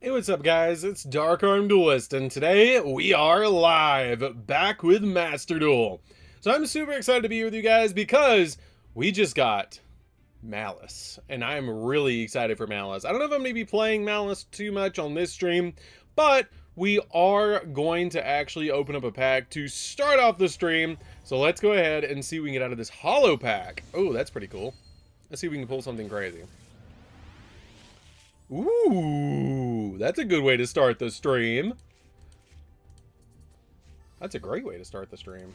Hey, what's up, guys? It's DarkArmedDuelist, and today we are live, back with Master Duel. So I'm super excited to be here with you guys because we just got MALISS, and I'm really excited for MALISS. I don't know if I'm going to be playing MALISS too much on this stream, but we are going to actually open up a pack to start off the stream. So let's go ahead and see what we can get out of this holo pack. Oh, that's pretty cool. Let's see if we can pull something crazy. Ooh, that's a good way to start the stream. That's a great way to start the stream.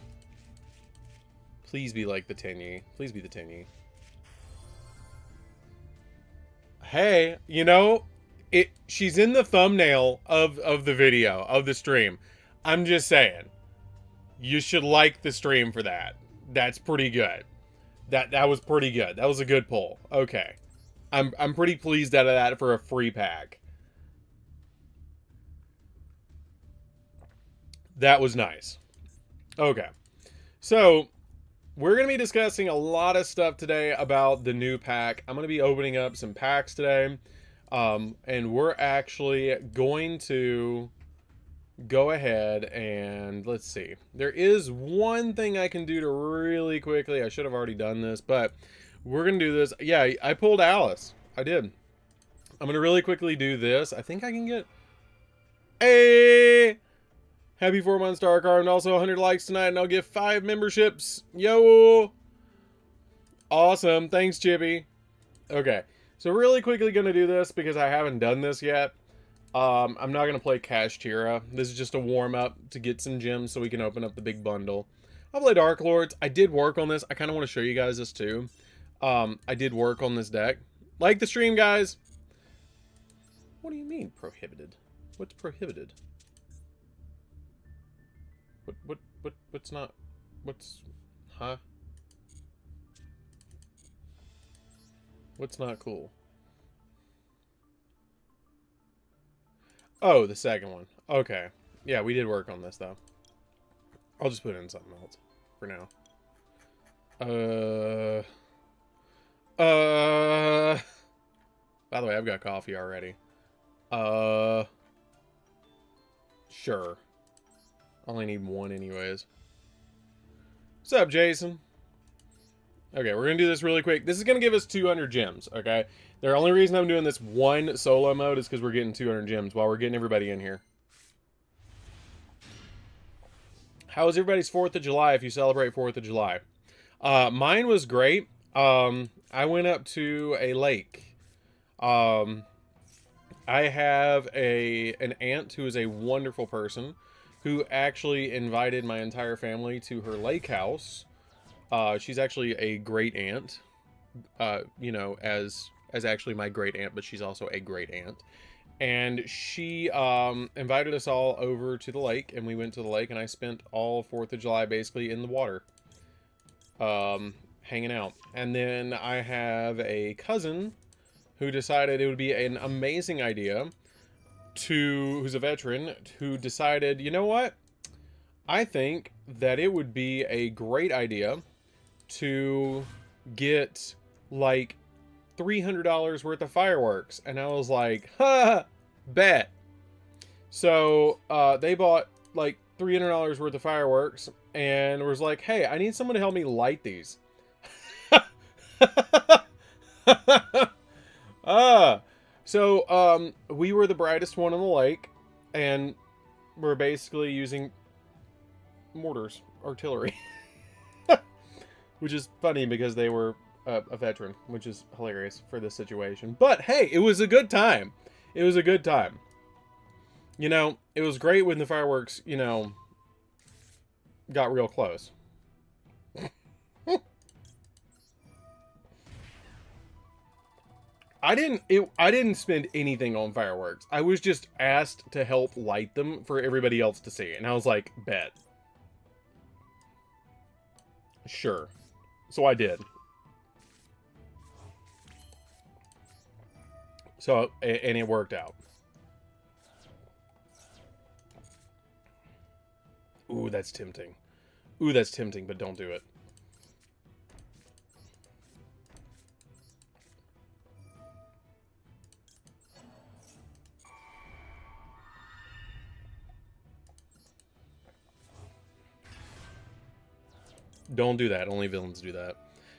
Please be like the Tingy. Please be the Tingy. Hey, you know, she's in the thumbnail of the video, of the stream. I'm just saying. You should like the stream for that. That's pretty good. That was pretty good. That was a good pull. Okay. I'm pretty pleased out of that for a free pack. That was nice. Okay. So, we're going to be discussing a lot of stuff today about the new pack. I'm going to be opening up some packs today. And we're actually going to go ahead and let's see. There is one thing I can do to really quickly. I should have already done this, but we're going to do this. Yeah, I pulled Alice. I did. I'm going to really quickly do this. I think I can get... Hey! Happy 4 months, Dark Armed. Also 100 likes tonight, and I'll get 5 memberships. Yo! Awesome. Thanks, Chippy. Okay. So really quickly going to do this because I haven't done this yet. I'm not going to play Cash Tira. This is just a warm-up to get some gems so we can open up the big bundle. I'll play Dark Lords. I did work on this. I kind of want to show you guys this too. I did work on this deck. Like the stream, guys. What do you mean, prohibited? What's prohibited? What's not... What's... Huh? What's not cool? Oh, the second one. Okay. Yeah, we did work on this, though. I'll just put in something else for now. By the way, I've got coffee already. Sure. Only need one anyways. What's up, Jason? Okay, we're gonna do this really quick. This is gonna give us 200 gems, okay? The only reason I'm doing this one solo mode is because we're getting 200 gems while we're getting everybody in here. How was everybody's 4th of July if you celebrate 4th of July? Mine was great. I went up to a lake. I have an aunt who is a wonderful person who actually invited my entire family to her lake house. She's actually a great aunt, you know, as actually my great aunt, but she's also a great aunt. And she invited us all over to the lake, and we went to the lake, and I spent all 4th of July basically in the water, hanging out. And then I have a cousin who decided it would be an amazing idea who's a veteran, who decided, you know what? I think that it would be a great idea to get like $300 worth of fireworks. And I was like, ha, bet. So they bought like $300 worth of fireworks and was like, hey, I need someone to help me light these. So we were the brightest one on the lake, and we're basically using mortars, artillery. Which is funny because they were a veteran, which is hilarious for this situation. But hey, it was a good time. It was a good time. You know, it was great when the fireworks, you know, got real close. I didn't spend anything on fireworks. I was just asked to help light them for everybody else to see. And I was like, bet. Sure. So I did. So, and it worked out. Ooh, that's tempting. Ooh, that's tempting, but don't do it. Don't do that. Only villains do that.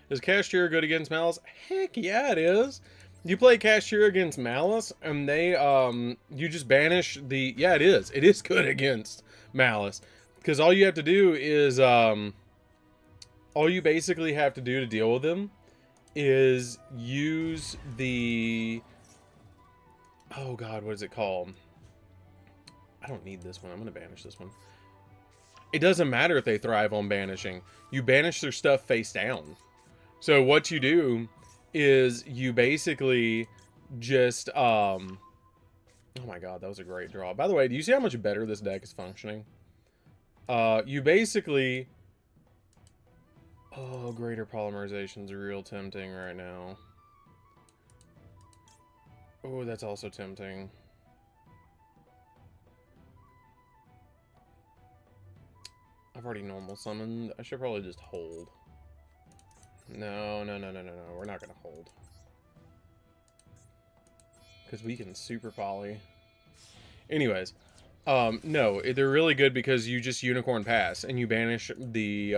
Is Cashier good against Malice? Heck yeah, it is. You play Cashier against Malice, and they, you just banish the... Yeah, it is. It is good against Malice. Because all you have to do is, all you basically have to do to deal with them is use the... Oh, God, what is it called? I don't need this one. I'm going to banish this one. It doesn't matter if they thrive on banishing. You banish their stuff face down. So what you do is you basically just, oh my God, that was a great draw. By the way, do you see how much better this deck is functioning? You basically, oh, greater polymerization's real tempting right now. Oh, that's also tempting. I've already normal summoned. I should probably just hold. No. We're not going to hold. Because we can super poly. Anyways. No, they're really good because you just unicorn pass. And you banish the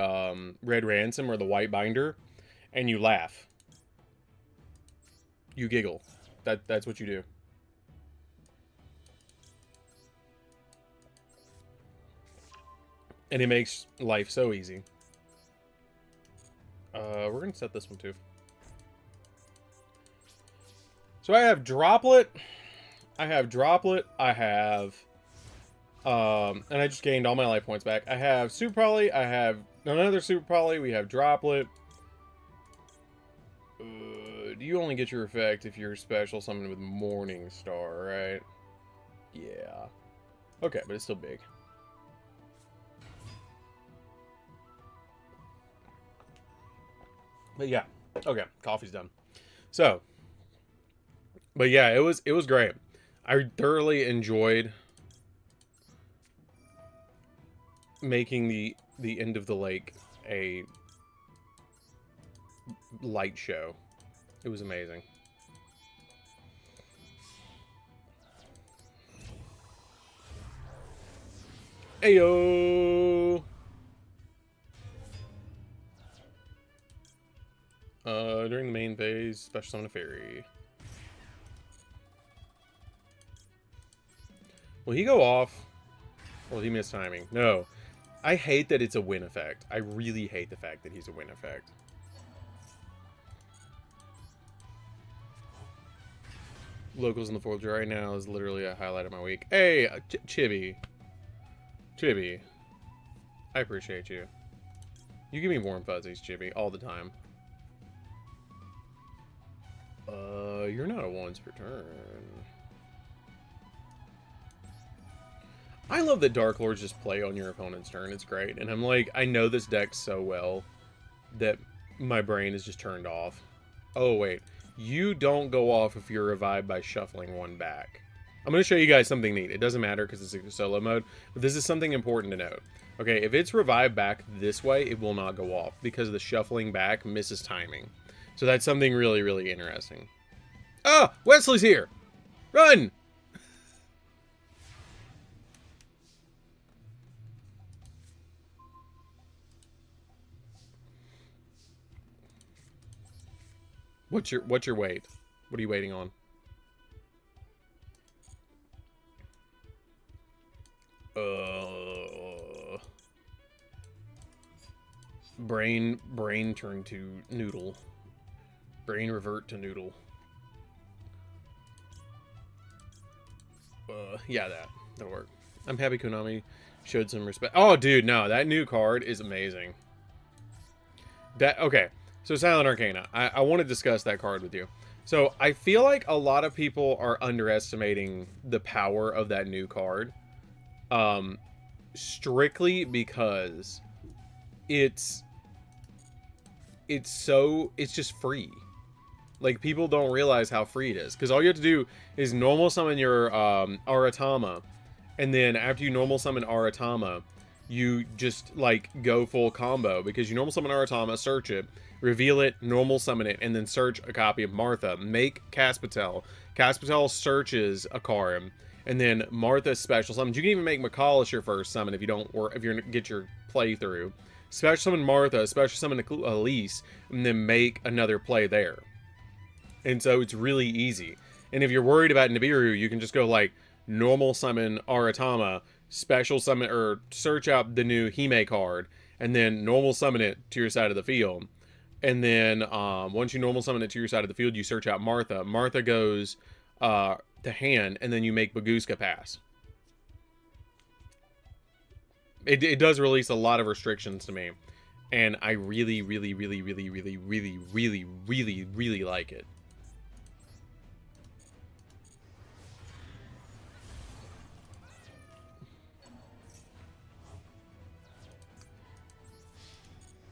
red ransom or the white binder. And you laugh. You giggle. That's what you do. And it makes life so easy. We're going to set this one too. So I have Droplet. I have, and I just gained all my life points back. I have Super Poly. I have another Super Poly. We have Droplet. Do you only get your effect if you're special summoned with Morning Star, right? Yeah. Okay, but it's still big. But yeah, okay, coffee's done. So, but yeah, it was great. I thoroughly enjoyed making the end of the lake a light show. It was amazing. Ayo. During the main phase, special summon a fairy. Will he go off? Or will he miss timing? No. I hate that it's a win effect. I really hate the fact that he's a win effect. Locals in the Forge right now is literally a highlight of my week. Hey, Chibi. Chibi. I appreciate you. You give me warm fuzzies, Chibi, all the time. You're not a once per turn. I love that Dark Lords just play on your opponent's turn. It's great. And I'm like, I know this deck so well that my brain is just turned off. Oh, wait. You don't go off if you're revived by shuffling one back. I'm going to show you guys something neat. It doesn't matter because it's a solo mode, but this is something important to note. Okay, if it's revived back this way, it will not go off because the shuffling back misses timing. So that's something really, really interesting. Ah! Wesley's here! Run! What's your wait? What are you waiting on? Brain turn to noodle. Brain revert to noodle. Yeah, that'll work. I'm happy Konami showed some respect. Oh, dude, no, that new card is amazing. Okay, so Silent Arcana. I want to discuss that card with you. So I feel like a lot of people are underestimating the power of that new card. Strictly because it's just free. Like, people don't realize how free it is. Because all you have to do is normal summon your Aratama. And then after you normal summon Aratama, you just, like, go full combo. Because you normal summon Aratama, search it, reveal it, normal summon it, and then search a copy of Martha. Make Caspatel. Caspatel searches Akarim. And then Martha special summons. You can even make McCall your first summon if you don't, or if you get your playthrough. special summon Martha, special summon Elise, and then make another play there. And so it's really easy. And if you're worried about Nibiru, you can just go like normal summon Aratama, special summon, or search out the new Hime card, and then normal summon it to your side of the field. And then once you normal summon it to your side of the field, you search out Martha. Martha goes to hand, and then you make Baguska pass. It does release a lot of restrictions to me. And I really, really, really, really, really, really, really, really, really like it.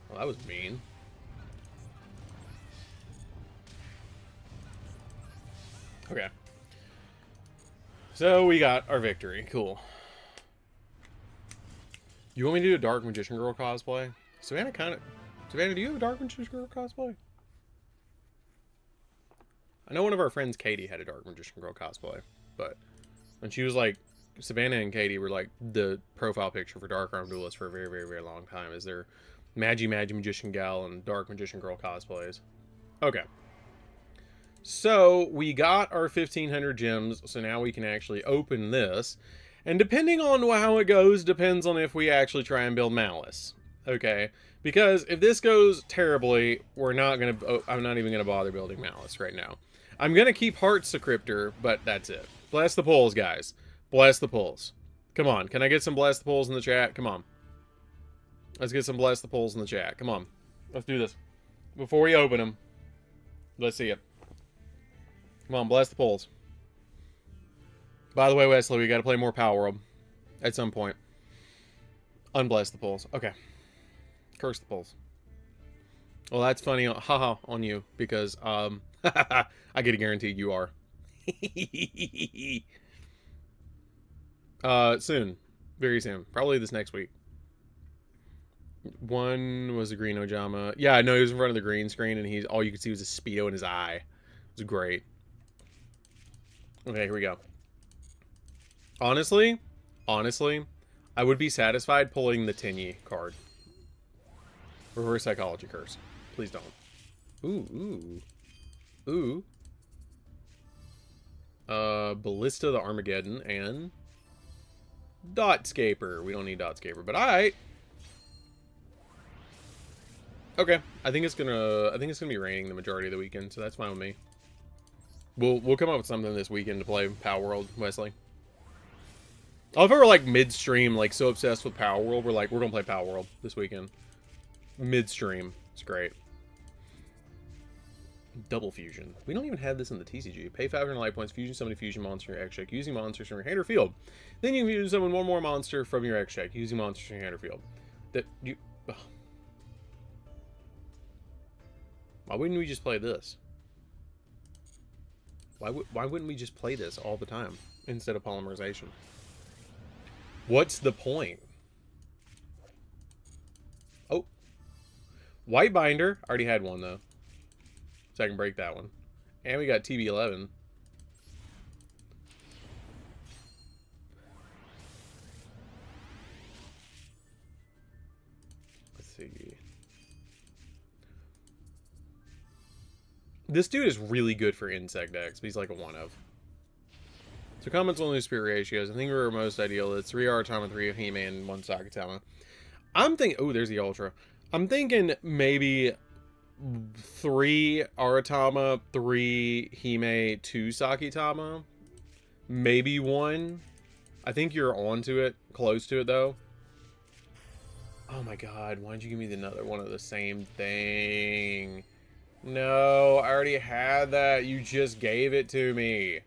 Well, that was mean. Okay. So we got our victory. Cool. You want me to do a Dark Magician Girl cosplay? Savannah, do you have a Dark Magician Girl cosplay? I know one of our friends, Katie, had a Dark Magician Girl cosplay, but when she was like, Savannah and Katie were like the profile picture for DarkArmedDuelist for a very, very, very long time. Is their Magi Magician Gal and Dark Magician Girl cosplays? Okay. So we got our 1,500 gems, so now we can actually open this. And depending on how it goes, depends on if we actually try and build Malice. Okay? Because if this goes terribly, I'm not even gonna bother building Malice right now. I'm gonna keep Heart Secryptor, but that's it. Bless the polls, guys. Bless the polls. Come on, can I get some bless the polls in the chat? Come on. Let's get some bless the polls in the chat. Come on. Let's do this. Before we open them, let's see it. Come on, bless the polls. By the way, Wesley, we got to play more Power World at some point. Unbless the polls. Okay. Curse the polls. Well, that's funny. Haha on you, because I get a guarantee you are. Soon. Very soon. Probably this next week. One was a green Ojama. Yeah, I know he was in front of the green screen, and all you could see was a Speedo in his eye. It was great. Okay, here we go. Honestly, I would be satisfied pulling the Tenyi card. Reverse Psychology Curse. Please don't. Ooh. Ballista the Armageddon and Dotscaper. We don't need Dotscaper, but alright. Okay. I think it's gonna be raining the majority of the weekend, so that's fine with me. We'll come up with something this weekend to play Power World, Wesley. I love how we're like midstream, like so obsessed with Power World. We're like, we're gonna play Power World this weekend. Midstream. It's great. Double fusion. We don't even have this in the TCG. Pay 500 life points, fusion summon a fusion monster in your X check using monsters from your hand or field. Then you can fusion summon one more monster from your X check using monsters from your hand or field. Why wouldn't we just play this? Why wouldn't we just play this all the time instead of polymerization? What's the point? Oh. White Binder. Already had one, though. So I can break that one. And we got TB11. Let's see. This dude is really good for insect decks, but he's like a 1-of. So comments on the spirit ratios. I think we're most ideal. It's 3 Aratama, 3 Hime, and 1 Sakatama. I'm thinking... Oh, there's the Ultra. I'm thinking maybe 3 Aratama, 3 Hime, 2 Sakitama. Maybe 1. I think you're onto it. Close to it, though. Oh my god. Why'd you give me another one of the same thing? No, I already had that. You just gave it to me.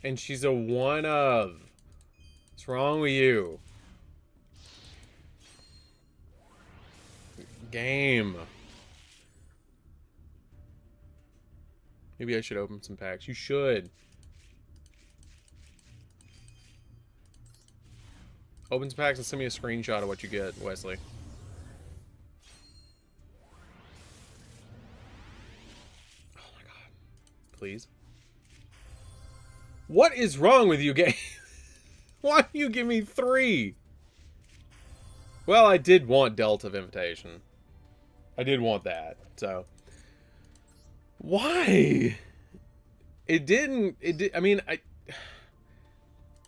And she's a 1-of. What's wrong with you? Game. Maybe I should open some packs. You should. Open some packs and send me a screenshot of what you get, Wesley. Oh my god. Please. What is wrong with you, game? Why do you give me 3? Well, I did want Delta of Invitation. I did want that, so. Why? It didn't, I mean,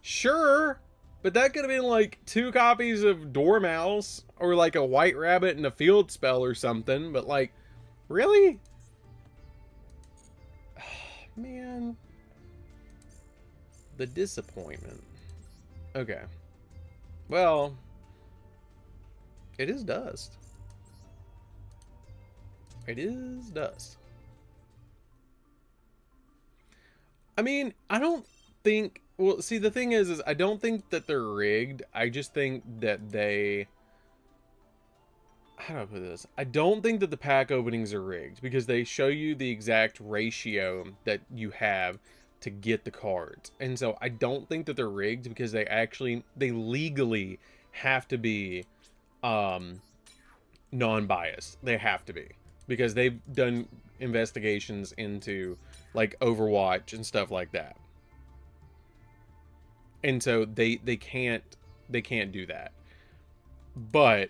sure, but that could have been like 2 copies of Dormouse, or like a White Rabbit and a Field Spell or something, but like, really? Man. The disappointment. Okay. Well, it is dust. It is dust. I mean, I don't think... Well, see, the thing is I don't think that they're rigged. I just think that they... How do I put this? I don't think that the pack openings are rigged, because they show you the exact ratio that you have to get the cards. And so I don't think that they're rigged, because they legally have to be non-biased. They have to be, because they've done investigations into like Overwatch and stuff like that. And so they can't do that. But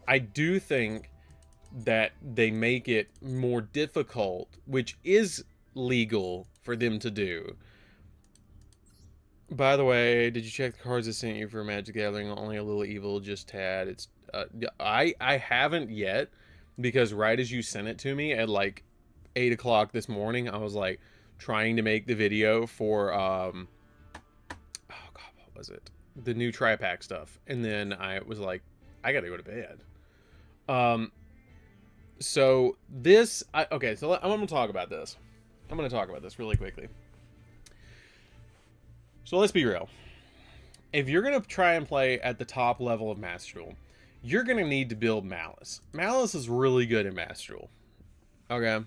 I do think that they make it more difficult, which is legal for them to do. By the way, did you check the cards I sent you for Magic Gathering? Only a Little Evil, just Tad. It's I haven't yet, because right as you sent it to me at like 8 o'clock this morning, I was like trying to make the video for oh god, what was it? The new tri-pack stuff. And then I was like, I gotta go to bed. So this, okay, so I'm gonna talk about this. I'm gonna talk about this really quickly. So let's be real. If you're gonna try and play at the top level of Master Duel, you're gonna need to build MALISS. MALISS is really good at Master Duel. Okay.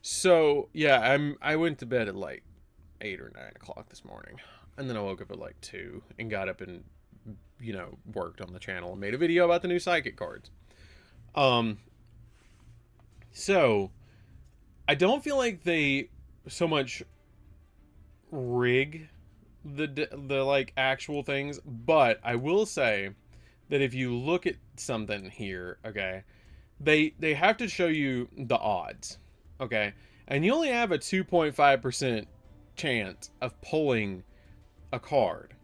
So yeah, I went to bed at like 8 or 9 o'clock this morning, and then I woke up at like 2 and got up and, you know, worked on the channel and made a video about the new psychic cards. So I don't feel like they so much rig the like actual things, but I will say that if you look at something here, okay, they have to show you the odds, okay, and you only have a 2.5% chance of pulling a card,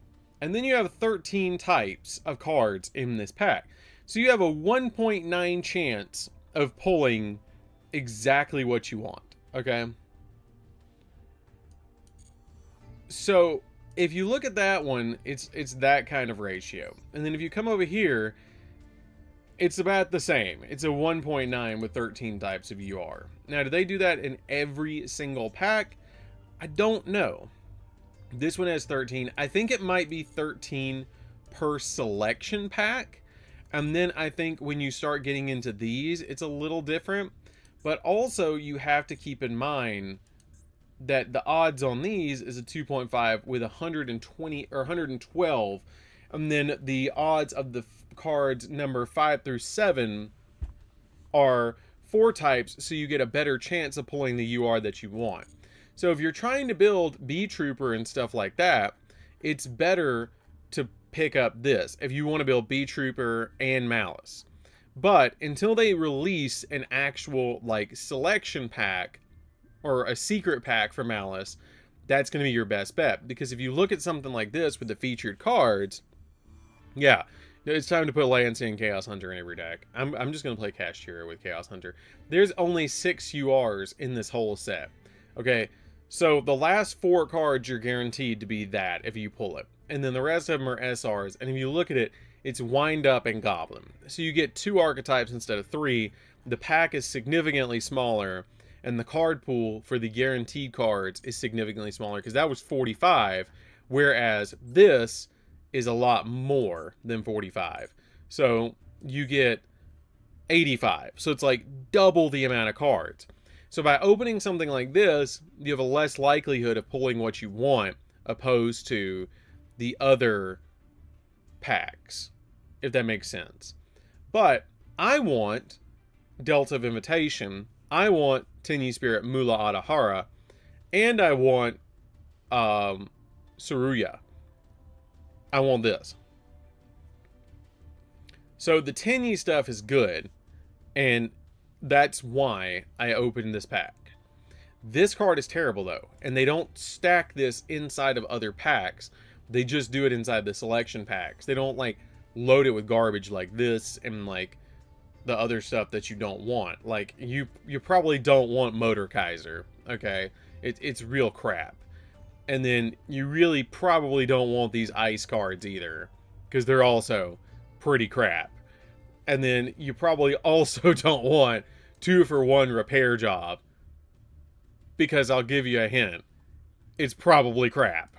and then you have 13 types of cards in this pack, so you have a 1.9 chance of pulling exactly what you want, okay? So if you look at that one, it's that kind of ratio. And then if you come over here, it's about the same. It's a 1.9 with 13 types of UR. Now, do they do that in every single pack? I don't know. This one has 13. I think it might be 13 per selection pack. And then I think when you start getting into these, it's a little different. But also, you have to keep in mind that the odds on these is a 2.5 with 120 or 112, and then the odds of the cards number 5 through 7 are 4 types, so you get a better chance of pulling the UR that you want. So if you're trying to build B Trooper and stuff like that, it's better to pick up this if you want to build B Trooper and MALISS. But until they release an actual like selection pack or a secret pack for MALISS, that's going to be your best bet. Because if you look at something like this with the featured cards, yeah, it's time to put Lancey and Chaos Hunter in every deck. I'm just going to play Cashier with Chaos Hunter. There's only 6 URs in this whole set. Okay, so the last 4 cards you're guaranteed to be that if you pull it. And then the rest of them are SRs. And if you look at it, it's Wind Up and Goblin. So you get 2 archetypes instead of 3. The pack is significantly smaller. And the card pool for the guaranteed cards is significantly smaller, because that was 45, whereas this is a lot more than 45. So you get 85. So it's like double the amount of cards. So by opening something like this, you have a less likelihood of pulling what you want, opposed to the other packs, if that makes sense. But I want Delta of Invitation, I want Tinny Spirit Mula Adahara, and I want Saruya. I want this. So the Tenyi stuff is good, and that's why I opened this pack. This card is terrible though, and they don't stack this inside of other packs. They just do it inside the selection packs. They don't like load it with garbage like this and like the other stuff that you don't want. Like you probably don't want Motor Kaiser, okay? It's real crap. And then you really probably don't want these ice cards either, because they're also pretty crap. And then you probably also don't want 2-for-1 repair job, because I'll give you a hint, it's probably crap.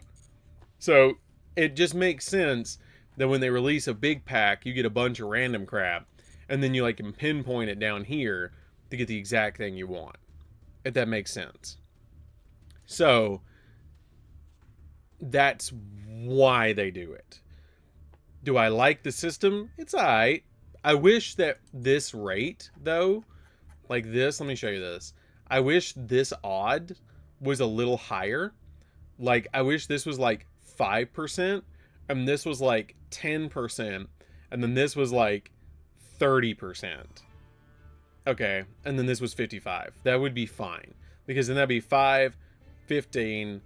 So it just makes sense that when they release a big pack, you get a bunch of random crap, and then you like can pinpoint it down here to get the exact thing you want, if that makes sense. So that's why they do it. Do I like the system? It's alright. I wish that this rate, though, like this, let me show you this. I wish this odd was a little higher. Like, I wish this was like 5%, and this was like 10%, and then this was like 30%. Okay, and then this was 55. That would be fine, because then that'd be 5, 15,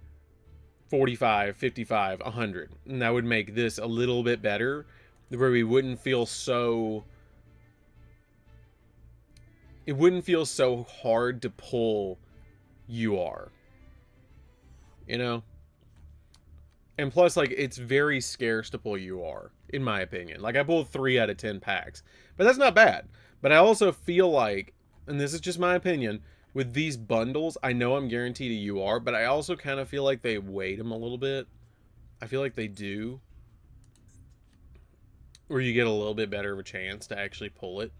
45, 55, 100. And that would make this a little bit better, where we wouldn't feel so... It wouldn't feel so hard to pull UR. You know? And plus, like, it's very scarce to pull UR, in my opinion. Like, I pulled 3 out of 10 packs. But that's not bad. But I also feel like, and this is just my opinion, with these bundles, I know I'm guaranteed a UR, but I also kind of feel like they weight them a little bit. I feel like they do. Where you get a little bit better of a chance to actually pull it.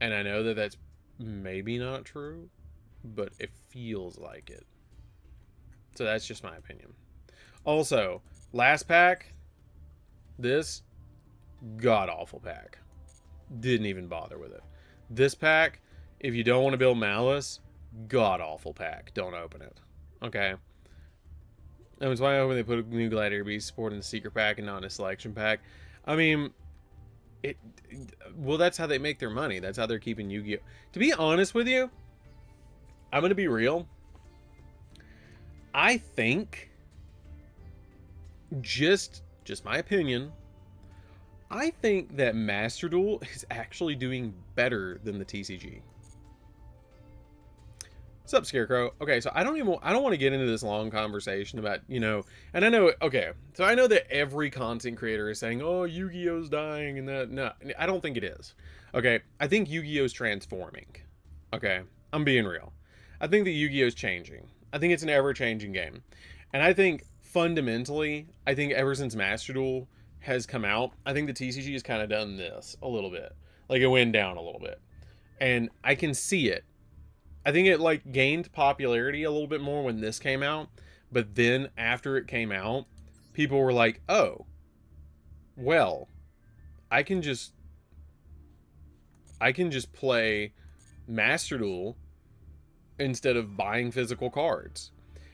And I know that that's maybe not true, but it feels like it. So that's just my opinion. Also, last pack, this god-awful pack. Didn't even bother with it. This pack, if you don't want to build Malice, god-awful pack. Don't open it. Okay? And it's why when they put a new Gladiator Beast support in the secret pack and not in a selection pack. I mean... well, that's how they make their money. That's how they're keeping Yu-Gi-Oh. To be honest with you, I'm going to be real. I think, just my opinion, I think that Master Duel is actually doing better than the TCG. What's up, Scarecrow? Okay, so I don't want to get into this long conversation about, you know, and I know, okay, so I know that every content creator is saying, oh, Yu-Gi-Oh's dying, and that, no, I don't think it is. Okay, I think Yu-Gi-Oh's transforming. Okay, I'm being real. I think that Yu-Gi-Oh's changing. I think it's an ever-changing game. And I think, fundamentally, I think ever since Master Duel has come out, I think the TCG has kind of done this a little bit. Like, it went down a little bit. And I can see it. I think it like gained popularity a little bit more when this came out, but then after it came out, people were like, "Oh, well, I can just play Master Duel instead of buying physical cards."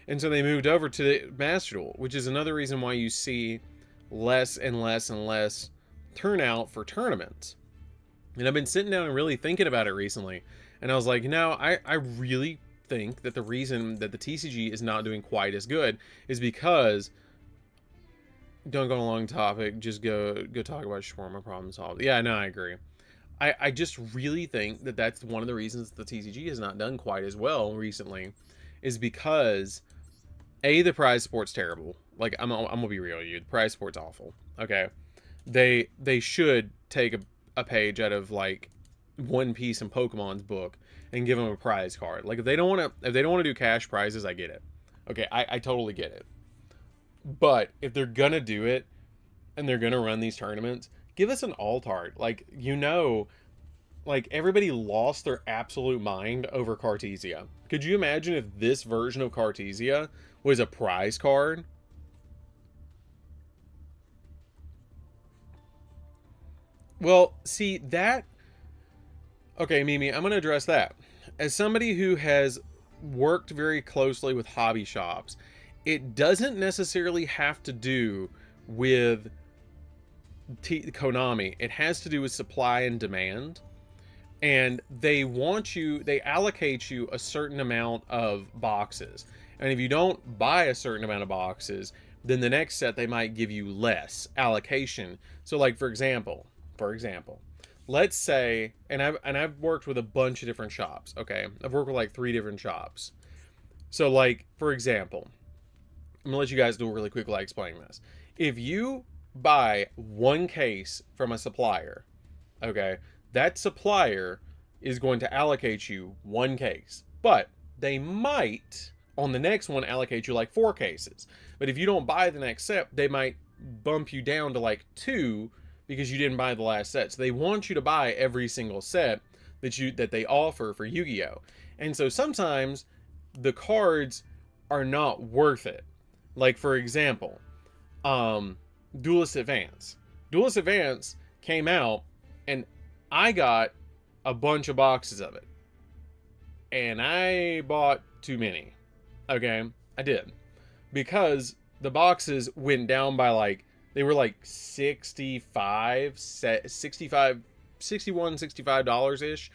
And so they moved over to the Master Duel, which is another reason why you see less and less and less turnout for tournaments. And I've been sitting down and really thinking about it recently. And I was like, no, I really think that the reason that the TCG is not doing quite as good is because... Don't go on a long topic, just go talk about shawarma problem solved. Yeah, no, I agree. I just really think that that's one of the reasons the TCG has not done quite as well recently, is because, A, the prize support's terrible. Like, I'm gonna be real with you. The prize support's awful. Okay? They should take a page out of, like, One Piece and Pokemon's book and give them a prize card. Like, if they don't want to do cash prizes, I get it. Okay, I totally get it. But if they're gonna do it and they're gonna run these tournaments, give us an alt-art. Like, you know, like, everybody lost their absolute mind over Cartesia. Could you imagine if this version of Cartesia was a prize card? Well, see, that... Okay, Mimi, I'm going to address that. As somebody who has worked very closely with hobby shops, it doesn't necessarily have to do with Konami, it has to do with supply and demand. And they allocate you a certain amount of boxes. And if you don't buy a certain amount of boxes, then the next set they might give you less allocation. So like for example, let's say, and I've worked with a bunch of different shops, okay? I've worked with like 3 different shops. So like, for example, I'm gonna let you guys do really quick while I explain this. If you buy 1 case from a supplier, okay, that supplier is going to allocate you 1 case, but they might on the next one allocate you like 4 cases. But if you don't buy the next set, they might bump you down to like 2 because you didn't buy the last set. So they want you to buy every single set that they offer for Yu-Gi-Oh. And so sometimes the cards are not worth it. Like for example, Duelist Advance. Duelist Advance came out and I got a bunch of boxes of it. And I bought too many. Okay, I did. Because the boxes went down by like, they were like $65 $65-ish.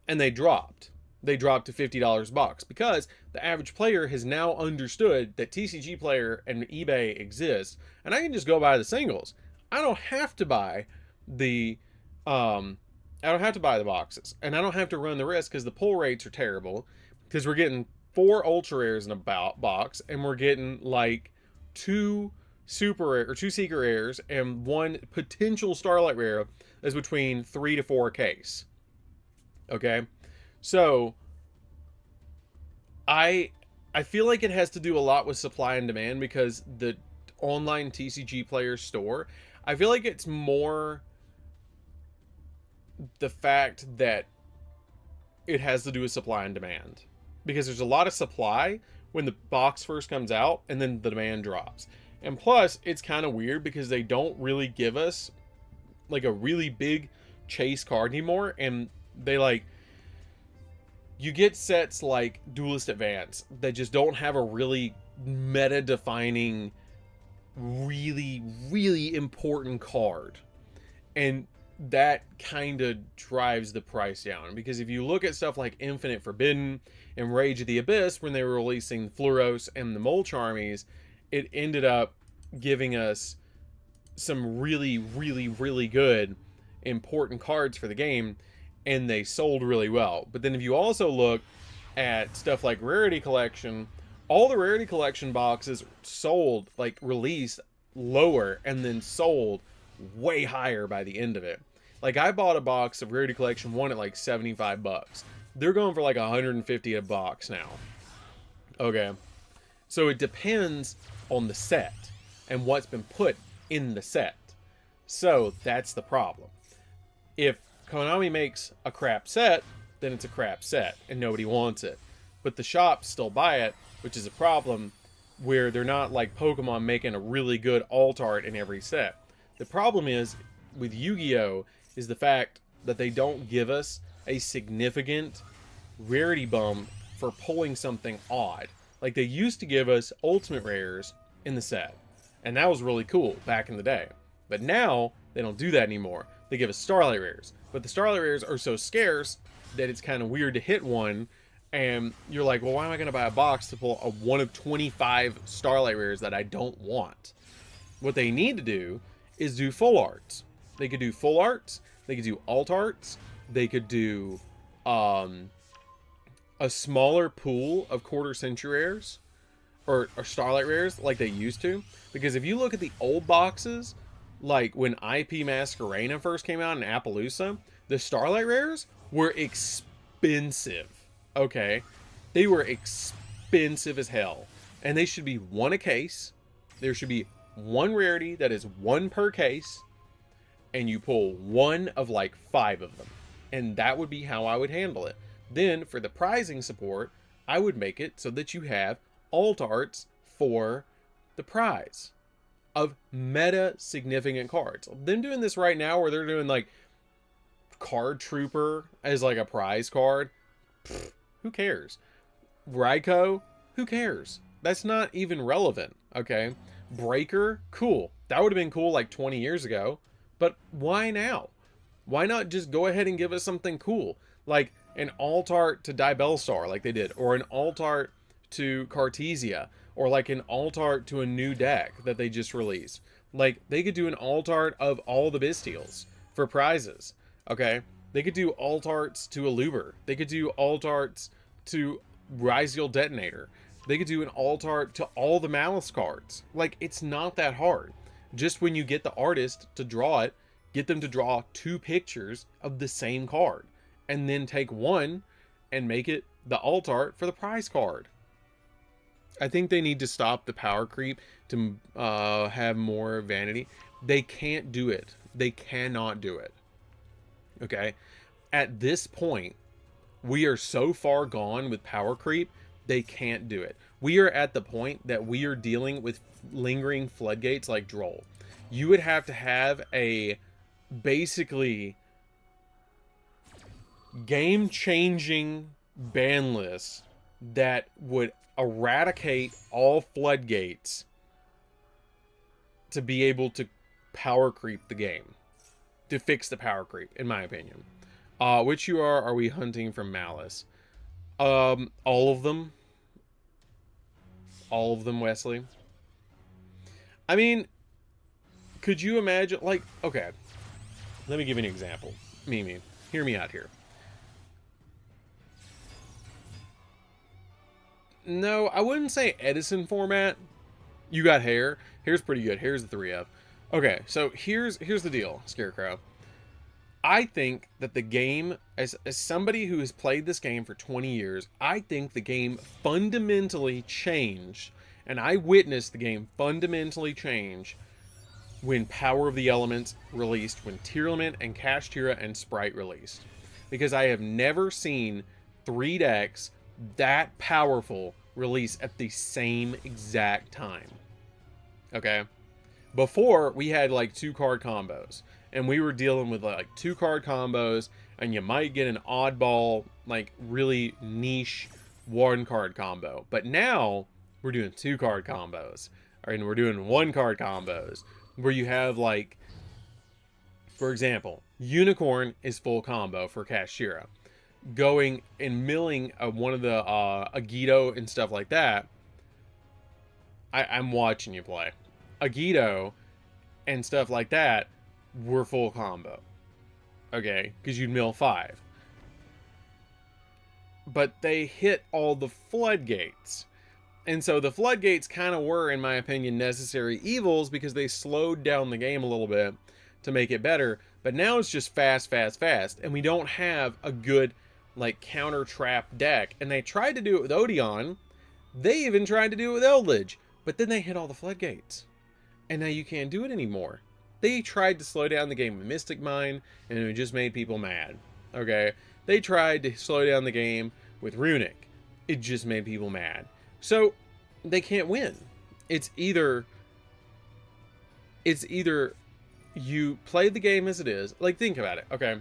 And they dropped. They dropped to $50 a box. Because the average player has now understood that TCG Player and eBay exist. And I can just go buy the singles. I don't have to buy the boxes, and I don't have to run the risk because the pull rates are terrible. Because we're getting 4 ultra rares in a box, and we're getting like 2 super rare or 2 secret rares and 1 potential starlight rare that's between 3 to 4 case. Okay, so I feel like it has to do a lot with supply and demand because the online TCG Player store, I feel like it's more the fact that it has to do with supply and demand, because there's a lot of supply when the box first comes out and then the demand drops. And plus it's kind of weird because they don't really give us like a really big chase card anymore. And they like, you get sets like Duelist Advance that just don't have a really meta defining, really important card. And that kind of drives the price down, because if you look at stuff like Infinite Forbidden and Rage of the Abyss, when they were releasing Fluoros and the Mole Charmies, it ended up giving us some really good important cards for the game, and they sold really well. But then if you also look at stuff like Rarity Collection, all the Rarity Collection boxes sold, like released lower and then sold way higher by the end of it. Like I bought a box of Rarity Collection 1 at like $75. They're going for like $150 a box now. Okay, so it depends on the set and what's been put in the set. So that's the problem. If Konami makes a crap set, then it's a crap set and nobody wants it. But the shops still buy it, which is a problem, where they're not like Pokemon making a really good alt art in every set. The problem is with Yu-Gi-Oh! Is the fact that they don't give us a significant rarity bump for pulling something odd. Like they used to give us ultimate rares in the set, and that was really cool back in the day. But now they don't do that anymore. They give us starlight rares, but the starlight rares are so scarce that it's kind of weird to hit one, and you're like, well, why am I going to buy a box to pull a 1 of 25 starlight rares that I don't want? What they need to do is do full arts. They could do full arts, they could do alt arts, they could do a smaller pool of quarter century rares or starlight rares like they used to. Because if you look at the old boxes, like when IP Masquerena first came out in Appaloosa, the starlight rares were expensive. Okay, they were expensive as hell, and they should be 1 a case. There should be 1 rarity that is 1 per case, and you pull 1 of like 5 of them, and that would be how I would handle it. Then for the prizing support, I would make it so that you have alt arts for the prize of meta significant cards. Them doing this right now where they're doing like Card Trooper as like a prize card, pfft, who cares? Raikou, who cares? That's not even relevant. Okay, Breaker, cool. That would have been cool like 20 years ago, But why now? Why not just go ahead and give us something cool? Like an alt art to Dibelstar, like they did, or an alt art to Cartesia, or like an alt art to a new deck that they just released. Like, they could do an alt art of all the Bystials for prizes, okay? They could do alt arts to Aluber. They could do alt arts to Ryziel Detonator. They could do an alt art to all the MALISS cards. Like, it's not that hard. Just when you get the artist to draw it, get them to draw 2 pictures of the same card. And then take one and make it the alt art for the prize card. I think they need to stop the power creep to have more vanity. They can't do it. They cannot do it. Okay? At this point, we are so far gone with power creep, they can't do it. We are at the point that we are dealing with lingering floodgates like Droll. You would have to have a basically game-changing ban list that would eradicate all floodgates to be able to power creep the game, to fix the power creep, in my opinion. Which are we hunting from MALISS? All of them. All of them, Wesley. I mean, could you imagine, like, okay, let me give you an example. Mimi, hear me out here. No, I wouldn't say Edison format. You got hair. Hair's pretty good. Hair's the 3F. Okay, so here's the deal, Scarecrow. I think that the game, as somebody who has played this game for 20 years, I think the game fundamentally changed, and I witnessed the game fundamentally change when Power of the Elements released, when Tearlament and Kashtira and Sprite released. Because I have never seen 3 decks that powerful release at the same exact time. Okay? Before, we had like 2-card combos, and we were dealing with like 2-card combos, and you might get an oddball, like really niche 1-card combo. But now we're doing 2-card combos, and we're doing 1-card combos, where you have, like, for example, Unicorn is full combo for Kashtira. Going and milling one of the Yugioh and stuff like that. I'm watching you play. Yugioh and stuff like that were full combo. Okay, because you'd mill 5. But they hit all the floodgates. And so the floodgates kind of were, in my opinion, necessary evils because they slowed down the game a little bit to make it better. But now it's just fast, fast, fast. And we don't have a good, like, counter trap deck. And they tried to do it with Odeon. They even tried to do it with Eldritch. But then they hit all the floodgates. And now you can't do it anymore. They tried to slow down the game with Mystic Mine, and it just made people mad. Okay? They tried to slow down the game with Runic. It just made people mad. So, they can't win. It's either you play the game as it is. Like, think about it, okay?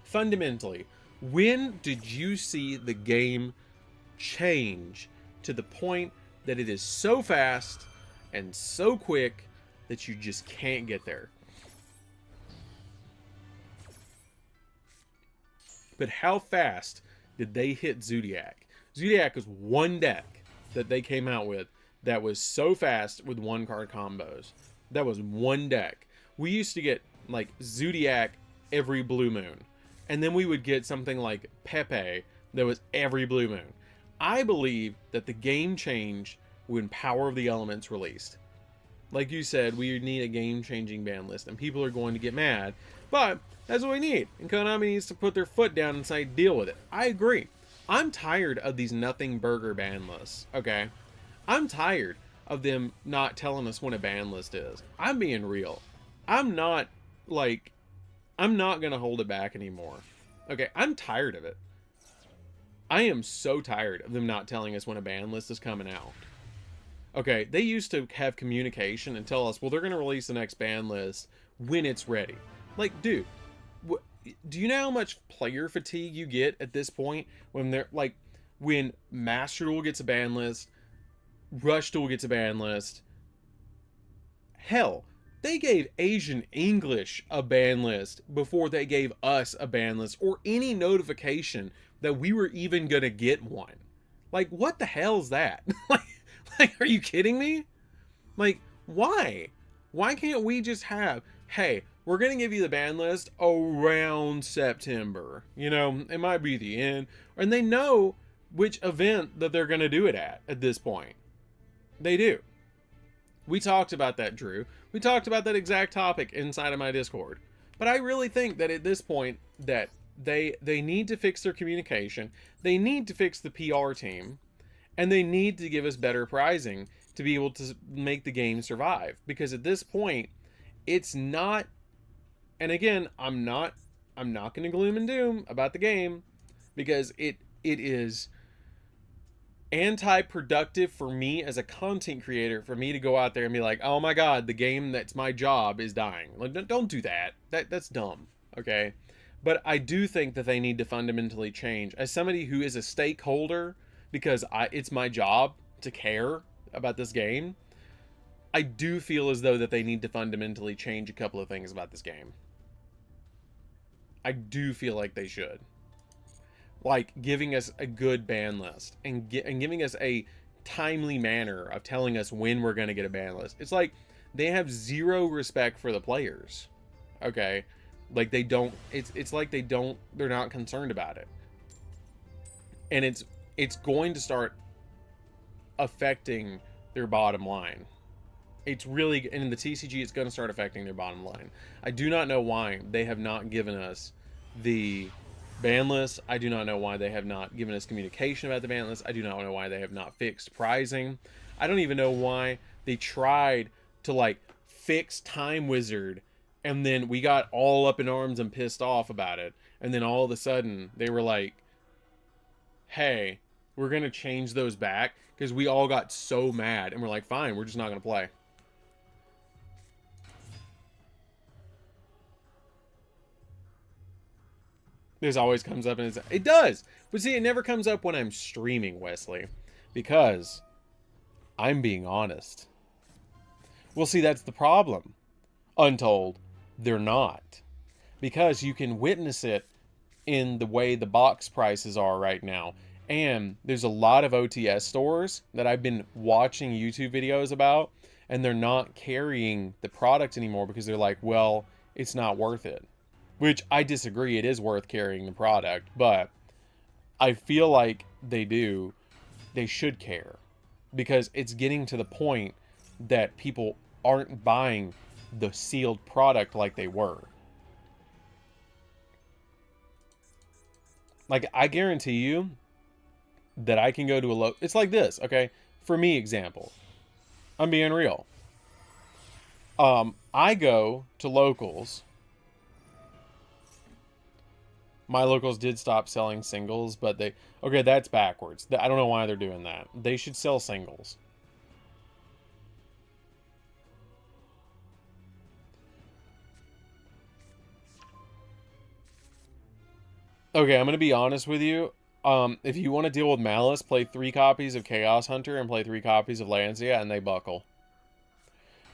Fundamentally, when did you see the game change to the point that it is so fast and so quick that you just can't get there? But how fast did they hit Zodiac? Zodiac was one deck that they came out with that was so fast with 1-card combos. That was one deck. We used to get, like, Zodiac every blue moon. And then we would get something like Pepe that was every blue moon. I believe that the game changed when Power of the Elements released. Like you said, we need a game-changing ban list, and people are going to get mad. But that's what we need. And Konami needs to put their foot down and say, deal with it. I agree. I'm tired of these nothing burger ban lists, okay? I'm tired of them not telling us when a ban list is. I'm being real. I'm not going to hold it back anymore. Okay, I'm tired of it. I am so tired of them not telling us when a ban list is coming out. Okay, they used to have communication and tell us, well, they're going to release the next ban list when it's ready. Like, dude, do you know how much player fatigue you get at this point when they're like, when Master Duel gets a ban list, Rush Duel gets a ban list? Hell, They gave Asian English a ban list before they gave us a ban list or any notification that we were even gonna get one. Like, what the hell is that? like, are you kidding me? Like, why? Why can't we just have, hey, we're gonna give you the ban list around September. You know, it might be the end. And they know which event that they're gonna do it at this point. They do. We talked about that, Drew. We talked about that exact topic inside of my Discord. But I really think that at this point that they need to fix their communication. They need to fix the PR team. And they need to give us better pricing to be able to make the game survive. Because at this point, it's not... And again, I'm not going to gloom and doom about the game. Because it is... anti-productive for me as a content creator for me to go out there and be like, oh my god, the game that's my job is dying. Like, don't do that. That's dumb. Okay, but I do think that they need to fundamentally change. As somebody who is a stakeholder, because it's my job to care about this game, I do feel as though that they need to fundamentally change a couple of things about this game. I do feel like they should. Like giving us a good ban list and giving us a timely manner of telling us when we're going to get a ban list. It's like they have zero respect for the players. Okay? Like they don't, it's like they're not concerned about it. And it's going to start affecting their bottom line. It's really, and in the TCG, it's going to start affecting their bottom line. I do not know why they have not given us the ban list. I do not know why they have not given us communication about the ban list. I do not know why they have not fixed pricing. I don't even know why they tried to like fix Time Wizard and then we got all up in arms and pissed off about it. And then all of a sudden they were like, hey, we're going to change those back, because we all got so mad and we're like, fine, we're just not going to play. This always comes up, and it does. But see, it never comes up when I'm streaming, Wesley, because I'm being honest. Well, see, that's the problem. Untold, they're not. Because you can witness it in the way the box prices are right now. And there's a lot of OTS stores that I've been watching YouTube videos about, and they're not carrying the product anymore because they're like, well, it's not worth it. Which I disagree, it is worth carrying the product, but I feel like they should care. Because it's getting to the point that people aren't buying the sealed product like they were. Like, I guarantee you that I can go to a it's like this, okay? For me, example. I'm being real. I go to locals. My locals did stop selling singles, but okay, that's backwards. I don't know why they're doing that. They should sell singles. Okay, I'm going to be honest with you. If you want to deal with Malice, play 3 copies of Chaos Hunter and play 3 copies of Lancia, and they buckle.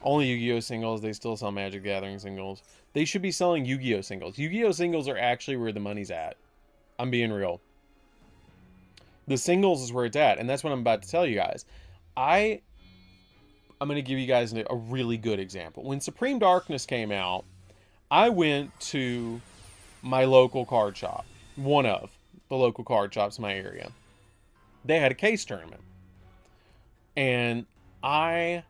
Only Yu-Gi-Oh singles. They still sell Magic Gathering singles. They should be selling Yu-Gi-Oh singles. Yu-Gi-Oh singles are actually where the money's at. I'm being real. The singles is where it's at, and that's what I'm about to tell you guys. I'm going to give you guys a really good example. When Supreme Darkness came out, I went to my local card shop. One of the local card shops in my area. They had a case tournament. And I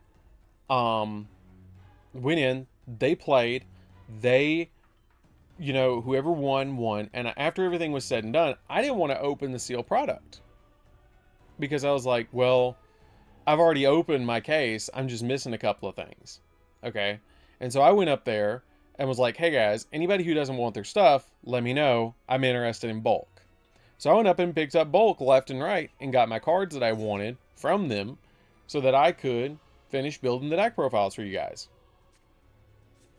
went in, they played, whoever won. And after everything was said and done, I didn't want to open the sealed product. Because I was like, well, I've already opened my case. I'm just missing a couple of things. Okay? And so I went up there and was like, hey guys, anybody who doesn't want their stuff, let me know. I'm interested in bulk. So I went up and picked up bulk left and right and got my cards that I wanted from them so that I could finish building the deck profiles for you guys.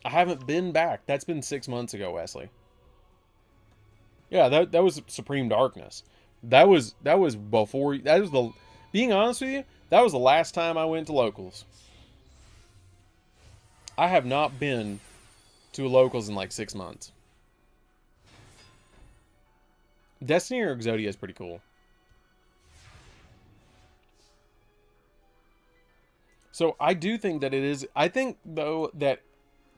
I haven't been back. That's been 6 months ago, Wesley. Yeah, that was Supreme Darkness. That was before, being honest with you, that was the last time I went to locals. I have not been to a locals in like 6 months. Destiny or Exodia is pretty cool. So I do think that it is. I think, though, that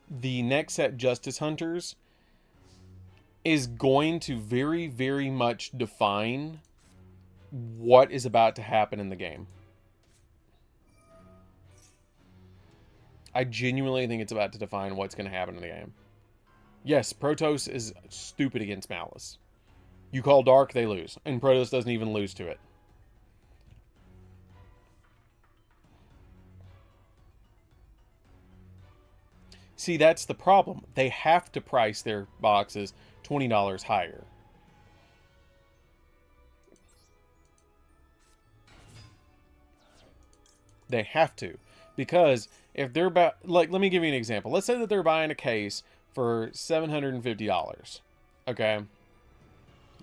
the next set, Justice Hunters, is going to very, very much define what is about to happen in the game. I genuinely think it's about to define what's going to happen in the game. Yes, Protoss is stupid against MALISS. You call Dark, they lose. And Protoss doesn't even lose to it. See, that's the problem. They have to price their boxes $20 higher. They have to. Because if they're about... Like, let me give you an example. Let's say that they're buying a case for $750. Okay?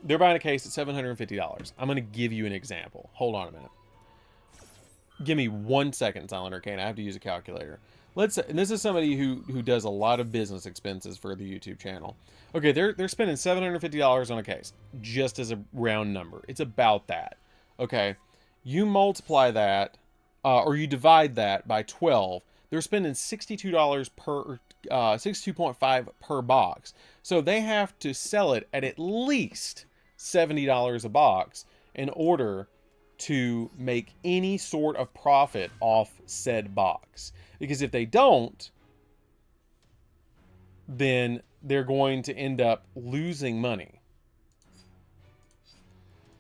They're buying a case at $750. I'm going to give you an example. Hold on a minute. Give me 1 second, Silent Arcane. I have to use a calculator. Let's say, and this is somebody who does a lot of business expenses for the YouTube channel. Okay, they're spending $750 on a case, just as a round number. It's about that. Okay, you multiply that, or you divide that by 12. They're spending $62 per, 62.5 per box. So they have to sell it at least $70 a box in order to make any sort of profit off said box. Because if they don't, then they're going to end up losing money.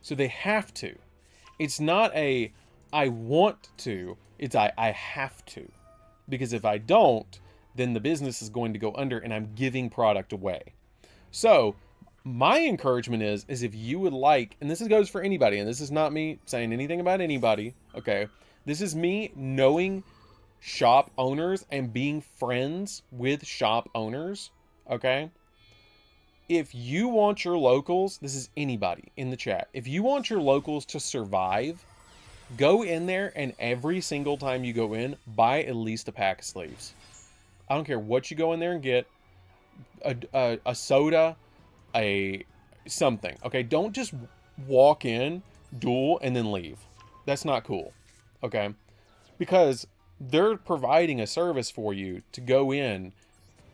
So they have to. It's not a I want to, it's I have to. Because if I don't, then the business is going to go under and I'm giving product away. So my encouragement is if you would like, and this goes for anybody, and this is not me saying anything about anybody, okay? This is me knowing shop owners and being friends with shop owners, okay? If you want your locals, this is anybody in the chat, if you want your locals to survive, go in there and every single time you go in, buy at least a pack of sleeves. I don't care what you go in there and get, a soda, something, okay? Don't just walk in, duel, and then leave. That's not cool, okay? Because they're providing a service for you to go in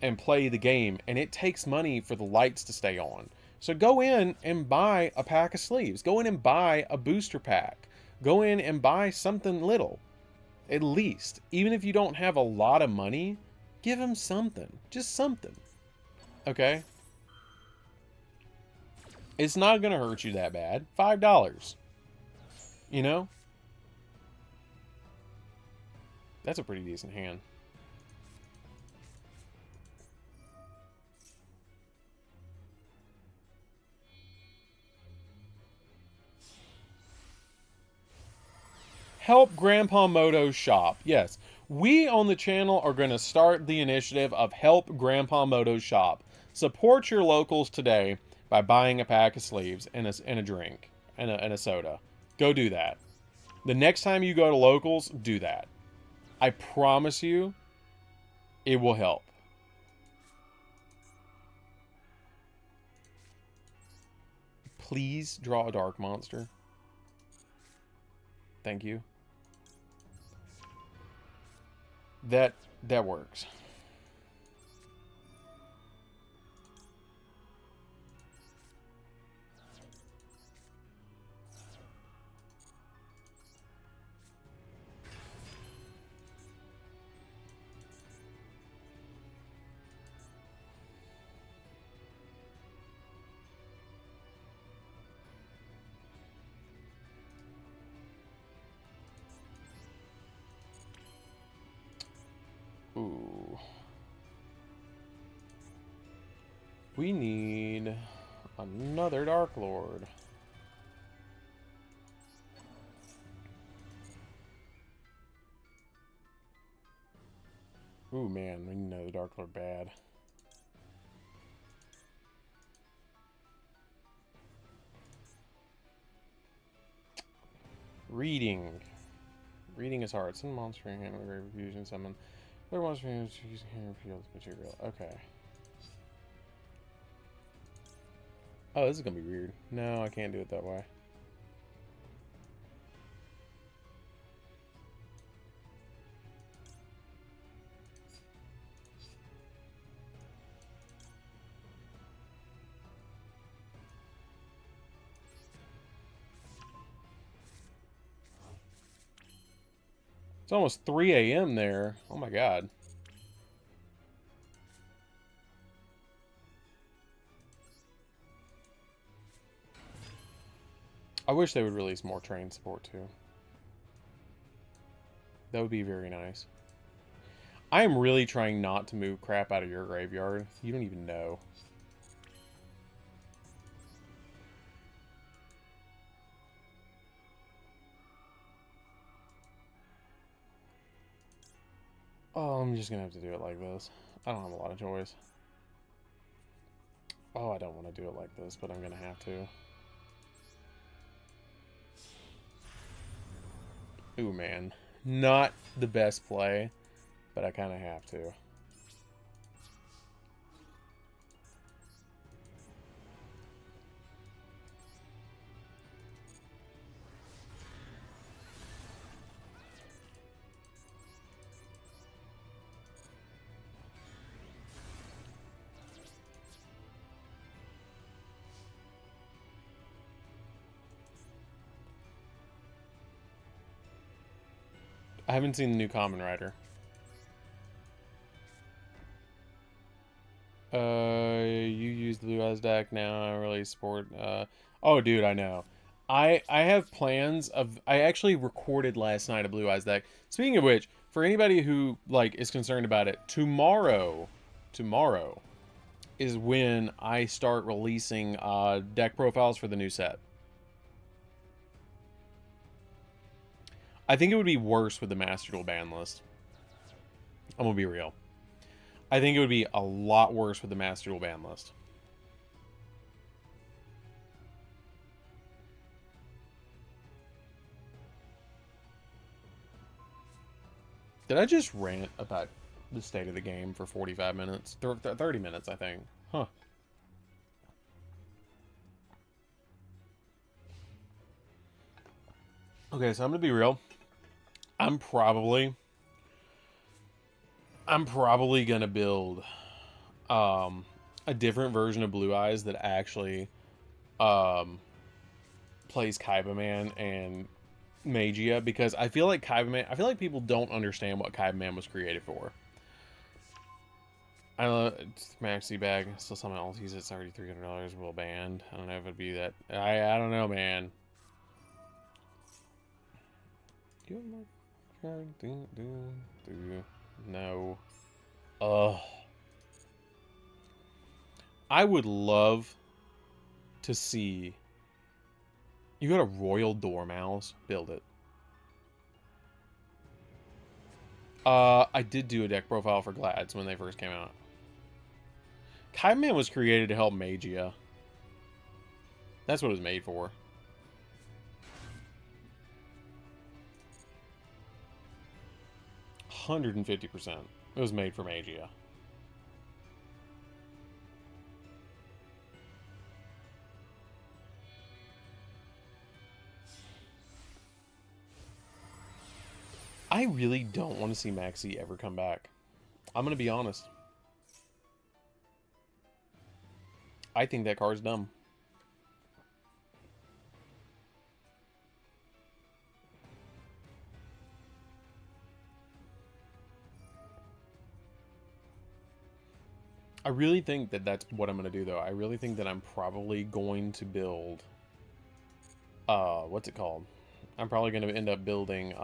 and play the game, and it takes money for the lights to stay on. So go in and buy a pack of sleeves. Go in and buy a booster pack. Go in and buy something little. At least. Even if you don't have a lot of money, give them something. Just something. Okay? It's not going to hurt you that bad. $5. You know? That's a pretty decent hand. Help Grandpa Moto's shop. Yes, we on the channel are going to start the initiative of Help Grandpa Moto's shop. Support your locals today by buying a pack of sleeves and a drink and a soda. Go do that. The next time you go to locals, do that. I promise you, it will help. Please draw a dark monster. Thank you. That works. Ooh. We need another Dark Lord. Ooh, man, we need another Dark Lord bad. Reading. Reading is hard. Some monster hand with fusion summon. There wants to be using hand field material. Okay. Oh, this is gonna be weird. No, I can't do it that way. It's almost 3 a.m. there. Oh my god. I wish they would release more train support too. That would be very nice. I am really trying not to move crap out of your graveyard. You don't even know. Oh, I'm just gonna have to do it like this. I don't have a lot of choice. Oh, I don't want to do it like this, but I'm gonna have to. Ooh, man. Not the best play, but I kind of have to. I haven't seen the new Common Rider. You use the Blue Eyes deck now. I really support. Oh, dude, I know. I have plans of. I actually recorded last night a Blue Eyes deck. Speaking of which, for anybody who like is concerned about it, tomorrow is when I start releasing deck profiles for the new set. I think it would be worse with the Master Duel ban list. I'm gonna be real. I think it would be a lot worse with the Master Duel ban list. Did I just rant about the state of the game for 45 minutes? 30 minutes, I think. Huh. Okay, so I'm gonna be real. I'm probably gonna build a different version of Blue Eyes that actually plays Kaibaman and Magia, because I feel like people don't understand what Kaibaman was created for. I don't know, it's maxi bag, still someone else uses it's already $300 will banned. I don't know if it'd be that. I don't know, man. No. Ugh. I would love to see. You got a Royal Dormouse? Build it. I did do a deck profile for Glads when they first came out. Kaiman was created to help Magia. That's what it was made for. $150%. It was made for Magia. I really don't want to see Maxi ever come back. I'm going to be honest. I think that card's dumb. I really think that that's what I'm going to do, though. I really think that I'm probably going to build... what's it called? I'm probably going to end up building,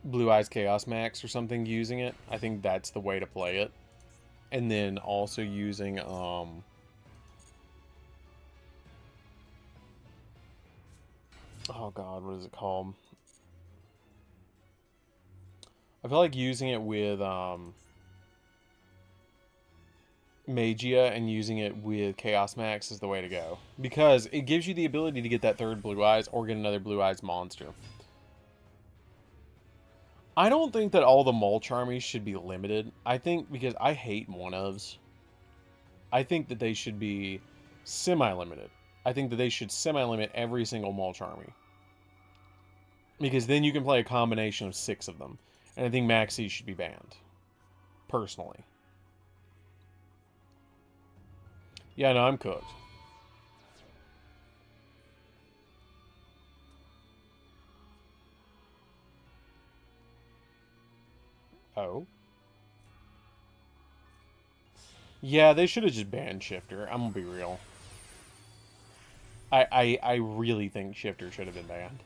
Blue Eyes Chaos Max or something using it. I think that's the way to play it. And then also using, oh god, what is it called? I feel like using it with, Magia and using it with Chaos Max is the way to go. Because it gives you the ability to get that third Blue Eyes or get another Blue Eyes monster. I don't think that all the mulch armies should be limited. I think, because I hate one-ofs, I think that they should be semi-limited. I think that they should semi-limit every single mulch army. Because then you can play a combination of 6 of them. And I think maxis should be banned. Personally. Yeah, no, I'm cooked. Oh. Yeah, they should have just banned Shifter. I'm gonna be real. I really think Shifter should have been banned.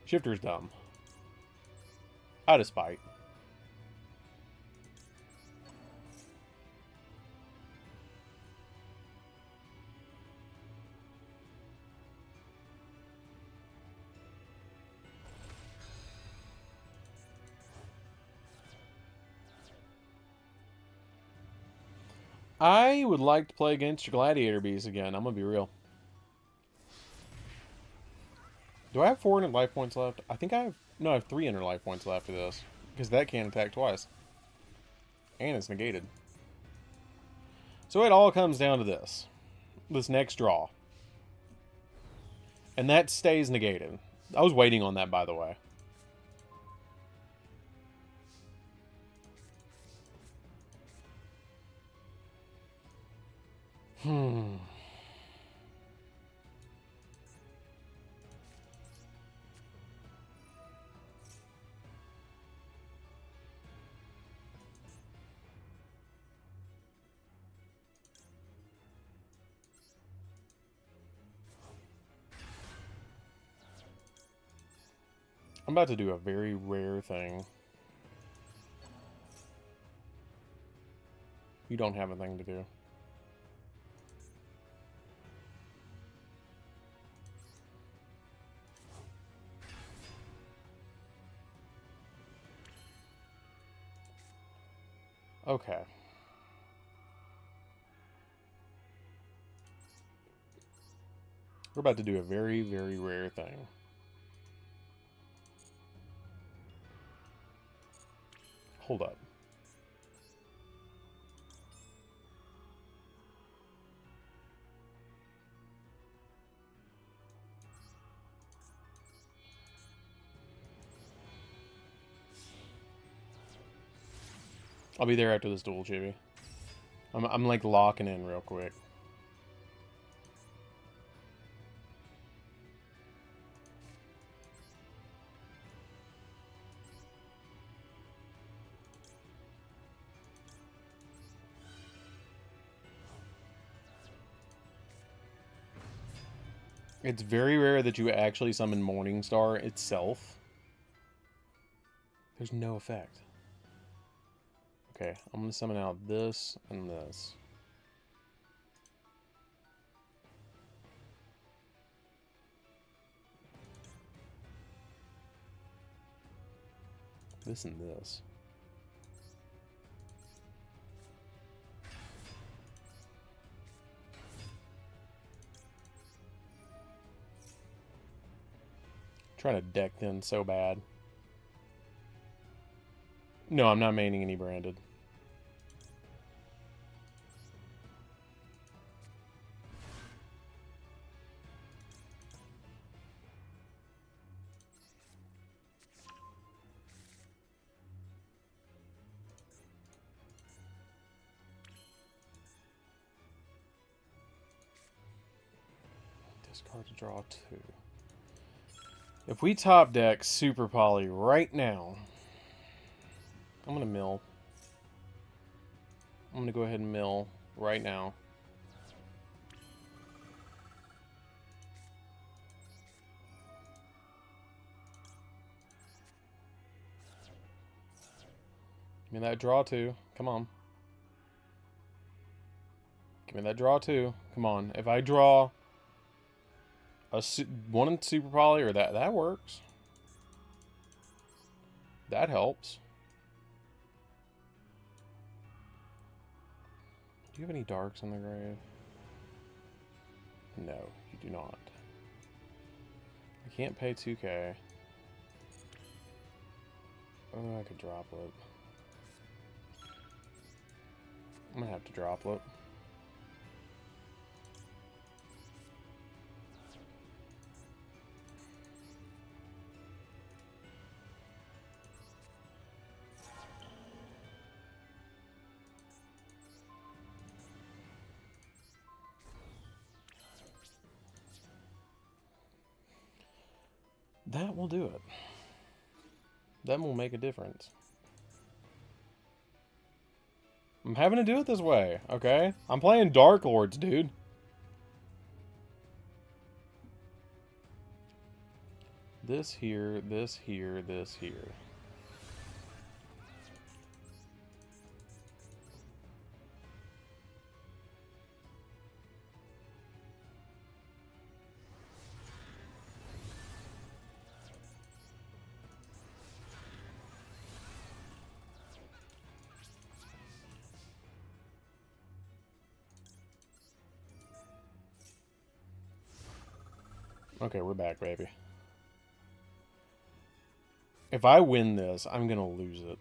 Shifter's dumb. Out of spite. I would like to play against your Gladiator Bees again. I'm gonna be real. Do I have 400 life points left? I think I have... No, I have 300 life points left after this. Because that can't attack twice. And it's negated. So it all comes down to this. This next draw. And that stays negated. I was waiting on that, by the way. I'm about to do a very rare thing. You don't have a thing to do. Okay. We're about to do a very, very rare thing. Hold up. I'll be there after this duel, Chibi. I'm like locking in real quick. It's very rare that you actually summon Morningstar itself. There's no effect. Okay, I'm going to summon out this and this. This and this. Trying to deck them so bad. No, I'm not maining any branded. Discard to draw 2. If we top deck Super Poly right now, I'm going to mill. I'm going to go ahead and mill right now. Give me that draw 2. Come on. Give me that draw 2. Come on. If I draw a one in Super Poly, or that works. That helps. Do you have any darks in the grave? No, you do not. I can't pay 2K. Oh, I could droplet. I'm gonna have to droplet. That will do it. That will make a difference. I'm having to do it this way, okay? I'm playing Dark Lords, dude. This here, this here, this here. Okay, we're back, baby. If I win this, I'm gonna lose it.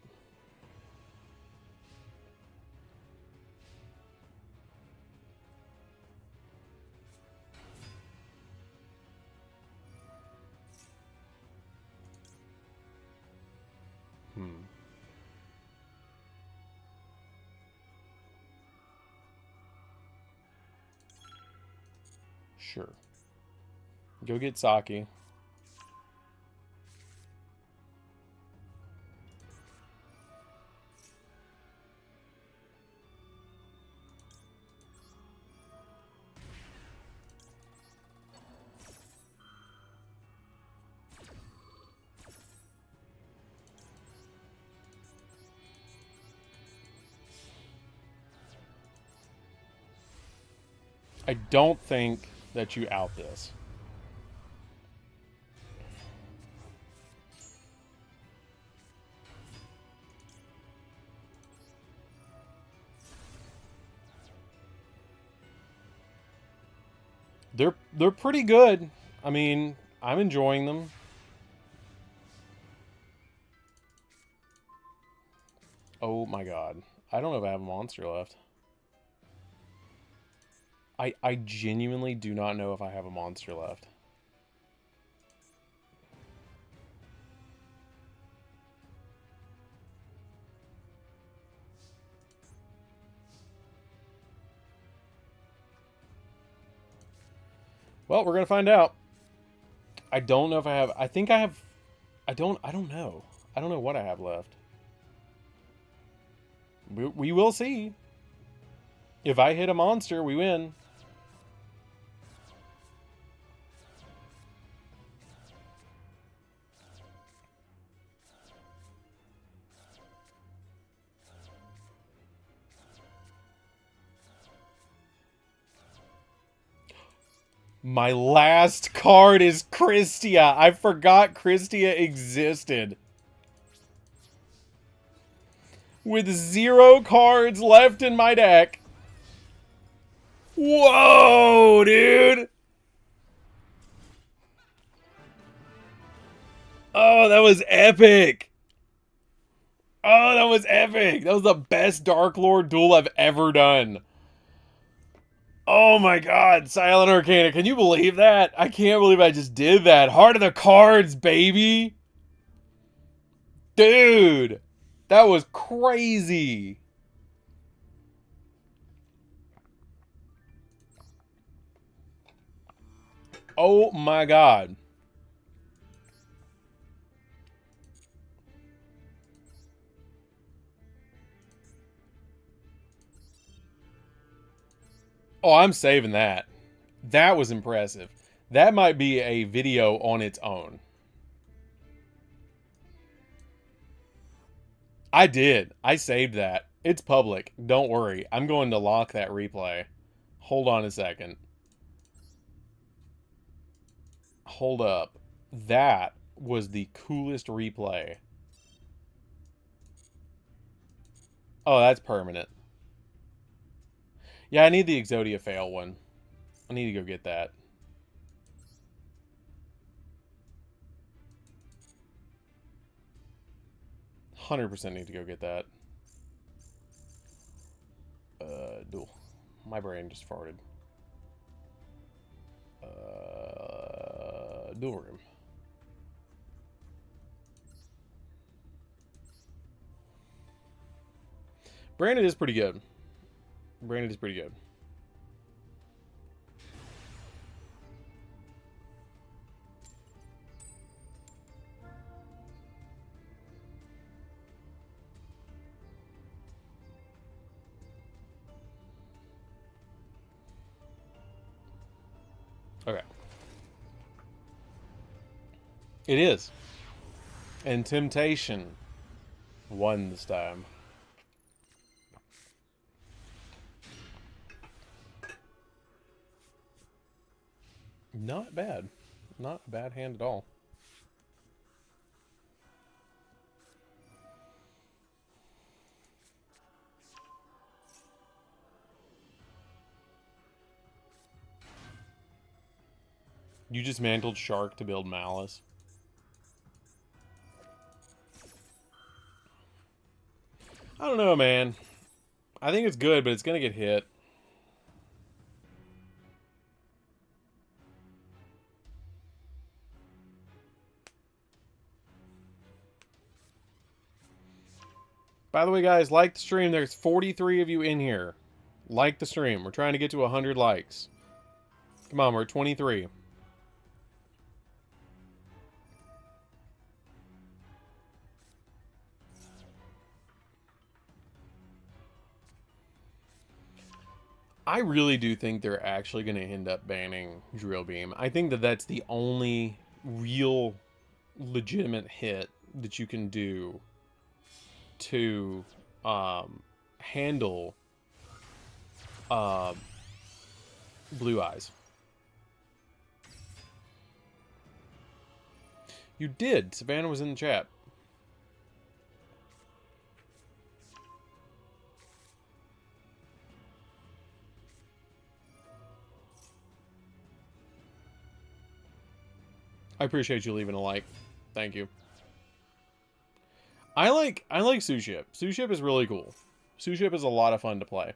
Sure. Go get Saki. I don't think that you out this. They're pretty good. I mean, I'm enjoying them. Oh my god. I don't know if I have a monster left. I genuinely do not know if I have a monster left. Well, we're gonna find out. I don't know if I have. I think I have. I don't know. I don't know what I have left. We will see. If I hit a monster, we win. My last card is Christia. I forgot Christia existed. With 0 cards left in my deck. Whoa, dude. Oh, that was epic. Oh, that was epic. That was the best Dark Lord duel I've ever done. Oh my god, Silent Arcana. Can you believe that? I can't believe I just did that. Heart of the Cards, baby. Dude, that was crazy. Oh my god. Oh, I'm saving that. That was impressive. That might be a video on its own. I did. I saved that. It's public. Don't worry. I'm going to lock that replay. Hold on a second. Hold up. That was the coolest replay. Oh, that's permanent. Yeah, I need the Exodia fail one. I need to go get that. 100% need to go get that. Duel. My brain just farted. Duel room. Branded is pretty good. Branded is pretty good. Okay. It is. And Temptation won this time. Not bad. Not a bad hand at all. You dismantled Shark to build Malice. I don't know, man. I think it's good, but it's going to get hit. By the way, guys, like the stream. There's 43 of you in here. Like the stream. We're trying to get to 100 likes. Come on, we're at 23. I really do think they're actually going to end up banning Drill Beam. I think that that's the only real legitimate hit that you can do to handle Blue Eyes. You did. Savannah was in the chat. I appreciate you leaving a like. Thank you. I like Suship. Suship is really cool. Suship is a lot of fun to play.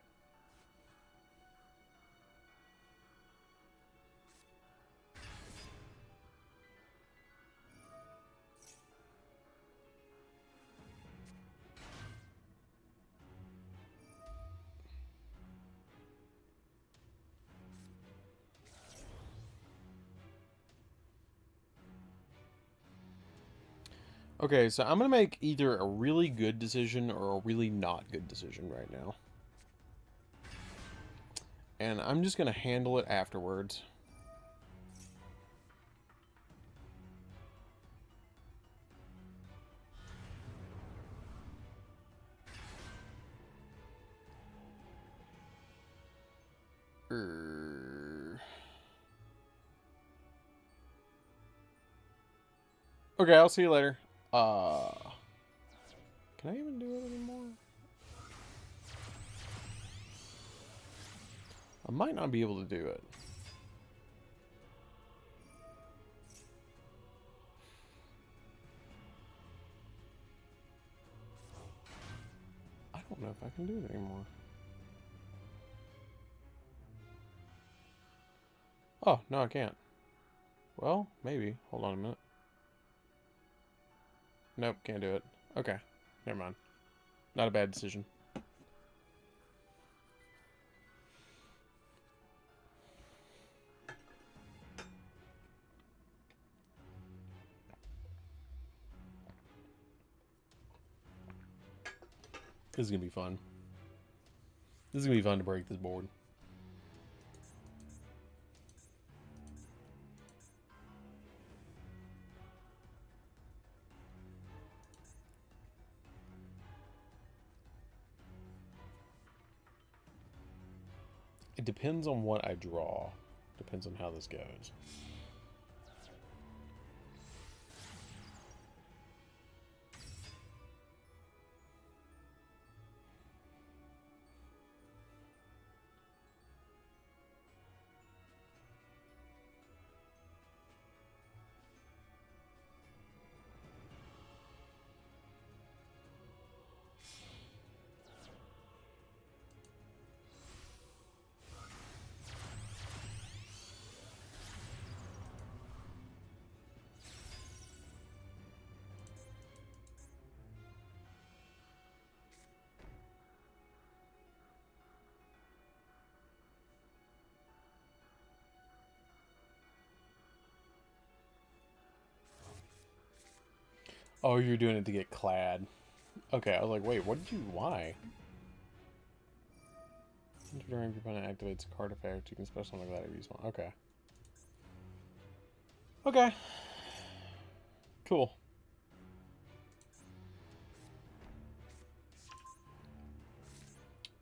Okay, so I'm going to make either a really good decision or a really not good decision right now. And I'm just going to handle it afterwards. Okay, I'll see you later. Can I even do it anymore? I might not be able to do it. I don't know if I can do it anymore. Oh, no, I can't. Well, maybe. Hold on a minute. Nope, can't do it. Okay, never mind. Not a bad decision. This is going to be fun. This is going to be fun to break this board. It depends on what I draw. Depends on how this goes. Oh, you're doing it to get clad. Okay, I was like, wait, what did you... Why? During your opponent activates a card effect, you can special something like that if you use one. Okay. Okay. Cool.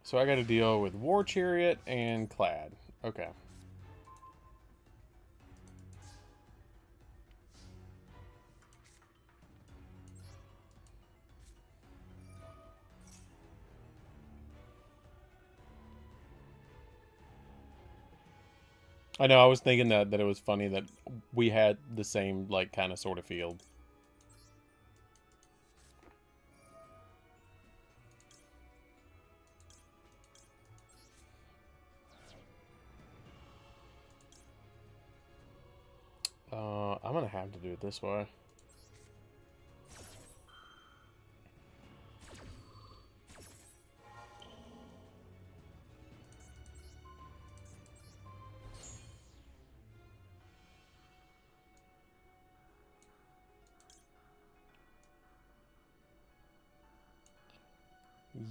So I got to deal with War Chariot and Clad. Okay. I know, I was thinking that it was funny that we had the same, like, kind of sort of field. I'm gonna have to do it this way.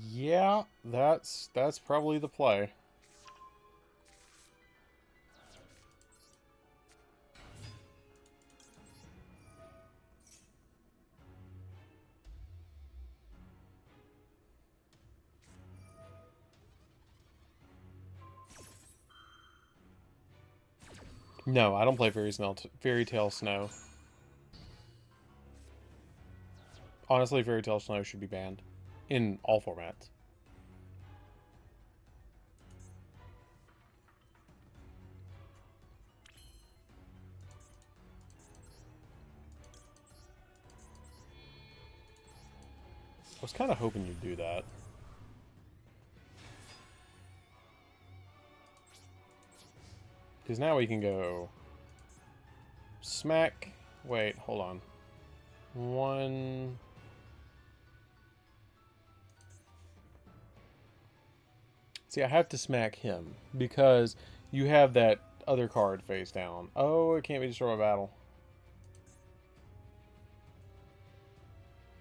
Yeah, that's probably the play. No, I don't play Fairy Tale Snow. Honestly, Fairy Tale Snow should be banned in all formats. I was kind of hoping you'd do that. Because now we can go... Smack... Wait, hold on. One... See, I have to smack him. Because you have that other card face down. Oh, it can't be destroyed by battle.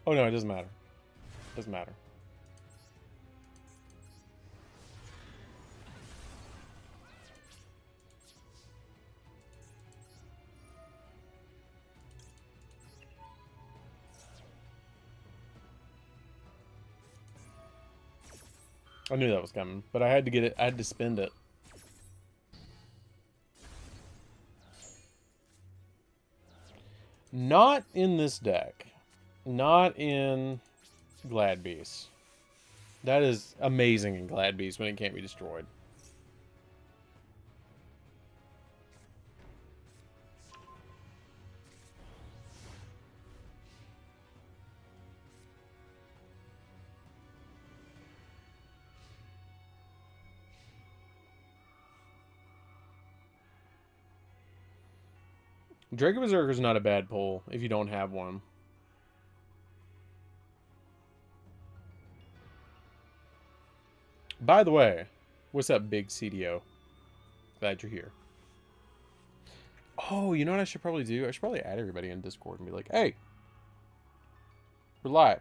Oh no, it doesn't matter. It doesn't matter. I knew that was coming, but I had to get it. I had to spend it. Not in this deck. Not in Glad Beast. That is amazing in Glad Beast when it can't be destroyed. Draco Berserker is not a bad pull if you don't have one. By the way, what's up, big CDO? Glad you're here. Oh, you know what I should probably do? I should probably add everybody in Discord and be like, hey, we're live.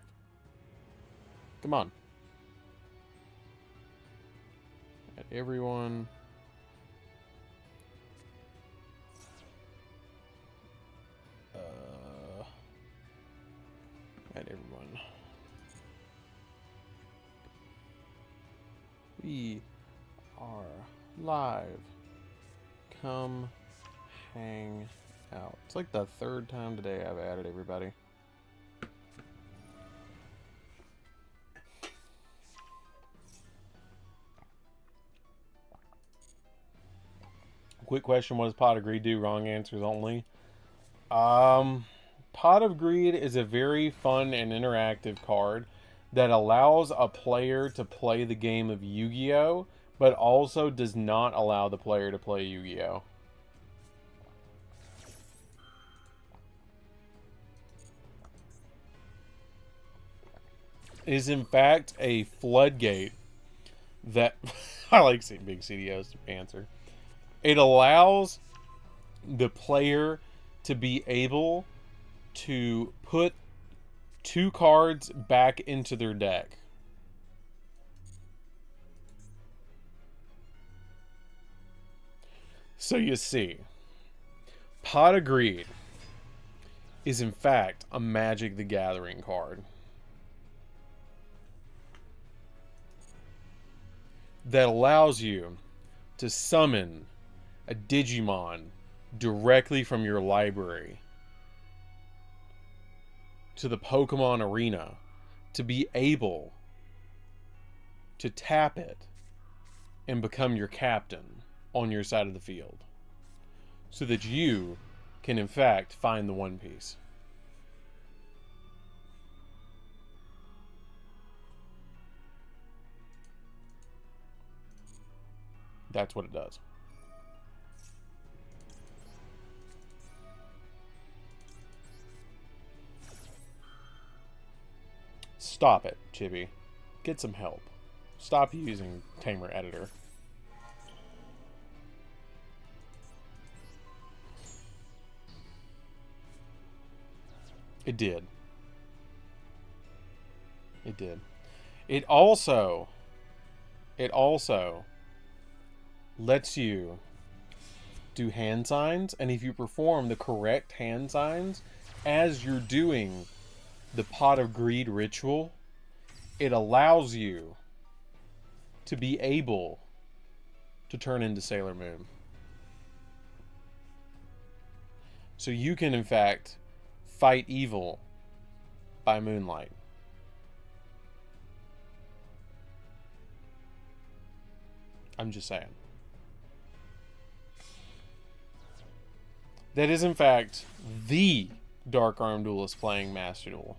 Come on. Add everyone. Add everyone. We are live. Come hang out. It's like the third time today I've added everybody. Quick question, what does Pot of Greed do? Wrong answers only. Pot of Greed is a very fun and interactive card that allows a player to play the game of Yu-Gi-Oh, but also does not allow the player to play Yu-Gi-Oh. It is in fact a floodgate that I like seeing big CDOs to answer. It allows the player to be able to put 2 cards back into their deck. So you see, Pot of Greed is in fact a Magic the Gathering card that allows you to summon a Digimon directly from your library to the Pokemon Arena to be able to tap it and become your captain on your side of the field, so that you can in fact find the One Piece. That's what it does. Stop it, Chibi. Get some help. Stop using Tamer Editor. It did. It did. It also lets you do hand signs, and if you perform the correct hand signs as you're doing the Pot of Greed ritual, it allows you to be able to turn into Sailor Moon. So you can in fact fight evil by moonlight. I'm just saying. That is in fact the DarkArmedDuelist playing Master Duel.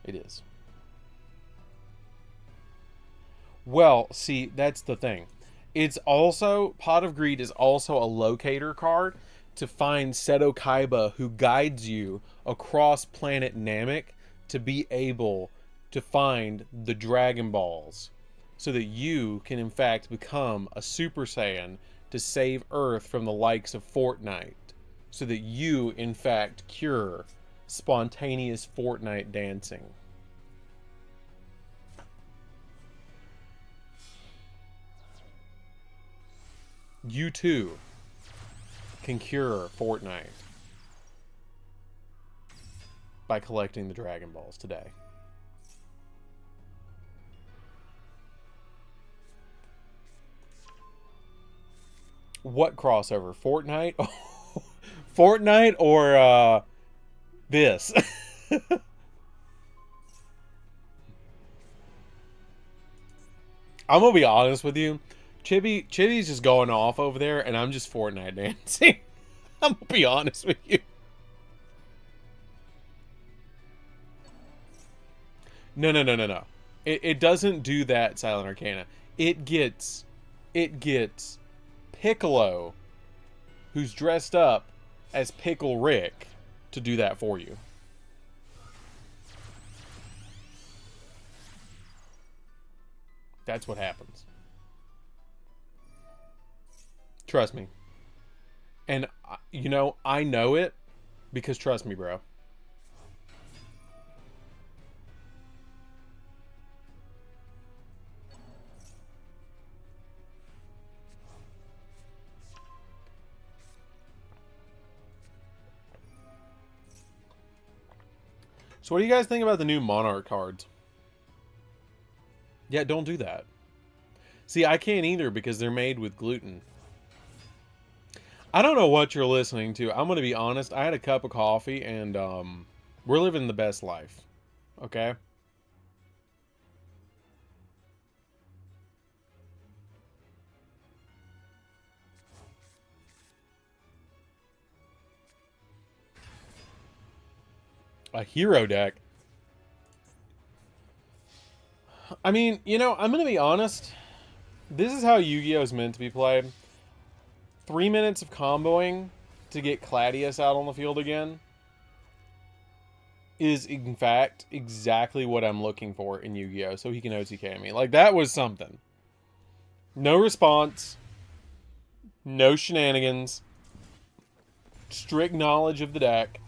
It is. Well, see, that's the thing. It's also, Pot of Greed is also a locator card to find Seto Kaiba, who guides you across planet Namek to be able to find the Dragon Balls, so that you can in fact become a Super Saiyan to save Earth from the likes of Fortnite, so that you in fact cure spontaneous Fortnite dancing. You too can cure Fortnite by collecting the Dragon Balls today. What crossover? Fortnite? Fortnite or this? I'm gonna be honest with you. Chibi's just going off over there, and I'm just Fortnite dancing. I'm gonna be honest with you. No. It doesn't do that, Silent Arcana. It gets Piccolo, who's dressed up as Pickle Rick, to do that for you. That's what happens. Trust me. And, you know, I know it because trust me, bro. So what do you guys think about the new Monarch cards? Yeah, don't do that. See, I can't either because they're made with gluten. I don't know what you're listening to. I'm going to be honest. I had a cup of coffee and we're living the best life. Okay? A hero deck. I mean, you know, I'm going to be honest. This is how Yu-Gi-Oh! Is meant to be played. 3 minutes of comboing to get Claudius out on the field again is, in fact, exactly what I'm looking for in Yu-Gi-Oh! So he can OTK me. Like, that was something. No response. No shenanigans. Strict knowledge of the deck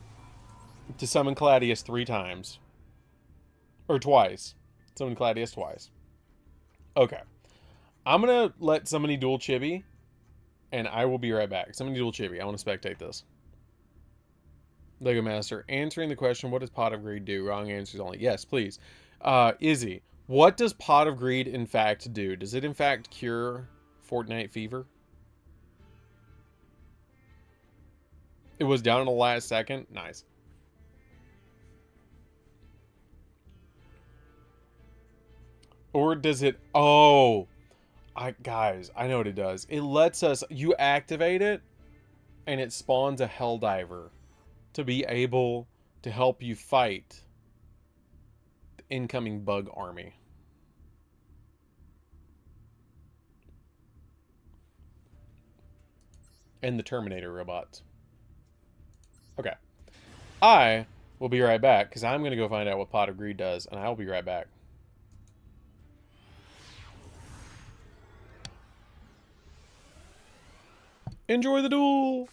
to summon Claudius 3 times. Or twice. Summon Gladius twice. Okay. I'm going to let somebody duel Chibi, and I will be right back. Somebody duel Chibi. I want to spectate this. Lego Master, answering the question, what does Pot of Greed do? Wrong answers only. Yes, please. Izzy, what does Pot of Greed in fact do? Does it in fact cure Fortnite fever? It was down in the last second. Nice. Or does it... Oh, guys, I know what it does. It lets us... You activate it, and it spawns a Helldiver to be able to help you fight the incoming bug army. And the Terminator robots. Okay. I will be right back, because I'm going to go find out what Pot of Greed does, and I'll be right back. Enjoy the duel!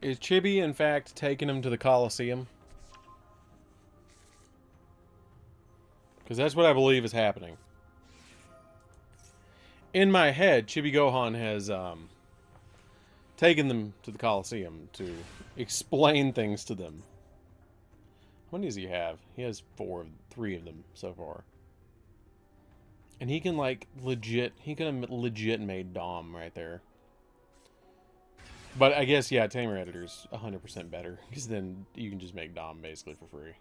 Is Chibi, in fact, taking him to the Coliseum? Because that's what I believe is happening. In my head, Chibi Gohan has taken them to the Coliseum to explain things to them. How many does he have? He has 3 of them so far. And he can, like, legit... He could have legit made Dom right there. But I guess, yeah, Tamer Editor's 100% better. Because then you can just make Dom basically for free.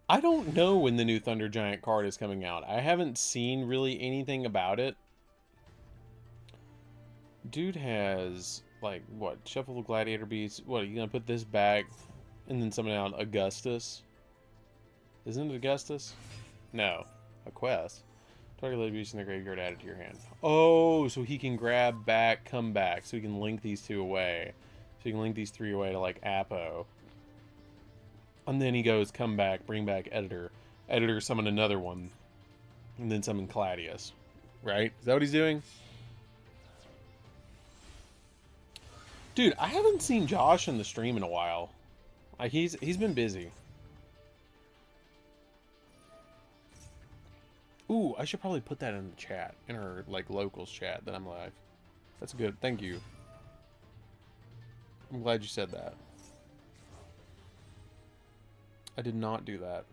I don't know when the new Thunder Giant card is coming out. I haven't seen really anything about it. Dude has, like, what? Shuffle the Gladiator Beasts. What, are you going to put this back and then summon out Augustus? Isn't it Augustus? No. A quest. Target lead beast in the graveyard added to your hand. Oh, so he can grab back, come back. So he can link these 2 away. So he can link these 3 away to, like, Apo. And then he goes, come back, bring back Editor. Editor, summon another one. And then summon Gladius. Right? Is that what he's doing? Dude, I haven't seen Josh in the stream in a while. Like, he's been busy. Ooh, I should probably put that in the chat. In our, like, locals chat that I'm live. That's good. Thank you. I'm glad you said that. I did not do that.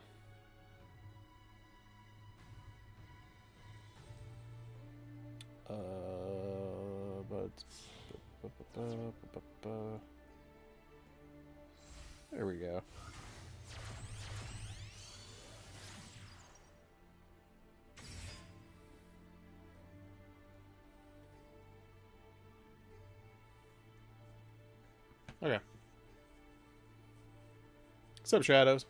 There we go. Okay. What's up, Shadows?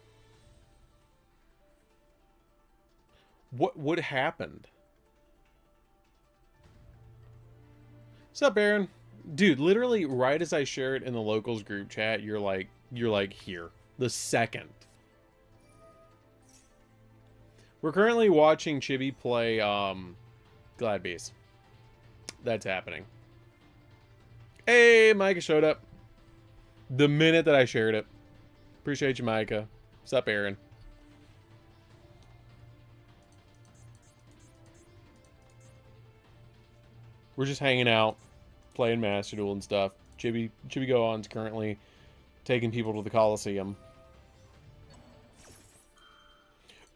What happened? What's up, Aaron? Dude, literally right as I share it in the locals group chat, you're like here. The second. We're currently watching Chibi play Glad Beast. That's happening. Hey, Micah showed up. The minute that I shared it. Appreciate you, Micah. What's up, Aaron? We're just hanging out, playing Master Duel and stuff. Chibi Gohan's currently taking people to the Coliseum.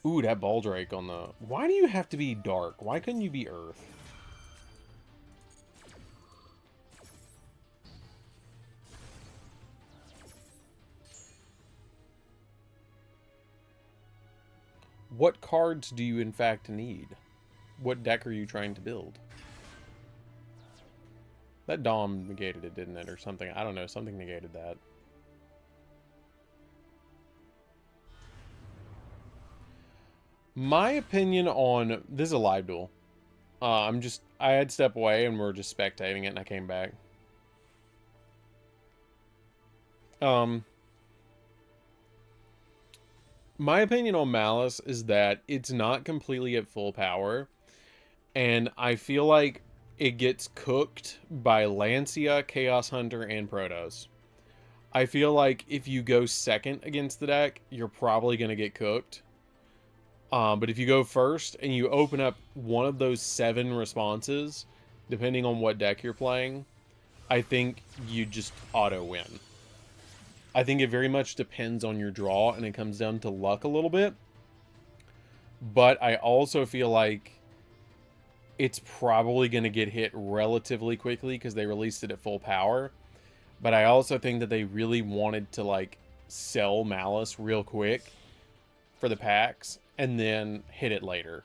Ooh, that Baldrake on the... Why do you have to be dark? Why couldn't you be Earth? What cards do you in fact need? What deck are you trying to build? That Dom negated it, didn't it? Or something. I don't know. Something negated that. My opinion on... This is a live duel. I had to step away and we're just spectating it and I came back. My opinion on Malice is that it's not completely at full power. And I feel like it gets cooked by Lancia, Chaos Hunter, and Protoss. I feel like if you go second against the deck, you're probably going to get cooked. But if you go first and you open up one of those 7 responses, depending on what deck you're playing, I think you just auto-win. I think it very much depends on your draw, and it comes down to luck a little bit. But I also feel like it's probably going to get hit relatively quickly because they released it at full power. But I also think that they really wanted to, like, sell Malice real quick for the packs and then hit it later.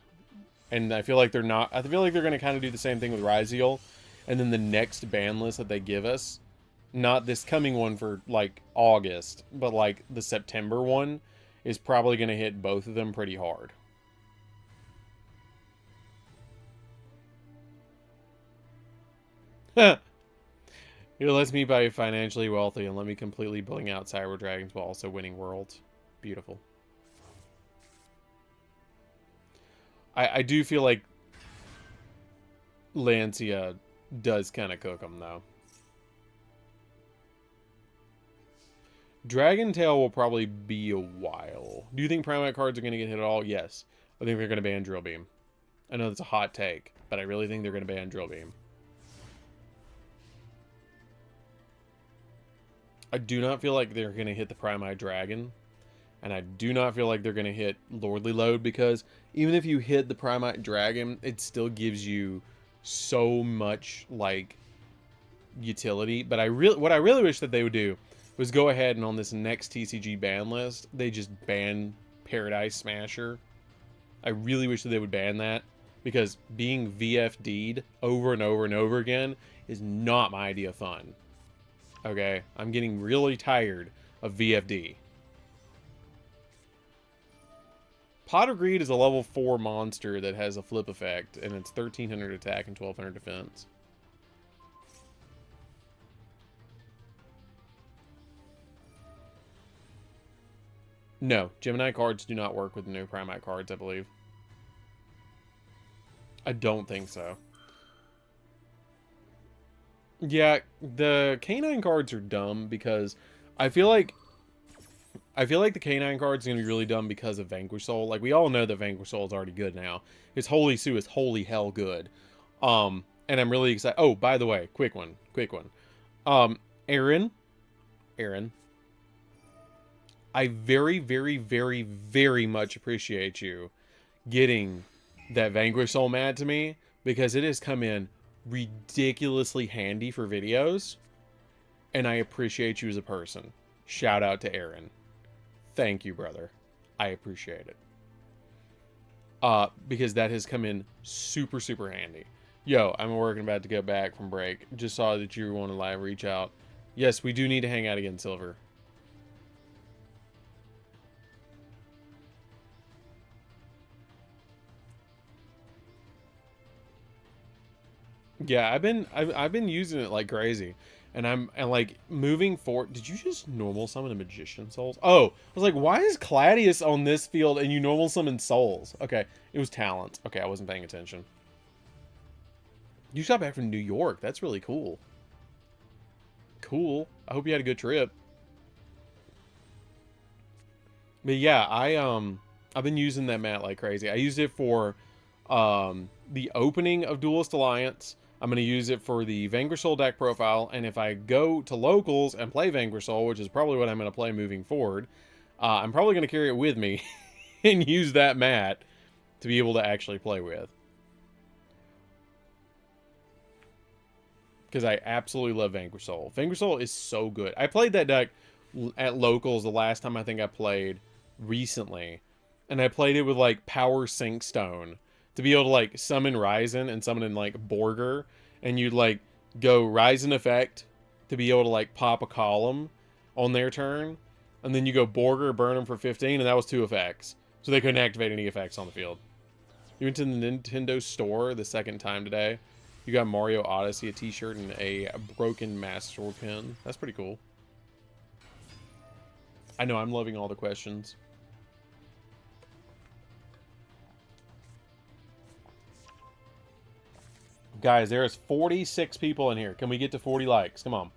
And I feel like they're not... I feel like they're going to kind of do the same thing with Ryziel. And then the next ban list that they give us, not this coming one for, like, August, but, like, the September one, is probably going to hit both of them pretty hard. It lets me be financially wealthy and let me completely bling out Cyber Dragons while also winning worlds. Beautiful. I do feel like Lancia does kind of cook them, though. Dragon Tail will probably be a while. Do you think Primate cards are going to get hit at all? Yes. I think they're going to ban Drill Beam. I know that's a hot take, but I really think they're going to ban Drill Beam. I do not feel like they're going to hit the Primate Dragon. And I do not feel like they're going to hit Lordly Load, because even if you hit the Primate Dragon, it still gives you so much, like, utility. But what I really wish that they would do was go ahead and on this next TCG ban list, they just ban Paradise Smasher. I really wish that they would ban that, because being VFD'd over and over and over again is not my idea of fun. Okay? I'm getting really tired of VFD. Pot of Greed is a level 4 monster that has a flip effect, and it's 1300 attack and 1200 defense. No, Gemini cards do not work with the new Primate cards, I believe. I don't think so. Yeah, the K9 cards are dumb because I feel like the K9 card's going to be really dumb because of Vanquish Soul. Like, we all know that Vanquish Soul is already good now. His Holy Sue is holy hell good. And I'm really excited. Oh, by the way, quick one. Aaron. I very, very, very, very much appreciate you getting that Vanquish Soul mad to me, because it has come in ridiculously handy for videos. and I appreciate you as a person. Shout out to Aaron. Thank you, brother. I appreciate it. Because that has come in super, super handy. Yo, I'm working about to go back from break. Just saw that you want to live reach out. Yes, we do need to hang out again, Silver. Yeah, I've been using it like crazy. And like moving forward. Did you just normal summon a magician souls? Oh, I was like, why is Claudius on this field and you normal summon souls? Okay, it was talent. Okay, I wasn't paying attention. You got back from New York. That's really cool. Cool. I hope you had a good trip. But yeah, I've been using that mat like crazy. I used it for the opening of Duelist Alliance. I'm going to use it for the Vanquish Soul deck profile, and if I go to locals and play Vanquish Soul, which is probably what I'm going to play moving forward, I'm probably going to carry it with me and use that mat to be able to actually play with. Because I absolutely love Vanquish Soul. Vanquish Soul is so good. I played that deck at locals the last time I think I played recently, and I played it with like Power Sync Stone to be able to like summon Ryzen and summon in like Borger, and you'd like go Ryzen effect to be able to like pop a column on their turn, and then you go Borger, burn them for 15, and that was 2 effects. So they couldn't activate any effects on the field. You went to the Nintendo store the second time today. You got Mario Odyssey, a t-shirt, and a broken Master Sword pin. That's pretty cool. I know, I'm loving all the questions. Guys, there is 46 people in here. Can we get to 40 likes? Come on.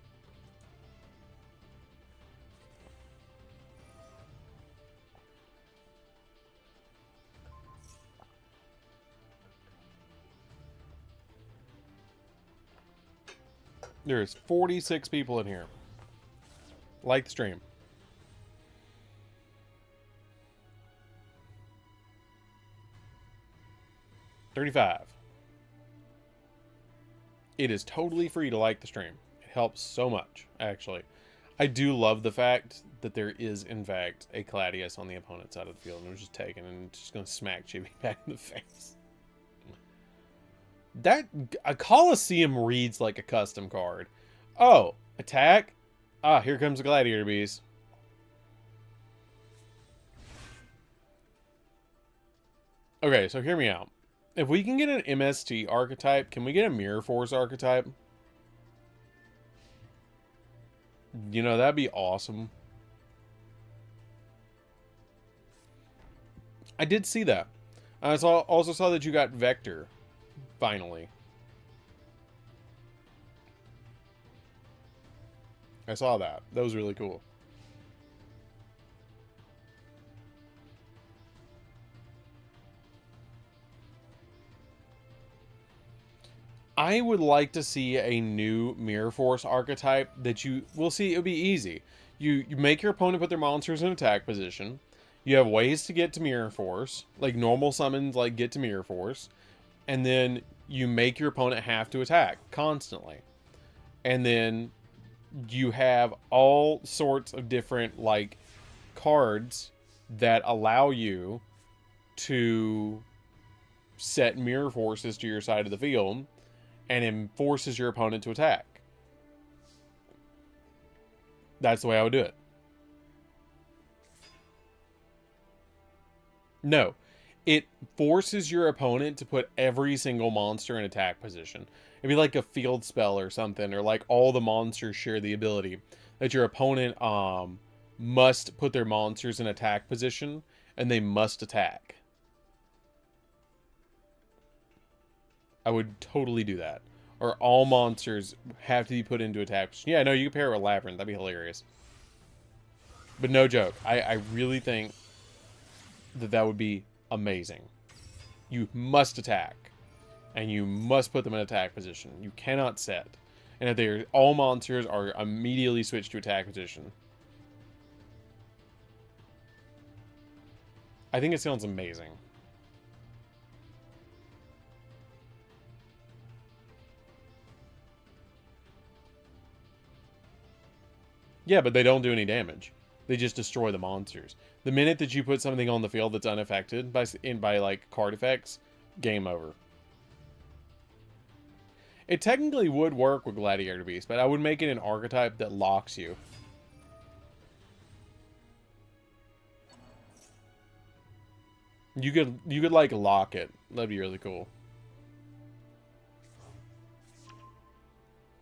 There's 46 people in here. Like the stream. $35. It is totally free to like the stream. It helps so much, actually. I do love the fact that there is, in fact, a Claudius on the opponent's side of the field, and it was just taken and just going to smack Jimmy back in the face. That a Coliseum reads like a custom card. Oh, attack. Ah, here comes the Gladiator Beast. Okay, so hear me out. If we can get an MST archetype, can we get a Mirror Force archetype? You know, that'd be awesome. I did see that. I also saw that you got Vector. Finally. I saw that. That was really cool. I would like to see a new Mirror Force archetype that you will see. It'll be easy. You make your opponent put their monsters in attack position. You have ways to get to Mirror Force, like normal summons, like get to Mirror Force, and then you make your opponent have to attack constantly. And then you have all sorts of different like cards that allow you to set Mirror Forces to your side of the field, and it forces your opponent to attack. That's the way I would do it. No. It forces your opponent to put every single monster in attack position. It'd be like a field spell or something, or like all the monsters share the ability that your opponent must put their monsters in attack position, and they must attack. I would totally do that. Or all monsters have to be put into attack position. Yeah, no, you can pair it with Labyrinth. That'd be hilarious. But no joke. I really think that would be amazing. You must attack. And you must put them in attack position. You cannot set. And if they're all monsters are immediately switched to attack position. I think it sounds amazing. Yeah, but they don't do any damage. They just destroy the monsters. The minute that you put something on the field that's unaffected by like card effects, game over. It technically would work with Gladiator Beast, but I would make it an archetype that locks you. You could like lock it. That'd be really cool.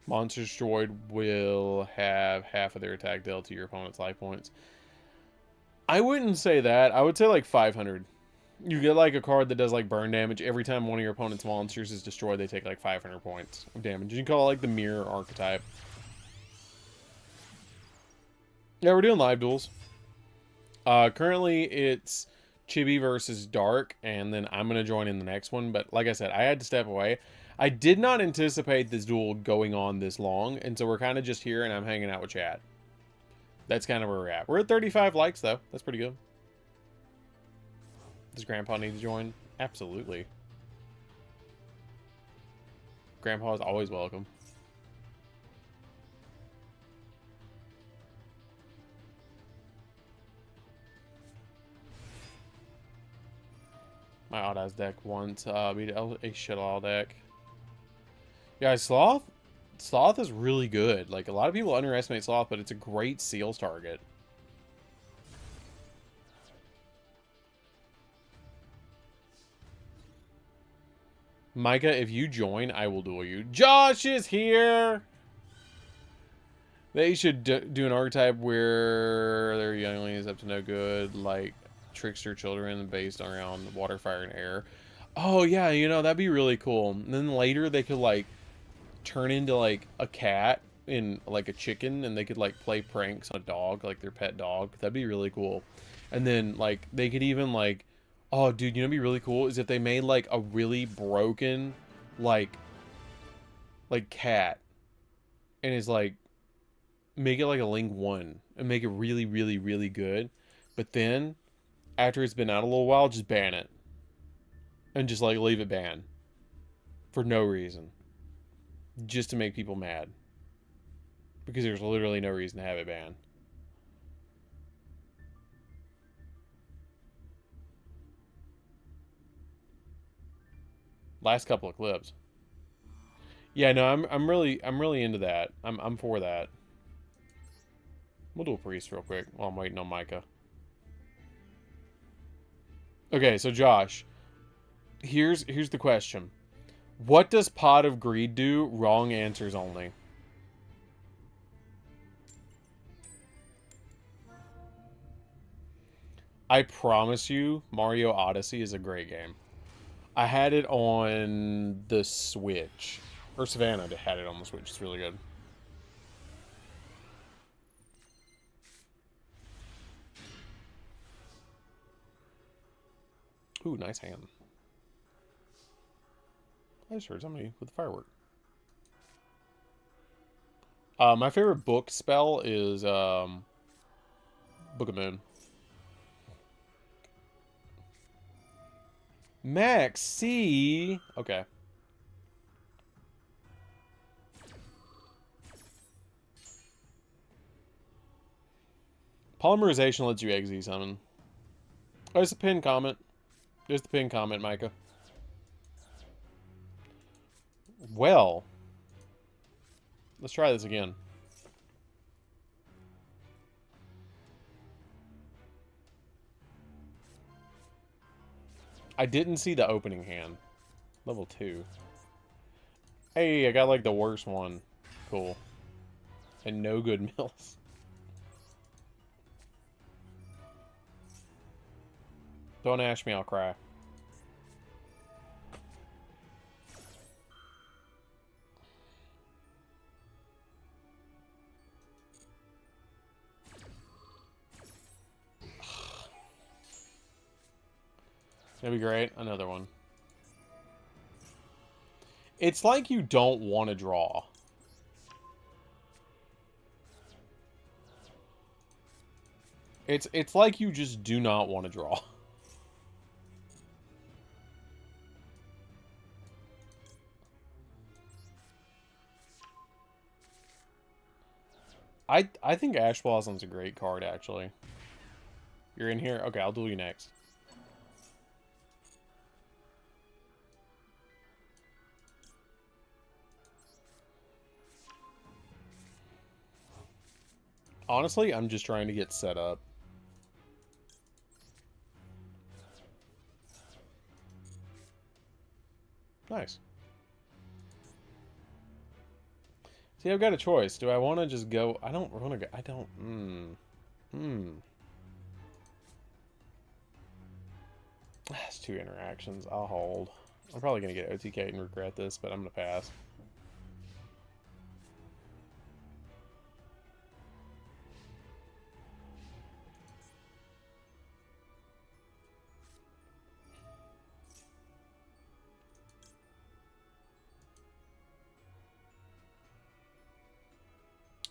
Monsters destroyed will have half of their attack dealt to your opponent's life points. I wouldn't say that. I would say like 500. You get like a card that does like burn damage. Every time one of your opponent's monsters is destroyed, they take like 500 points of damage. You can call it like the mirror archetype. Yeah, we're doing live duels. Currently it's Chibi versus Dark, and then I'm going to join in the next one. But like I said, I had to step away. I did not anticipate this duel going on this long, and so we're kind of just here, and I'm hanging out with chat. That's kind of where we're at. We're at 35 likes, though. That's pretty good. Does Grandpa need to join? Absolutely. Grandpa is always welcome. My Odd-Eyes deck wants beat a shit-all deck. Yeah, Sloth is really good. Like, a lot of people underestimate Sloth, but it's a great seals target. Micah, if you join, I will duel you. Josh is here! They should do an archetype where their youngling is up to no good, like trickster children based around water, fire, and air. Oh, yeah, you know, that'd be really cool. And then later they could, like, turn into like a cat and like a chicken, and they could like play pranks on a dog, like their pet dog. That'd be really cool. And then like they could even like, oh dude, you know what'd be really cool is if they made like a really broken like cat, and is like make it like a Link 1 and make it really really really good, but then after it's been out a little while, just ban it and just like leave it banned for no reason. Just to make people mad. Because there's literally no reason to have it banned. Last couple of clips. Yeah, no, I'm really into that. I'm for that. We'll do a priest real quick while I'm waiting on Micah. Okay, so Josh, here's the question. What does Pot of Greed do? Wrong answers only. I promise you, Mario Odyssey is a great game. I had it on the Switch. Or Savannah had it on the Switch. It's really good. Ooh, nice hand. I just heard somebody with a firework. My favorite book spell is Book of Moon. Max C. Okay. Polymerization lets you XZ summon. Oh, there's a pinned comment. There's the pinned comment, Micah. Well, let's try this again. I didn't see the opening hand. Level 2. Hey, I got like the worst one. Cool. And no good mills. Don't ash me, I'll cry. That'd be great. Another one. It's like you don't want to draw. It's like you just do not want to draw. I think Ash Blossom's a great card, actually. You're in here? Okay, I'll duel you next. Honestly, I'm just trying to get set up. Nice. See, I've got a choice. Do I want to just go... I don't want to go... I don't... That's 2 interactions. I'll hold. I'm probably going to get OTK and regret this, but I'm going to pass.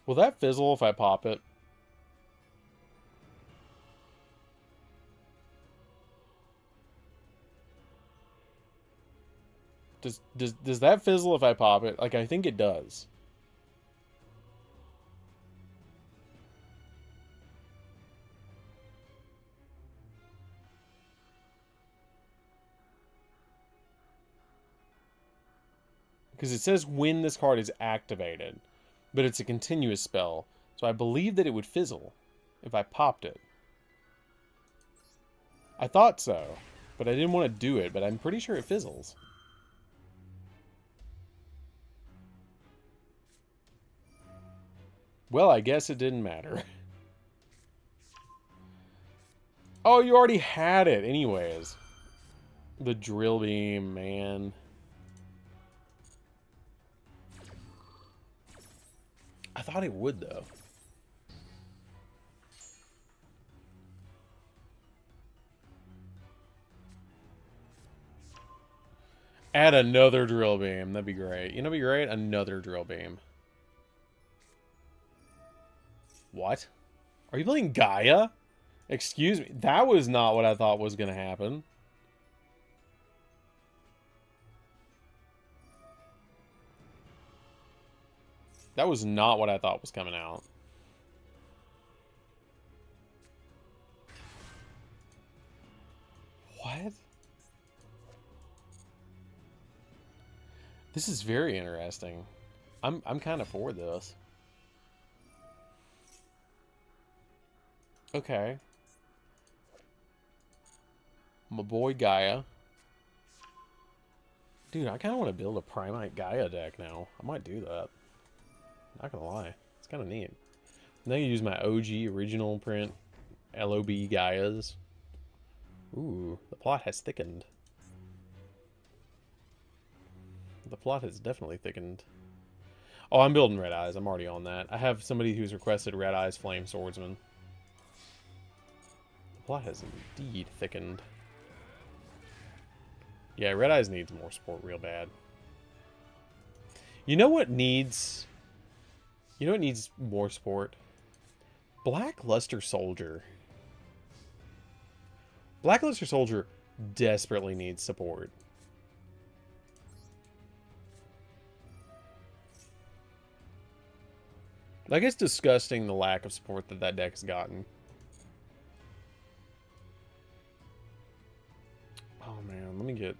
Will that fizzle if I pop it? Does that fizzle if I pop it? Like, I think it does. Because it says when this card is activated, but it's a continuous spell. So I believe that it would fizzle if I popped it. I thought so, but I didn't want to do it, but I'm pretty sure it fizzles. Well, I guess it didn't matter. Oh, you already had it anyways. The drill beam, man. I thought it would, though. Add another drill beam. That'd be great. You know what'd be great? Another drill beam. What? Are you playing Gaia? Excuse me. That was not what I thought was going to happen. That was not what I thought was coming out. What? This is very interesting. I'm kind of for this. Okay. My boy Gaia. Dude, I kind of want to build a Primite Gaia deck now. I might do that. Not gonna lie. It's kind of neat. Now you use my OG original print LOB Gaias. Ooh, the plot has thickened. The plot has definitely thickened. Oh, I'm building Red Eyes. I'm already on that. I have somebody who's requested Red Eyes Flame Swordsman. The plot has indeed thickened. Yeah, Red Eyes needs more support real bad. You know what needs... You know what needs more support? Blackluster Soldier. Blackluster Soldier desperately needs support. Like, it's disgusting the lack of support that that deck has gotten. Oh, man. Let me get...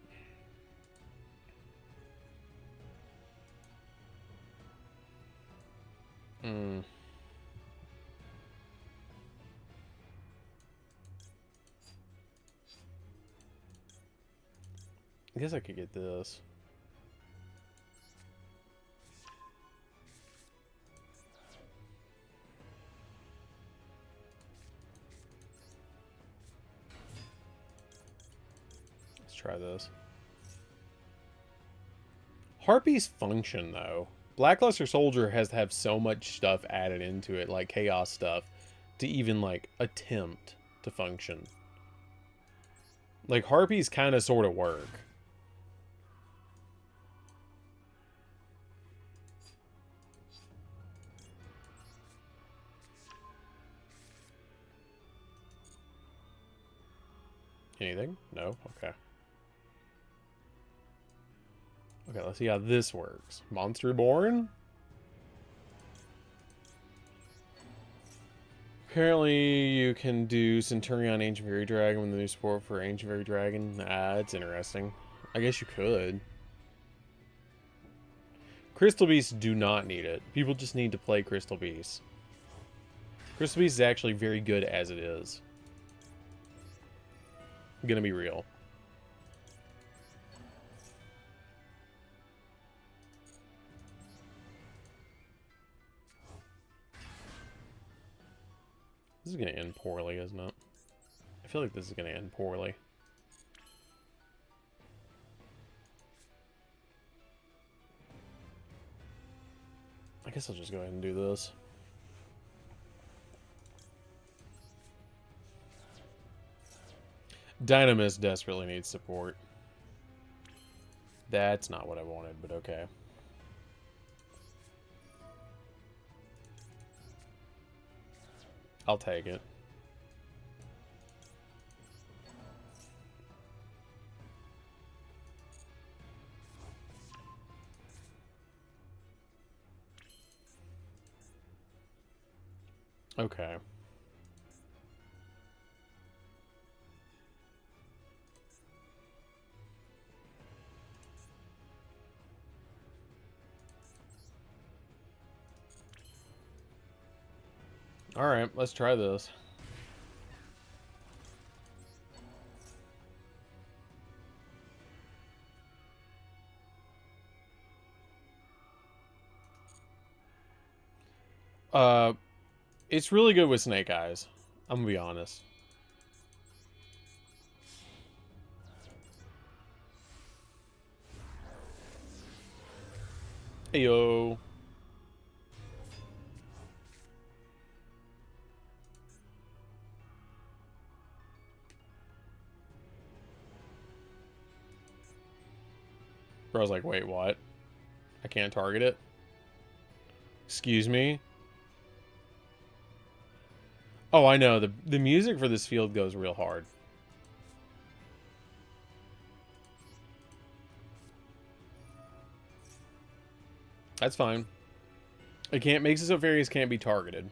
I guess I could get this. Let's try this. Harpy's function, though. Blackluster Soldier has to have so much stuff added into it, like chaos stuff, to even, like, attempt to function. Like, Harpies kind of sort of work. Anything? No? Okay. Okay, let's see how this works. Monster Born? Apparently, you can do Centurion Ancient Fairy Dragon with the new support for Ancient Fairy Dragon. That's interesting. I guess you could. Crystal Beasts do not need it. People just need to play Crystal Beasts. Crystal Beasts is actually very good as it is. I'm gonna be real. This is gonna end poorly, isn't it? I feel like this is gonna end poorly. I guess I'll just go ahead and do this. Dynamis desperately needs support. That's not what I wanted, but okay. I'll take it. Okay. Alright, let's try this. It's really good with Snake Eyes. I'm gonna be honest. Heyo. Bro, I was like, wait, what? I can't target it? Excuse me? Oh, I know. The music for this field goes real hard. That's fine. It can't makes it so fairies can't be targeted.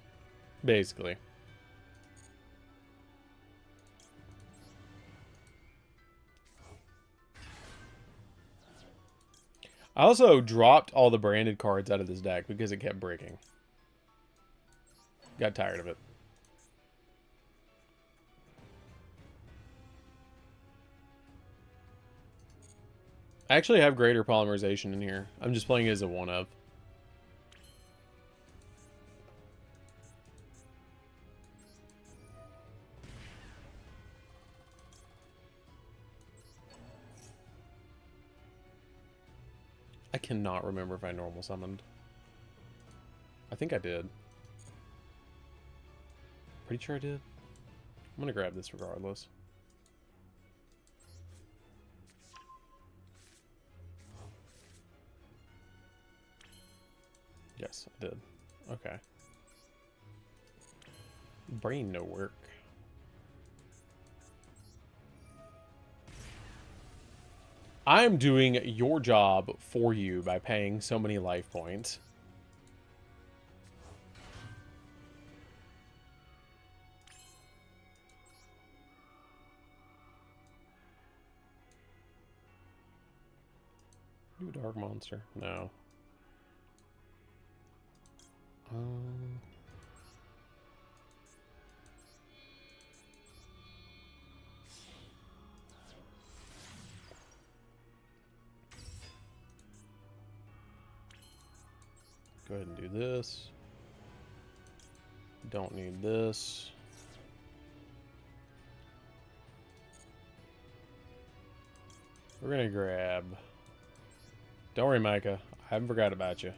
Basically. I also dropped all the branded cards out of this deck because it kept breaking. Got tired of it. I actually have greater polymerization in here. I'm just playing it as a one of. I cannot remember if I normal summoned. I think I did. Pretty sure I did. I'm gonna grab this regardless. Yes, I did. Okay. Brain no work. I'm doing your job for you by paying so many life points. Do a dark monster. No. Go ahead and do this. Don't need this. We're gonna grab... Don't worry, Micah. I haven't forgot about you.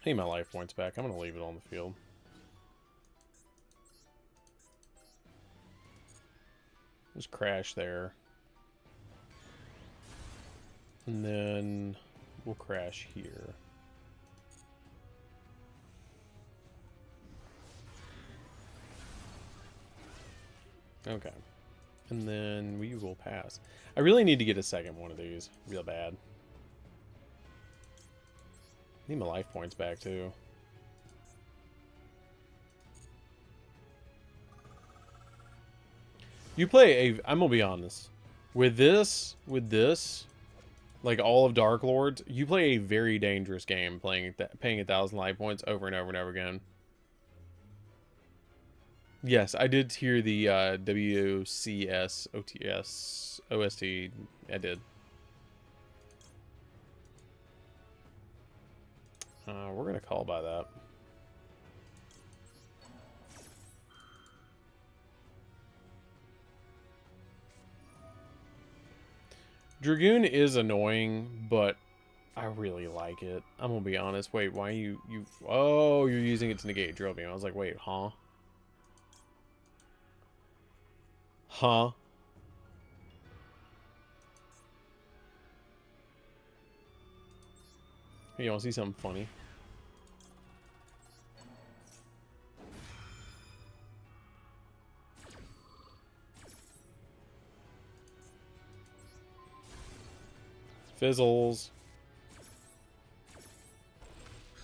I need my life points back. I'm going to leave it on the field. Just crash there. And then we'll crash here. Okay. And then we will pass. I really need to get a second one of these. Real bad. Need my life points back, too. You play a... I'm gonna be honest. With this... Like, all of Dark Lords, you play a very dangerous game paying 1,000 life points over and over and over again. Yes, I did hear the WCS, OTS, OST. I did. We're going to call by that. Dragoon is annoying, but I really like it. I'm going to be honest. Wait, why you... Oh, you're using it to negate Drill Beam. I was like, wait, huh? Huh? You want to see something funny? Fizzles.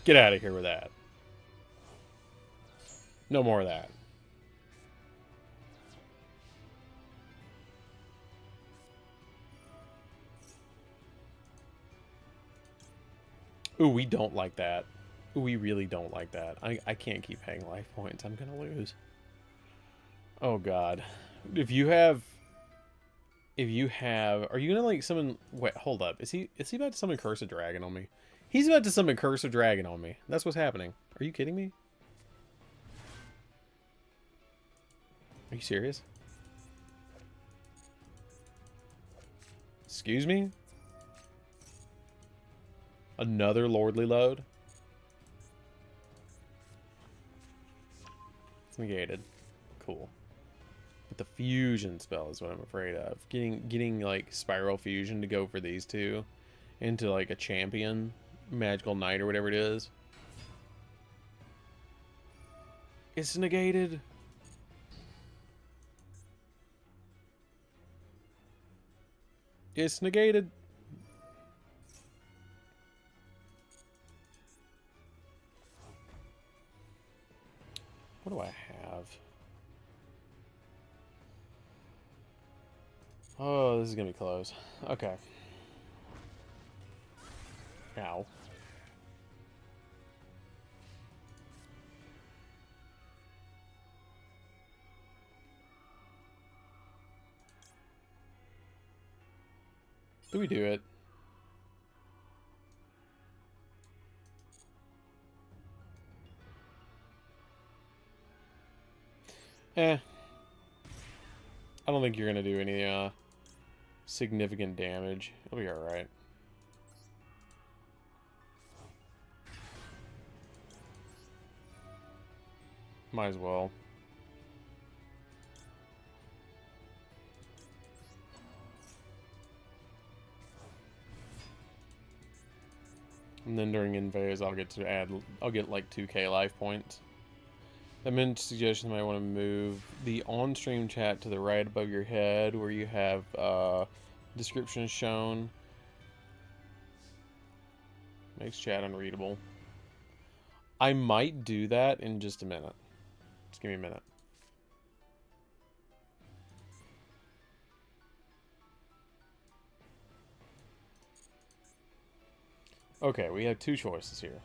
Get out of here with that. No more of that. Ooh, we don't like that. Ooh, we really don't like that. I can't keep paying life points. I'm gonna lose. Oh god. If you have... Are you gonna like summon... Wait, hold up. Is he about to summon Curse of Dragon on me? He's about to summon Curse of Dragon on me. That's what's happening. Are you kidding me? Are you serious? Excuse me? Another Lordly Load? It's negated. Cool. But the fusion spell is what I'm afraid of. Getting like Spiral Fusion to go for these two into like a champion, Magical Knight or whatever it is. It's negated. It's negated. What do I have? Oh, this is gonna be close. Okay. Ow. Do we do it? I don't think you're gonna do any significant damage. It'll be alright. Might as well. And then during invades, I'll get like 2k life points. I meant suggestions. I might want to move the on-stream chat to the right above your head where you have descriptions shown. Makes chat unreadable. I might do that in just a minute. Just give me a minute. Okay, we have two choices here.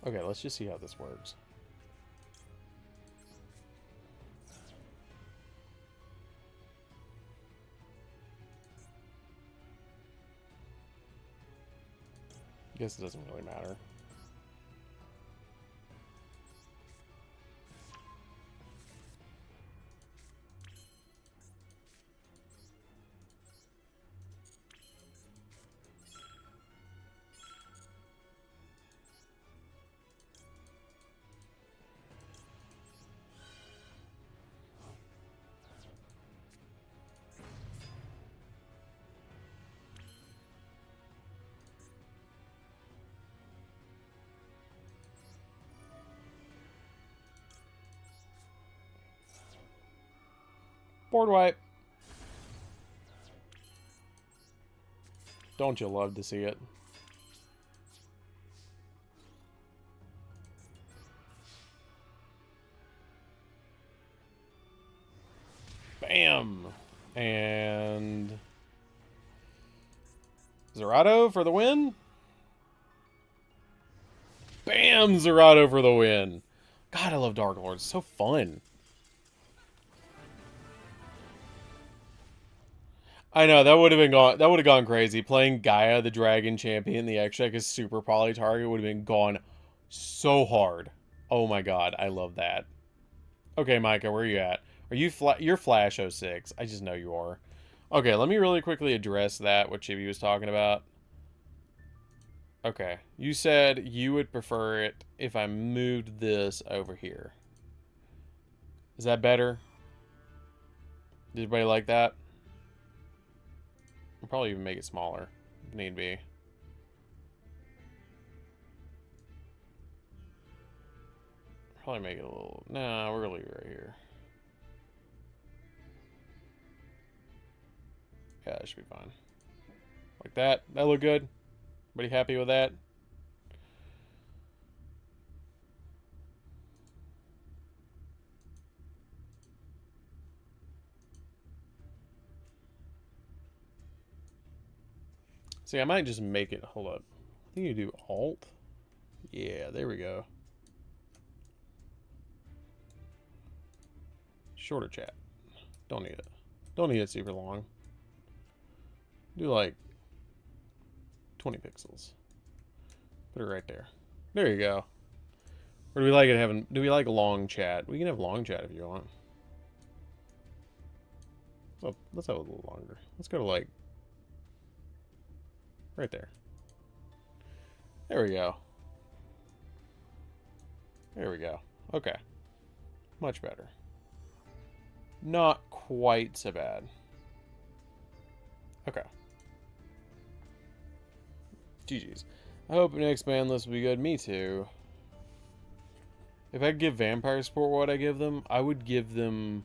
Okay, let's just see how this works. Guess it doesn't really matter. Board wipe. Don't you love to see it? Bam! And Zerato for the win. Bam! Zerato for the win. God, I love Dark Lords. It's so fun. I know, that would have gone crazy. Playing Gaia, the Dragon Champion, the X deck is super poly target would have been gone so hard. Oh my god, I love that. Okay, Micah, where are you at? Are you you're Flash 06. I just know you are. Okay, let me really quickly address that, what Chibi was talking about. Okay, you said you would prefer it if I moved this over here. Is that better? Did everybody like that? I'll probably even make it smaller, if need be. Probably make it a little... Nah, we're gonna leave it right here. Yeah, that should be fine. Like that. That look good? Everybody happy with that? See, I might just make it... Hold up. I think you do Alt. Yeah, there we go. Shorter chat. Don't need it. Don't need it super long. Do like 20 pixels. Put it right there. There you go. Or do we like it having... Do we like long chat? We can have long chat if you want. Oh, let's have a little longer. Let's go to like... Right there. There we go. There we go. Okay. Much better. Not quite so bad. Okay. GG's. I hope next ban list will be good. Me too. If I could give Vampire Sport what I give them, I would give them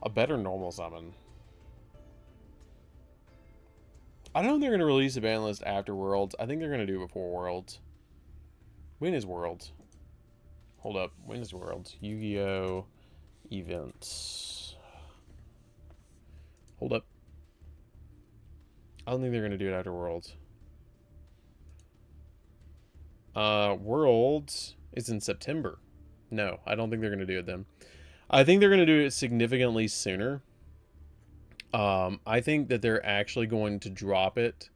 a better normal summon. I don't think they're going to release a ban list after Worlds. I think they're going to do it before Worlds. When is Worlds? Hold up. When is Worlds? Yu-Gi-Oh! Events. Hold up. I don't think they're going to do it after Worlds. Worlds is in September. No, I don't think they're going to do it then. I think they're going to do it significantly sooner. I think that they're actually going to drop it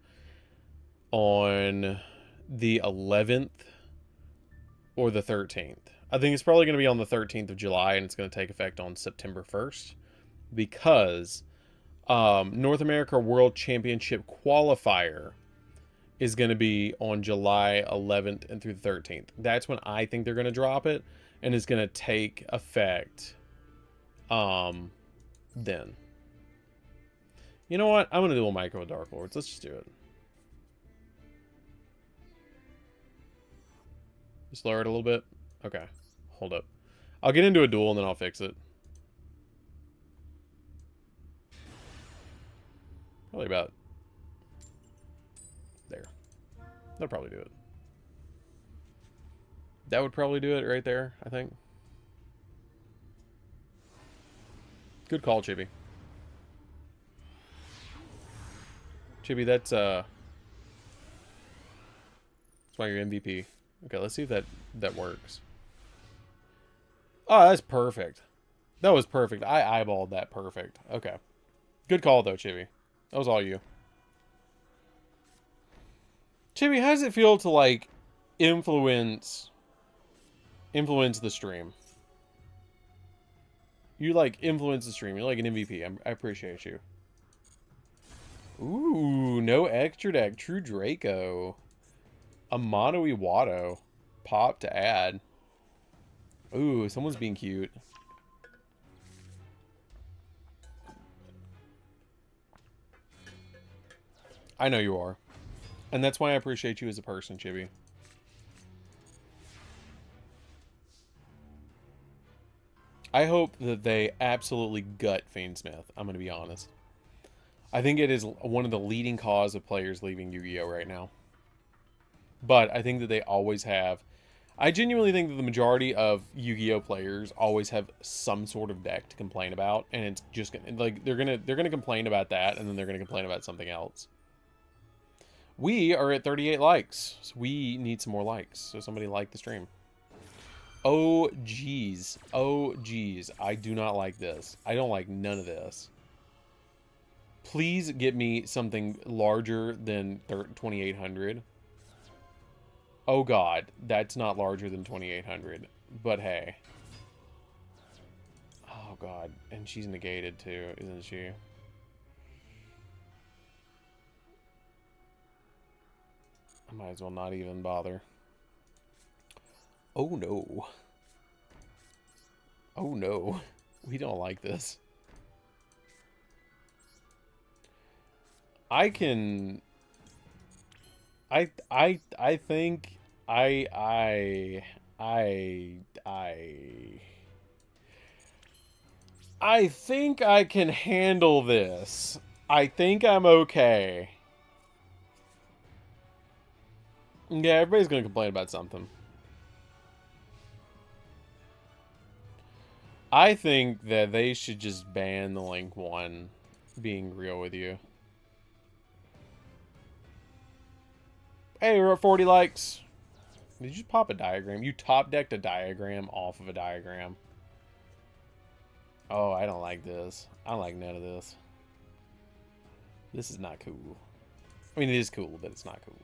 on the 11th or the 13th. I think it's probably going to be on the 13th of July, and it's going to take effect on September 1st because North America World Championship Qualifier is going to be on July 11th and through the 13th. That's when I think they're going to drop it, and it's going to take effect then. You know what? I'm going to do a micro with Dark Lords. Let's just do it. Just lower it a little bit. Okay. Hold up. I'll get into a duel and then I'll fix it. Probably about there. That'll probably do it. That would probably do it right there, I think. Good call, Chibi. Chibi, that's why you're MVP. Okay, let's see if that works. Oh, that's perfect. That was perfect. I eyeballed that perfect. Okay. Good call, though, Chibi. That was all you. Chibi, how does it feel to, like, influence the stream? You, like, influence the stream. You're like an MVP. I appreciate you. Ooh, no extra deck. True Draco. A Mono Iwado. Pop to add. Ooh, someone's being cute. I know you are. And that's why I appreciate you as a person, Chibi. I hope that they absolutely gut Fiendsmith. I'm going to be honest. I think it is one of the leading cause of players leaving Yu-Gi-Oh right now. But I think that they always have. I genuinely think that the majority of Yu-Gi-Oh players always have some sort of deck to complain about, and it's just gonna, like they're gonna complain about that, and then they're gonna complain about something else. We are at 38 likes, so we need some more likes. So somebody like the stream. Oh geez, oh geez, I do not like this. I don't like none of this. Please get me something larger than 2,800. Oh god, that's not larger than 2,800. But hey. Oh god, and she's negated too, isn't she? I might as well not even bother. Oh no. Oh no. We don't like this. I can... I think I think I can handle this. I think I'm okay. Yeah, everybody's gonna complain about something. I think that they should just ban the Link 1, being real with you. Hey, we're at 40 likes. Did you just pop a diagram? You top-decked a diagram off of a diagram. Oh, I don't like this. I don't like none of this. This is not cool. I mean, it is cool, but it's not cool.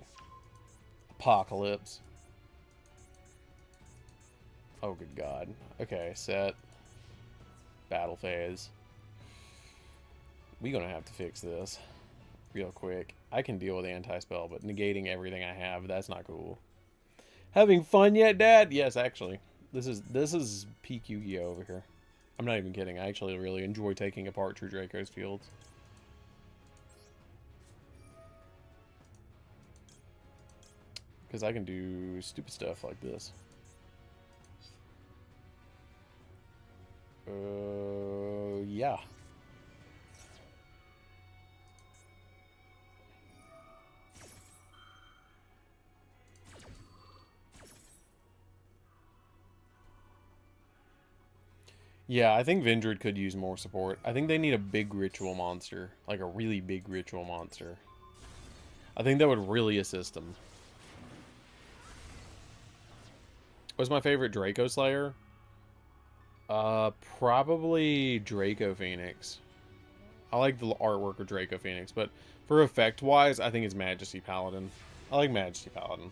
Apocalypse. Oh, good God. Okay, set. Battle phase. We're gonna have to fix this real quick. I can deal with anti-spell, but negating everything I have, that's not cool. Having fun yet, Dad? Yes, actually. This is peak Yu-Gi-Oh over here. I'm not even kidding. I actually really enjoy taking apart True Draco's fields. Because I can do stupid stuff like this. Yeah. Yeah, I think Vindred could use more support. I think they need a big ritual monster. Like a really big ritual monster. I think that would really assist them. What's my favorite Draco Slayer? Probably Draco Phoenix. I like the artwork of Draco Phoenix, but for effect-wise, I think it's Majesty Paladin. I like Majesty Paladin.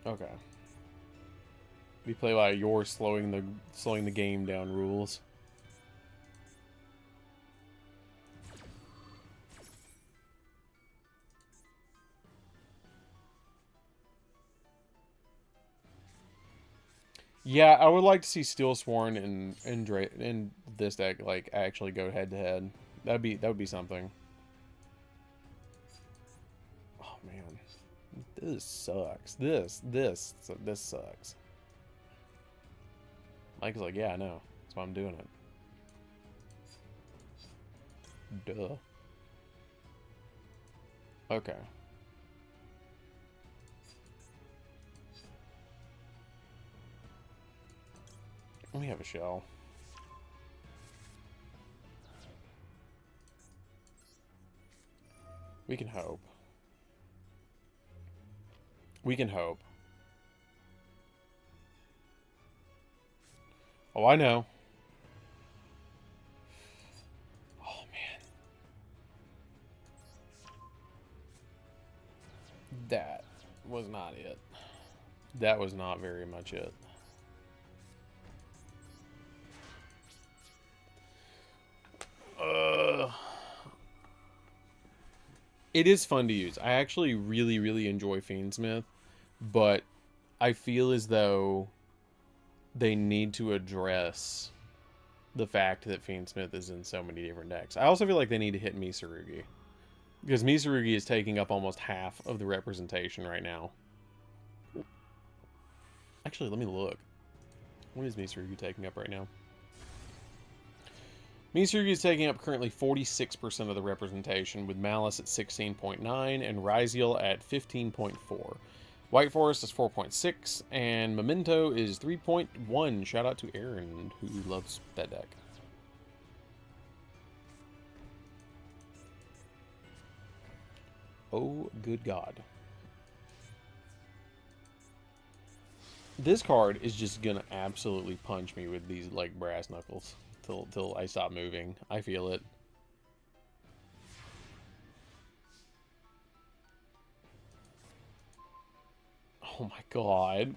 Okay. We play by your slowing the game down rules. Yeah, I would like to see Steelsworn and this deck like actually go head to head. That would be something. Oh man, this sucks. This sucks. Mike's like, yeah, I know. That's why I'm doing it. Duh. Okay. We have a shell. We can hope. We can hope. Oh, I know. Oh, man. That was not it. That was not very much it. It is fun to use. I actually really, really enjoy Fiendsmith, but I feel as though they need to address the fact that Fiendsmith is in so many different decks. I also feel like they need to hit Misarugi. Because Misarugi is taking up almost half of the representation right now. Actually, let me look. What is Misarugi taking up right now? Misarugi is taking up currently 46% of the representation, with Malice at 16.9 and Ryziel at 15.4. White Forest is 4.6, and Memento is 3.1. Shout out to Aaron, who loves that deck. Oh, good God. This card is just gonna absolutely punch me with these, like, brass knuckles till I stop moving. I feel it. Oh my God.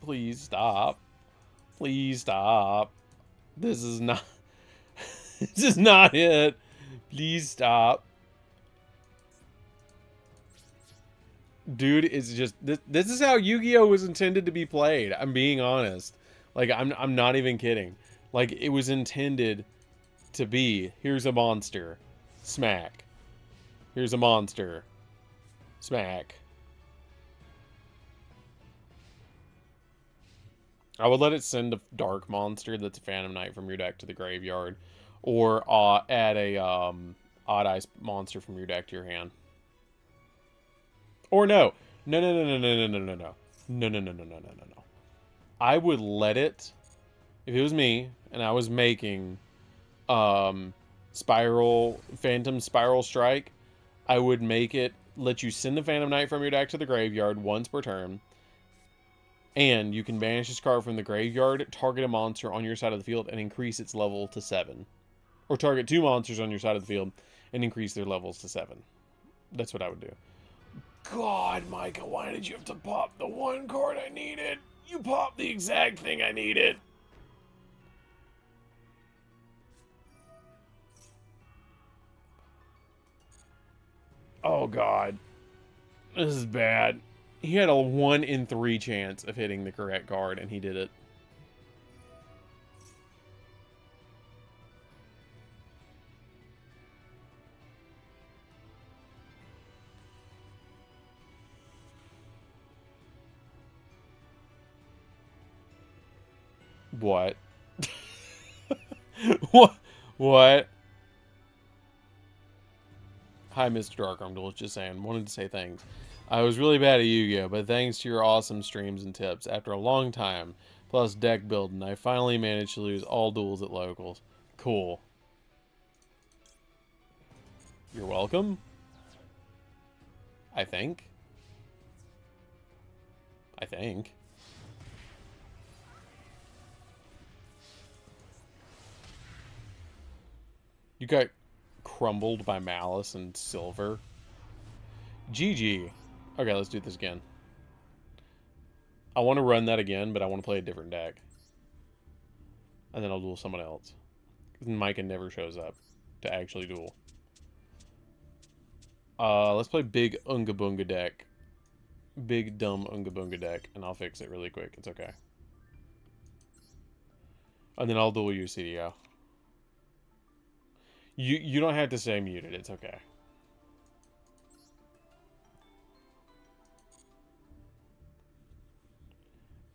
Please stop. Please stop. This is not... this is not it. Please stop. Dude, it's just... This is how Yu-Gi-Oh! Was intended to be played. I'm being honest. Like, I'm not even kidding. Like, it was intended to be, here's a monster. Smack. Here's a monster. Smack. I would let it send a dark monster that's a Phantom Knight from your deck to the graveyard. Or add a Odd Eyes monster from your deck to your hand. Or no. No. I would let it, if it was me, and I was making Phantom Spiral Strike, I would make it, let you send the Phantom Knight from your deck to the graveyard once per turn. And you can banish this card from the graveyard, target a monster on your side of the field, and increase its level to 7. Or target 2 monsters on your side of the field, and increase their levels to 7. That's what I would do. God, Micah, why did you have to pop the one card I needed? You popped the exact thing I needed. Oh, God. This is bad. He had a 1 in 3 chance of hitting the correct card, and he did it. What? What? Hi, Mr. DarkArmedDuelist. Just saying. Wanted to say thanks. I was really bad at Yu-Gi-Oh, but thanks to your awesome streams and tips, after a long time, plus deck building, I finally managed to lose all duels at locals. Cool. You're welcome. I think. You got crumbled by Malice and Silver. GG. Okay, let's do this again. I want to run that again, but I want to play a different deck. And then I'll duel someone else. Micah never shows up to actually duel. Let's play big Unga Bunga deck. Big dumb Unga Bunga deck, and I'll fix it really quick. It's okay. And then I'll duel you, CDO. You don't have to stay muted. It's okay.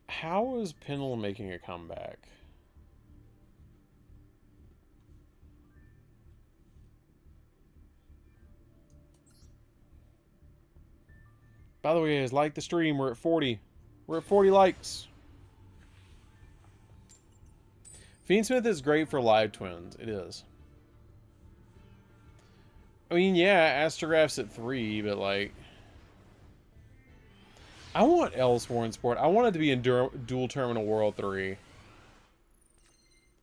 How is Pendle making a comeback? By the way, guys, like the stream. We're at 40. We're at 40 likes. Fiendsmith is great for live twins. It is. I mean, yeah, Astrograph's at 3, but like... I want Elsworn Sport. I want it to be in Dual Terminal World 3.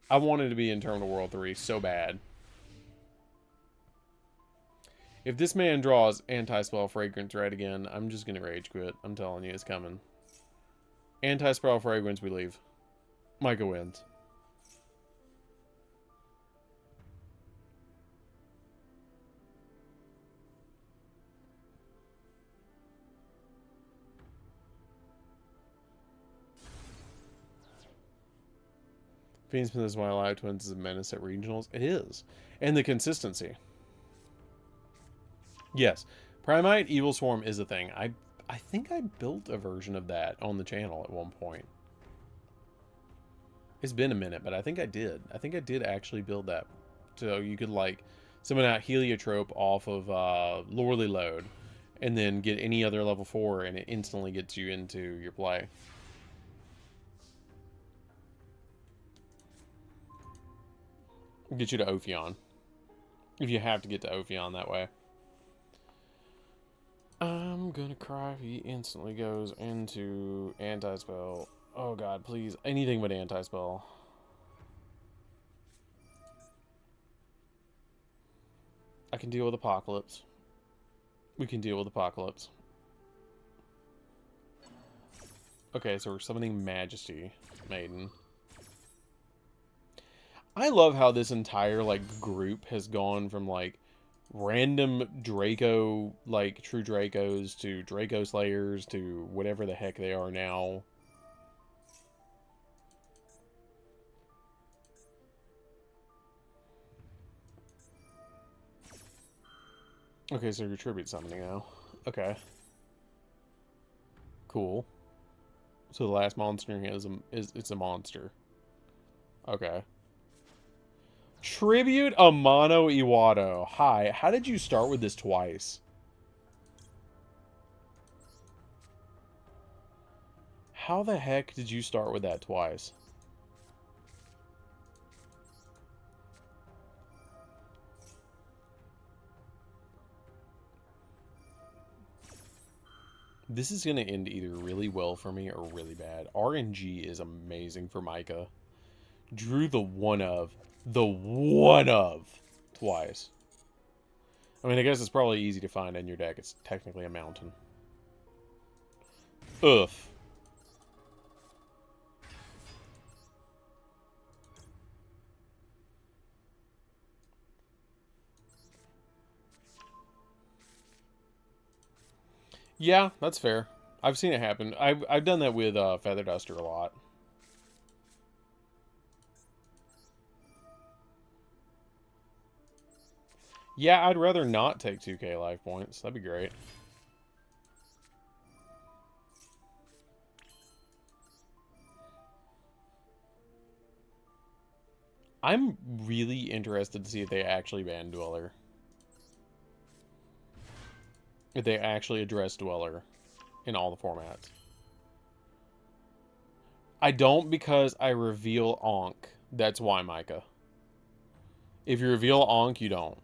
I wanted to be in Terminal World 3 so bad. If this man draws Anti-Spell Fragrance right again, I'm just going to rage quit. I'm telling you, it's coming. Anti-Spell Fragrance, we leave. Micah wins. Phoenix is why Live Twins is a menace at regionals. It is. And the consistency. Yes. Primite Evil Swarm is a thing. I think I built a version of that on the channel at one point. It's been a minute, but I think I did. I think I did actually build that. So you could, like, summon out Heliotrope off of Lorely Load, and then get any other level 4, and it instantly gets you into your play. Get you to Ophion. If you have to get to Ophion that way. I'm gonna cry if he instantly goes into anti-spell. Oh god, please. Anything but anti-spell. I can deal with Apocalypse. We can deal with Apocalypse. Okay, so we're summoning Majesty Maiden. I love how this entire, like, group has gone from, like, random Draco, like, True Dracos to Draco Slayers to whatever the heck they are now. Okay, so you're tribute summoning now. Okay. Cool. So the last monster it's a monster. Okay. Tribute Amano Iwado. Hi, how did you start with this twice? How the heck did you start with that twice? This is going to end either really well for me or really bad. RNG is amazing for Micah. Drew the one of twice. I mean, I guess it's probably easy to find in your deck. It's technically a mountain. Oof. Yeah, that's fair. I've seen it happen. I've done that with Feather Duster a lot. Yeah, I'd rather not take 2k life points. That'd be great. I'm really interested to see if they actually ban Dweller. If they actually address Dweller in all the formats. I don't because I reveal Ankh. That's why, Micah. If you reveal Ankh, you don't.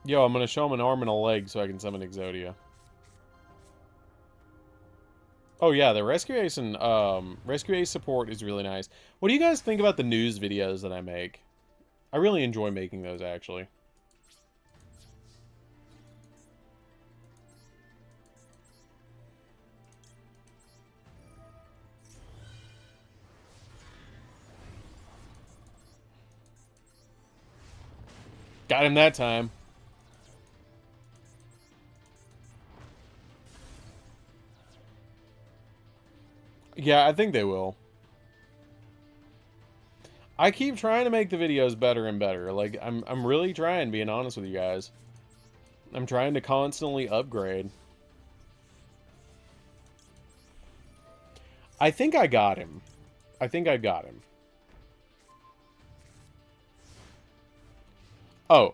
Yo, I'm going to show him an arm and a leg so I can summon Exodia. Oh yeah, the Rescue Ace and Rescue Ace support is really nice. What do you guys think about the news videos that I make? I really enjoy making those, actually. Got him that time. Yeah, I think they will. I keep trying to make the videos better and better. Like, I'm really trying, being honest with you guys. I'm trying to constantly upgrade. I think I got him. I think I got him. Oh.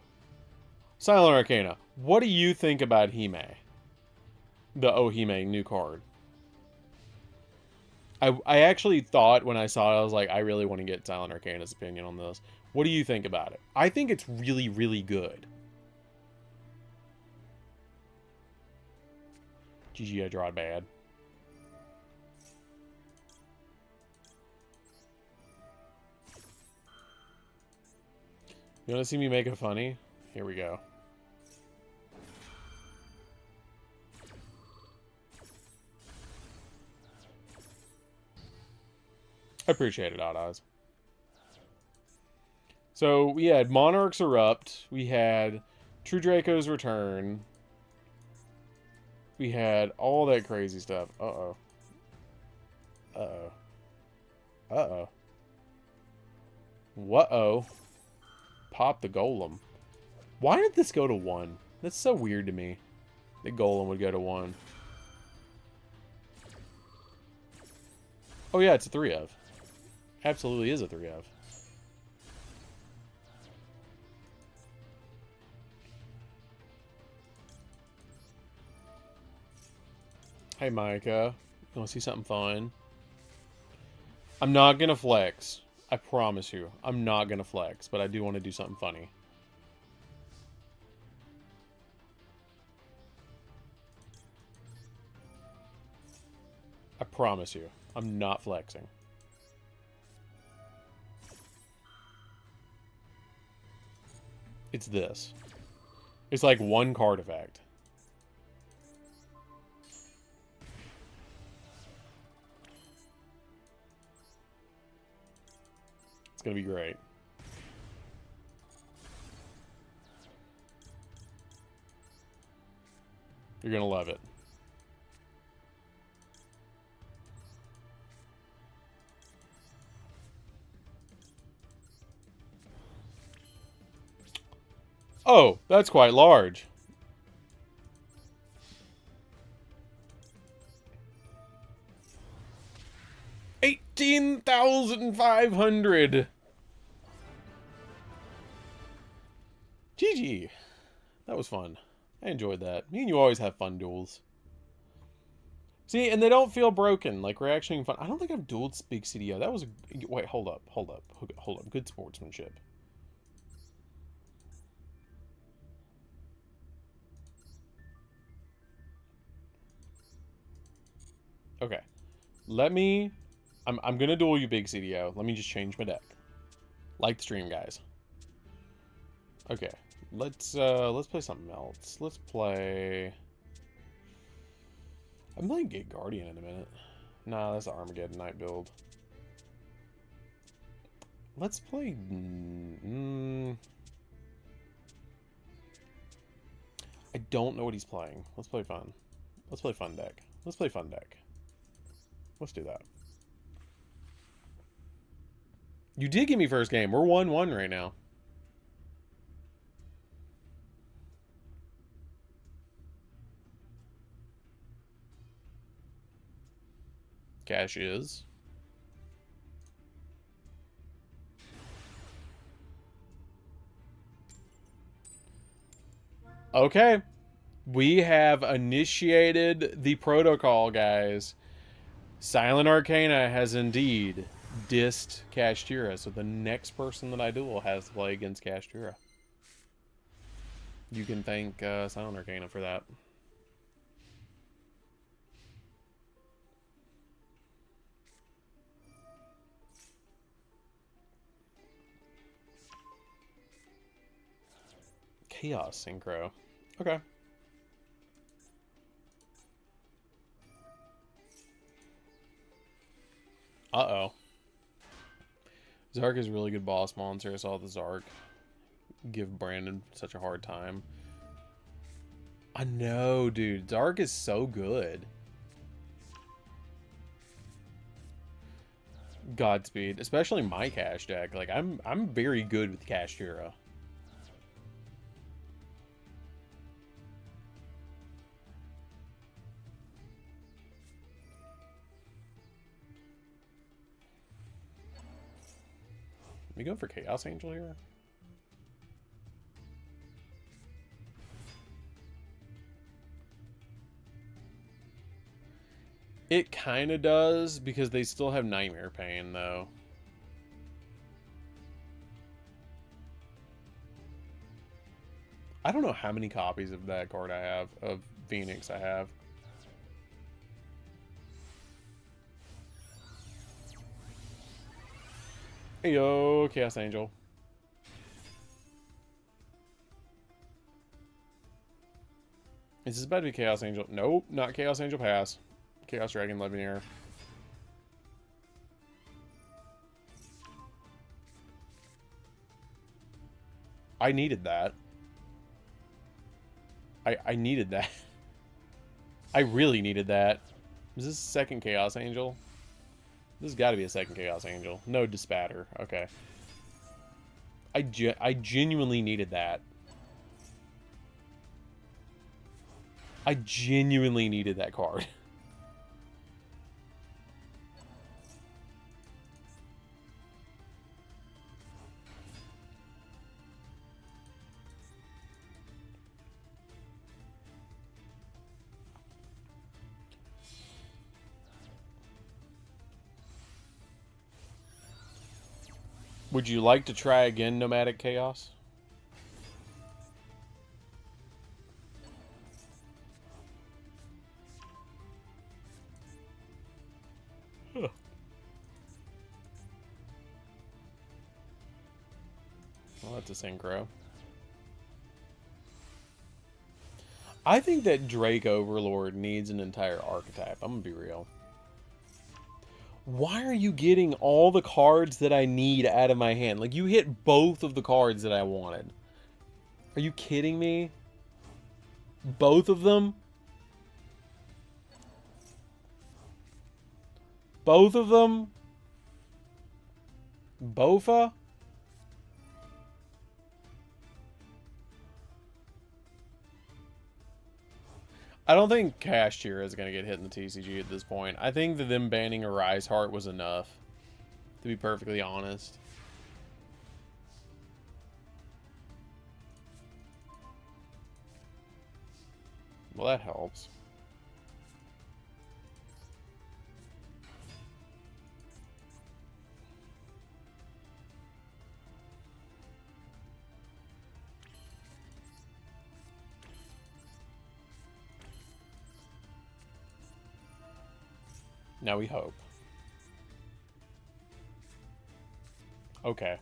Silent Arcana. What do you think about Hime? The Ohime new card. I actually thought when I saw it, I was like, I really want to get Silent Arcana's opinion on this. What do you think about it? I think it's really, really good. GG, I drawed bad. You want to see me make it funny? Here we go. I appreciate it, Odd Eyes. So we had Monarchs Erupt. We had True Draco's return. We had all that crazy stuff. Uh-oh. Uh-oh. Uh-oh. What-oh. Pop the Golem. Why did this go to 1? That's so weird to me. The Golem would go to 1. Oh yeah, it's a 3 of. Absolutely is a 3 of. Hey Micah, you want to see something fun? I'm not gonna flex. I promise you. I'm not gonna flex, but I do want to do something funny. I promise you. I'm not flexing. It's this. It's like 1 card effect. It's gonna be great. You're gonna love it. Oh, that's quite large. $18,500. GG. That was fun. I enjoyed that. Me and you always have fun duels. See, and they don't feel broken. Like, we're actually having fun. I don't think I've dueled Big CDO. That was a... Wait, hold up. Hold up. Hold up. Good sportsmanship. Okay. Let me... I'm gonna duel you, Big CDO. Let me just change my deck. Like the stream, guys. Okay. Let's play something else. Let's play... I'm playing Gate Guardian in a minute. Nah, that's the Armageddon Night build. Let's play... I don't know what he's playing. Let's play fun. Let's play fun deck. Let's play fun deck. Let's do that. You did give me first game. We're 1-1 right now. Cash is. Okay. We have initiated the protocol, guys. Silent Arcana has indeed dissed Kashtira, so the next person that I duel has to play against Kashtira. You can thank Silent Arcana for that. Chaos Synchro. Okay. Uh-oh. Zark is a really good boss monster. I saw the Zark give Brandon such a hard time. I know, dude. Zark is so good. Godspeed. Especially my cash deck. Like, I'm very good with Kashtira. We going for Chaos Angel here? It kind of does, because they still have Nightmare Pain, though. I don't know how many copies of that card I have, of Phoenix I have. Hey yo, Chaos Angel. Is this about to be Chaos Angel? Nope, not Chaos Angel Pass. Chaos Dragon Levineer. I needed that. I needed that. I really needed that. Is this a second Chaos Angel? This has got to be a second Chaos Angel. No Dispatter. Okay. I genuinely needed that. I genuinely needed that card. Would you like to try again, Nomadic Chaos? Huh. Well, that's a synchro. I think that Drake Overlord needs an entire archetype. I'm gonna be real. Why are you getting all the cards that I need out of my hand? Like, you hit both of the cards that I wanted. Are you kidding me? Both of them? Both of them? Bofa? I don't think Cashier is going to get hit in the TCG at this point. I think that them banning a Rise Heart was enough, to be perfectly honest. Well, that helps. Now we hope. Okay.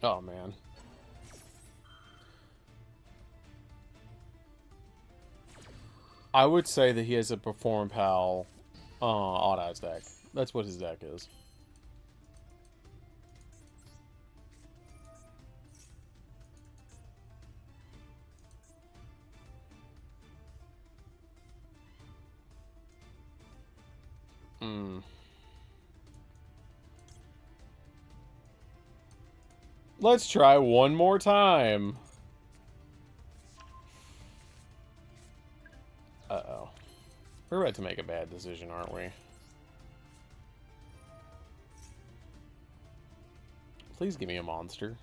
Oh, man. I would say that he has a Perform Pal Odd Eyes deck. That's what his deck is. Let's try one more time. Uh-oh. We're about to make a bad decision, aren't we? Please give me a monster.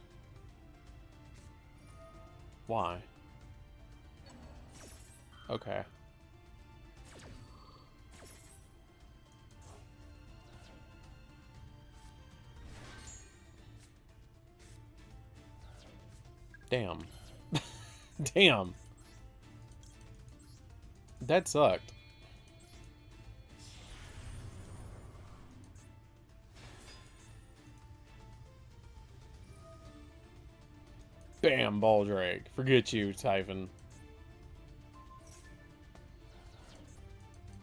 Why? Okay. Damn. Damn. That sucked. Bam, Baldrake. Forget you, Typhon.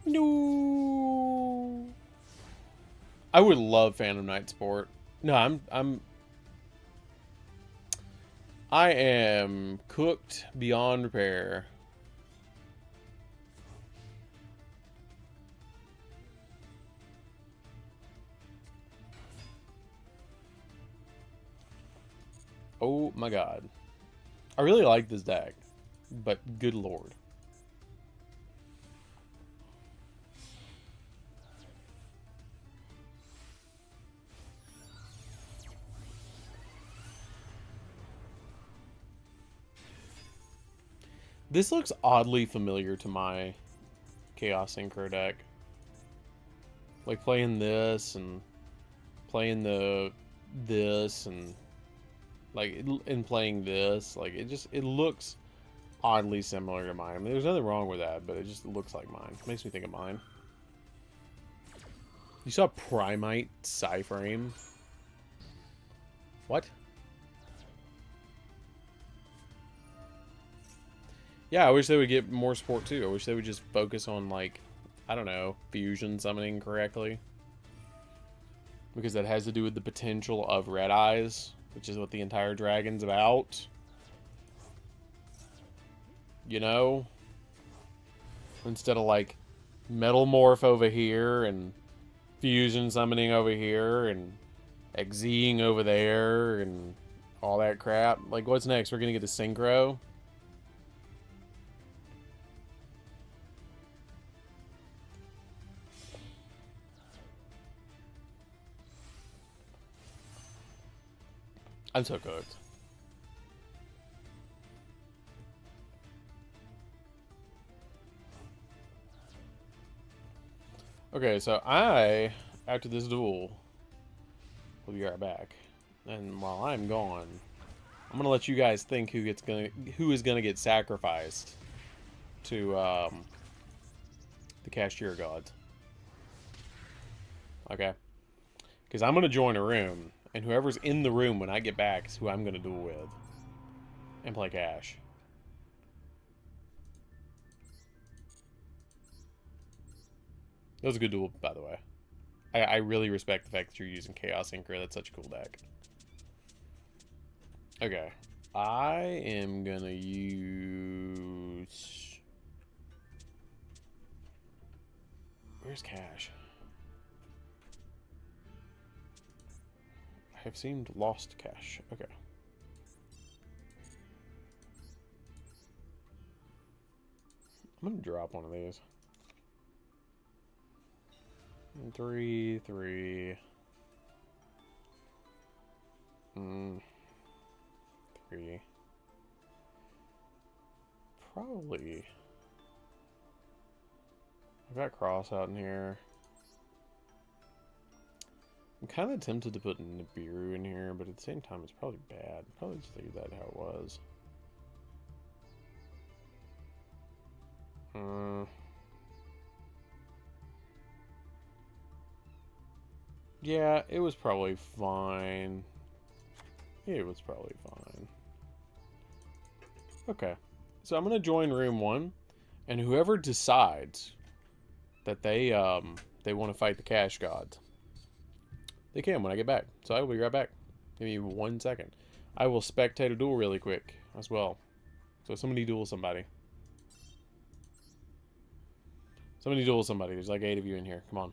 No. I would love Phantom Knight Sport. No, I am cooked beyond repair. Oh my god. I really like this deck, but good lord. This looks oddly familiar to my Chaos Synchro deck. Like playing this and playing this and Like, in playing this, like, it looks oddly similar to mine. I mean, there's nothing wrong with that, but it just looks like mine. It makes me think of mine. You saw Primite Psyframe? What? Yeah, I wish they would get more support too. I wish they would just focus on, like, I don't know, fusion summoning correctly. Because that has to do with the potential of Red Eyes, which is what the entire dragon's about. You know? Instead of, like, Metal Morph over here and fusion summoning over here and Xying over there and all that crap. Like, what's next? We're gonna get a Synchro? I'm so cooked. Okay, so after this duel, will be right back. And while I'm gone, I'm gonna let you guys think who is gonna get sacrificed to the cashier gods. Okay, because I'm gonna join a room, and whoever's in the room when I get back is who I'm gonna duel with and play cash. That was a good duel, by the way. I really respect the fact that you're using Chaos Synchro. That's such a cool deck. Okay. I am gonna use... Where's Cash? I have seemed lost Cash. Okay. I'm gonna drop one of these. 3, 3. 3. Probably. I've got Cross out in here. I'm kind of tempted to put Nibiru in here, but at the same time, it's probably bad. Probably just leave that how it was. Yeah, it was probably fine. It was probably fine. Okay. So I'm going to join room 1, and whoever decides that they want to fight the Cash Gods, they can when I get back. So I will be right back. Give me 1 second. I will spectate a duel really quick as well. So somebody duel somebody. Somebody duel somebody. There's like 8 of you in here. Come on.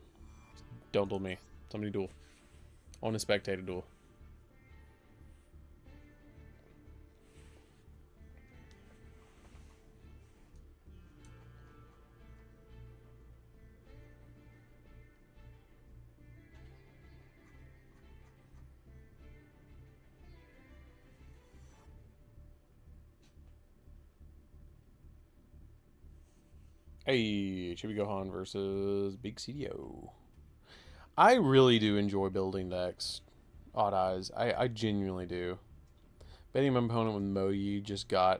Don't duel me. Somebody duel. I want to spectate a duel. Hey, should we go Han versus Big CDO? I really do enjoy building decks. Odd Eyes. I genuinely do. Betting my opponent with Moyi just go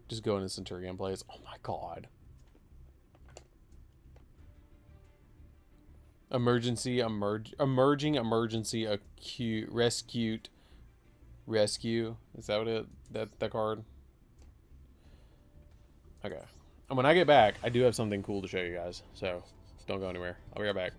into Centurion plays. Oh my god. Emerging emergency acute rescue. Is that what that card? Okay. And when I get back, I do have something cool to show you guys. So don't go anywhere. I'll be right back.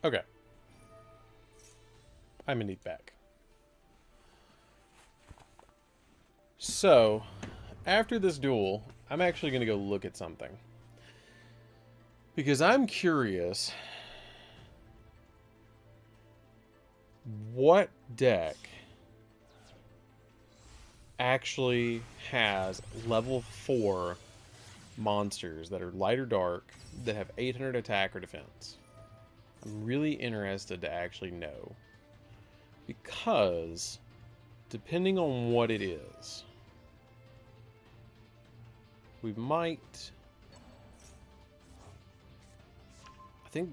Okay. I'm indeed back. So, after this duel, I'm actually going to go look at something. Because I'm curious what deck actually has level 4 monsters that are light or dark that have 800 attack or defense. I'm really interested to actually know. Because, depending on what it is, we might... I think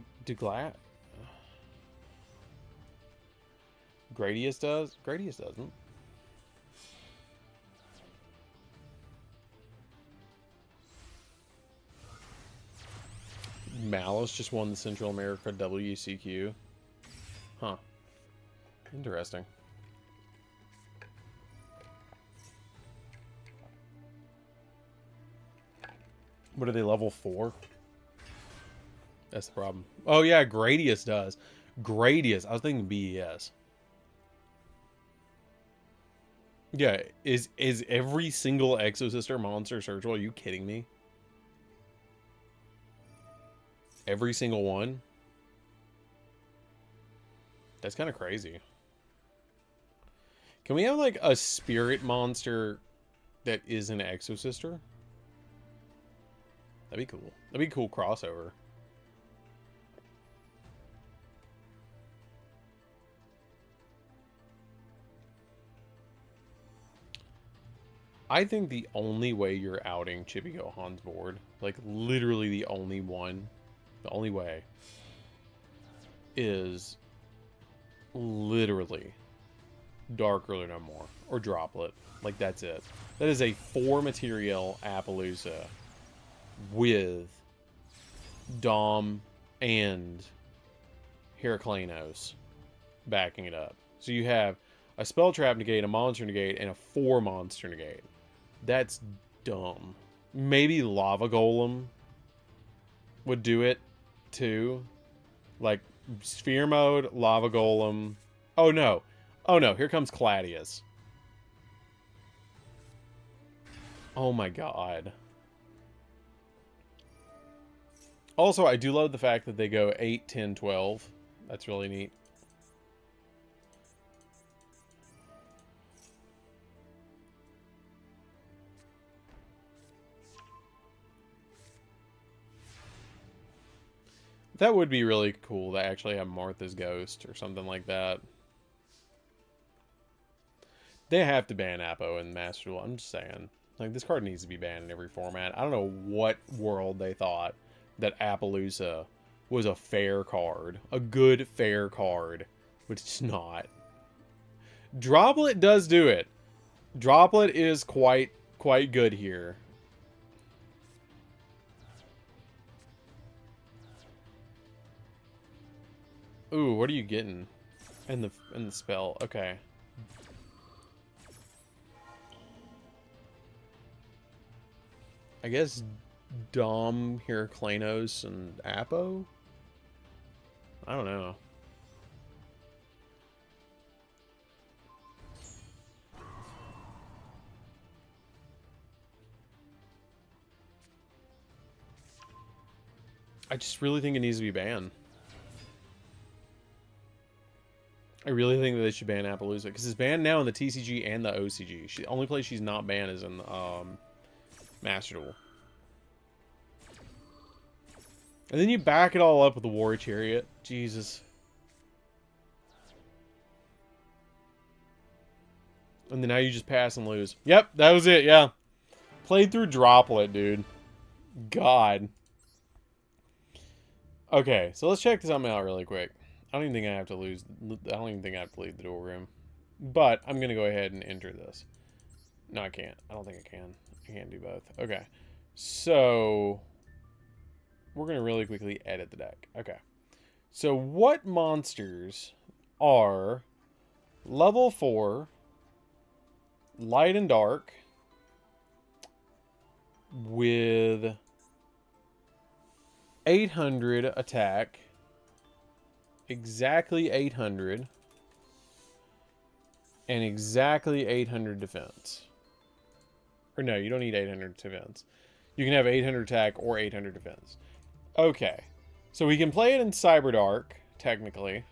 Garrigus does? Garrigus doesn't. MALISS just won the Central America WCQ. Huh. Interesting. What are they, level 4? That's the problem. Oh yeah, Garrigus does. Garrigus. I was thinking BES. Yeah, is every single Exosister monster searchable? Are you kidding me? Every single one? That's kind of crazy. Can we have like a spirit monster that is an Exosister? That'd be cool. That'd be a cool crossover. I think the only way you're outing Chippy Gohan's board, like literally the only way, is literally Dark Early No More or Droplet. Like that's it. That is a 4 material Appaloosa with Dom and Heraclenos backing it up. So you have a spell trap negate, a monster negate, and a 4 monster negate. That's dumb. Maybe Lava Golem would do it too. Like Sphere Mode, Lava Golem. Oh no. Oh no, here comes Claudius. Oh my god. Also, I do love the fact that they go 8, 10, 12. That's really neat. That would be really cool to actually have Martha's Ghost or something like that. They have to ban Appo in Master Duel. I'm just saying. Like, this card needs to be banned in every format. I don't know what world they thought that Appaloosa was a fair card. A good, fair card. Which it's not. Droplet does do it. Droplet is quite good here. Ooh, what are you getting in the spell? Okay. I guess Dom, Heraclenos, and Appo? I don't know. I just really think it needs to be banned. I really think that they should ban Appaloosa. Because it's banned now in the TCG and the OCG. The only place she's not banned is in Master Duel. And then you back it all up with the War Chariot. Jesus. And then now you just pass and lose. Yep, that was it, yeah. Played through Droplet, dude. God. Okay, so let's check something out really quick. I don't even think I have to lose. I don't even think I have to leave the duel room. But I'm going to go ahead and enter this. No, I can't. I don't think I can. I can't do both. Okay. So, we're going to really quickly edit the deck. Okay. So, what monsters are level 4, light and dark, with 800 attack, exactly 800 and exactly 800 defense. Or no, you don't need 800 defense. You can have 800 attack or 800 defense. Okay. So we can play it in Cyberdark, technically.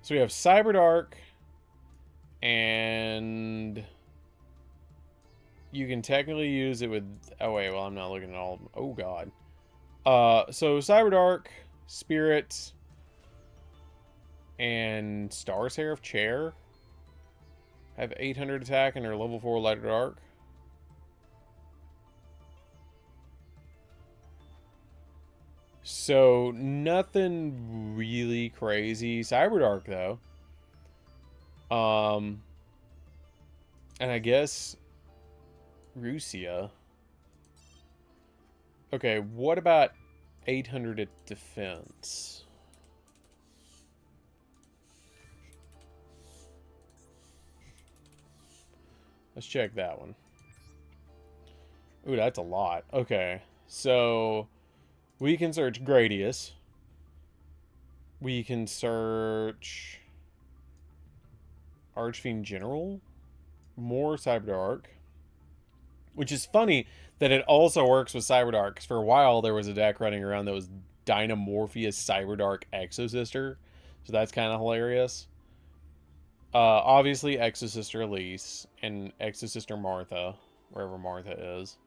So we have Cyberdark, and you can technically use it with... Oh, wait, well, I'm not looking at all of them. Oh, God. So Cyberdark, Spirit, and Star Seraph Chair have 800 attack and are level 4 Light or Dark. So, nothing really crazy. Cyberdark, though. And I guess Rusia. Okay, what about 800 at defense? Let's check that one. Ooh, that's a lot. Okay, so we can search Gradius. We can search Archfiend General. More Cyberdark. Which is funny that it also works with Cyberdark. Because for a while there was a deck running around that was Dynamorpheus Cyberdark Exosister. So that's kind of hilarious. Obviously Exosister Elise and Exosister Martha. Wherever Martha is.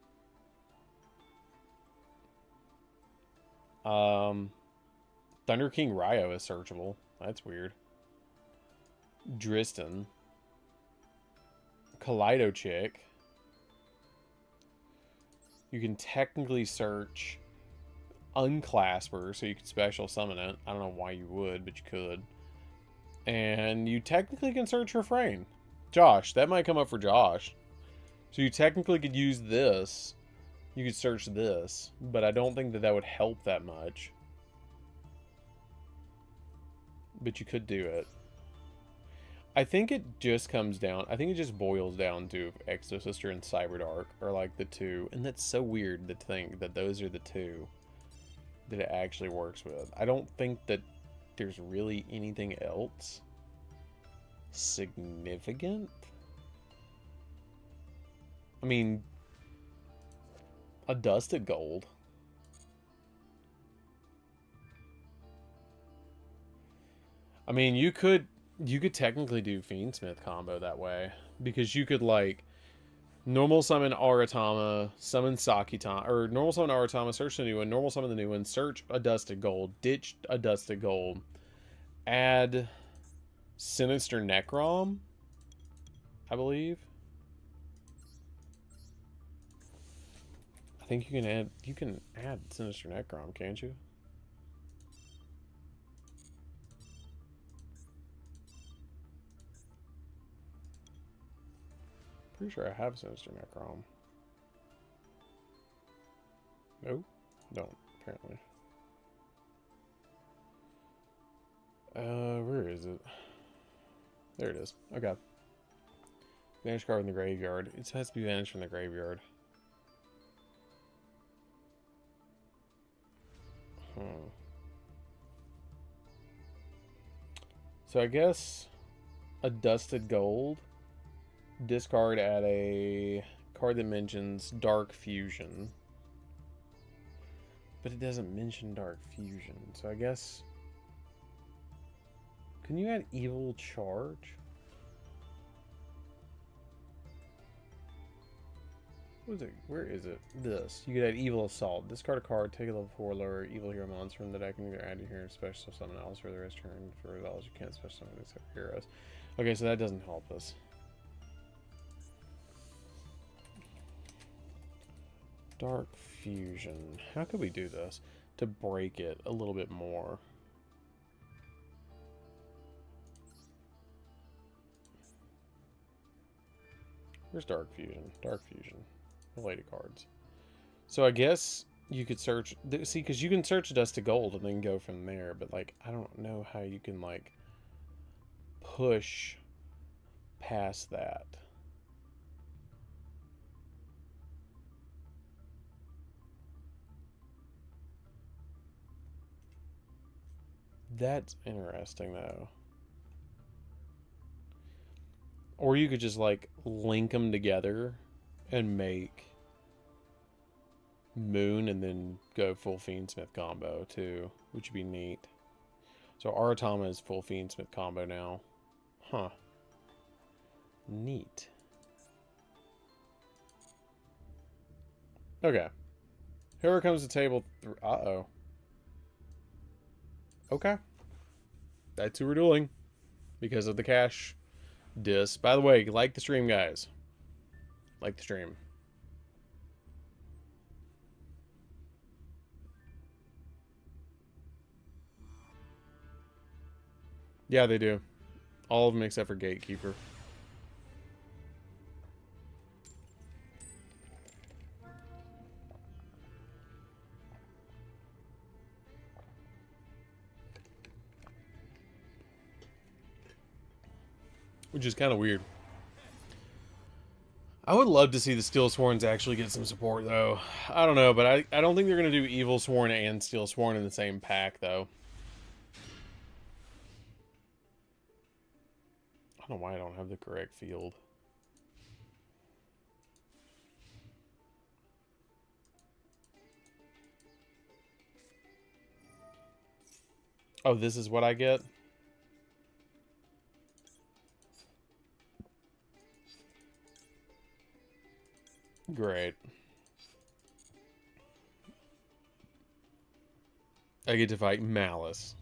Thunder King Ryo is searchable. That's weird. Driston. Kaleido Chick. You can technically search Unclasper, so you can special summon it. I don't know why you would, but you could. And you technically can search Refrain. Josh, that might come up for Josh. So you technically could use this. You could search this, but I don't think that that would help that much. But you could do it. I think it just comes down... I think it just boils down to Exosister and Cyberdark are like the two. And that's so weird to think that those are the two that it actually works with. I don't think that there's really anything else significant. I mean, a Dusted Gold. I mean, you could technically do Fiendsmith combo that way. Because you could, like, normal summon Aratama, summon Sakitama, or normal summon Aratama, search the new one, normal summon the new one, search a Dusted Gold, ditch a Dusted Gold, add Sinister Necrom, I believe. I think you can add Sinister Necrom, can't you? Pretty sure I have Sinister Necrom. Nope, don't, apparently. Where is it? There it is. Okay. Vanish card in the graveyard. It has to be vanished from the graveyard. So I guess a Dusted Gold. Discard at a card that mentions Dark Fusion. But it doesn't mention Dark Fusion. So I guess... Can you add Evil Charge? What is it? Where is it? This. You could add Evil Assault. Discard a card, take a level 4 lower Evil Hero monster from the deck, and either add to here and special summon else for the rest of turn. For results, you can't special summon except heroes. Okay, so that doesn't help us. Dark Fusion. How could we do this to break it a little bit more? Where's Dark Fusion? Dark Fusion. Related cards. So I guess you could search... See, because you can search Dusted Gold and then go from there. But, like, I don't know how you can, like, push past that. That's interesting, though. Or you could just, like, link them together and make Moon and then go full Fiendsmith combo, too, which would be neat. So Aratama is full Fiendsmith combo now. Huh. Neat. Okay. Here comes the table. Uh-oh. Okay. That's who we're dueling. Because of the cash disc. By the way, like the stream, guys. Like the stream. Yeah, they do. All of them except for Gatekeeper. Which is kind of weird. I would love to see the Steel Sworns actually get some support, though. I don't know, but I don't think they're going to do Evil Sworn and Steel Sworn in the same pack, though. I don't know why I don't have the correct field. Oh, this is what I get? Great. I get to fight Malice.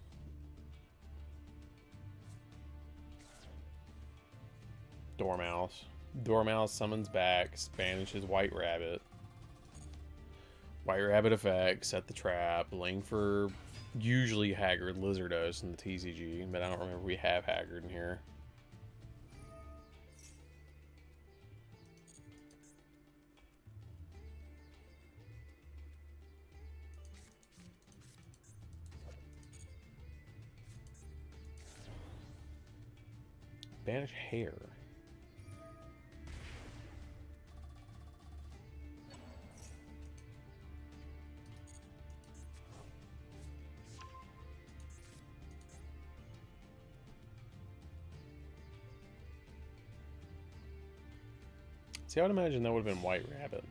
Dormouse. Dormouse summons back, banishes White Rabbit. White Rabbit effect, set the trap, link for usually Haggard Lizardos in the TCG, but I don't remember we have Haggard in here. Banish Hair. See, I would imagine that would have been White Rabbit.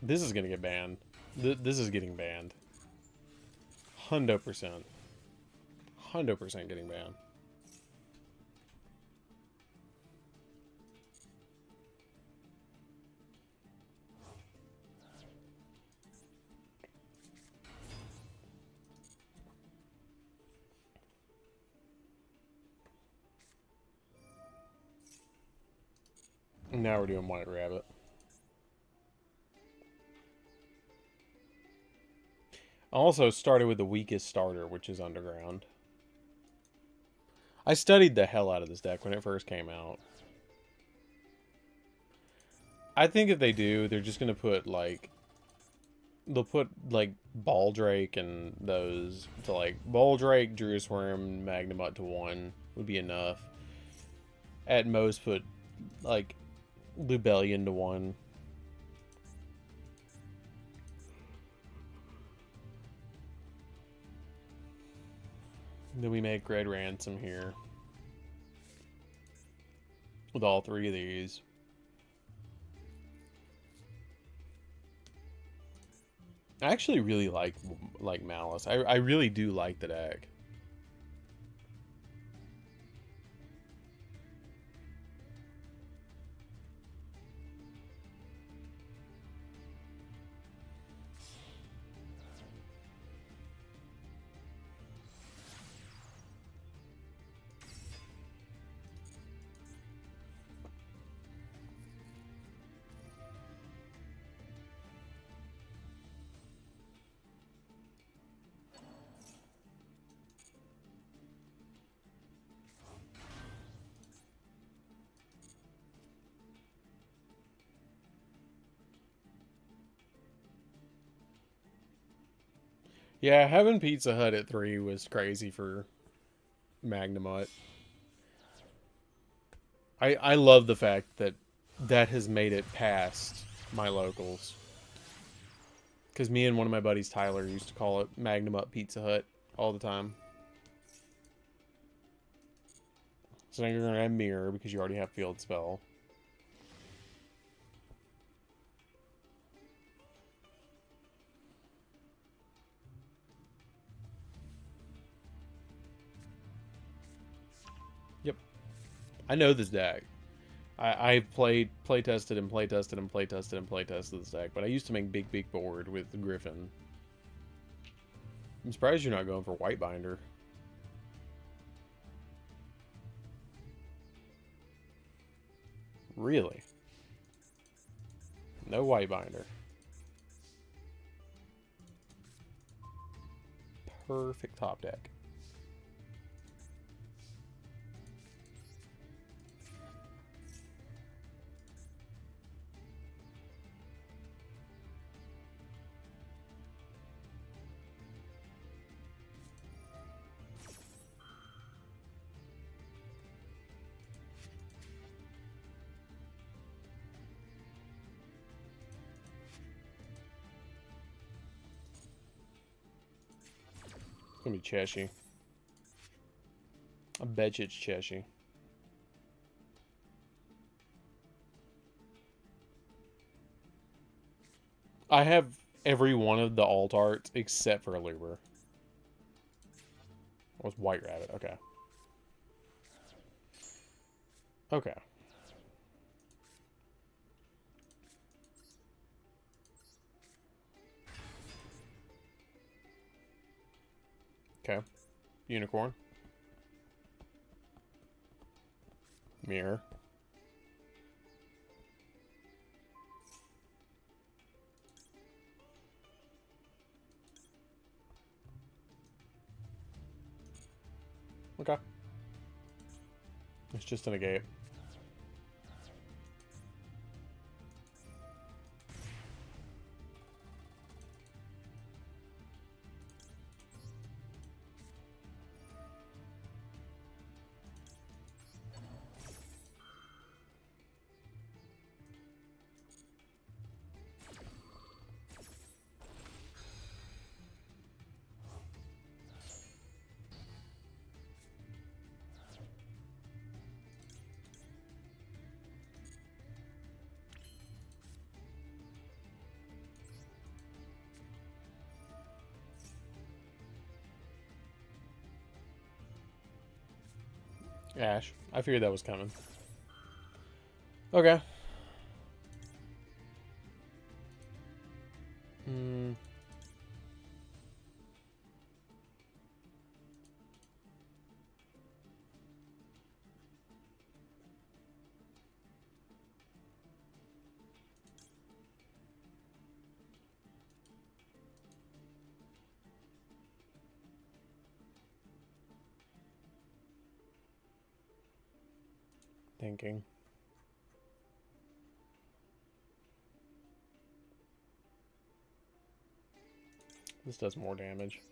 This is going to get banned. This is getting banned. 100%. 100% getting banned. Now we're doing White Rabbit. I also started with the weakest starter, which is Underground. I studied the hell out of this deck when it first came out. I think if they do, they're just going to put, like... They'll put, like, Baldrake and those to, like... Baldrake, Druid Swarm, Magnamut to 1 would be enough. At most, put, like... Lubellion to 1. Then we make Red Ransom here. With all three of these. I actually really like Malice. I really do like the deck. Yeah, having Pizza Hut at 3 was crazy for Magnamut. I love the fact that that has made it past my locals. Because me and one of my buddies, Tyler, used to call it Magnum Up Pizza Hut all the time. So now you're going to have Mirror because you already have Field Spell. Yep. I know this deck. I've play tested and play tested and play tested and play tested this deck, but I used to make big board with Griffin. I'm surprised you're not going for White Binder. Really? No White Binder. Perfect top deck. It's gonna be Cheshire. I bet you it's Cheshire. I have every one of the alt arts except for a Luber. It was White Rabbit, okay. Okay. Okay. Unicorn. Mirror. Okay. It's just a negate. Ash. I figured that was coming. Okay. Thinking. This does more damage.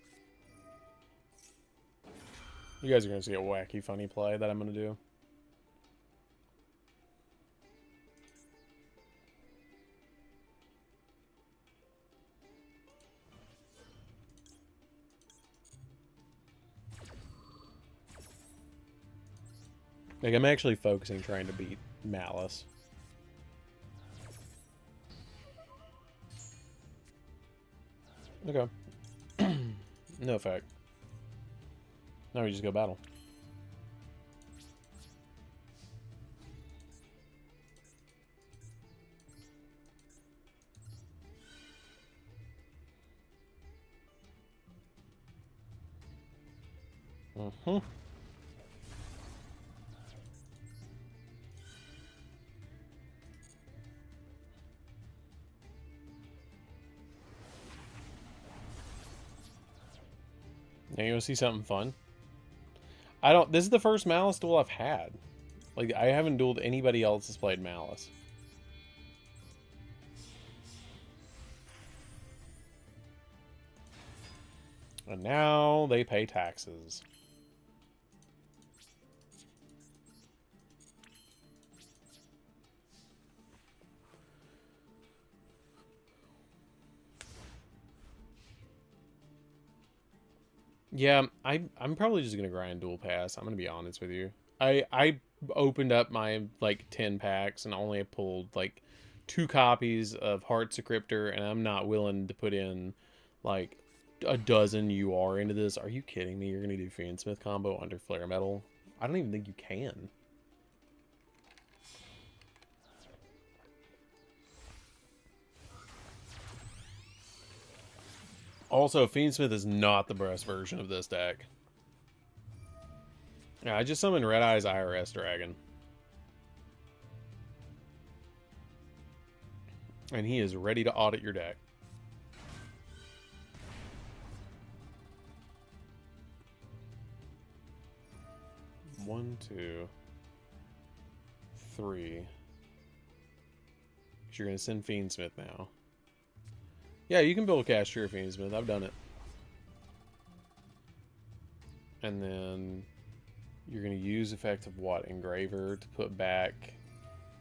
You guys are going to see a wacky, funny play that I'm going to do. Like, I'm actually focusing trying to beat Malice. Okay. No effect. Now we just go battle. Mm-hmm. Now you want to see something fun? This is the first Malice duel I've had. Like, I haven't dueled anybody else that's played Malice. And now they pay taxes. Yeah, I'm probably just gonna grind dual pass. I'm gonna be honest with you. I opened up my like 10 packs and only pulled like 2 copies of Heart Decryptor, and I'm not willing to put in like a dozen UR into this. Are you kidding me? You're gonna do Fiendsmith combo under Flare Metal? I don't even think you can. Also, Fiendsmith is not the best version of this deck. Yeah, I just summoned Red Eye's IRS Dragon. And he is ready to audit your deck. One, two, three. You're going to send Fiendsmith now. Yeah, you can build Cashier Fiendsmith. I've done it. And then you're going to use effect of what? Engraver to put back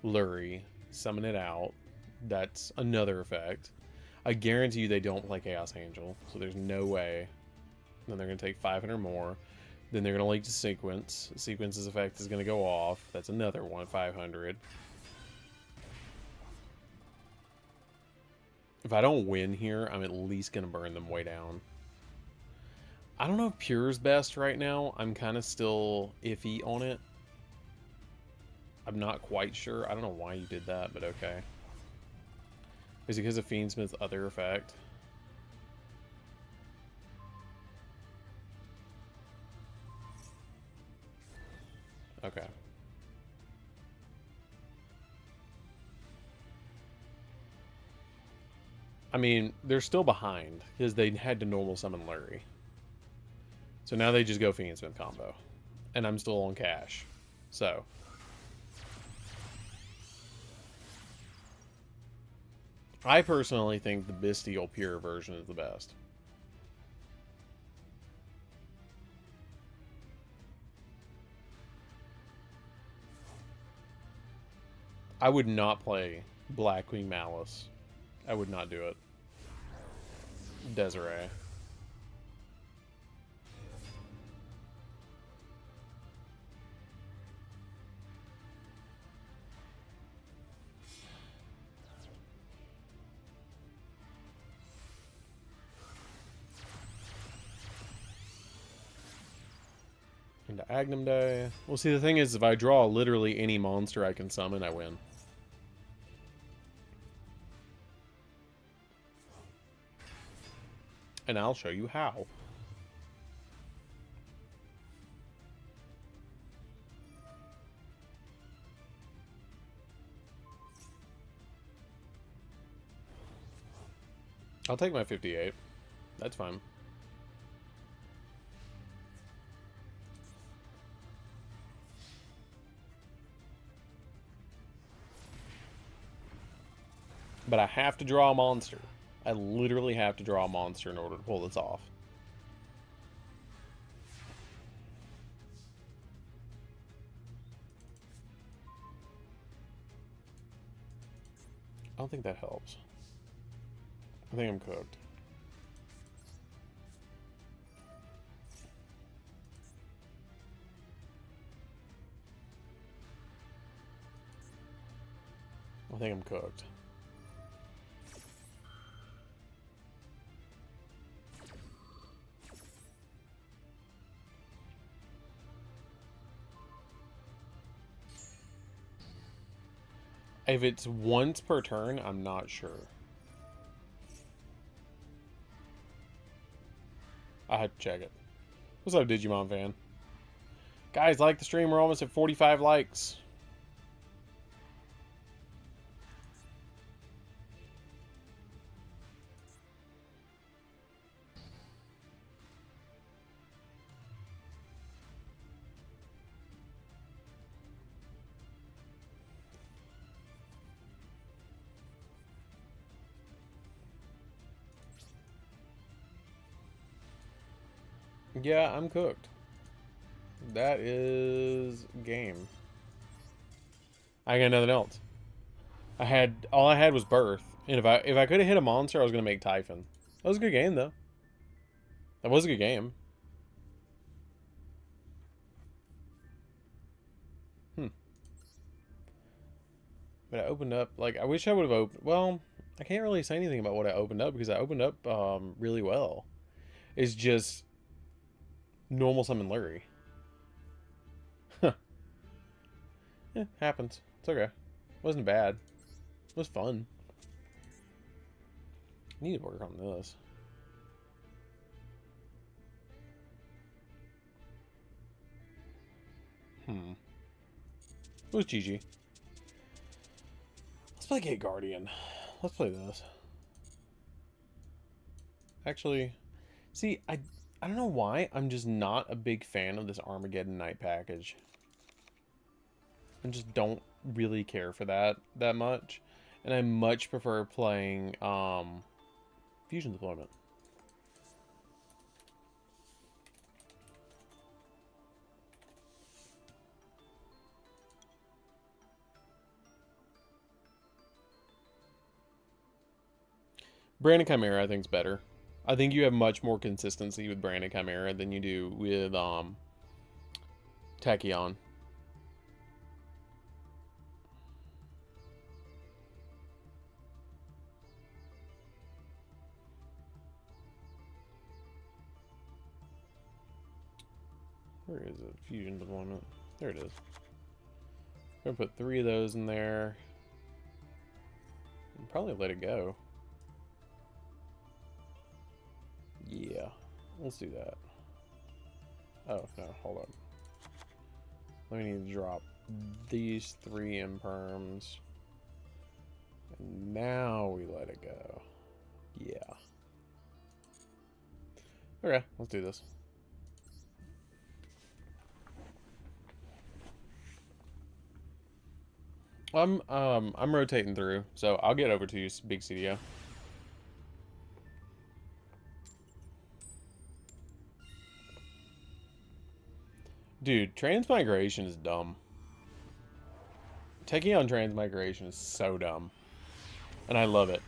Lurie. Summon it out. That's another effect. I guarantee you they don't play Chaos Angel, so there's no way. Then they're going to take 500 more. Then they're going to leak to Sequence. Sequence's effect is going to go off. That's another one, 500. If I don't win here, I'm at least going to burn them way down. I don't know if Pure's best right now. I'm kind of still iffy on it. I'm not quite sure. I don't know why you did that, but okay. Is it because of Fiendsmith's other effect? Okay. I mean, they're still behind because they had to normal summon Lurie. So now they just go Fiendsmith combo. And I'm still on cash. So. I personally think the Bestial Pure version is the best. I would not play Blackwing Malice. I would not do it. Desiree. Into Agnum Day. Well, see, the thing is, if I draw literally any monster I can summon, I win. And I'll show you how. I'll take my 58. That's fine. But I have to draw a monster. I literally have to draw a monster in order to pull this off. I don't think that helps. I think I'm cooked. I think I'm cooked. If it's once per turn, I'm not sure. I had to check it. What's up, Digimon fan? Guys, like the stream. We're almost at 45 likes. Yeah, I'm cooked. That is game. I got nothing else. All I had was Birth, and if I could have hit a monster, I was gonna make Typhon. That was a good game though. That was a good game. But I opened up, like, I wish I would have opened, well, I can't really say anything about what I opened up because I opened up really well. It's just normal summon Lurie. Huh. Yeah, happens. It's okay. Wasn't bad. It was fun. I need to work on this. It was GG. Let's play Gate Guardian. Let's play this. Actually, see, I don't know why. I'm just not a big fan of this Armageddon Knight package. I just don't really care for that much. And I much prefer playing Fusion Deployment. Brandon Chimera, I think, is better. I think you have much more consistency with Brandon Chimera than you do with Tachyon. Where is it? Fusion Deployment. There it is. I'm gonna put 3 of those in there. And probably let it go. Yeah, let's do that. Oh, no, hold on. Let me need to drop these 3 imperms. And now we let it go. Yeah. Okay, let's do this. I'm rotating through, so I'll get over to you, big CDO. Dude, transmigration is dumb. Taking on transmigration is so dumb. And I love it.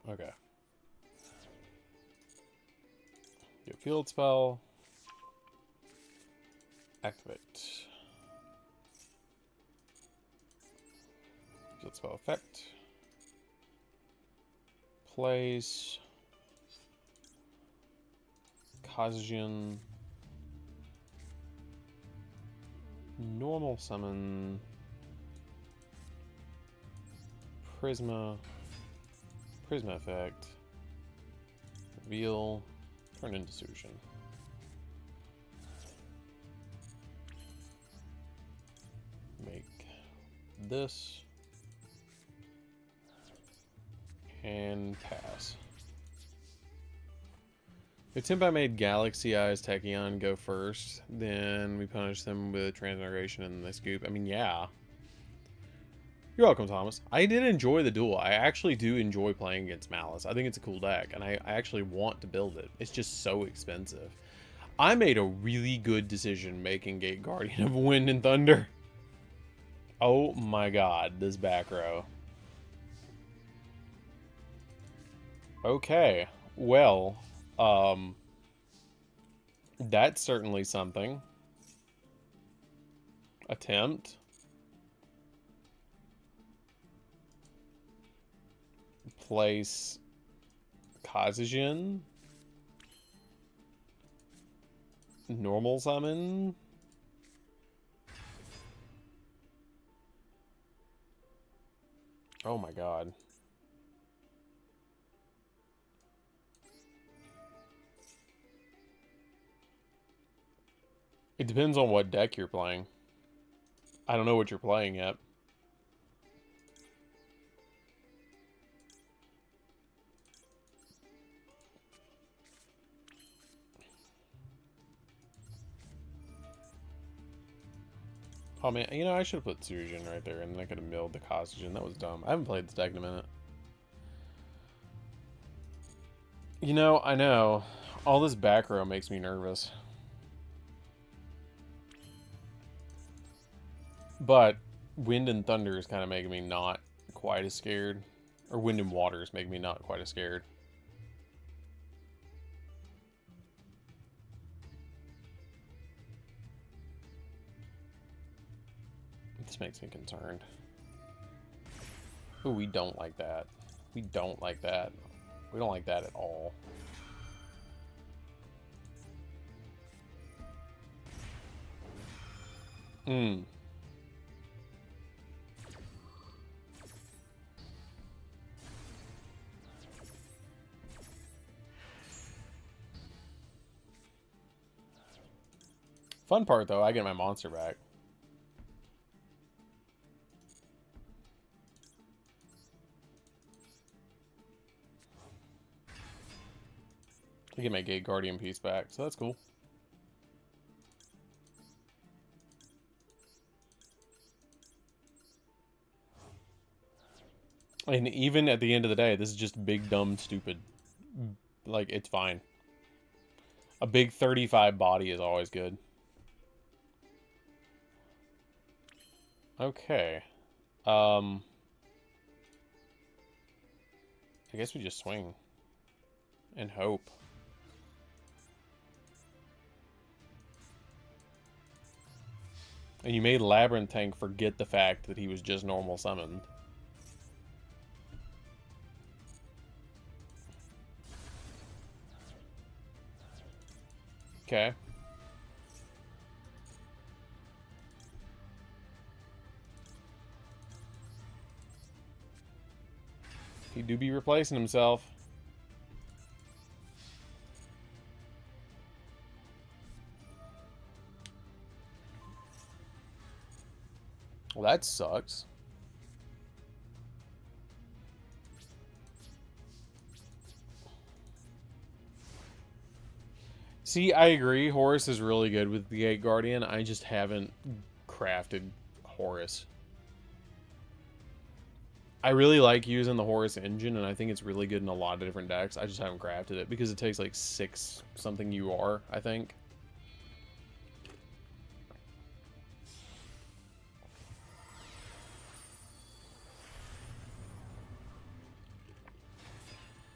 Okay. Get field spell. Activate. Field spell effect. Place. Kazuyan. Normal summon. Prisma. Prisma effect. Reveal. Turn into Sushin. Make this. And pass. If Tenpai made Galaxy Eyes Tachyon go first, then we punish them with Transmigration and the scoop. I mean, yeah. You're welcome, Thomas. I did enjoy the duel. I actually do enjoy playing against Malice. I think it's a cool deck, and I actually want to build it. It's just so expensive. I made a really good decision making Gate Guardian of Wind and Thunder. Oh my god, this back row. Okay, well, that's certainly something. Attempt. Place Kazuyan. Normal summon. Oh my god. It depends on what deck you're playing. I don't know what you're playing yet. Oh man, you know, I should have put Surgeon right there and then I could have milled the Kazuyan. That was dumb. I haven't played this deck in a minute. You know, I know. All this back row makes me nervous. But Wind and Thunder is kind of making me not quite as scared. Or Wind and Water is making me not quite as scared. This makes me concerned. Ooh, we don't like that. We don't like that. We don't like that at all. Fun part, though, I get my monster back. I get my Gate Guardian piece back, so that's cool. And even at the end of the day, this is just big, dumb, stupid. Like, it's fine. A big 35 body is always good. Okay. I guess we just swing. And hope. And you made Labyrinth Tank forget the fact that he was just normal summoned. Okay. He do be replacing himself. Well, that sucks. See, I agree. Horus is really good with the Gate Guardian. I just haven't crafted Horus. I really like using the Horus engine, and I think it's really good in a lot of different decks. I just haven't crafted it because it takes like 6 something UR, I think.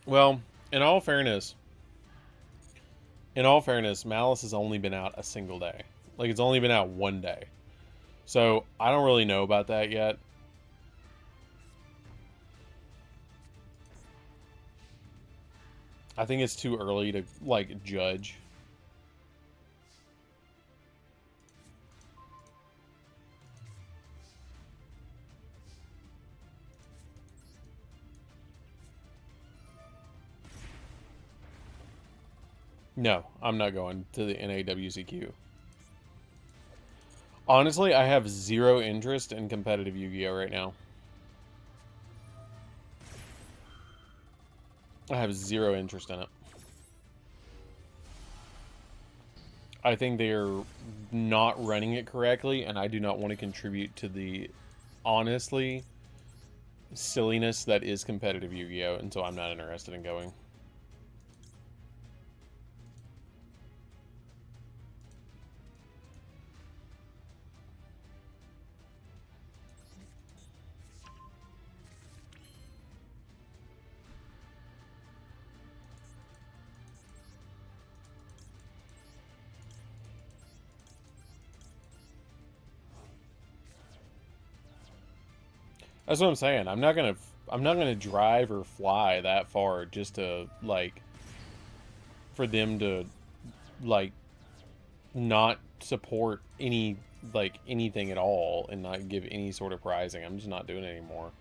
Well, in all fairness, Malice has only been out a single day. Like, it's only been out one day. So, I don't really know about that yet. I think it's too early to, like, judge. No, I'm not going to the NAWCQ. Honestly, I have 0 interest in competitive Yu-Gi-Oh! Right now. I have 0 interest in it. I think they're not running it correctly, and I do not want to contribute to the, honestly, silliness that is competitive Yu-Gi-Oh! And so I'm not interested in going. That's what I'm saying. I'm not gonna drive or fly that far just to, like, for them to, like, not support any, like, anything at all and not give any sort of prizing. I'm just not doing it anymore.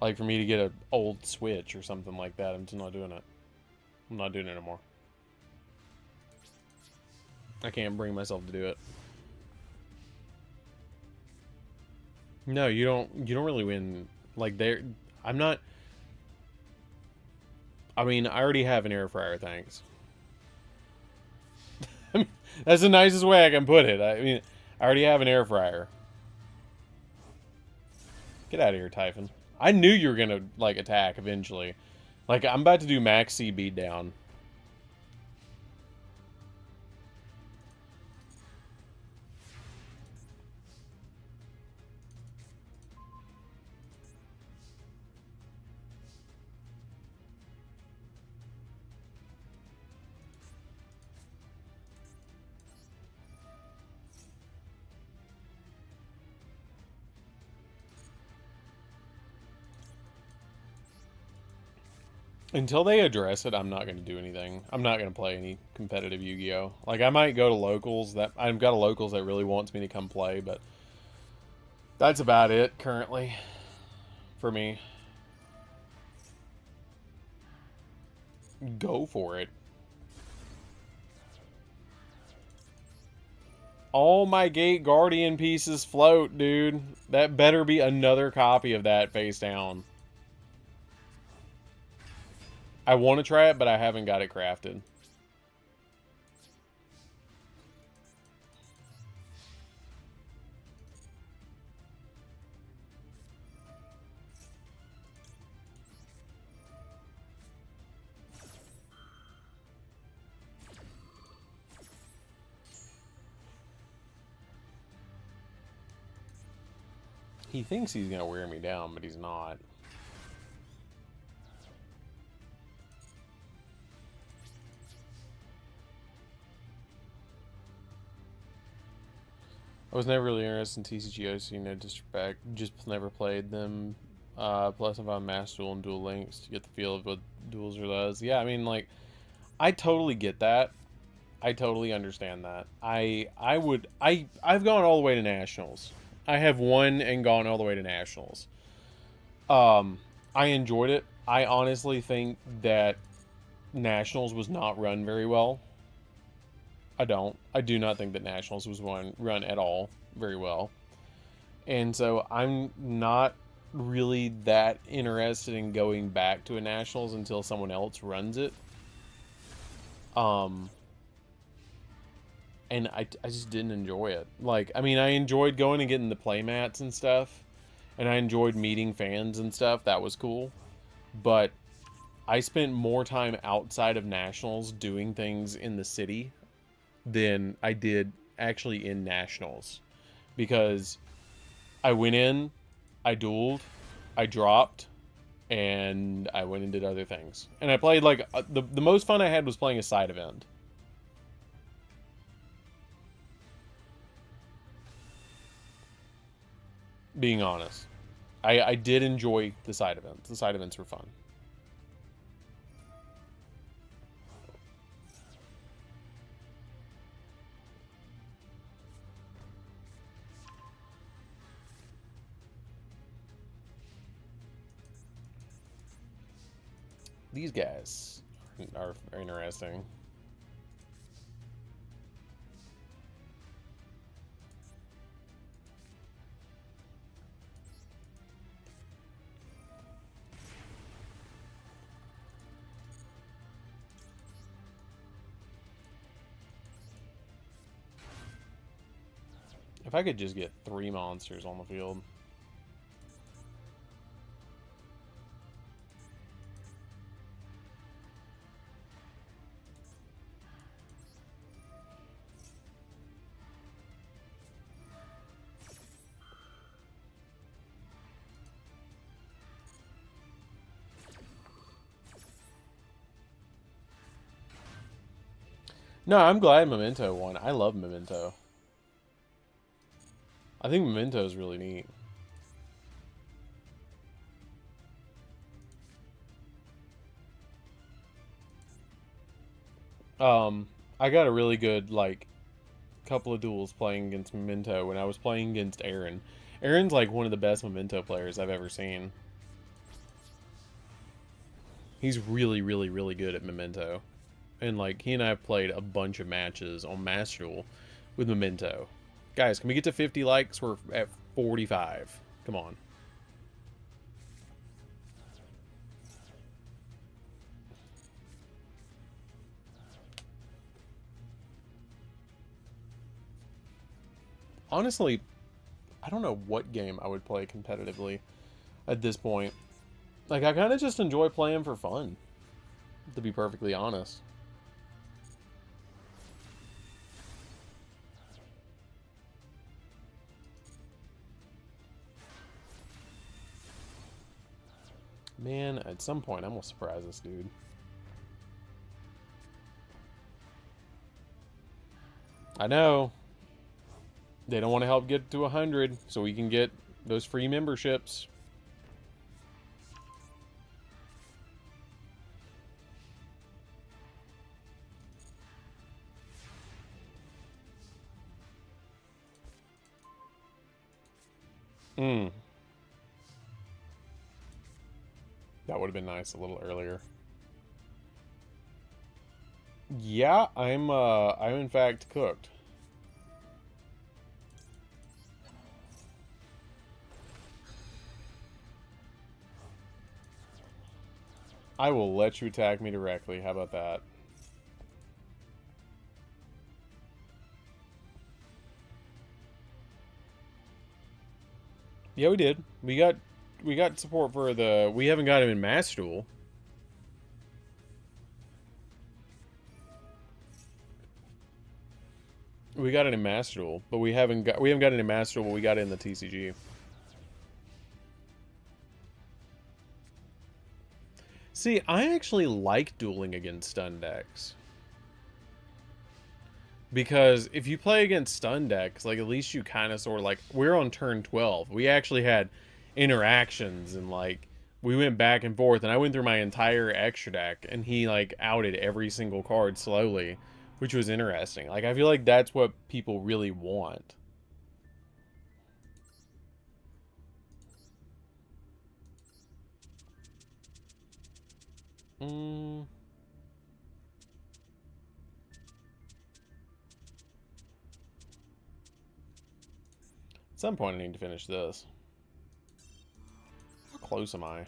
Like, for me to get an old Switch or something like that, I'm just not doing it. I'm not doing it anymore. I can't bring myself to do it. No, you don't really win. Like, I'm not... I mean, I already have an air fryer, thanks. That's the nicest way I can put it. I mean, I already have an air fryer. Get out of here, Typhon. I knew you were gonna, like, attack eventually. Like, I'm about to do max C beat down. Until they address it, I'm not going to do anything. I'm not going to play any competitive Yu-Gi-Oh! Like, I might go to locals. I've got a locals that really wants me to come play, but that's about it currently for me. Go for it. All my Gate Guardian pieces float, dude. That better be another copy of that face down. I want to try it, but I haven't got it crafted. He thinks he's going to wear me down, but he's not. I was never really interested in TCGOs, so no disrespect. Just never played them. Plus, I found Master Duel and Duel Links to get the feel of what duels are does. Yeah, I mean, like, I totally get that. I totally understand that. I've gone all the way to Nationals. I have won and gone all the way to Nationals. I enjoyed it. I honestly think that Nationals was not run very well. I do not think that Nationals was run at all very well. And so I'm not really that interested in going back to a Nationals until someone else runs it. And I just didn't enjoy it. Like, I mean, I enjoyed going and getting the playmats and stuff. And I enjoyed meeting fans and stuff. That was cool. But I spent more time outside of Nationals doing things in the city than I did actually in Nationals. Because I went in, I dueled, I dropped, and I went and did other things. And I played, like, the most fun I had was playing a side event. Being honest. I did enjoy the side events. The side events were fun. These guys are interesting. If I could just get 3 monsters on the field. No, I'm glad Memento won. I love Memento. I think Memento is really neat. I got a really good, like, couple of duels playing against Memento when I was playing against Aaron. Aaron's, like, one of the best Memento players I've ever seen. He's really, really, really good at Memento. And, like, he and I have played a bunch of matches on Master Duel with Memento. Guys, can we get to 50 likes? We're at 45. Come on. Honestly, I don't know what game I would play competitively at this point. Like, I kind of just enjoy playing for fun, to be perfectly honest. Man, at some point, I'm going to surprise this dude. I know. They don't want to help get to 100, so we can get those free memberships. Mm. That would have been nice a little earlier. Yeah, I'm in fact cooked. I will let you attack me directly. How about that? Yeah, we did. We got support for the. We haven't got him in Master Duel. We got it in Master Duel, but we haven't got it in Master Duel. But we got it in the TCG. See, I actually like dueling against stun decks. Because if you play against stun decks, like, at least you kind of sort of, like, we're on turn 12. We actually had interactions, and, like, we went back and forth, and I went through my entire extra deck, and he, like, outed every single card slowly, which was interesting. Like, I feel like that's what people really want. Mm. At some point, I need to finish this. How close am I?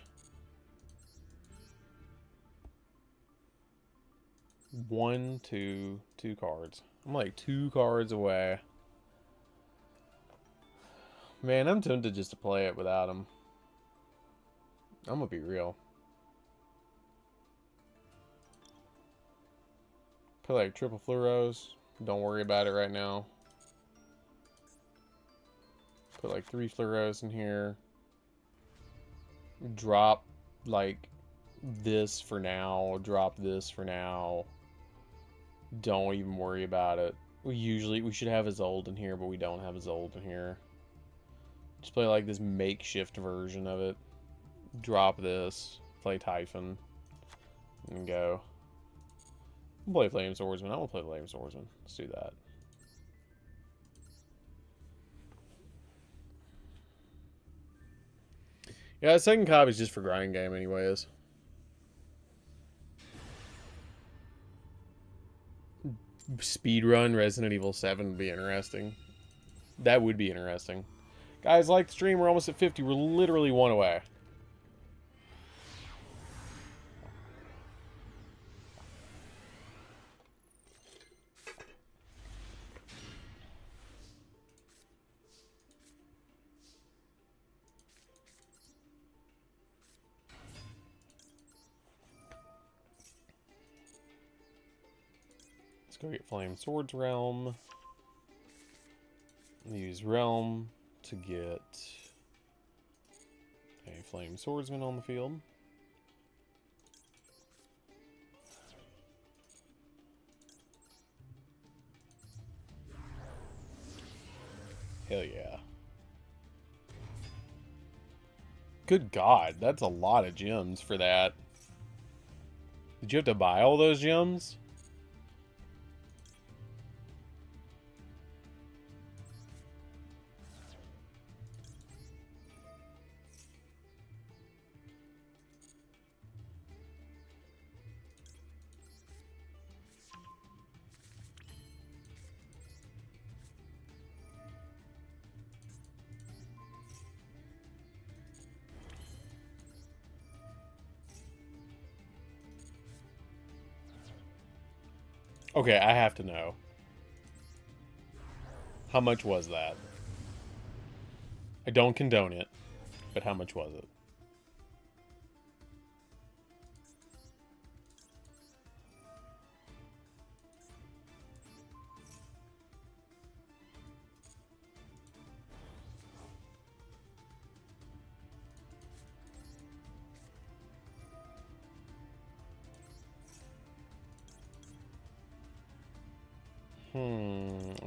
Two cards. I'm like 2 cards away. Man, I'm tempted just to play it without him. I'm gonna be real. Play like triple fluoros. Don't worry about it right now. Put like 3 fluoros in here. Drop like this for now. Drop this for now. Don't even worry about it. We should have his old in here, but we don't have his old in here. Just play like this makeshift version of it. Drop this. Play Typhon. And go. Play Flame Swordsman. I want to play Flame Swordsman. Let's do that. Yeah, the second copy is just for grind game anyways. Speedrun Resident Evil 7 would be interesting. That would be interesting. Guys, like the stream. We're almost at 50. We're literally 1 away. Let's go get Flame Swords Realm. Use Realm to get a Flame Swordsman on the field. Hell yeah. Good God, that's a lot of gems for that. Did you have to buy all those gems? Okay, I have to know. How much was that? I don't condone it, but how much was it?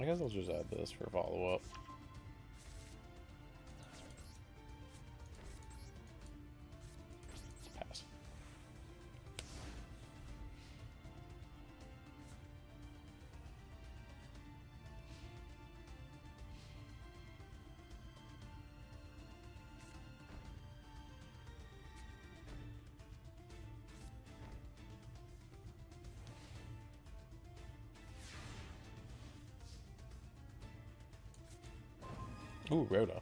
I guess I'll just add this for follow-up. Pass. Ooh, Rhoda.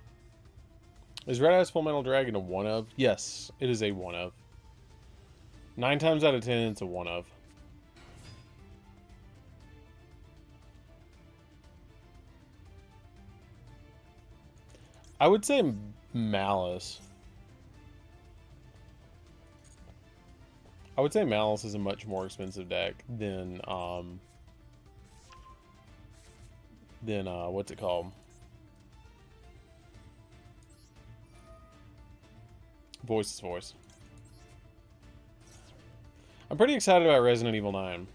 Is Red Eyes Full Metal Dragon a one of? Yes, it is a one of. 9 times out of 10, it's a one of. I would say Malice. I would say Malice is a much more expensive deck than what's it called? Voice's Voice. I'm pretty excited about Resident Evil 9.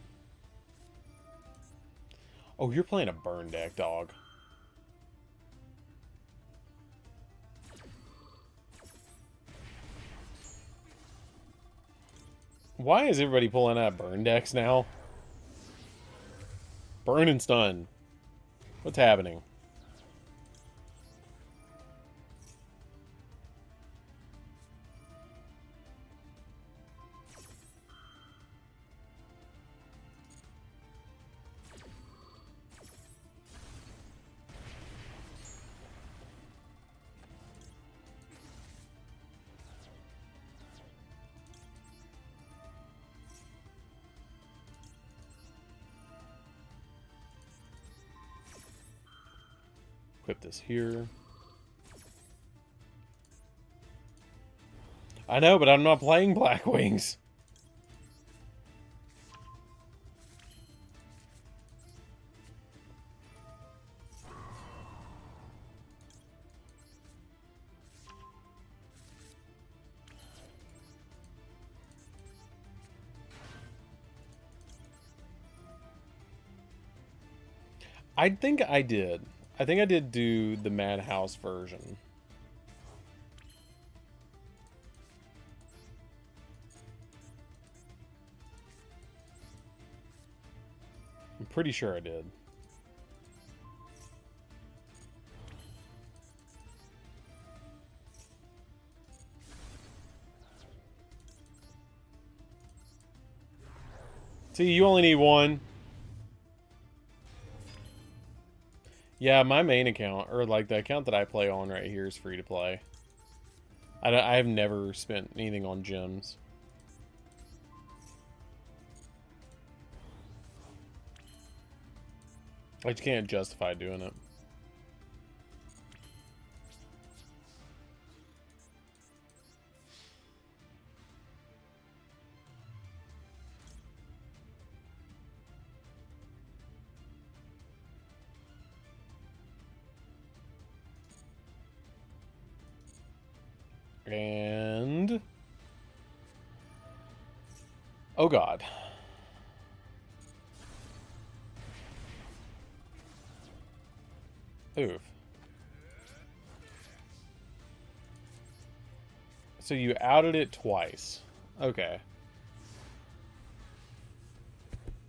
Oh, you're playing a burn deck, dog. Why is everybody pulling out burn decks now? Burn and stun. What's happening? Equip this here. I know, but I'm not playing Black Wings. I think I did. I think I did do the Madhouse version. I'm pretty sure I did. See, you only need one. Yeah, my main account, or like the account that I play on right here, is free to play. I have never spent anything on gems. I just can't justify doing it. And... oh god. Oof. So you outed it twice. Okay.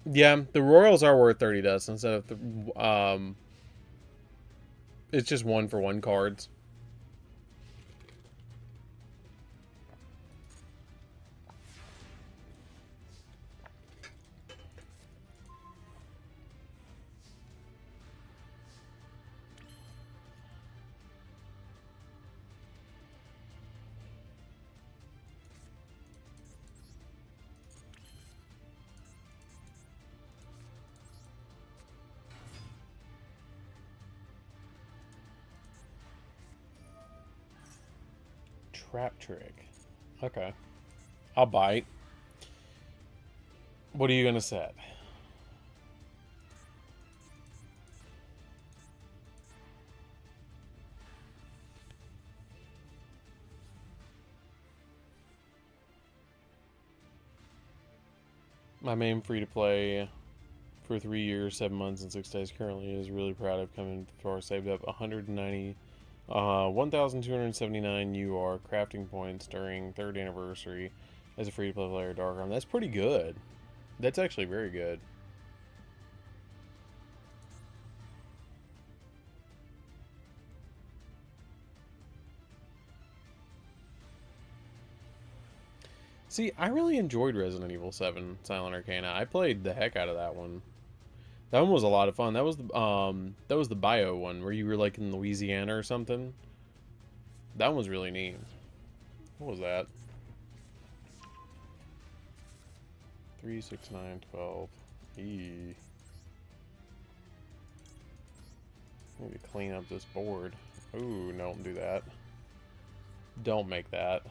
Yeah, the Royals are worth 30 dust instead of the, it's just 1-for-1 cards. Trap trick. Okay. I'll bite. What are you gonna set? My main free-to-play for 3 years, 7 months, and 6 days currently is really proud of coming far. Saved up 1,279 UR crafting points during 3rd anniversary as a free-to-play player, Dark Arm. That's pretty good. That's actually very good. See, I really enjoyed Resident Evil 7 Silent Arcana. I played the heck out of that one. That one was a lot of fun. That was the bio one where you were like in Louisiana or something. That one was really neat. What was that? 3, 6, 9, 12. Eee. I need to clean up this board. Ooh, no, don't do that. Don't make that.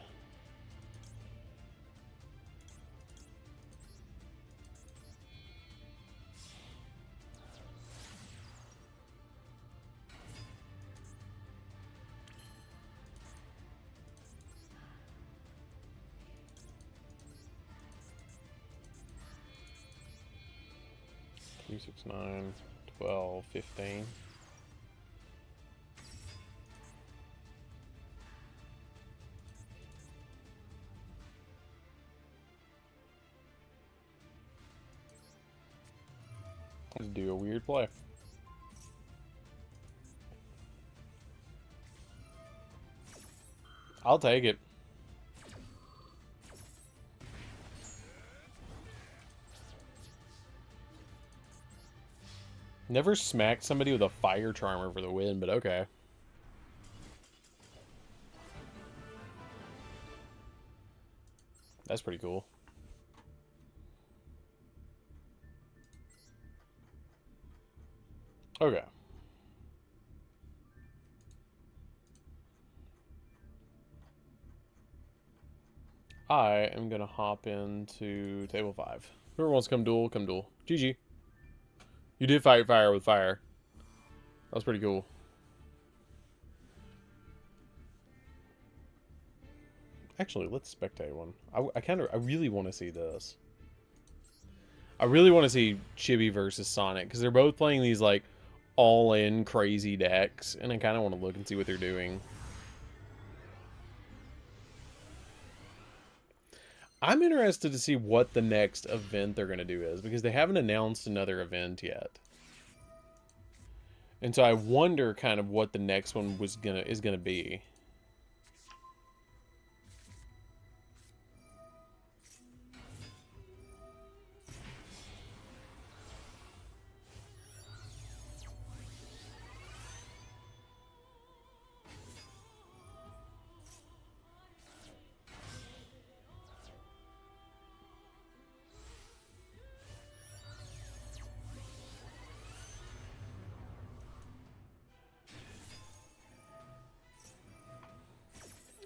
Three, 6, 9, 12, 15. Let's do a weird play. I'll take it. Never smacked somebody with a fire charmer for the win, but okay. That's pretty cool. Okay. I am going to hop into table 5. Whoever wants to come duel, come duel. GG. You did fight fire with fire. That was pretty cool. Actually, let's spectate one. I really want to see this. I really want to see Chibi versus Sonic, because they're both playing these, like, all-in crazy decks, and I kind of want to look and see what they're doing. I'm interested to see what the next event they're going to do is, because they haven't announced another event yet. And so I wonder kind of what the next one is gonna be.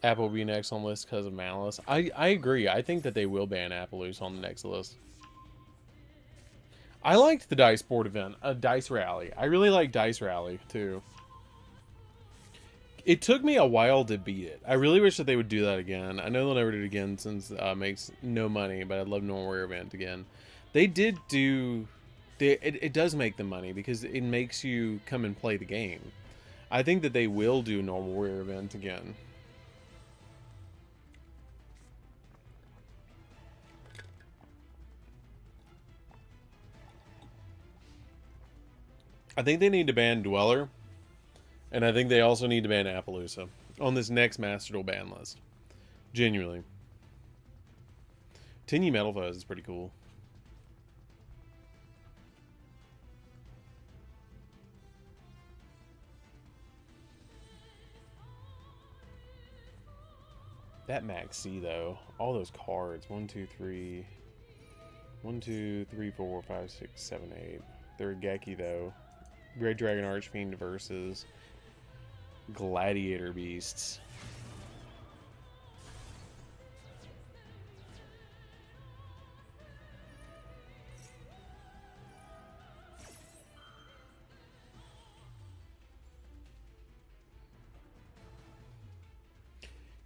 Apple will be next on the list because of Malice. I agree. I think that they will ban Appaloosa on the next list. I liked the Dice Board event, Dice Rally. I really like Dice Rally, too. It took me a while to beat it. I really wish that they would do that again. I know they'll never do it again since it makes no money, but I'd love Normal Warrior event again. They did do... It does make them money because it makes you come and play the game. I think that they will do Normal Warrior event again. I think they need to ban Dweller, and I think they also need to ban Appaloosa on this next Master Duel ban list. Genuinely. Tinny Metal Fuzz is pretty cool. That Max C, though. All those cards. 1, 2, 3. 1, 2, 3, 4, 5, 6, 7, 8. They're a Geki, though. Red Dragon Archfiend versus Gladiator Beasts.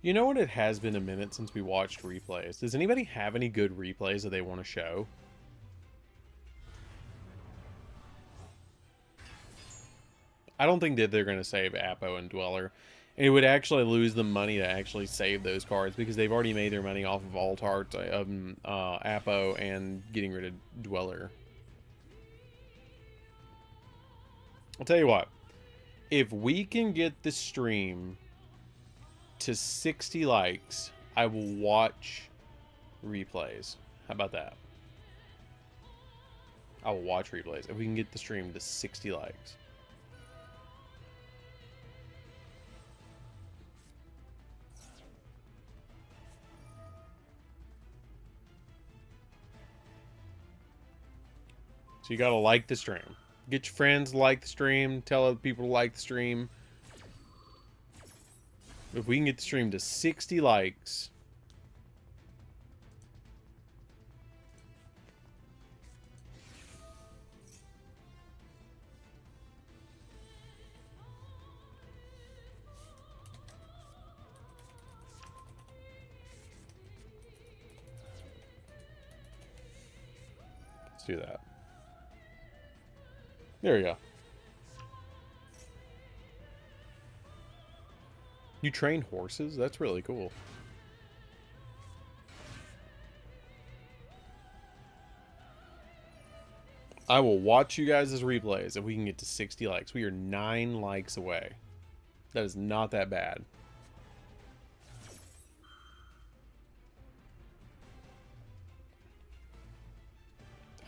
You know what? It has been a minute since we watched replays. Does anybody have any good replays that they want to show? I don't think that they're going to save Appo and Dweller. And it would actually lose them money to actually save those cards because they've already made their money off of Alt Art, Appo, and getting rid of Dweller. I'll tell you what. If we can get the stream to 60 likes, I will watch replays. How about that? I will watch replays if we can get the stream to 60 likes. So you gotta like the stream. Get your friends to like the stream. Tell other people to like the stream. If we can get the stream to 60 likes. Let's do that. There we go. You train horses? That's really cool. I will watch you guys' replays if we can get to 60 likes. We are 9 likes away. That is not that bad.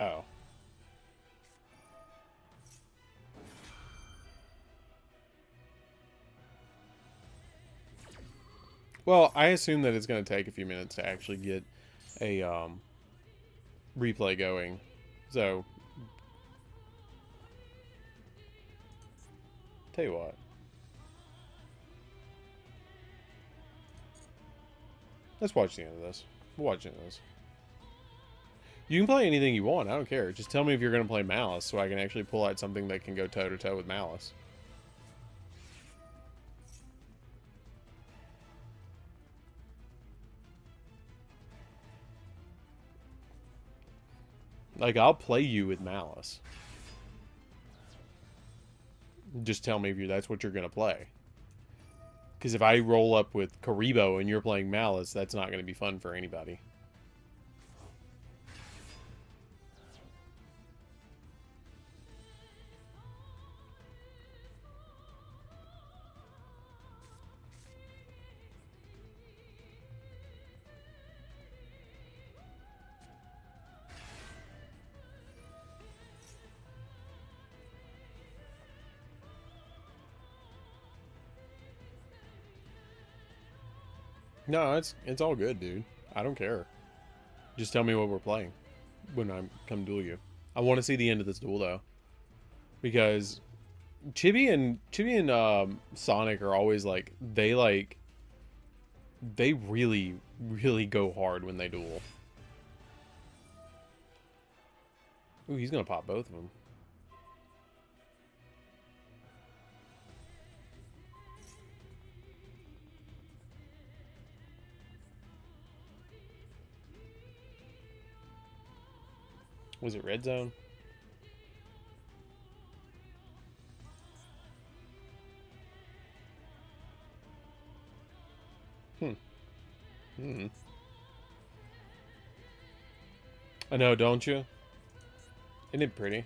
Oh. Well, I assume that it's going to take a few minutes to actually get a replay going. So, tell you what. Let's watch the end of this. We'll watch the end of this. You can play anything you want. I don't care. Just tell me if you're going to play Malice so I can actually pull out something that can go toe-to-toe with Malice. Like, I'll play you with Malice. Just tell me if that's what you're going to play. Because if I roll up with Karibo and you're playing Malice, that's not going to be fun for anybody. No, it's all good, dude. I don't care. Just tell me what we're playing when I come duel you. I want to see the end of this duel though, because Chibi and Sonic are always like they really go hard when they duel. Ooh, he's gonna pop both of them. Was it red zone? I know, don't you? Isn't it pretty?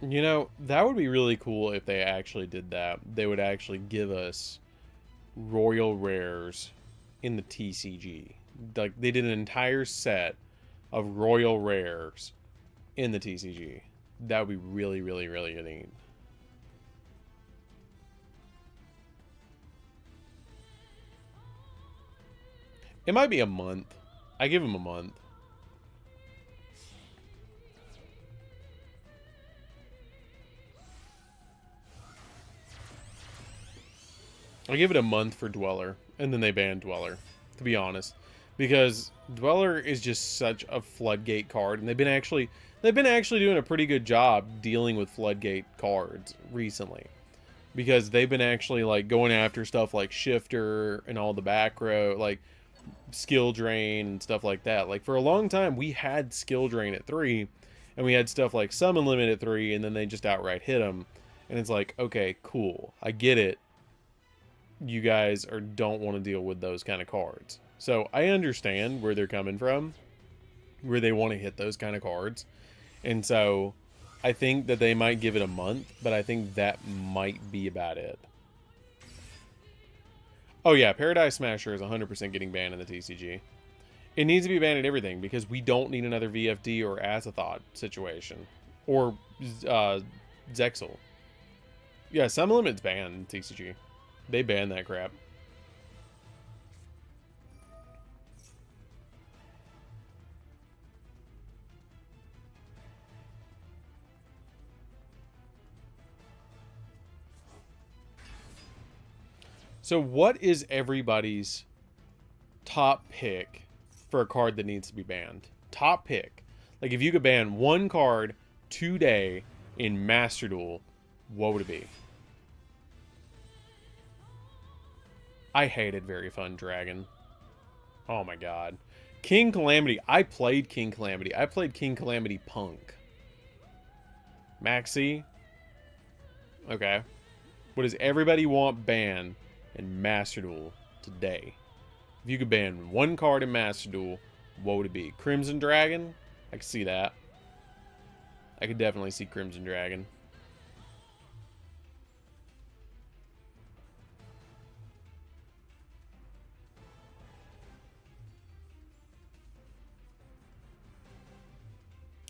You know, that would be really cool if they actually did that. They would actually give us royal rares in the TCG. Like, they did an entire set of royal rares in the TCG. That would be really, really, really neat. It might be a month. I give him a month. I give it a month for Dweller, and then they ban Dweller, to be honest, because Dweller is just such a floodgate card, and they've been actually doing a pretty good job dealing with floodgate cards recently, because they've been actually like going after stuff like Shifter and all the back row, like skill drain and stuff like that. Like, for a long time we had skill drain at 3, and we had stuff like summon limit at 3, and then they just outright hit them, and it's like, okay, cool, I get it. You guys don't want to deal with those kind of cards. So I understand where they're coming from, where they want to hit those kind of cards. And so I think that they might give it a month, but I think that might be about it. Oh yeah, Paradise Smasher is 100% getting banned in the TCG. It needs to be banned in everything because we don't need another VFD or Azathoth situation. Or Zexal. Yeah, some limits banned in TCG. They banned that crap. So what is everybody's top pick for a card that needs to be banned? Top pick. Like if you could ban one card today in Master Duel, what would it be? I hated Very Fun Dragon. Oh my god. King Calamity. I played King Calamity. I played King Calamity Punk. Maxi. Okay. What does everybody want banned in Master Duel today? If you could ban one card in Master Duel, what would it be? Crimson Dragon? I could see that. I could definitely see Crimson Dragon.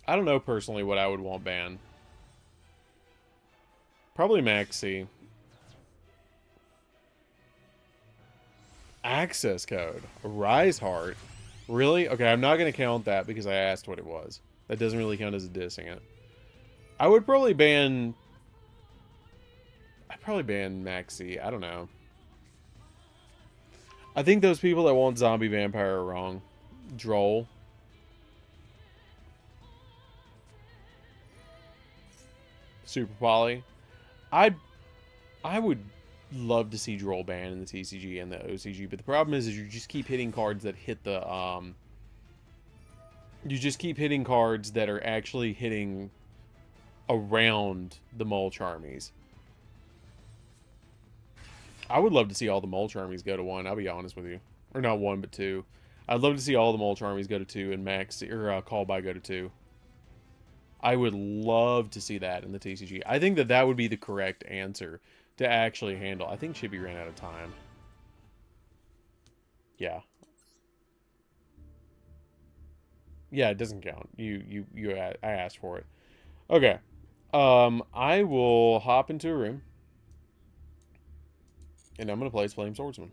I don't know personally what I would want banned. Probably Maxi. Access code. Rise Heart. Really? Okay, I'm not going to count that because I asked what it was. That doesn't really count as dissing it. I would probably ban... I'd probably ban Maxi. I don't know. I think those people that want Zombie Vampire are wrong. Droll. Super Poly. I would love to see Droll ban in the TCG and the OCG, but the problem is you just keep hitting cards that hit the you just keep hitting cards that are actually hitting around the Mulch armies. I would love to see all the Mulch armies go to 1, I'll be honest with you. Or not 1, but 2. I'd love to see all the Mulch armies go to 2 and Max or Call by go to 2. I would love to see that in the TCG. I think that that would be the correct answer to actually handle. I think Chippy ran out of time. Yeah. Yeah, it doesn't count. I asked for it. Okay. I will hop into a room. And I'm going to play as Flame Swordsman.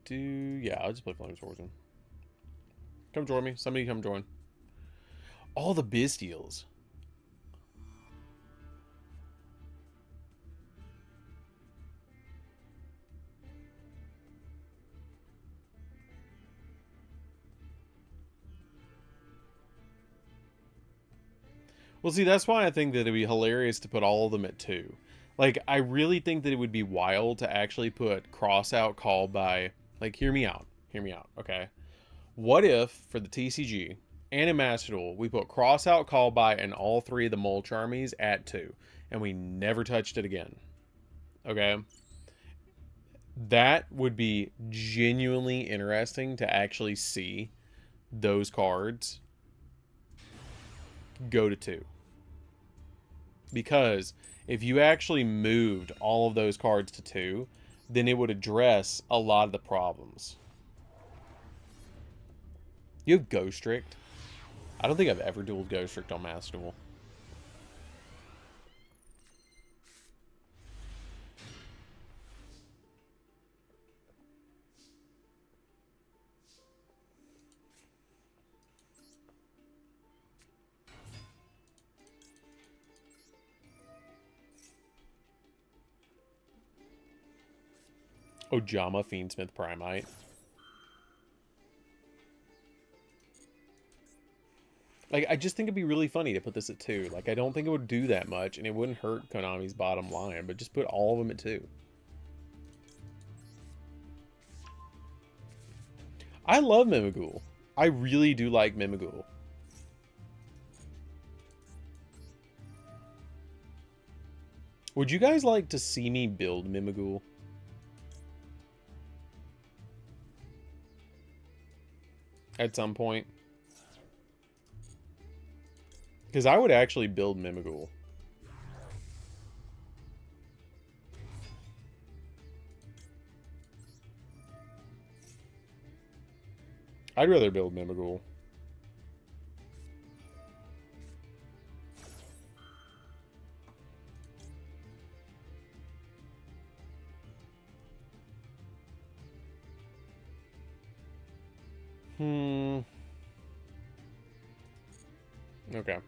Yeah, I'll just play Flame Swordsman. Come join me. Somebody come join. All the Bestials. Well, see, that's why I think that it'd be hilarious to put all of them at 2. Like, I really think that it would be wild to actually put cross out call by... Like, hear me out, okay? What if, for the TCG and in Master Duel, we put cross out call by and all 3 of the Mulch armies at 2, and we never touched it again, okay? That would be genuinely interesting to actually see those cards go to 2. Because if you actually moved all of those cards to 2, then it would address a lot of the problems. You have Ghost Tricked? I don't think I've ever dueled Ghost Tricked on Master Duel. Ojama Fiendsmith Primite. Like, I just think it'd be really funny to put this at 2. Like, I don't think it would do that much, and it wouldn't hurt Konami's bottom line, but just put all of them at 2. I love Mimighoul. I really do like Mimighoul. Would you guys like to see me build Mimighoul? At some point? Because I would actually build Mimighoul. I'd rather build Mimighoul. Okay.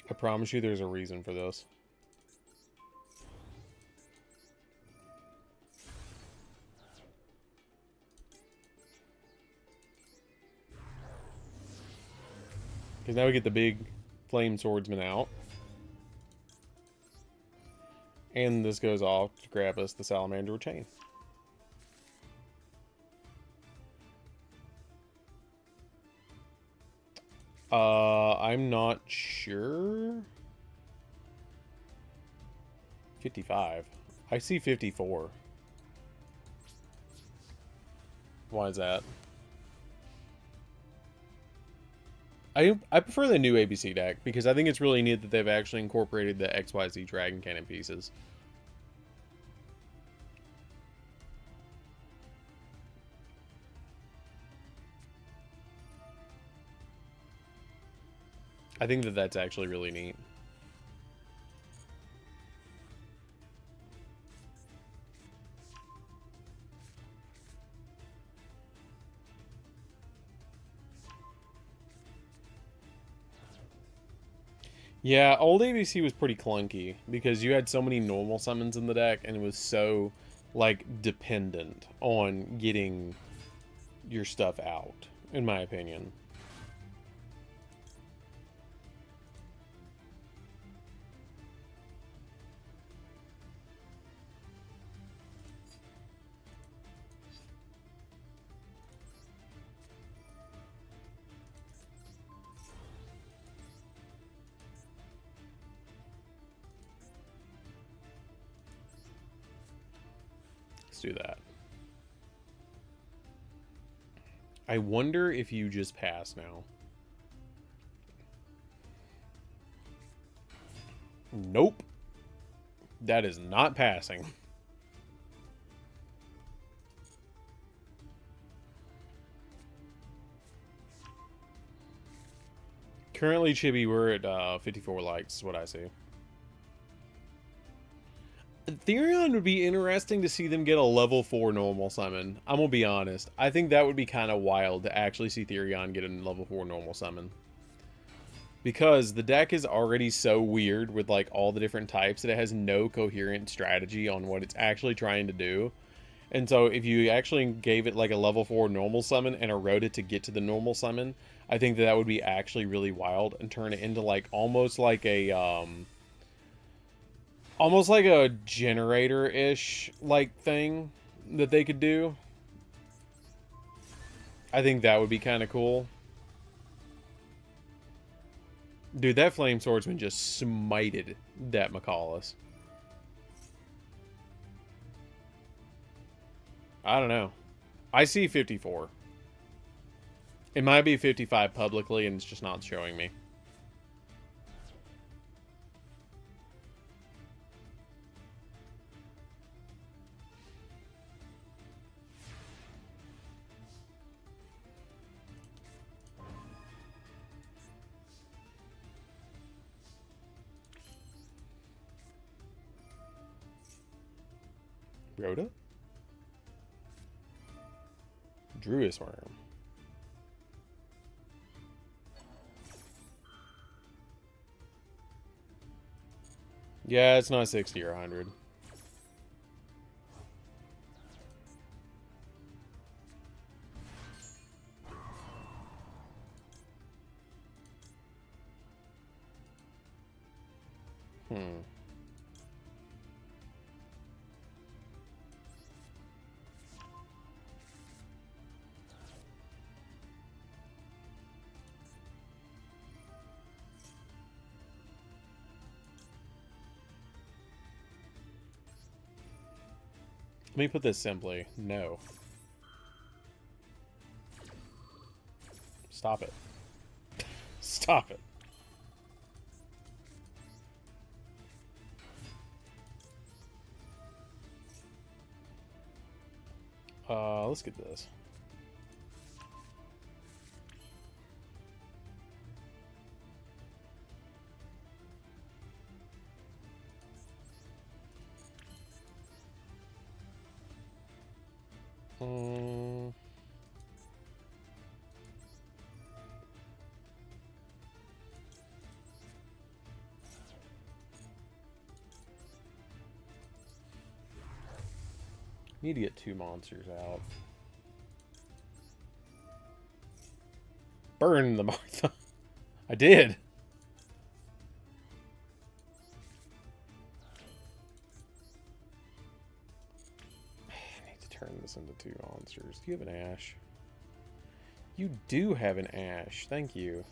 I promise you there's a reason for this. Because now we get the big flame swordsman out. And this goes off to grab us the salamander chain. I'm not sure. 55. I see 54. Why is that? I prefer the new ABC deck because I think it's really neat that they've actually incorporated the XYZ Dragon Cannon pieces. I think that that's actually really neat. Yeah, old ABC was pretty clunky because you had so many normal summons in the deck and it was so, like, dependent on getting your stuff out, in my opinion. Do that. I wonder if you just pass now. Nope. That is not passing. Currently, Chibi, we're at 54 likes, is what I see. Terverion would be interesting to see them get a level 4 normal summon. I'm gonna be honest. I think that would be kind of wild to actually see Terverion get a level 4 normal summon. Because the deck is already so weird with like all the different types that it has no coherent strategy on what it's actually trying to do. And so if you actually gave it like a level 4 normal summon and erode it to get to the normal summon, I think that would be actually really wild and turn it into like almost like a generator-ish like thing that they could do. I think that would be kind of cool. Dude, that Flame Swordsman just smited that MALISS. I don't know. I see 54. It might be 55 publicly and it's just not showing me. Rhoda? Druid's Worm. Yeah, it's not 60 or 100. Let me put this simply. No. Stop it. Stop it. Let's get this. Need to get 2 monsters out. Burn the Martha. I did. I need to turn this into 2 monsters. Do you have an Ash? You do have an Ash. Thank you.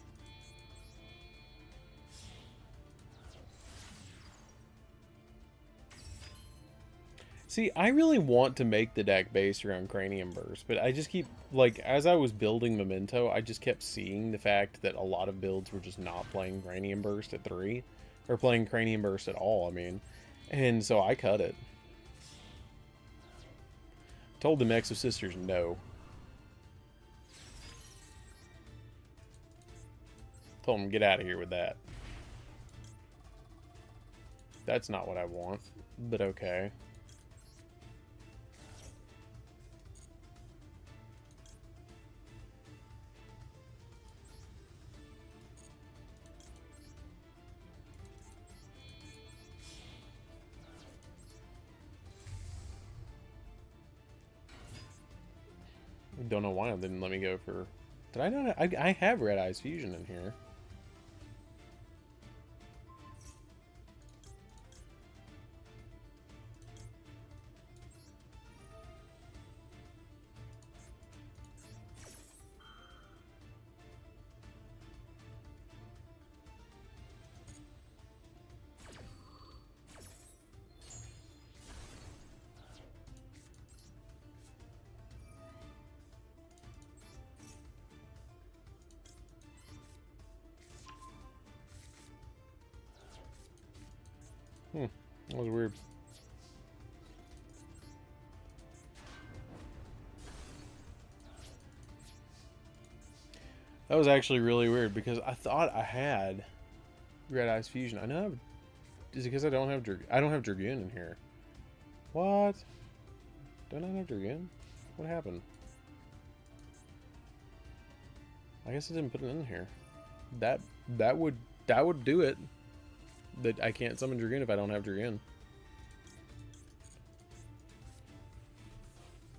See, I really want to make the deck based around Cranium Burst, but I just keep, like, as I was building Memento, I just kept seeing the fact that a lot of builds were just not playing Cranium Burst at 3, or playing Cranium Burst at all, I mean. And so I cut it. Told the Mexo Sisters no. Told them get out of here with that. That's not what I want, but okay. Don't know why it didn't let me go for... Did I not? I have Red Eyes Fusion in here. That was weird. That was actually really weird because I thought I had Red Eyes Fusion. I know. Is it because I don't have Dragoon in here? What? Do I not have Dragoon? What happened? I guess I didn't put it in here. That would do it. That I can't summon Dragoon if I don't have Dragoon.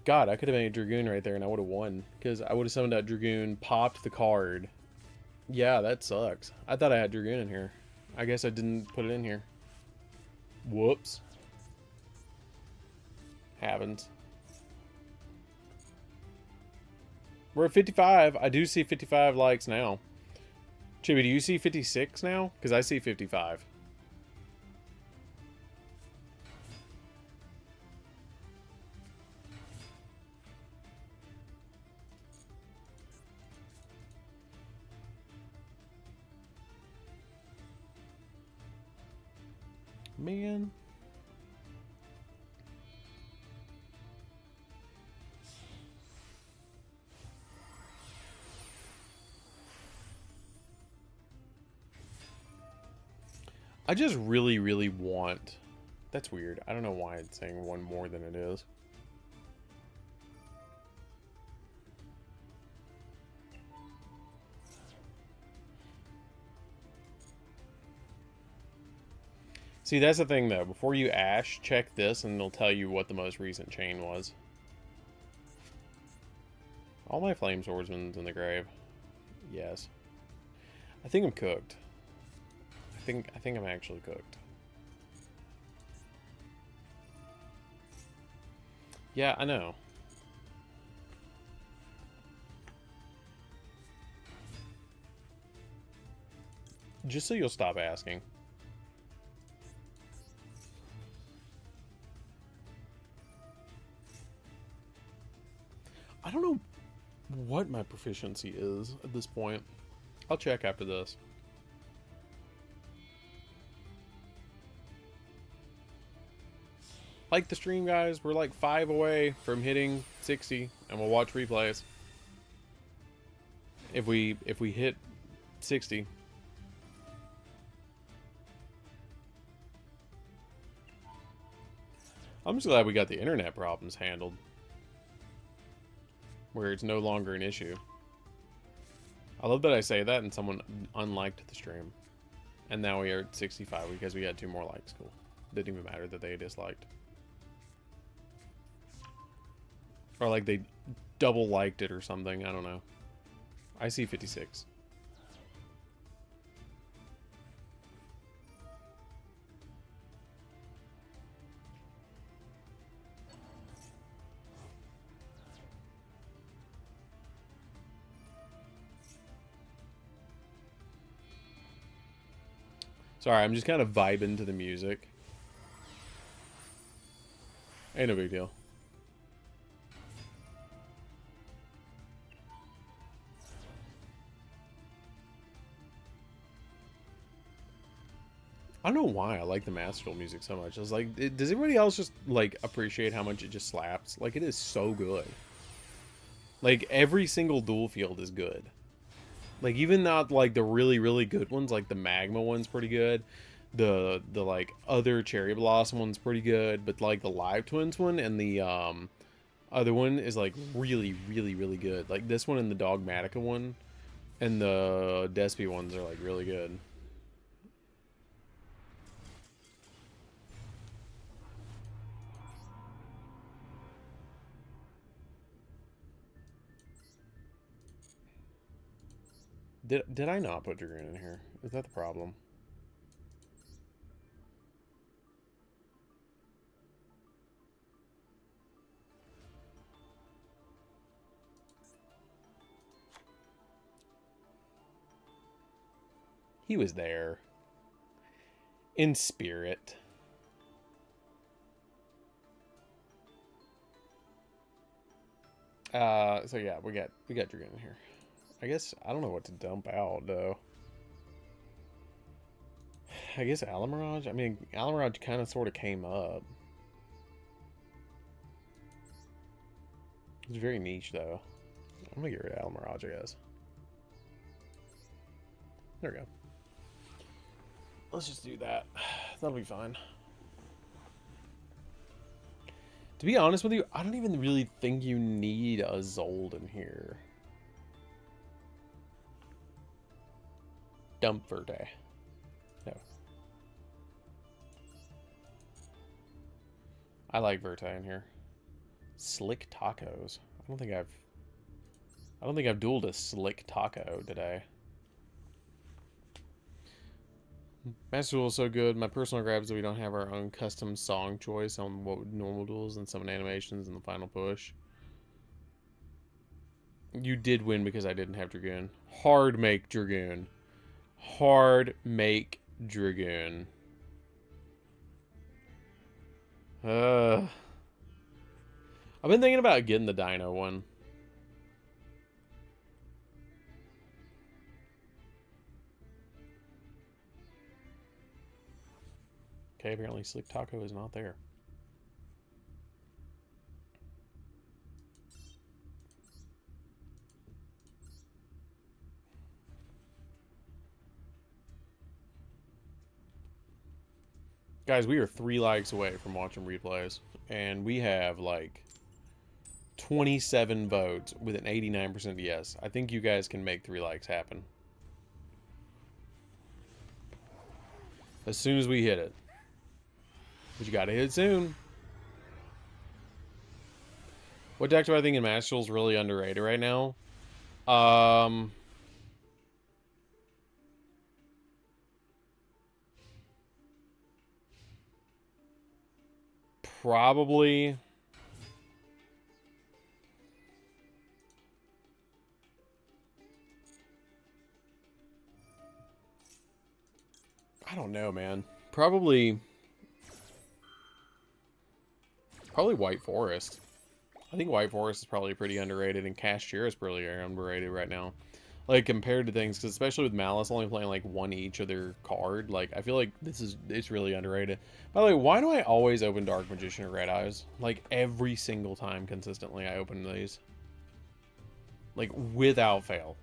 God, I could have made Dragoon right there and I would have won. Because I would have summoned that Dragoon, popped the card. Yeah, that sucks. I thought I had Dragoon in here. I guess I didn't put it in here. Whoops. Happens. We're at 55. I do see 55 likes now. Chibi, do you see 56 now? Because I see 55. Man. I just really, really want... That's weird. I don't know why it's saying one more than it is. See, that's the thing, though. Before you Ash, check this, and it'll tell you what the most recent chain was. All my Flame Swordsman's in the grave. Yes. I think I'm cooked. I think I'm actually cooked. Yeah, I know. Just so you'll stop asking. I don't know what my proficiency is at this point. I'll check after this. Like the stream, guys. We're like 5 away from hitting 60, and we'll watch replays. If we hit 60. I'm just glad we got the internet problems handled, where it's no longer an issue. I love that I say that and someone unliked the stream. And now we are at 65 because we had 2 more likes. Cool. Didn't even matter that they disliked. Or like they double liked it or something. I don't know. I see 56. Sorry, I'm just kind of vibing to the music. Ain't no big deal. I don't know why I like the Master Duel music so much. I was like, does everybody else just, like, appreciate how much it just slaps? Like, it is so good. Like, every single duel field is good. Like, even not, like, the really, really good ones, like, the Magma one's pretty good. The like, other Cherry Blossom one's pretty good. But, like, the Live Twins one and the, other one is, like, really, really, really good. Like, this one and the Dogmatica one and the Despy ones are, like, really good. Did I not put Dragoon in here? Is that the problem? He was there. In spirit. So yeah, we got Dragoon in here. I guess, I don't know what to dump out, though. I guess Alamirage? I mean, Alamirage kind of sort of came up. It's very niche, though. I'm gonna get rid of Alamirage, I guess. There we go. Let's just do that. That'll be fine. To be honest with you, I don't even really think you need a Zold in here. Dump Verte. No. I like Verte in here. Slick Tacos. I don't think I've dueled a Slick Taco today. Master Duel is so good. My personal grab is that we don't have our own custom song choice on what normal duels and summon animations in the final push. You did win because I didn't have Dragoon. Hard make Dragoon. Hard make Dragoon. I've been thinking about getting the Dino one. Okay, apparently Slick Taco is not there. Guys, we are 3 likes away from watching replays, and we have like 27 votes with an 89% yes. I think you guys can make 3 likes happen. As soon as we hit it. But you gotta hit it soon. What deck do I think in Master Duel is really underrated right now? Probably... I don't know, man. Probably White Forest. I think White Forest is probably pretty underrated, and Cashier is pretty underrated right now. Like, compared to things, because especially with Malice only playing like one each of their card, like, I feel like it's really underrated. By the way, why do I always open Dark Magician or Red Eyes? Like, every single time consistently I open these. Like, without fail.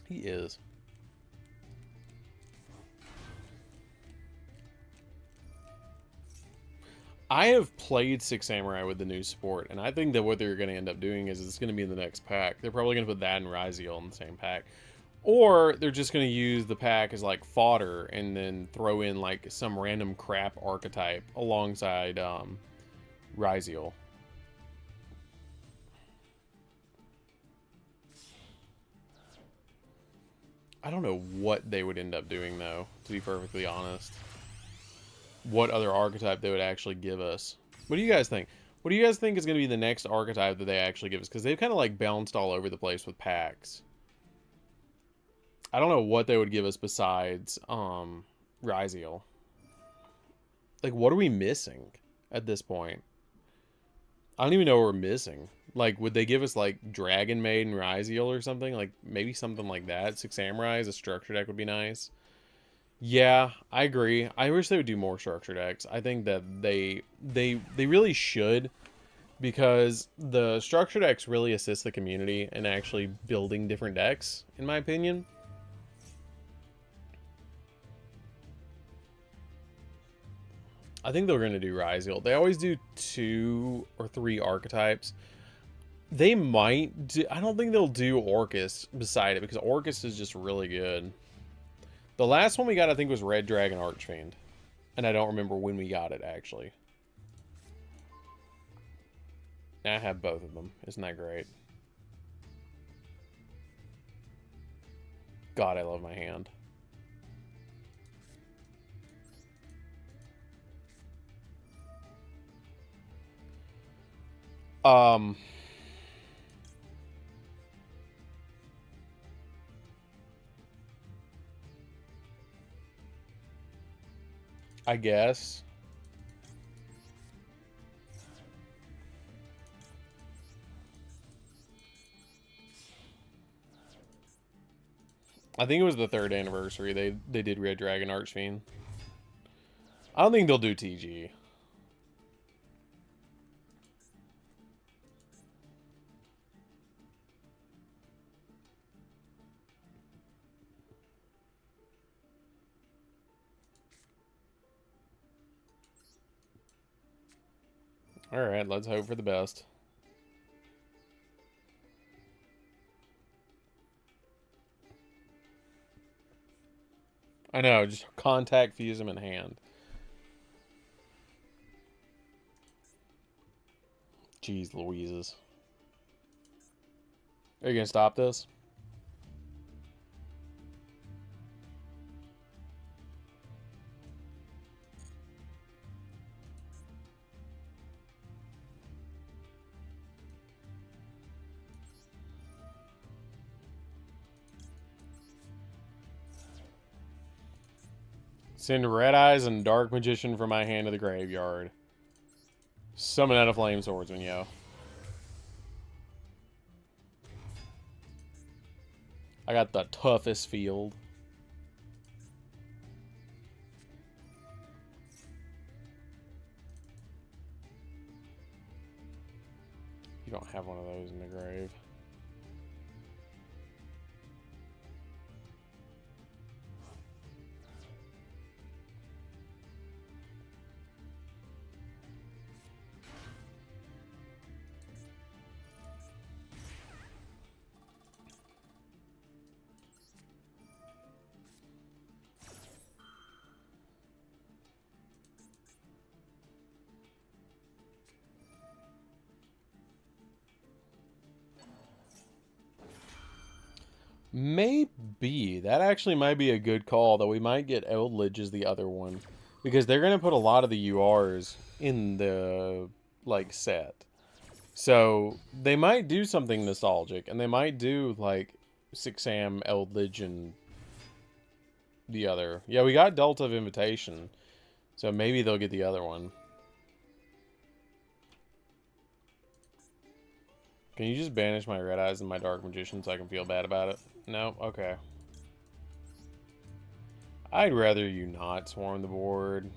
He is. I have played Six Samurai with the new support, and I think that what they're going to end up doing is it's going to be in the next pack. They're probably going to put that and Ryziel in the same pack. Or they're just going to use the pack as like fodder and then throw in like some random crap archetype alongside Ryziel. I don't know what they would end up doing, though, to be perfectly honest. What other archetype they would actually give us. What do you guys think? What do you guys think is going to be the next archetype that they actually give us? Because they've kind of like bounced all over the place with packs. I don't know what they would give us besides Ryziel. Like, what are we missing at this point? I don't even know what we're missing. Like, would they give us, like, Dragon Maid and Ryziel or something? Like, maybe something like that. Six Samurai as a structure deck would be nice. Yeah, I agree. I wish they would do more structure decks. I think that they really should, because the structure decks really assist the community in actually building different decks, in my opinion. I think they're going to do Ryziel. They always do 2 or 3 archetypes. They might do... I don't think they'll do Orcus beside it, because Orcus is just really good. The last one we got, I think, was Red Dragon Archfiend. And I don't remember when we got it, actually. I have both of them. Isn't that great? God, I love my hand. I guess. I think it was the 3rd anniversary they did Red Dragon Archfiend. I don't think they'll do TG. Alright, let's hope for the best. I know, just contact, fuse them in hand. Jeez Louises. Are you gonna stop this? Send Red Eyes and Dark Magician from my hand to the graveyard. Summon out a Flame Swordsman, yo. I got the toughest field. You don't have one of those in the grave. Maybe. That actually might be a good call, though we might get Eldridge as the other one. Because they're going to put a lot of the URs in the, like, set. So they might do something nostalgic, and they might do like 6am Eldritch and the other. Yeah, we got Delta of Invitation, so maybe they'll get the other one. Can you just banish my Red Eyes and my Dark Magician so I can feel bad about it? No? Okay. I'd rather you not swarm the board.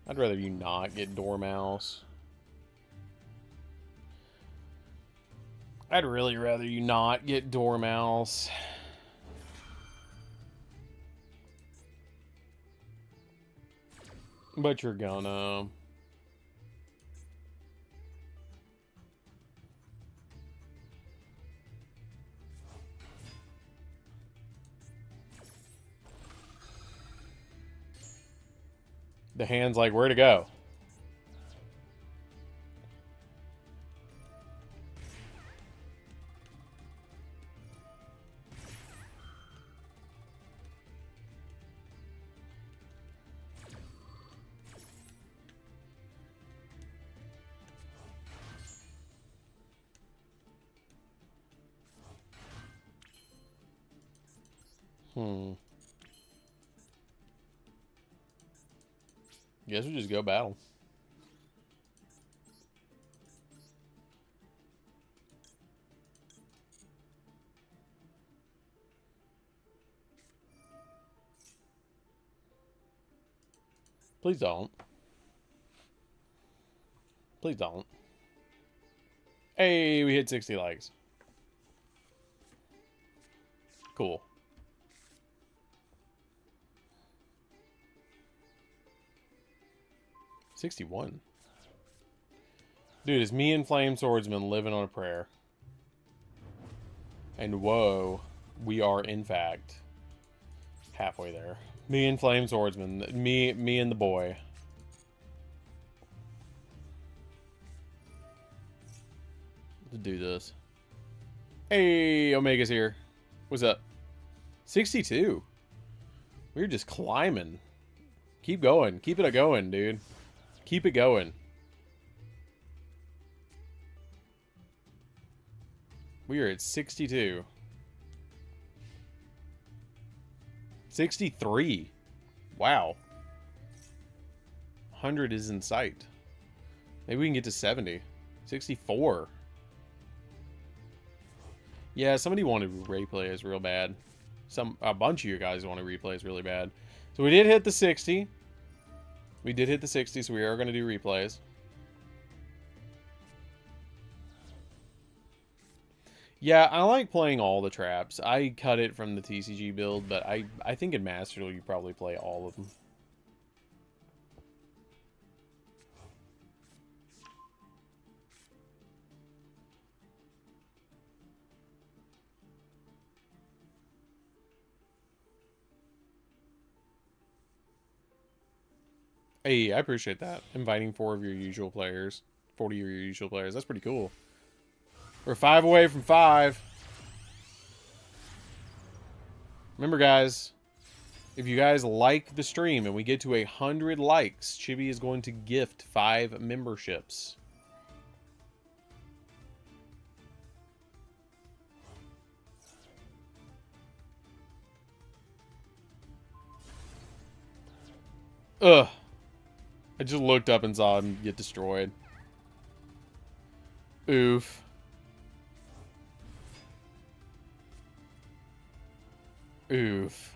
I'd rather you not get Dormouse. I'd really rather you not get Dormouse. But you're gonna. The hand's like, where to go? Guess we just go battle. Please don't. Please don't. Hey, we hit 60 likes. Cool. $61. Dude, it's me and Flame Swordsman living on a prayer. And whoa, we are in fact halfway there. Me and Flame Swordsman. Me and the boy. Let's do this. Hey, Omega's here. What's up? 62. We're just climbing. Keep going. Keep it going, dude. Keep it going. We are at 62. 63. Wow. 100 is in sight. Maybe we can get to 70. 64. Yeah, somebody wanted replays real bad. A bunch of you guys wanted replays really bad. So we did hit the 60. We did hit the 60, so we are going to do replays. Yeah, I like playing all the traps. I cut it from the TCG build, but I think in Master Duel you probably play all of them. Hey, I appreciate that. Inviting 4 of your usual players. 40 of your usual players. That's pretty cool. We're 5 away from 5. Remember, guys, if you guys like the stream and we get to 100 likes, Chibi is going to gift 5 memberships. Ugh. I just looked up and saw him get destroyed. Oof. Oof.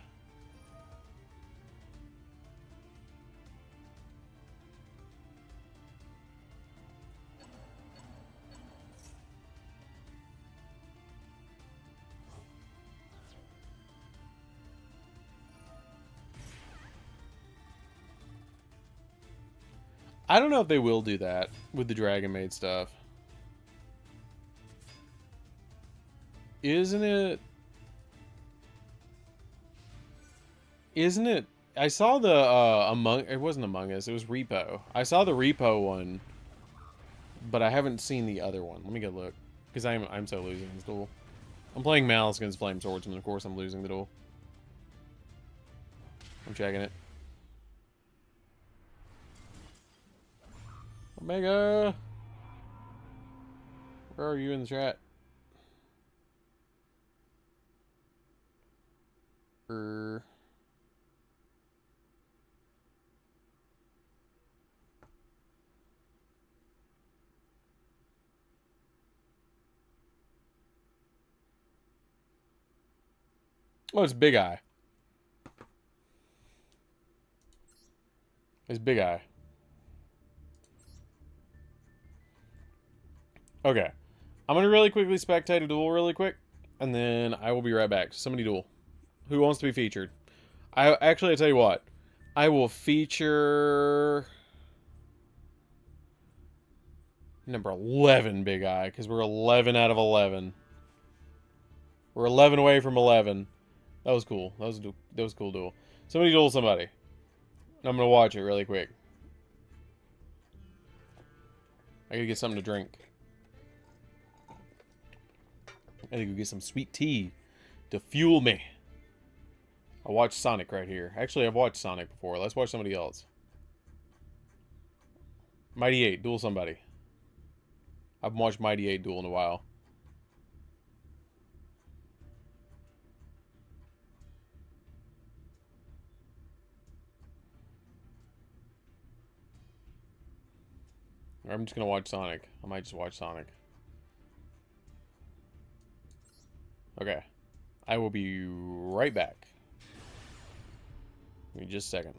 I don't know if they will do that with the Dragon Maid stuff. Isn't it? I saw the it wasn't Among Us, it was Repo. I saw the Repo one, but I haven't seen the other one. Let me go look, because I'm so losing this duel. I'm playing Malice against Flame Swordsman. Of course, I'm losing the duel. I'm checking it. Omega! Where are you in the chat? Oh, it's Big Eye. It's Big Eye. Okay. I'm going to really quickly spectate a duel really quick, and then I will be right back. Somebody duel. Who wants to be featured? I tell you what. I will feature number 11, Big Eye, because we're 11 out of 11. We're 11 away from 11. That was cool. That was a cool duel. Somebody duel somebody. I'm going to watch it really quick. I gotta get something to drink. I gotta go get some sweet tea to fuel me. I watched Sonic right here. Actually, I've watched Sonic before. Let's watch somebody else. Mighty 8, duel somebody. I haven't watched Mighty 8 duel in a while. I'm just gonna watch Sonic. I might just watch Sonic. Okay. I will be right back. Give me just a second.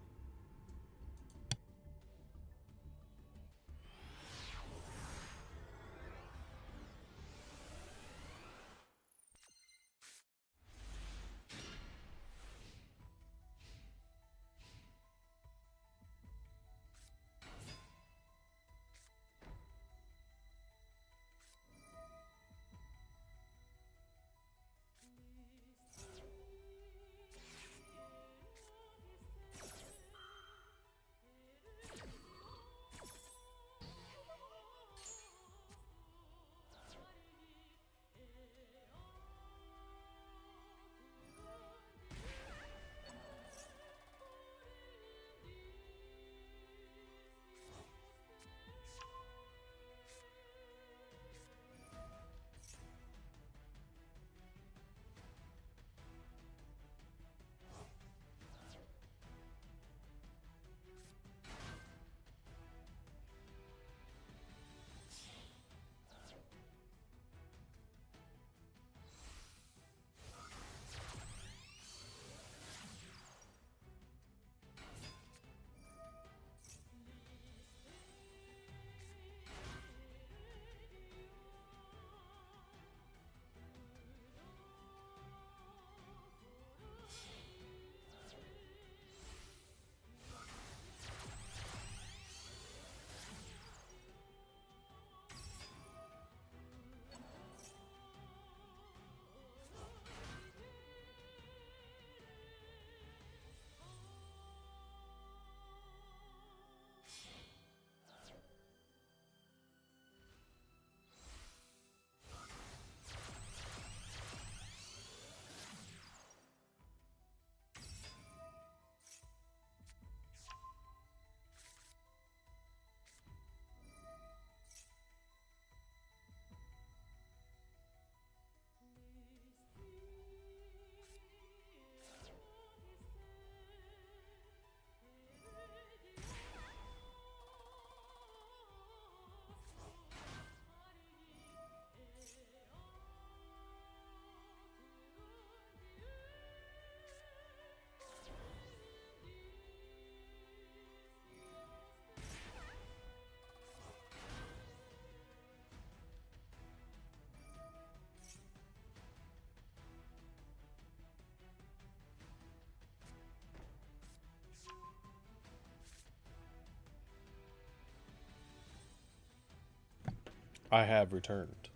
I have returned.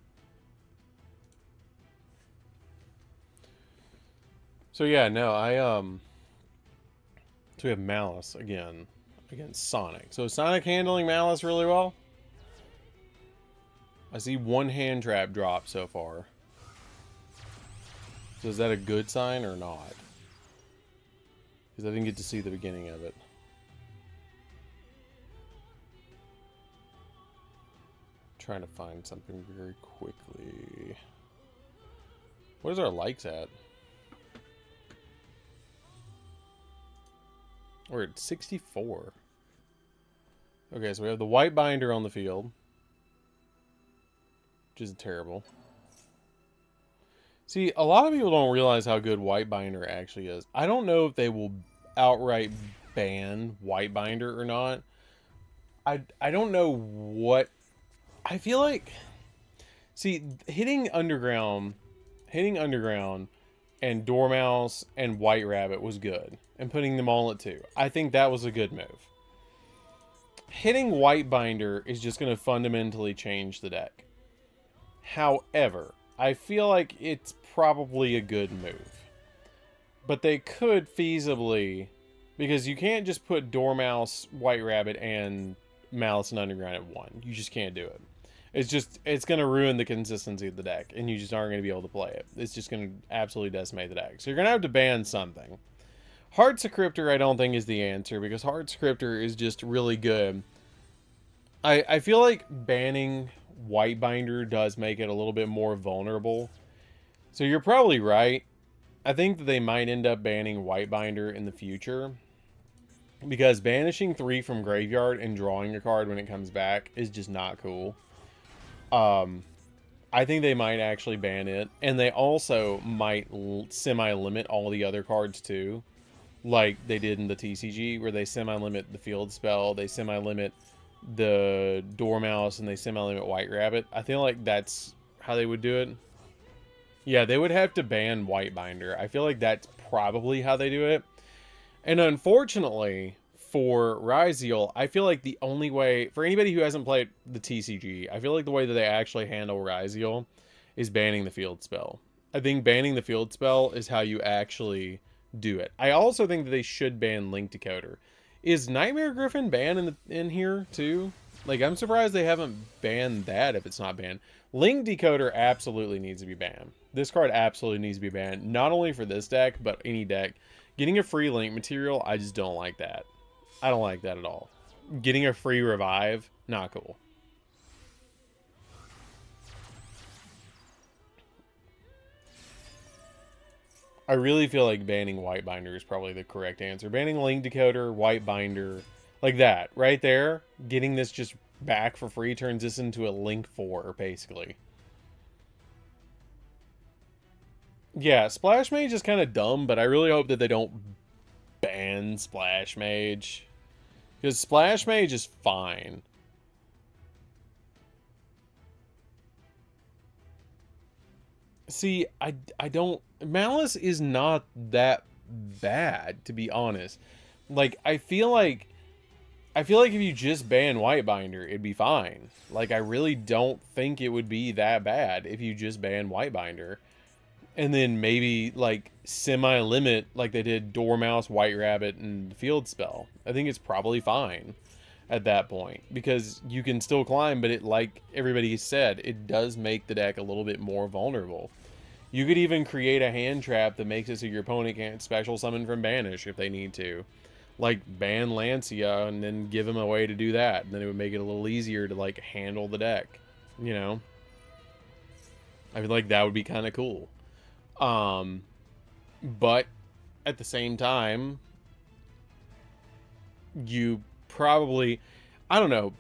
So yeah, no, so we have Malice again against Sonic. So is Sonic handling Malice really well? I see one hand trap drop so far. So is that a good sign or not? Because I didn't get to see the beginning of it. Trying to find something very quickly. What is our likes at? We're at 64. Okay, so we have the white binder on the field, which is terrible. See, a lot of people don't realize how good white binder actually is. I don't know if they will outright ban white binder or not. I don't know what... I feel like... See, hitting underground and Dormouse and White Rabbit was good. And putting them all at 2. I think that was a good move. Hitting White Binder is just going to fundamentally change the deck. However, I feel like it's probably a good move. But they could feasibly... Because you can't just put Dormouse, White Rabbit, and Malice and Underground at 1. You just can't do it. It's going to ruin the consistency of the deck, and you just aren't going to be able to play it. It's just going to absolutely decimate the deck. So you're going to have to ban something. Heartscriptor I don't think is the answer, because Heartscriptor is just really good. I feel like banning White Binder does make it a little bit more vulnerable. So you're probably right. I think that they might end up banning White Binder in the future. Because banishing 3 from Graveyard and drawing a card when it comes back is just not cool. I think they might actually ban it. And they also might semi-limit all the other cards too. Like they did in the TCG, where they semi-limit the field spell, they semi-limit the Dormouse, and they semi-limit White Rabbit. I feel like that's how they would do it. Yeah, they would have to ban White Binder. I feel like that's probably how they do it. And unfortunately... For Ryziel, I feel like the only way, for anybody who hasn't played the TCG, I feel like the way that they actually handle Ryziel is banning the field spell. I think banning the field spell is how you actually do it. I also think that they should ban Link Decoder. Is Nightmare Griffin banned in here too? Like, I'm surprised they haven't banned that if it's not banned. Link Decoder absolutely needs to be banned. This card absolutely needs to be banned. Not only for this deck, but any deck. Getting a free Link material, I just don't like that. I don't like that at all. Getting a free revive, not cool. I really feel like banning White Binder is probably the correct answer. Banning Link Decoder, White Binder, like that. Right there, getting this just back for free turns this into a Link 4, basically. Yeah, Splash Mage is kind of dumb, but I really hope that they don't ban Splash Mage. Because Splash Mage is fine. See, I don't... Malice is not that bad, to be honest. Like, I feel like if you just ban White Binder, it'd be fine. Like, I really don't think it would be that bad if you just ban White Binder. And then maybe, like, semi-limit, like they did Dormouse, White Rabbit, and Field Spell. I think it's probably fine at that point. Because you can still climb, but it, like everybody said, it does make the deck a little bit more vulnerable. You could even create a hand trap that makes it so your opponent can't special summon from Banish if they need to. Like, ban Lancia, and then give them a way to do that. And then it would make it a little easier to, like, handle the deck. You know? I feel like that would be kind of cool. But at the same time, you probably, I don't know,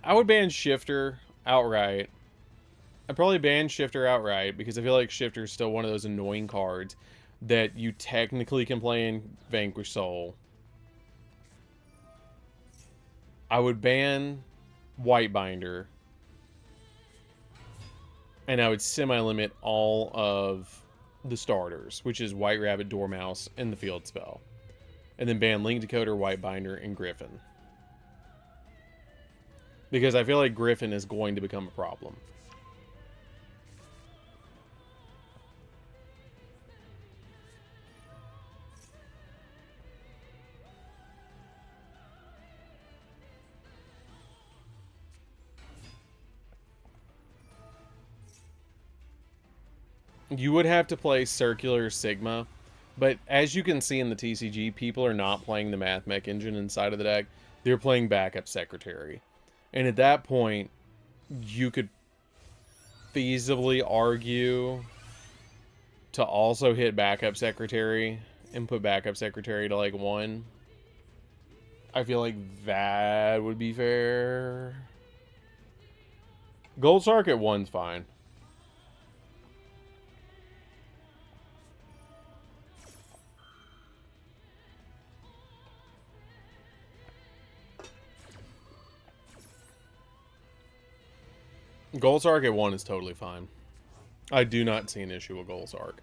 I would ban Shifter outright. I'd probably ban Shifter outright because I feel like Shifter is still one of those annoying cards that you technically can play in Vanquish Soul. I would ban White Binder. And I would semi-limit all of the starters, which is White Rabbit, Dormouse, and the Field Spell. And then ban Link Decoder, White Binder, and Griffin. Because I feel like Griffin is going to become a problem. You would have to play Circular Sigma, but as you can see in the TCG, people are not playing the Math Mech engine inside of the deck. They're playing Backup Secretary. And at that point, you could feasibly argue to also hit backup secretary and put backup secretary to like 1. I feel like that would be fair. Gold Shark at 1's fine. Gold Shark at 1 is totally fine. I do not see an issue with Gold Shark.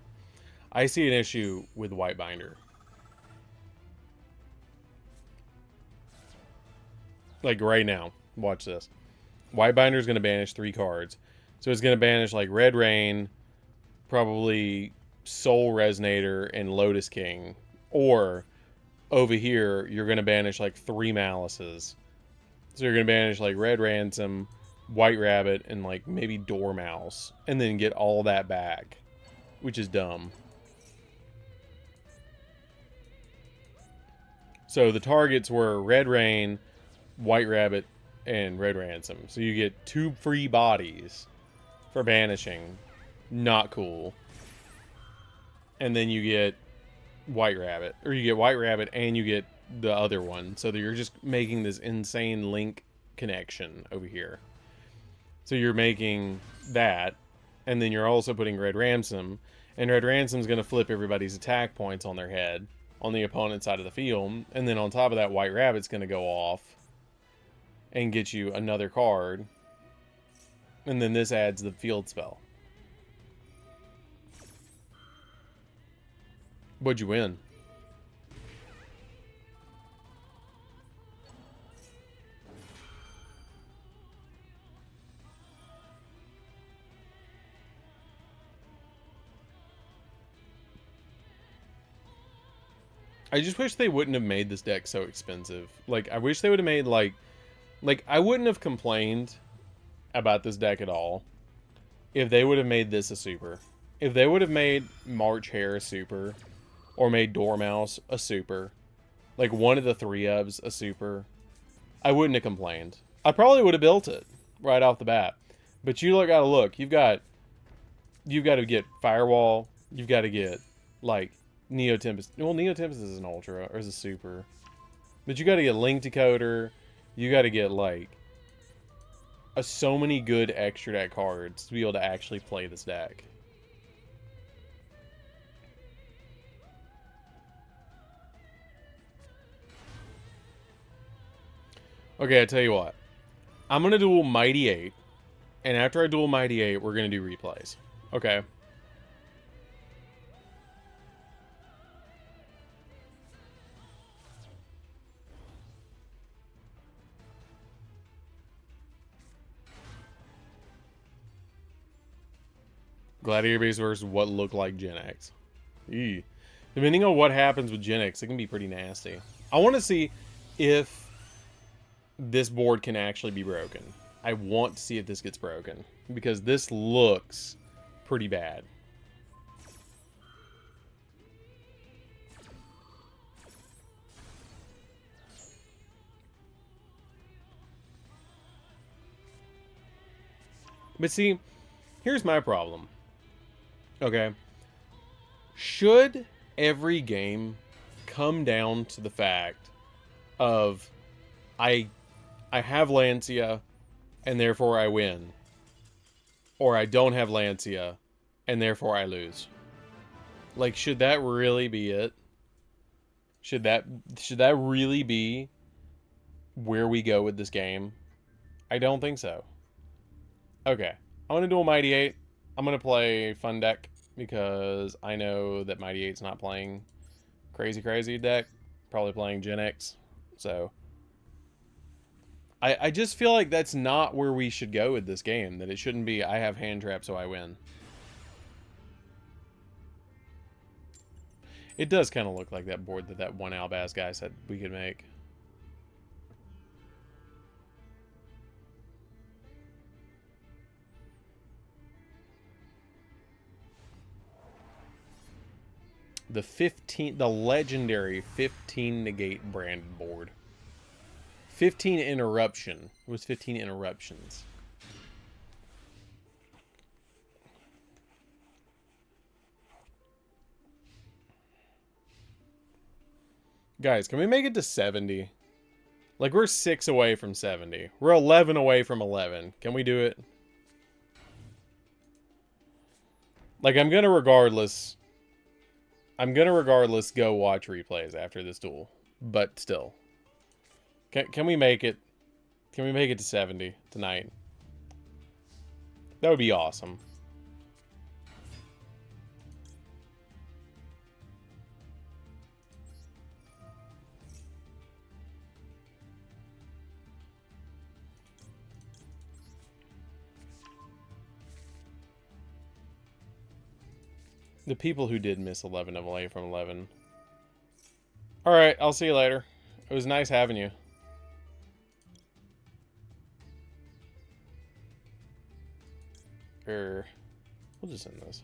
I see an issue with White Binder. Like right now. Watch this. White Binder is going to banish 3 cards. So it's going to banish like Red Rain, probably Soul Resonator, and Lotus King. Or over here, you're going to banish like 3 Malices. So you're going to banish like Red Ransom, White Rabbit, and like maybe Dormouse. And then get all that back. Which is dumb. So the targets were Red Rain, White Rabbit, and Red Ransom. So you get 2 free bodies for banishing. Not cool. And then you get White Rabbit. Or you get White Rabbit and you get the other one. So that you're just making this insane link connection over here. So you're making that. And then you're also putting Red Ransom. And Red Ransom's going to flip everybody's attack points on their head on the opponent's side of the field. And then on top of that, White Rabbit's going to go off and get you another card. And then this adds the field spell. What'd you win? I just wish they wouldn't have made this deck so expensive. Like, I wish they would have made, like, I wouldn't have complained about this deck at all if they would have made this a super. If they would have made March Hare a super, or made Dormouse a super, like one of the 3-ofs a super, I wouldn't have complained. I probably would have built it right off the bat. But you gotta look. You've got to get Firewall. You've got to get, like, Neo Tempest. Well, Neo Tempest is an ultra, or is a super. But you got to get Link Decoder. You got to get, like, so many good extra deck cards to be able to actually play this deck. Okay, I tell you what. I'm going to duel Mighty 8. And after I duel Mighty 8, we're going to do replays. Okay? Gladiator base versus what looked like Gen X. Eee. Depending on what happens with Gen X, it can be pretty nasty. I want to see if this board can actually be broken. I want to see if this gets broken. Because this looks pretty bad. But see, here's my problem. Okay. Should every game come down to the fact of I have Lancia and therefore I win, or I don't have Lancia and therefore I lose? Like, should that really be it? Should that really be where we go with this game? I don't think so. Okay. I'm gonna duel Mighty 8. I'm going to play Fun Deck because I know that Mighty 8's not playing crazy deck. Probably playing Gen X. So I just feel like that's not where we should go with this game. That it shouldn't be, I have hand trap so I win. It does kind of look like that board that one Albaz guy said we could make. The legendary 15 negate branded board. 15 interruption. It was 15 interruptions. Guys, can we make it to 70? Like, we're 6 away from 70. We're 11 away from 11. Can we do it? Like, I'm gonna regardless go watch replays after this duel. But still. Can we make it? Can we make it to 70 tonight? That would be awesome. The people who did miss 11 away from 11. Alright, I'll see you later. It was nice having you. We'll just end this.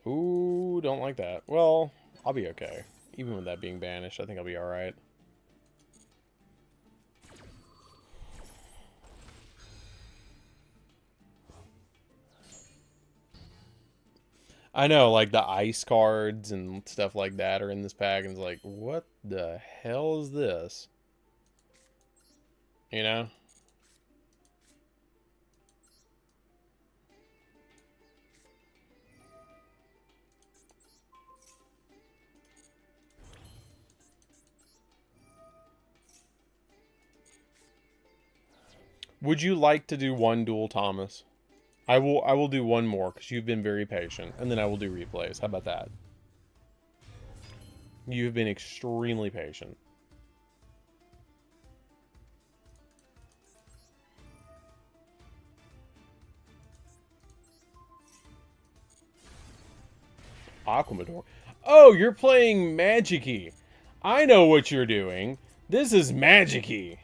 Ooh, don't like that. Well, I'll be okay. Even with that being banished, I think I'll be alright. I know, like, the ice cards and stuff like that are in this pack, and it's like, what the hell is this? You know? Would you like to do one duel, Thomas? I will do one more because you've been very patient, and then I will do replays. How about that? You have been extremely patient. Aquamador. Oh, you're playing Magic-y. I know what you're doing. This is Magic-y.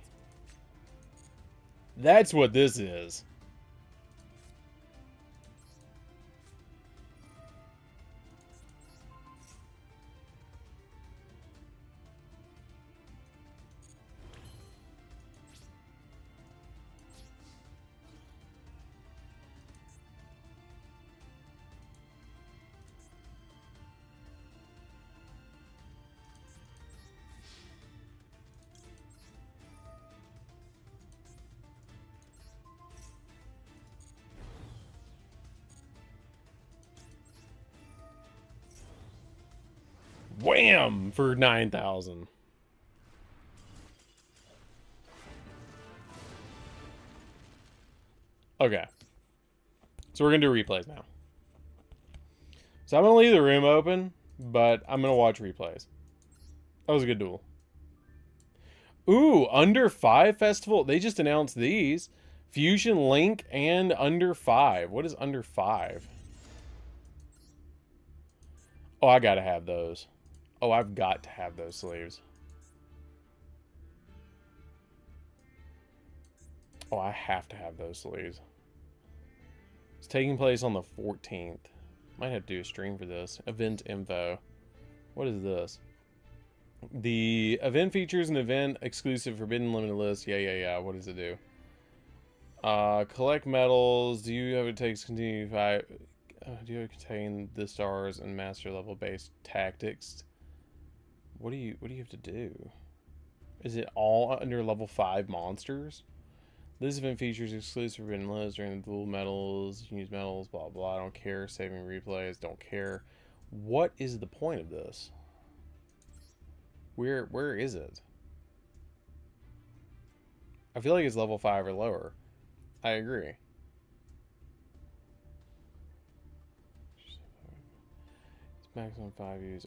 That's what this is. Wham! For 9,000. Okay. So we're going to do replays now. So I'm going to leave the room open, but I'm going to watch replays. That was a good duel. Ooh, Under 5 Festival. They just announced these. Fusion Link and Under 5. What is Under 5? Oh, I got to have those. Oh, I've got to have those sleeves. Oh, I have to have those sleeves. It's taking place on the 14th. Might have to do a stream for this. Event info. What is this? The event features an event exclusive forbidden limited list. Yeah. What does it do? Collect medals. Do you have it takes continue fight? Do you contain the stars and master level based tactics? What do you have to do? Is it all under level 5 monsters? This event features exclusive forbidden lists during the duel medals. You can use medals, blah blah. I don't care. Saving replays, don't care. What is the point of this? Where is it? I feel like it's level 5 or lower. I agree. Maximum 5 use.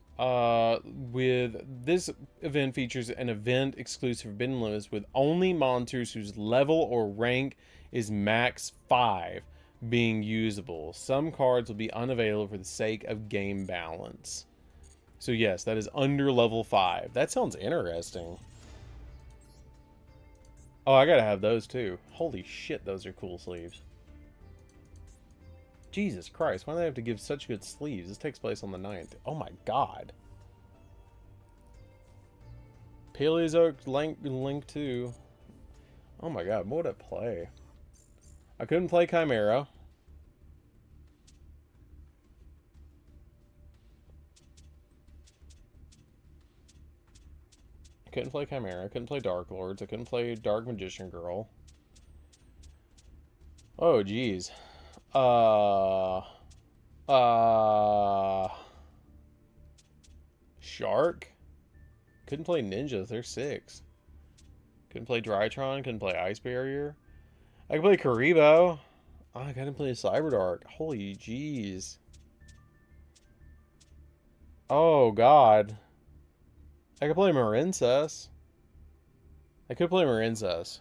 With this event features an event exclusive forbidden list with only monsters whose level or rank is max 5 being usable. Some cards will be unavailable for the sake of game balance. So yes, that is under level 5. That sounds interesting. Oh, I gotta have those too. Holy shit, those are cool sleeves. Jesus Christ, why do they have to give such good sleeves? This takes place on the 9th. Oh my god. Paleozoic Link 2. Oh my god, what would I play? I couldn't play Chimera. I couldn't play Chimera. I couldn't play Dark Lords. I couldn't play Dark Magician Girl. Oh, jeez. Shark? Couldn't play Ninjas. They're 6. Couldn't play Drytron. Couldn't play Ice Barrier. I could play Karibo. Oh, I couldn't play Cyberdark. Holy jeez. Oh, God. I could play Marincess. I could play Marincess.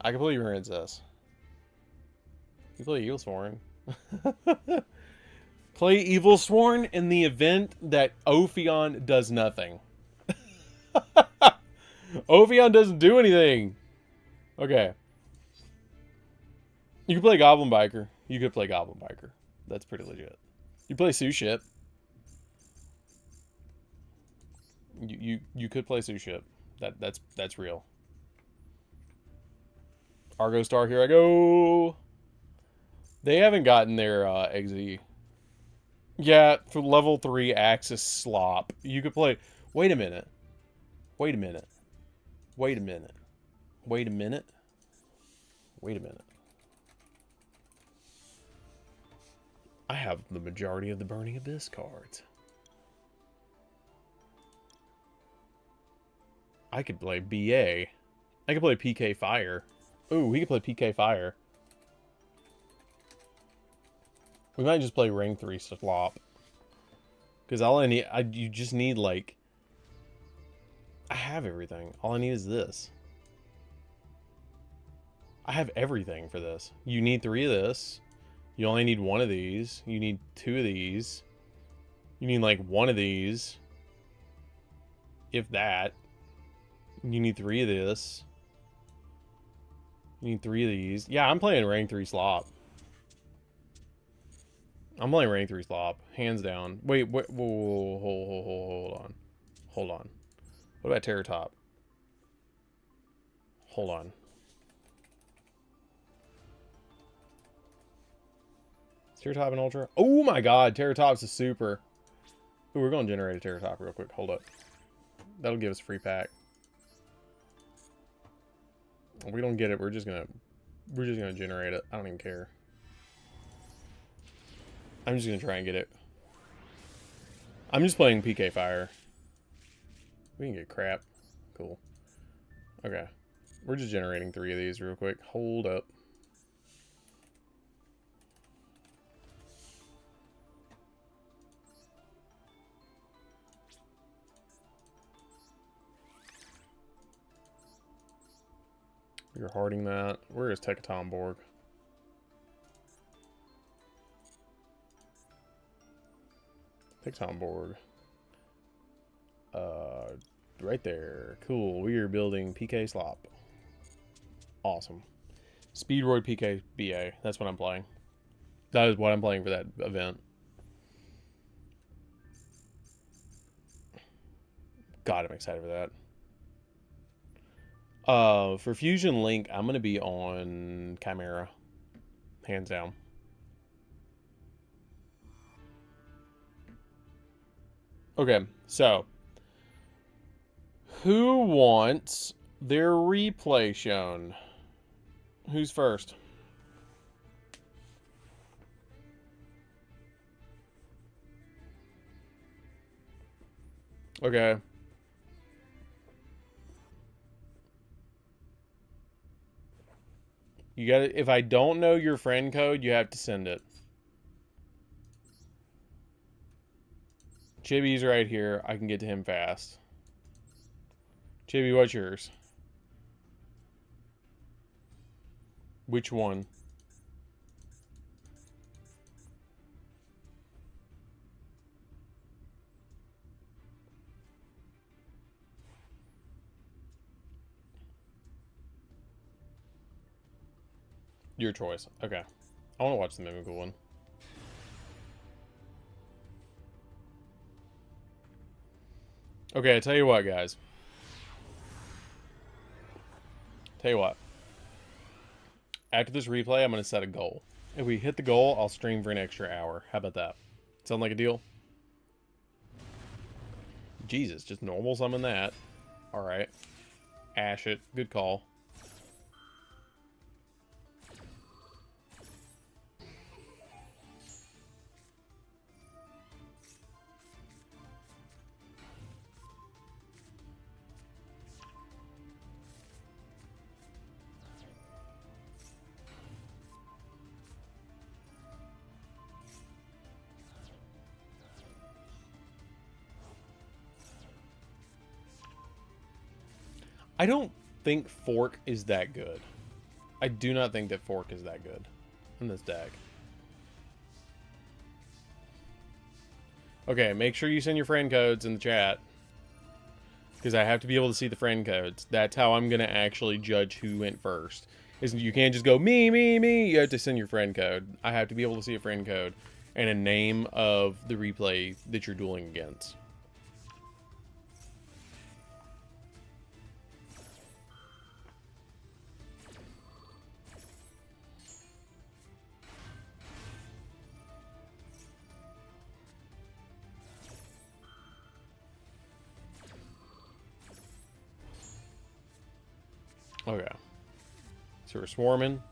I could play Marincess. You play Evilsworn. Play Evilsworn in the event that Ophion does nothing. Ophion doesn't do anything. Okay. You could play Goblin Biker. You could play Goblin Biker. That's pretty legit. You play Suship. You could play Suship. That's real. Argo Star, here I go. They haven't gotten their XZ. Yeah, for level 3 Axis Slop. You could play. Wait a minute. Wait a minute. Wait a minute. Wait a minute. Wait a minute. I have the majority of the Burning Abyss cards. I could play BA. I could play PK Fire. Ooh, we could play PK Fire. We might just play Ring 3 Slop. Because all I need... you just need, like... I have everything. All I need is this. I have everything for this. You need 3 of this. You only need 1 of these. You need 2 of these. You need, like, 1 of these. If that. You need 3 of this. You need 3 of these. Yeah, I'm playing Rank 3 Slop. I'm playing Rank 3 Slop. Hands down. Wait, whoa, hold on. Hold on. What about Terror Top? Hold on. Is Terror Top an Ultra? Oh my god, Terror Top's a super. Ooh, we're going to generate a Terror Top real quick. Hold up. That'll give us a free pack. If we don't get it, we're just gonna generate it. I don't even care. I'm just gonna try and get it. I'm just playing PK Fire. We can get crap. Cool. Okay. We're just generating 3 of these real quick. Hold up. You're harding that. Where is Tekaton Borg? Tekaton Borg. Right there. Cool. We are building PK Slop. Awesome. Speedroid PK BA. That's what I'm playing. That is what I'm playing for that event. God, I'm excited for that. For Fusion Link, I'm going to be on Chimera. Hands down. Okay, so. Who wants their replay shown? Who's first? Okay. You gotta, if I don't know your friend code, you have to send it. Chibi's right here. I can get to him fast. Chibi, what's yours? Which one? Your choice. Okay. I want to watch the Mimical one. Okay, I tell you what, guys. Tell you what. After this replay, I'm going to set a goal. If we hit the goal, I'll stream for an extra hour. How about that? Sound like a deal? Jesus, just normal summon that. Alright. Ash it. Good call. I don't think Fork is that good. I do not think that Fork is that good in this deck. Okay, make sure you send your friend codes in the chat. Because I have to be able to see the friend codes. That's how I'm going to actually judge who went first. Is you can't just go, me, me, me. You have to send your friend code. I have to be able to see a friend code and a name of the replay that you're dueling against. Okay. So we're swarming.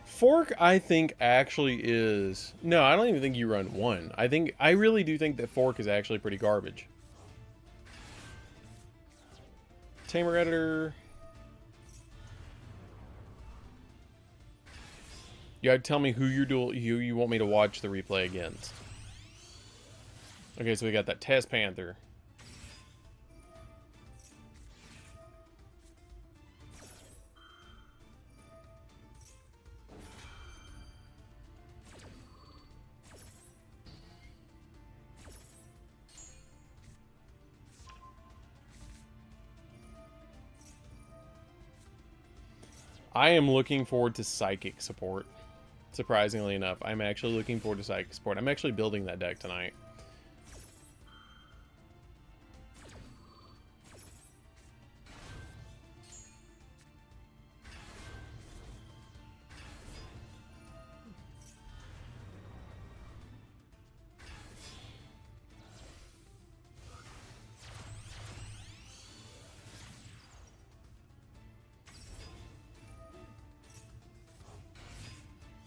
Fork, I think, actually is... No, I don't even think you run one. I really do think that Fork is actually pretty garbage. Tamer Editor. You gotta tell me who you want me to watch the replay against. Okay, so we got that Test Panther. I am looking forward to Psychic support. Surprisingly enough, I'm actually looking forward to Psychic support. I'm actually building that deck tonight.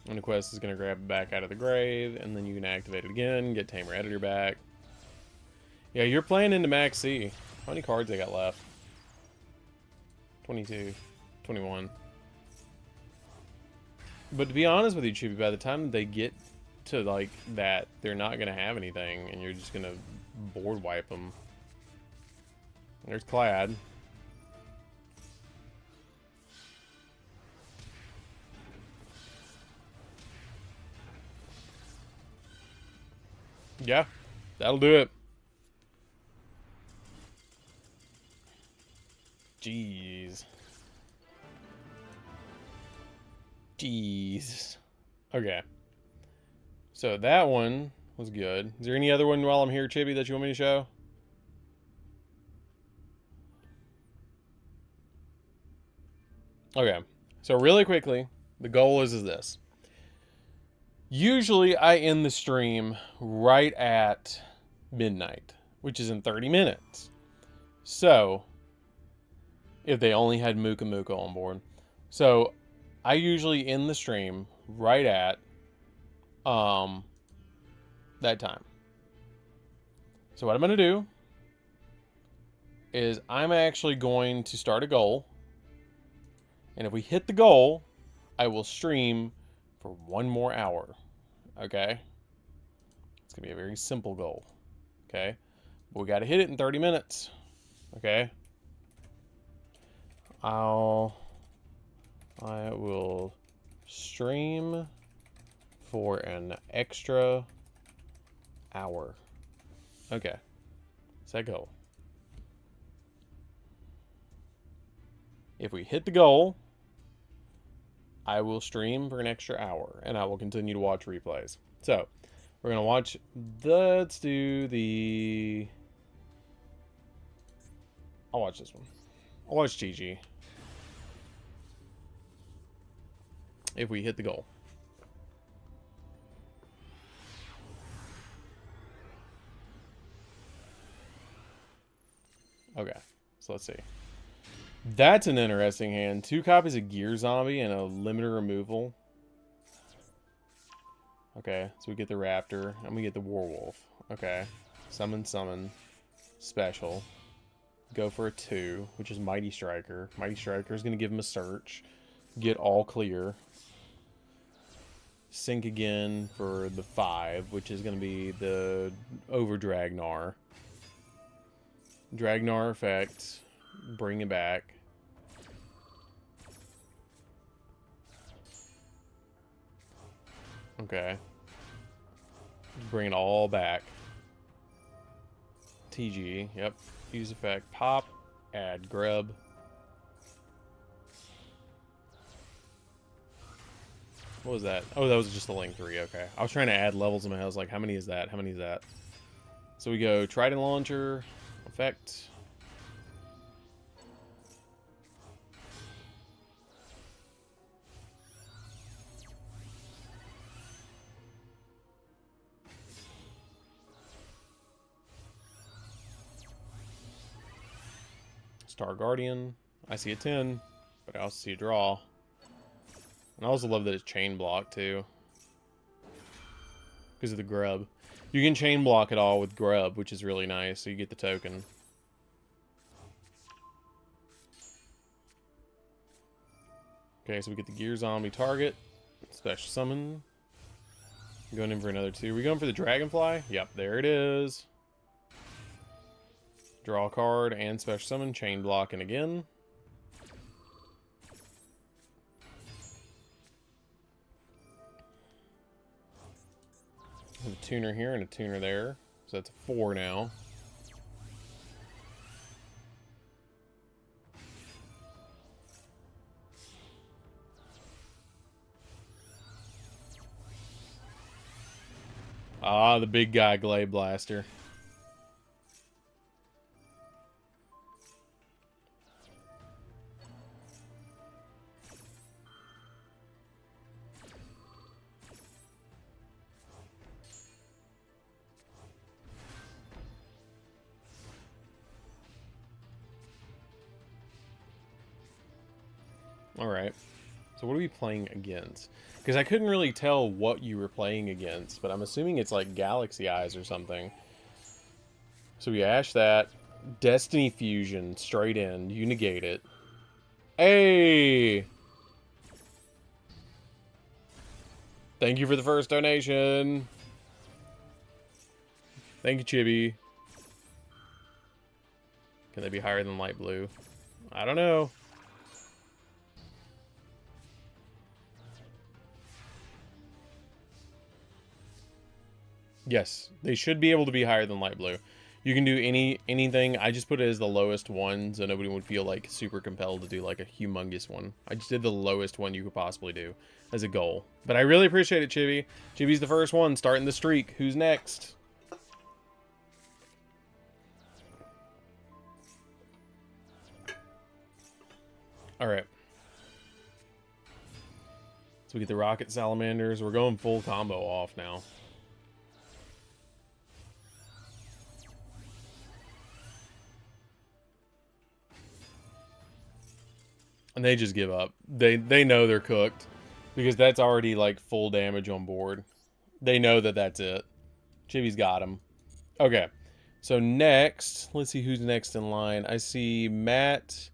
And the quest is going to grab it back out of the grave, and then you can activate it again, get Tamer Editor back. Yeah, you're playing into Max C. How many cards I got left? 22, 21. But to be honest with you, Chibi, by the time they get to, like, that, they're not going to have anything, and you're just going to board wipe them. There's Clad. Yeah, that'll do it. Jeez. Jeez. Okay. So that one was good. Is there any other one while I'm here, Chibi, that you want me to show? Okay. So really quickly, the goal is this. Usually I end the stream right at midnight, which is in 30 minutes. So, if they only had Muka Muka on board. So, I usually end the stream right at that time. So what I'm going to do is I'm actually going to start a goal. And if we hit the goal, I will stream for 1 more hour. Okay? It's going to be a very simple goal. Okay? But we got to hit it in 30 minutes. Okay? I will stream for an extra hour. Okay. Set goal. If we hit the goal, I will stream for an extra hour, and I will continue to watch replays. So, we're going to watch, let's do the, I'll watch this one. I'll watch GG. If we hit the goal. Okay, so let's see. That's an interesting hand. 2 copies of Gear Zombie and a limiter removal. Okay, so we get the Raptor, and we get the Werewolf. Okay, summon, special. Go for a 2, which is Mighty Striker. Mighty Striker is going to give him a search. Get all clear. Sink again for the 5, which is going to be the over Dragnar. Dragnar effect. Bring it back. Okay. Bring it all back. TG. Yep. Use effect. Pop. Add grub. What was that? Oh, that was just the Link 3. Okay. I was trying to add levels in my head. I was like, how many is that? How many is that? So we go Trident Launcher. Effect. Star Guardian. I see a 10, but I also see a draw. And I also love that it's chain block too. Because of the grub. You can chain block it all with grub, which is really nice, so you get the token. Okay, so we get the Gear Zombie target. Special summon. Going in for another 2. Are we going for the Dragonfly? Yep, there it is. Draw a card and special summon. Chain blocking again. Have a tuner here and a tuner there. So that's a 4 now. Ah, the big guy Glade Blaster. Alright. So what are we playing against? Because I couldn't really tell what you were playing against, but I'm assuming it's like Galaxy Eyes or something. So we ash that. Destiny Fusion, straight in. You negate it. Hey! Thank you for the first donation. Thank you, Chibi. Can they be higher than light blue? I don't know. Yes, they should be able to be higher than light blue. You can do anything. I just put it as the lowest one, so nobody would feel like super compelled to do like a humongous one. I just did the lowest one you could possibly do as a goal. But I really appreciate it, Chibi. Chibi's the first one, starting the streak. Who's next? Alright. So we get the Rocket Salamanders. We're going full combo off now. And they just give up. They know they're cooked. Because that's already like full damage on board. They know that that's it. Chibi's got him. Okay. So next, let's see who's next in line. I see Matt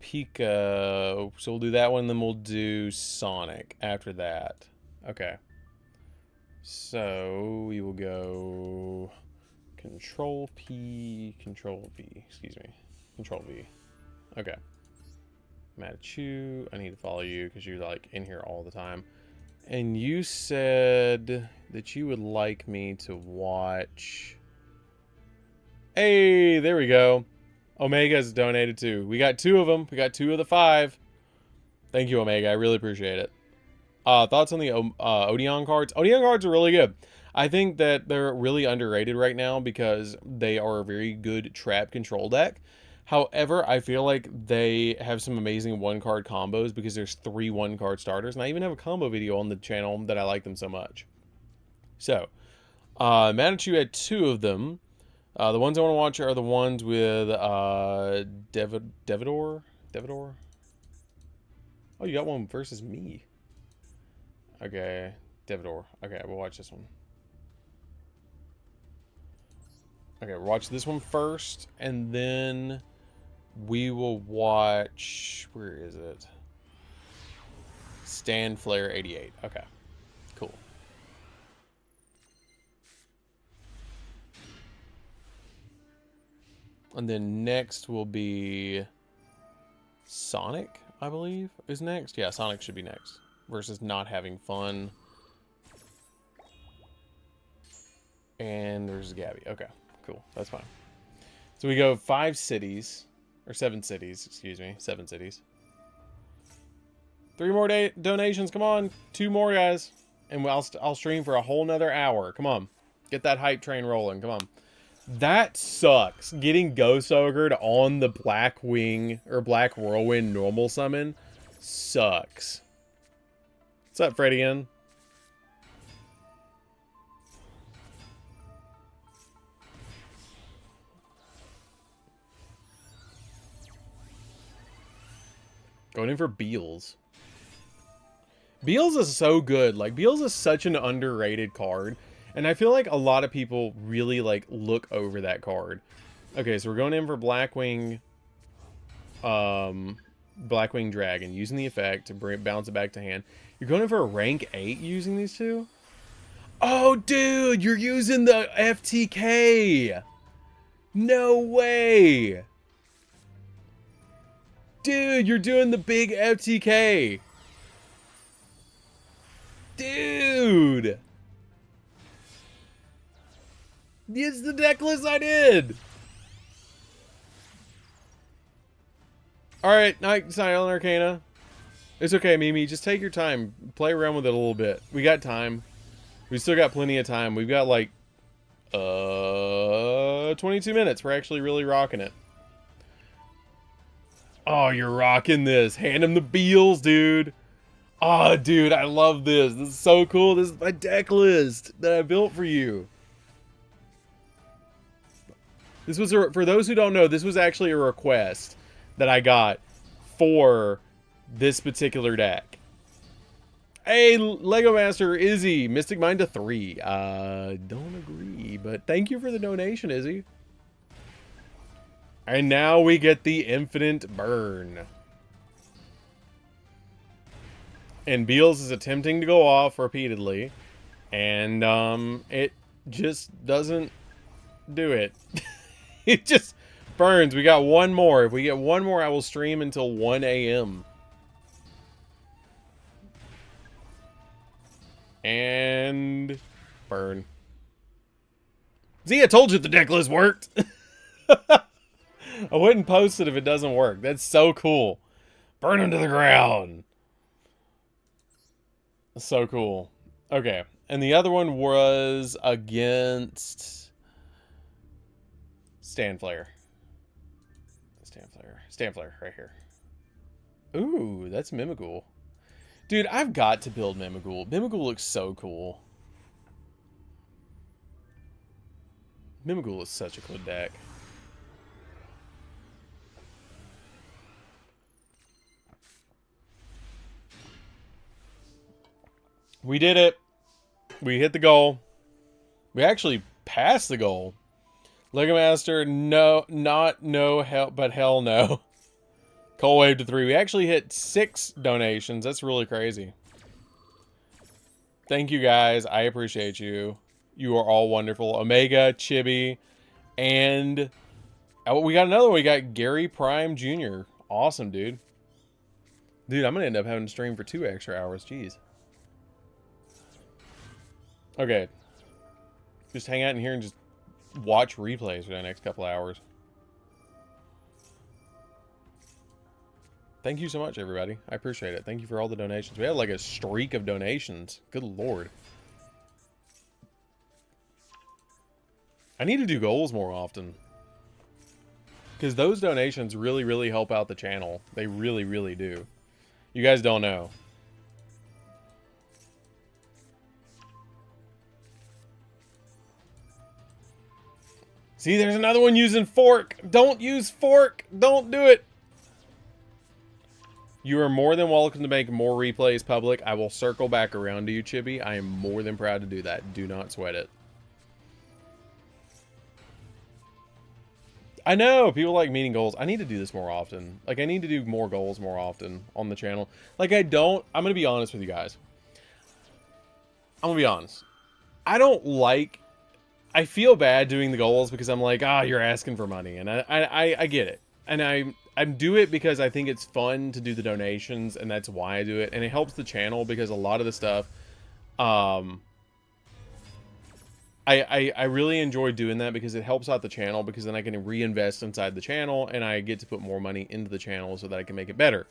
Pika. So we'll do that one, then we'll do Sonic after that. Okay. So we will go Control P, Control V. Excuse me. Control V. Okay. Matachu, I need to follow you because you're like in here all the time. And you said that you would like me to watch. Hey, there we go. Omega's donated too. We got 2 of them. We got 2 of the 5. Thank you, Omega. I really appreciate it. Thoughts on the Odeon cards? Odeon cards are really good. I think that they're really underrated right now because they are a very good trap control deck. However, I feel like they have some amazing one-card combos because there's 3 one-card starters. And I even have a combo video on the channel that I like them so much. So, Manitou had 2 of them. The ones I want to watch are the ones with Devidor? Oh, you got one versus me. Okay, Devidor. Okay, we'll watch this one. Okay, we'll watch this one first, and then we will watch... Where is it? Stand Flare 88. Okay, cool. And then next will be Sonic, I believe, is next. Yeah, Sonic should be next. Versus Not Having Fun. And there's Gabby. Okay, cool. That's fine. So we go 5 cities. Or 7 cities, excuse me. 7 cities. 3 more donations. Come on. 2 more, guys. And I'll stream for a whole nother hour. Come on. Get that hype train rolling. Come on. That sucks. Getting Ghost Ogred on the Black Wing or Black Whirlwind normal summon sucks. What's up, Freddy? Going in for Beals. Beals is so good. Like, Beals is such an underrated card. And I feel like a lot of people really, like, look over that card. Okay, so we're going in for Blackwing Dragon, using the effect to bounce it back to hand. You're going in for a rank 8 using these 2? Oh, dude, you're using the FTK! No way! Dude, you're doing the big FTK! Dude! It's the deck list I did! Alright, Night Silent Arcana. It's okay, Mimi. Just take your time. Play around with it a little bit. We got time. We still got plenty of time. We've got like 22 minutes. We're actually really rocking it. Oh, you're rocking this. Hand him the Beals, dude. Oh, dude, I love this. This is so cool. This is my deck list that I built for you. This was, for those who don't know, this was actually a request that I got for this particular deck. Hey, Lego Master Izzy, Mystic Mind to 3. Don't agree, but thank you for the donation, Izzy. And now we get the Infinite Burn. And Beals is attempting to go off repeatedly. And, it just doesn't do it. It just burns. We got one more. If we get one more, I will stream until 1 a.m. And burn. See, I told you the deck list worked. I wouldn't post it if it doesn't work. That's so cool. Burn him to the ground. So cool. Okay. And the other one was against Stand Flare. Stand Flare right here. Ooh, that's Mimighoul. Dude, I've got to build Mimighoul. Mimighoul looks so cool. Mimighoul is such a cool deck. We did it. We hit the goal. We actually passed the goal. Lego Master, no, not no, hell, but hell no. Cold Wave to 3. We actually hit 6 donations. That's really crazy. Thank you guys. I appreciate you. You are all wonderful. Omega, Chibi, and we got another one. We got Gary Prime Jr. Awesome, dude. Dude, I'm going to end up having to stream for 2 extra hours. Jeez. Okay. Just hang out in here and just watch replays for the next couple hours. Thank you so much, everybody. I appreciate it. Thank you for all the donations. We had like a streak of donations. Good lord. I need to do goals more often. Because those donations really, really help out the channel. They really, really do. You guys don't know. See, there's another one using fork. Don't use fork. Don't do it. You are more than welcome to make more replays public. I will circle back around to you, Chibi. I am more than proud to do that. Do not sweat it. I know, people like meeting goals. I need to do this more often. Like, I need to do more goals more often on the channel. Like, I'm going to be honest with you guys. I'm going to be honest. I feel bad doing the goals because I'm like, you're asking for money. And I get it. And I do it because I think it's fun to do the donations, and that's why I do it. And it helps the channel because a lot of the stuff, I really enjoy doing that because it helps out the channel, because then I can reinvest inside the channel and I get to put more money into the channel so that I can make it better.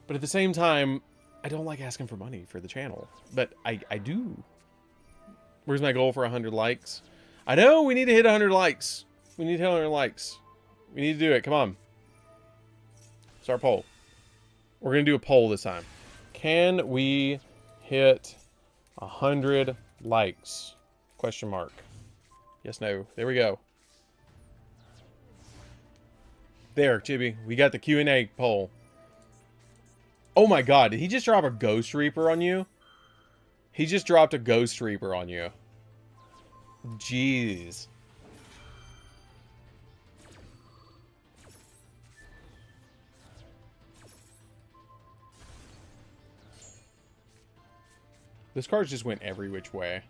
But at the same time, I don't like asking for money for the channel, but I do. Where's my goal for 100 likes? I know we need to hit 100 likes. We need to hit 100 likes. We need to do it. Come on. Start poll. We're going to do a poll this time. Can we hit 100 likes? Question mark. Yes, no. There we go. There, Chibi. We got the Q&A poll. Oh my god, did he just drop a Ghost Reaper on you? He just dropped a Ghost Reaper on you. Jeez. This card just went every which way.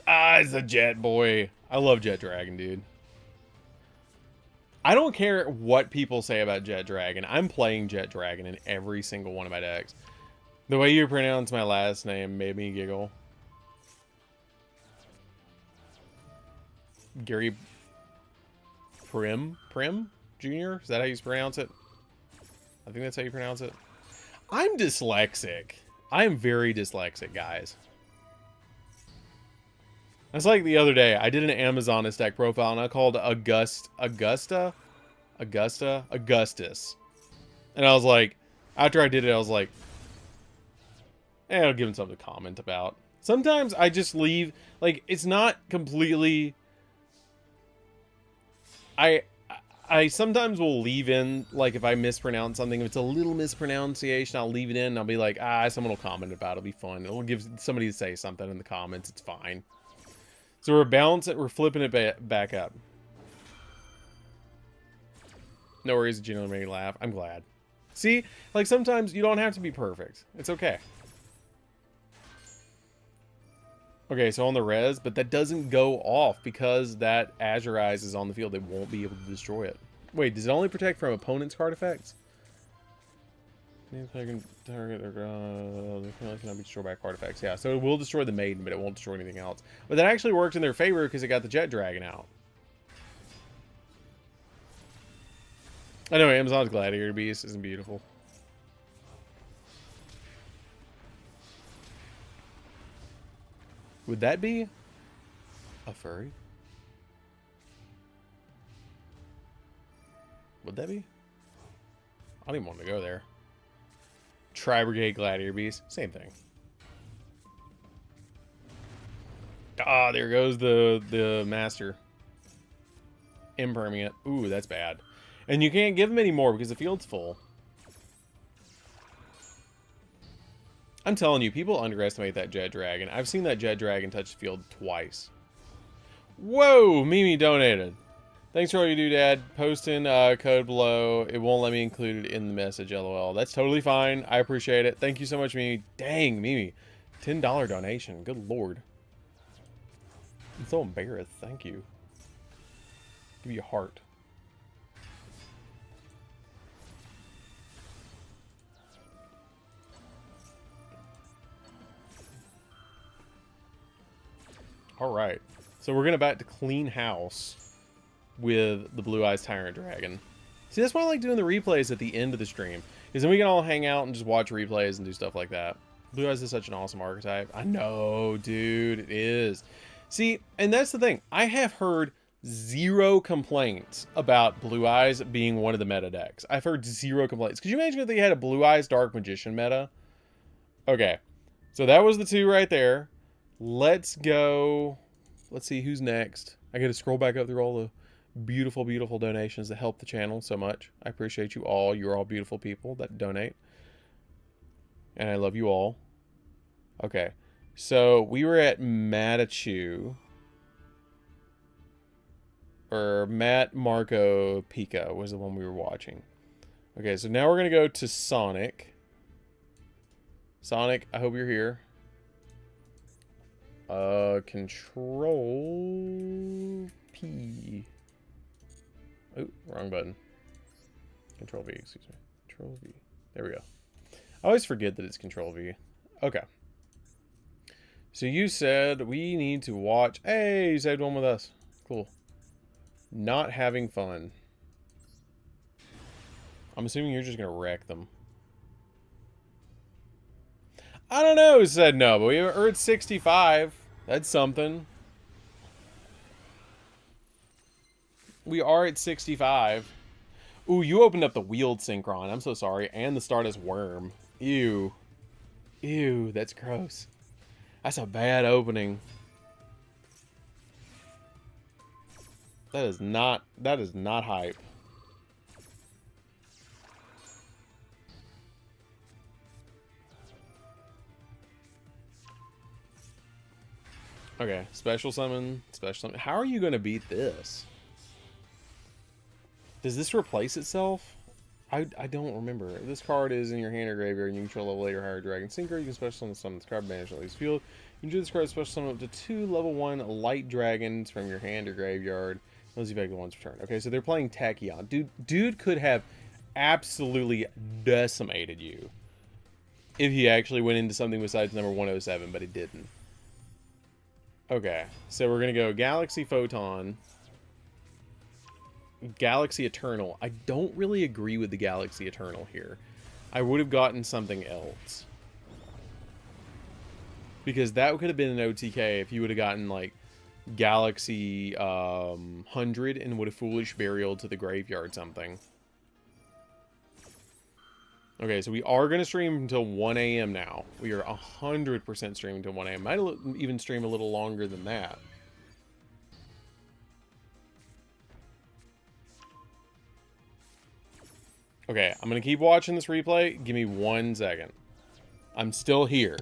It's a Jet boy. I love Jet Dragon, dude. I don't care what people say about Jet Dragon. I'm playing Jet Dragon in every single one of my decks. The way you pronounce my last name made me giggle. Gary Prim Jr.? Is that how you pronounce it? I think that's how you pronounce it. I'm dyslexic. I'm very dyslexic, guys. That's like the other day. I did an Amazonist deck profile and I called Augustus. And I was like, after I did it, I was like, I'll give him something to comment about. Sometimes I just leave, like, it's not completely... I sometimes will leave in, like, if I mispronounce something, if it's a little mispronunciation, I'll leave it in, and I'll be like, someone will comment about it, it'll be fun. It'll give somebody to say something in the comments, it's fine. So we're balancing it, we're flipping it back up. No worries, Gino made me laugh. I'm glad. See, like, sometimes you don't have to be perfect. It's okay. Okay, so on the res, but that doesn't go off because that Azurize is on the field. They won't be able to destroy it. Wait, does it only protect from opponent's card effects? Target cannot be destroyed by card effects. Yeah, so it will destroy the maiden, but it won't destroy anything else. But that actually worked in their favor because it got the Jet Dragon out. I know Amazon's Gladiator Beast isn't beautiful. Would that be a furry? Would that be? I don't even want to go there. Tri-Brigade Gladiator Beast, same thing. There goes the master. Impermeate. Ooh, that's bad. And you can't give him any more because the field's full. I'm telling you, people underestimate that Jet Dragon. I've seen that Jet Dragon touch the field twice. Whoa! Mimi donated. Thanks for all you do, Dad. Post in code below. It won't let me include it in the message, LOL. That's totally fine. I appreciate it. Thank you so much, Mimi. Dang, Mimi. $10 donation. Good lord. I'm so embarrassed. Thank you. Give you a heart. Alright, so we're going to back to clean house with the Blue Eyes Tyrant Dragon. See, that's why I like doing the replays at the end of the stream. Is then we can all hang out and just watch replays and do stuff like that. Blue Eyes is such an awesome archetype. I know, dude, it is. See, and that's the thing. I have heard 0 complaints about Blue Eyes being one of the meta decks. I've heard 0 complaints. Could you imagine if they had a Blue Eyes Dark Magician meta? Okay, so that was the 2 right there. Let's go. Let's see who's next. I got to scroll back up through all the beautiful, beautiful donations that help the channel so much. I appreciate you all. You're all beautiful people that donate. And I love you all. Okay, so we were at Matachu. Or Matt Marco Pica was the one we were watching. Okay, so now we're going to go to Sonic. Sonic, I hope you're here. Control P. Oh, wrong button. Control V, excuse me. Control V. There we go. I always forget that it's Control V. Okay. So you said we need to watch... Hey, you saved one with us. Cool. Not having fun. I'm assuming you're just going to wreck them. I don't know who said no, but we were at 65. That's something. We are at 65. Ooh, you opened up the Wheeled Synchron. I'm so sorry. And the Stardust Worm. Ew. Ew, that's gross. That's a bad opening. That is not hype. Okay, special summon, special summon. How are you going to beat this? Does this replace itself? I don't remember. This card is in your hand or graveyard, and you control level 8 or higher dragon synchro. You can special summon this card, banish at least field. You can do this card special summon up to 2 level 1 light dragons from your hand or graveyard. Those effect ones return. Okay, so they're playing Tachyon. Dude could have absolutely decimated you if he actually went into something besides number 107, but he didn't. Okay, so we're gonna go Galaxy Photon, Galaxy Eternal. I don't really agree with the Galaxy Eternal here. I would have gotten something else, because that could have been an OTK if you would have gotten like Galaxy 100 and would have Foolish Burial to the graveyard something. Okay, so we are going to stream until 1 a.m. now. We are 100% streaming until 1 a.m. Might even stream a little longer than that. Okay, I'm going to keep watching this replay. Give me 1 second. I'm still here.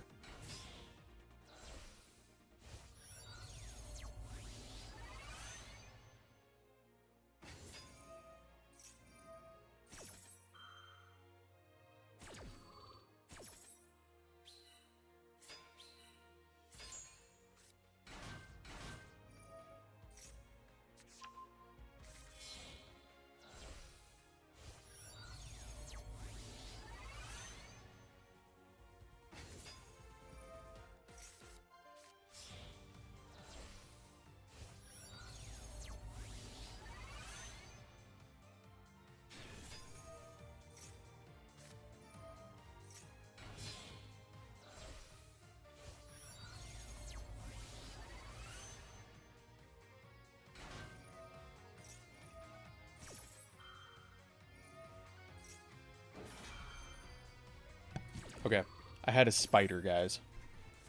Okay, I had a spider, guys.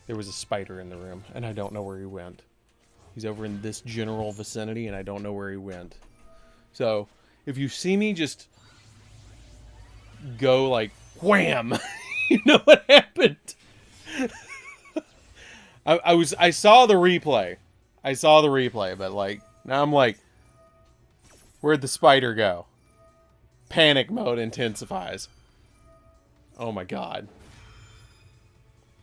There was a spider in the room, and I don't know where he went. He's over in this general vicinity, and I don't know where he went. So, if you see me just go like, wham! You know what happened? I saw the replay. I saw the replay, but like, now I'm like, where'd the spider go? Panic mode intensifies. Oh my god.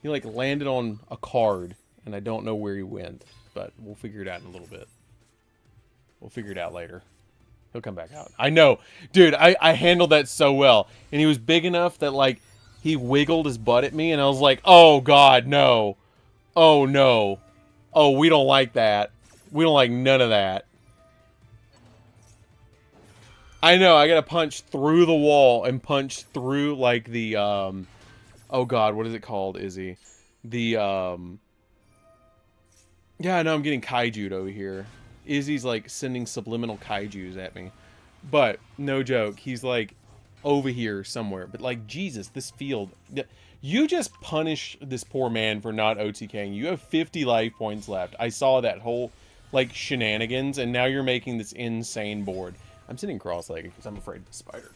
He like landed on a card, and I don't know where he went, but we'll figure it out in a little bit. We'll figure it out later. He'll come back out. I know. Dude, I handled that so well. And he was big enough that like he wiggled his butt at me, and I was like, oh god, no. Oh no. Oh, we don't like that. We don't like none of that. I know, I gotta punch through the wall and punch through, like, the, oh god, what is it called, Izzy? The, yeah, I know, I'm getting kaiju'd over here. Izzy's, like, sending subliminal kaijus at me. But, no joke, he's, like, over here somewhere. But, like, Jesus, this field... You just punish this poor man for not OTKing. You have 50 life points left. I saw that whole, like, shenanigans, and now you're making this insane board. I'm sitting cross-legged because I'm afraid of the spider.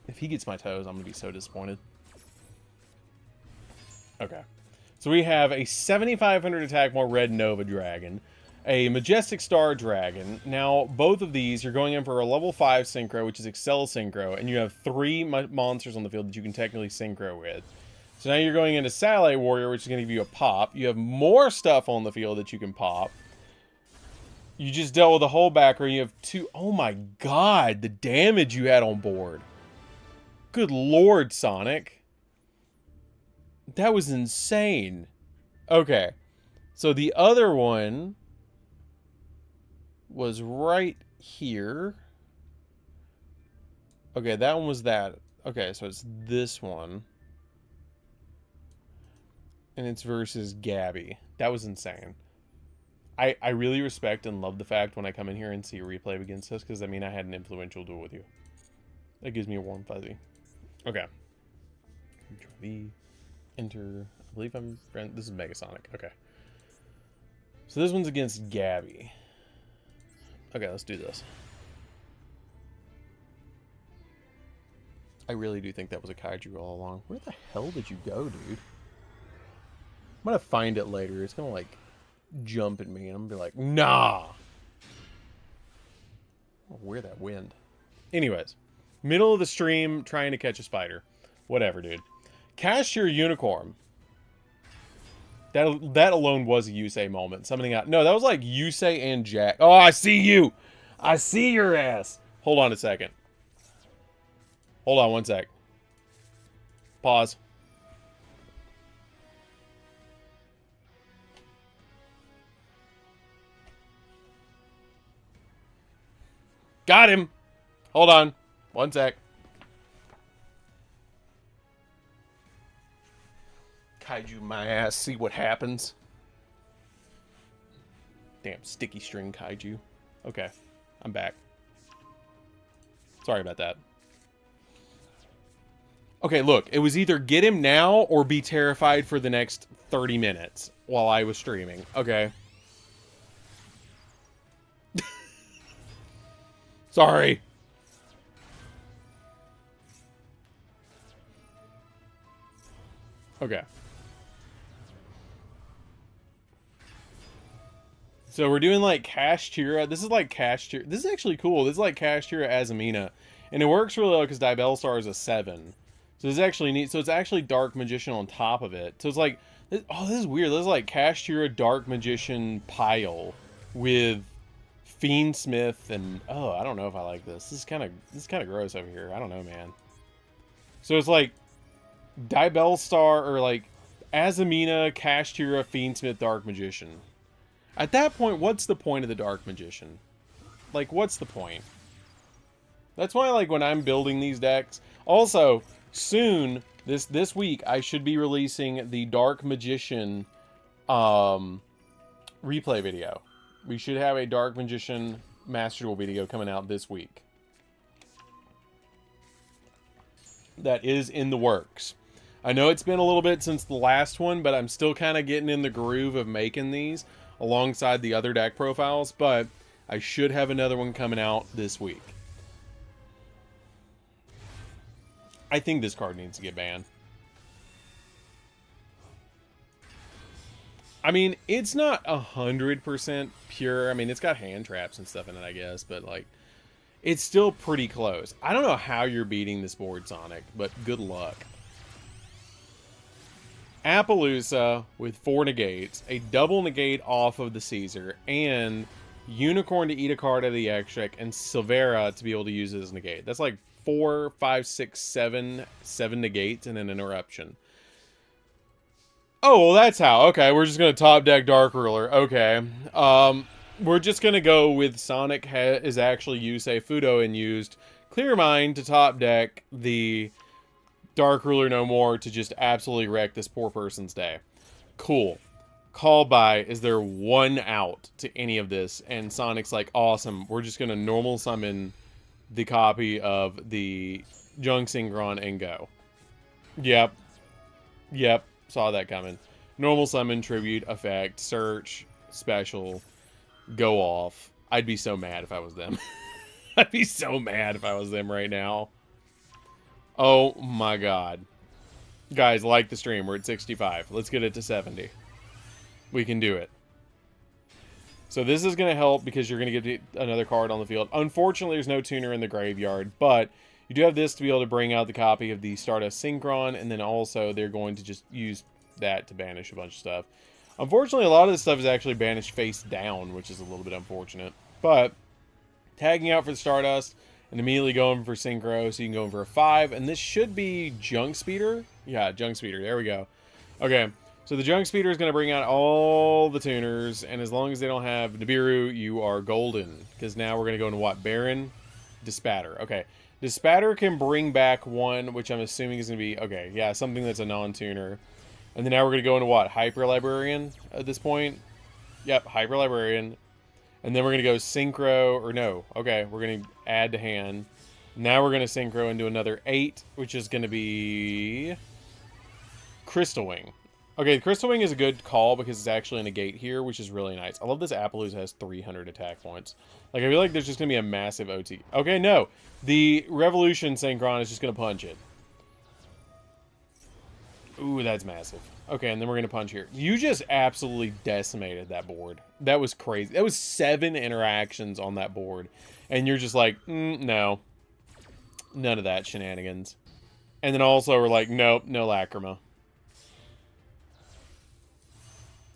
If he gets my toes, I'm going to be so disappointed. Okay. So we have a 7,500 attack more red Nova Dragon, a Majestic Star Dragon. Now, both of these, you're going in for a level 5 Synchro, which is Excel Synchro, and you have 3 monsters on the field that you can technically Synchro with. So now you're going into Satellite Warrior, which is going to give you a pop. You have more stuff on the field that you can pop. You just dealt with the whole backer, and you have 2... Oh my god, the damage you had on board. Good lord, Sonic. That was insane. Okay. So the other one was right here. Okay, that one was that. Okay, so it's this one. And it's versus Gabby. That was insane. I really respect and love the fact when I come in here and see a replay against us, because I mean I had an influential duel with you. That gives me a warm fuzzy. Okay. Control V. Enter. I believe I'm... This is Megasonic. Okay. So this one's against Gabby. Okay, let's do this. I really do think that was a kaiju all along. Where the hell did you go, dude? I'm gonna find it later. It's gonna, like, jump at me, and I'm gonna be like, nah! Oh, where that wind? Anyways. Middle of the stream, trying to catch a spider. Whatever, dude. Cast your unicorn. That alone was a Yusei moment. Something out. No, that was like Yusei and Jack. Oh, I see you. I see your ass. Hold on a second. Hold on one sec. Pause. Got him. Hold on. One sec. Kaiju my ass, see what happens. Damn, sticky string kaiju. Okay, I'm back. Sorry about that. Okay, look, it was either get him now or be terrified for the next 30 minutes while I was streaming. Okay. Sorry. Okay. So we're doing like Kashtira. This is like Kashtira. This is actually cool. This is like Kashtira Azamina. And it works really well because Diabellstar is a 7. So this is actually neat. So it's actually Dark Magician on top of it. So it's like, oh, this is weird. This is like Kashtira Dark Magician pile with Fiendsmith and, oh, I don't know if I like this. This is kind of gross over here. I don't know, man. So it's like Diabellstar or like Azamina, Kashtira, Fiendsmith, Dark Magician. At that point, what's the point of the Dark Magician? Like, what's the point? That's why, like, when I'm building these decks... Also, soon, this week, I should be releasing the Dark Magician replay video. We should have a Dark Magician Master Duel video coming out this week. That is in the works. I know it's been a little bit since the last one, but I'm still kind of getting in the groove of making these alongside the other deck profiles, but I should have another one coming out this week. I think this card needs to get banned. I mean, it's not 100% pure. I mean, it's got hand traps and stuff in it, I guess, but like, it's still pretty close. I don't know how you're beating this board, Sonic, but good luck. Appaloosa with 4 negates, a double negate off of the Caesar, and Unicorn to eat a card out of the extract, and Silvera to be able to use it as negate. That's like 4, 5, 6, 7 negates and an interruption. Oh, well, that's how. Okay, we're just going to top deck Dark Ruler. Okay. We're just going to go with Sonic is actually Yusei Fudo and used Clear Mind to top deck the Dark Ruler No More to just absolutely wreck this poor person's day. Cool. Call by, is there one out to any of this? And Sonic's like, awesome. We're just going to normal summon the copy of the Junk Synchron and go. Yep. Yep. Saw that coming. Normal summon, tribute, effect, search, special, go off. I'd be so mad if I was them. I'd be so mad if I was them right now. Oh my god. Guys, like the stream. We're at 65. Let's get it to 70. We can do it. So this is going to help because you're going to get another card on the field. Unfortunately, there's no tuner in the graveyard, but you do have this to be able to bring out the copy of the Stardust Synchron, and then also they're going to just use that to banish a bunch of stuff. Unfortunately, a lot of this stuff is actually banished face down, which is a little bit unfortunate. But tagging out for the Stardust and immediately going for Synchro, so you can go in for a 5. And this should be Junk Speeder. Yeah, Junk Speeder. There we go. Okay, so the Junk Speeder is going to bring out all the tuners, and as long as they don't have Nibiru, you are golden. Because now we're going to go into what? Baron? Dispatter. Okay. Dispatter can bring back one, which I'm assuming is going to be, okay, yeah, something that's a non-tuner. And then now we're going to go into what? Hyper Librarian at this point? Yep, Hyper Librarian. And then we're going to go Synchro, or no. Okay, we're going to add to hand. Now we're going to Synchro into another 8, which is going to be Crystal Wing. Okay, Crystal Wing is a good call because it's actually a negate here, which is really nice. I love this Appaloosa has 300 attack points. Like, I feel like there's just going to be a massive OT. Okay, no. The Revolution Synchron is just going to punch it. Ooh, that's massive. Okay, and then we're going to punch here. You just absolutely decimated that board. That was crazy. That was 7 interactions on that board. And you're just like, no. None of that shenanigans. And then also we're like, nope, no Lacrima.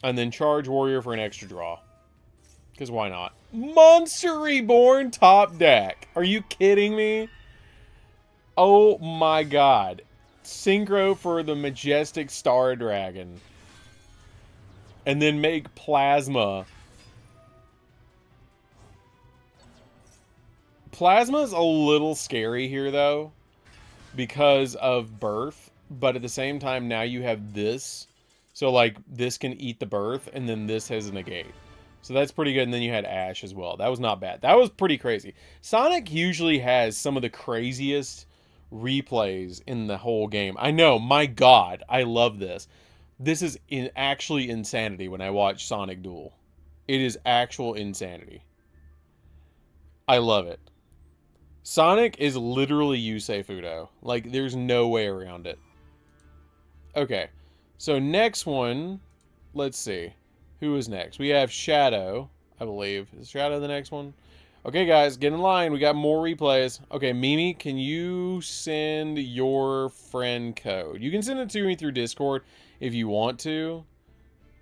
And then Charge Warrior for an extra draw. Because why not? Monster Reborn top deck. Are you kidding me? Oh my god. Synchro for the Majestic Star Dragon. And then make Plasma. Plasma's a little scary here, though. Because of Birth. But at the same time, now you have this. So, like, this can eat the Birth. And then this has a negate. So that's pretty good. And then you had Ash as well. That was not bad. That was pretty crazy. Sonic usually has some of the craziest replays in the whole game. I know, my god, I love this. This is actually insanity when I watch Sonic Duel. It is actual insanity. I love it. Sonic is literally Yusei Fudo. Like, there's no way around it. Okay, so next one, let's see. Who is next? We have Shadow, I believe. Is Shadow the next one? Okay, guys, get in line. We got more replays. Okay, Mimi, can you send your friend code? You can send it to me through Discord if you want to.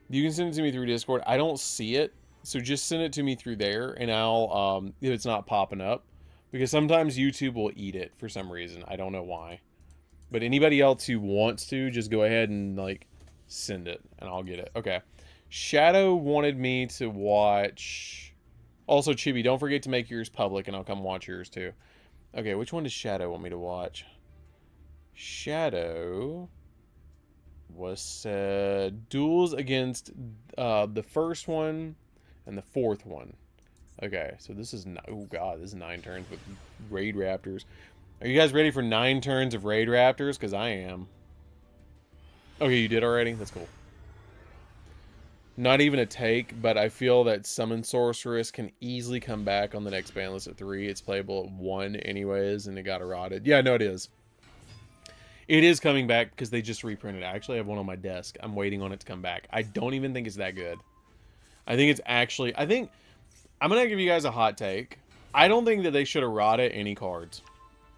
You can send it to me through Discord. I don't see it, so just send it to me through there, and I'll, if it's not popping up. Because sometimes YouTube will eat it for some reason. I don't know why. But anybody else who wants to, just go ahead and, like, send it, and I'll get it. Okay. Shadow wanted me to watch... Also, Chibi, don't forget to make yours public, and I'll come watch yours, too. Okay, which one does Shadow want me to watch? Shadow was duels against the first one and the fourth one. Okay, so this is... Oh, God, this is 9 turns with Raid Raptors. Are you guys ready for 9 turns of Raid Raptors? Because I am. Okay, you did already? That's cool. Not even a take, but I feel that Summon Sorceress can easily come back on the next ban list at 3. It's playable at 1 anyways, and it got eroded. Yeah, no, it is. It is coming back because they just reprinted it. I actually have one on my desk. I'm waiting on it to come back. I don't even think it's that good. I think it's actually... I'm going to give you guys a hot take. I don't think that they should errata any cards.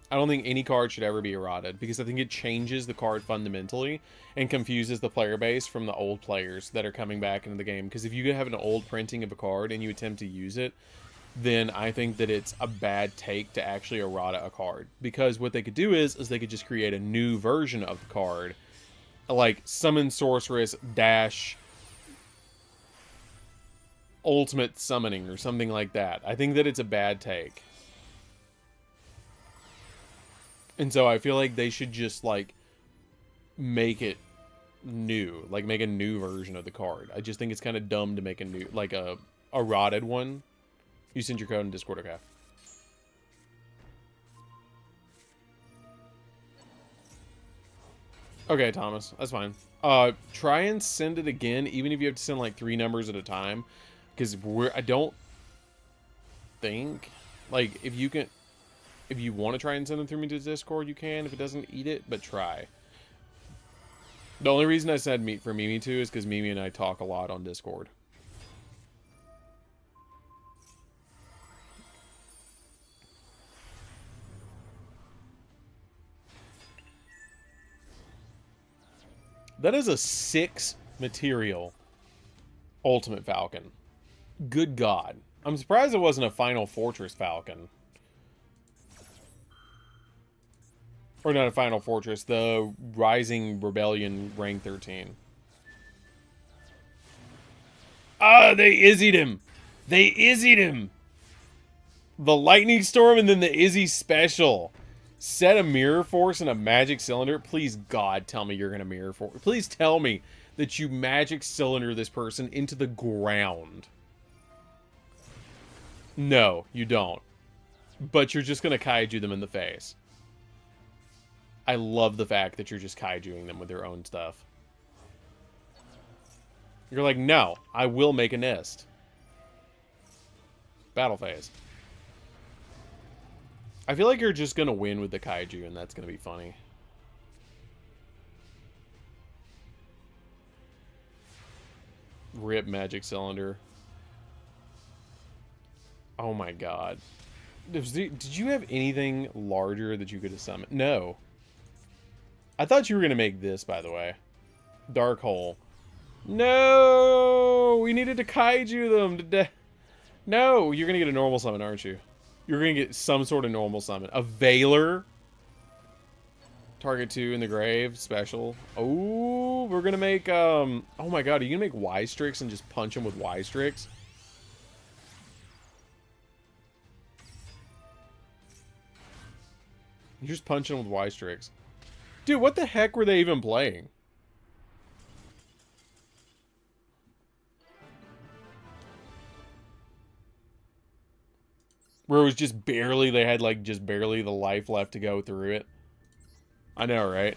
I don't think any card should ever be errated because I think it changes the card fundamentally and confuses the player base from the old players that are coming back into the game. Because if you have an old printing of a card and you attempt to use it, then I think that it's a bad take to actually errata a card. Because what they could do is they could just create a new version of the card, like Summon Sorceress dash ultimate summoning or something like that. I think that it's a bad take. And so I feel like they should just, like, make it new. Like, make a new version of the card. I just think it's kind of dumb to make a new, like, a rotted one. You send your code in Discord, okay. Okay, Thomas. That's fine. Try and send it again, even if you have to send, like, 3 numbers at a time. Because I don't think, like, if you want to try and send them through me to Discord, you can. If it doesn't, eat it, but try. The only reason I said meet for Mimi too is because Mimi and I talk a lot on Discord. That is a 6 material Ultimate Falcon. Good God. I'm surprised it wasn't a Final Fortress Falcon. Or not a Final Fortress, the Rising Rebellion rank 13. Ah, they Izzy'd him! They Izzy'd him! The Lightning Storm and then the Izzy Special. Set a Mirror Force and a Magic Cylinder. Please, God, tell me you're going to Mirror Force. Please tell me that you Magic Cylinder this person into the ground. No, you don't. But you're just going to kaiju them in the face. I love the fact that you're just kaijuing them with their own stuff. You're like, no, I will make a nest. Battle phase. I feel like you're just going to win with the kaiju, and that's going to be funny. Rip Magic Cylinder. Oh my God. Did you have anything larger that you could have summoned? No. I thought you were going to make this, by the way. Dark Hole. No! We needed to kaiju them. No! You're going to get a normal summon, aren't you? You're going to get some sort of normal summon. A Veiler. Target 2 in the grave. Special. Oh, we're going to make, oh my God, are you going to make Y-Strix and just punch him with Y-Strix? You're just punching him with Y-Strix. Dude, what the heck were they even playing? Where it was just barely, they had like just barely the life left to go through it. I know, right?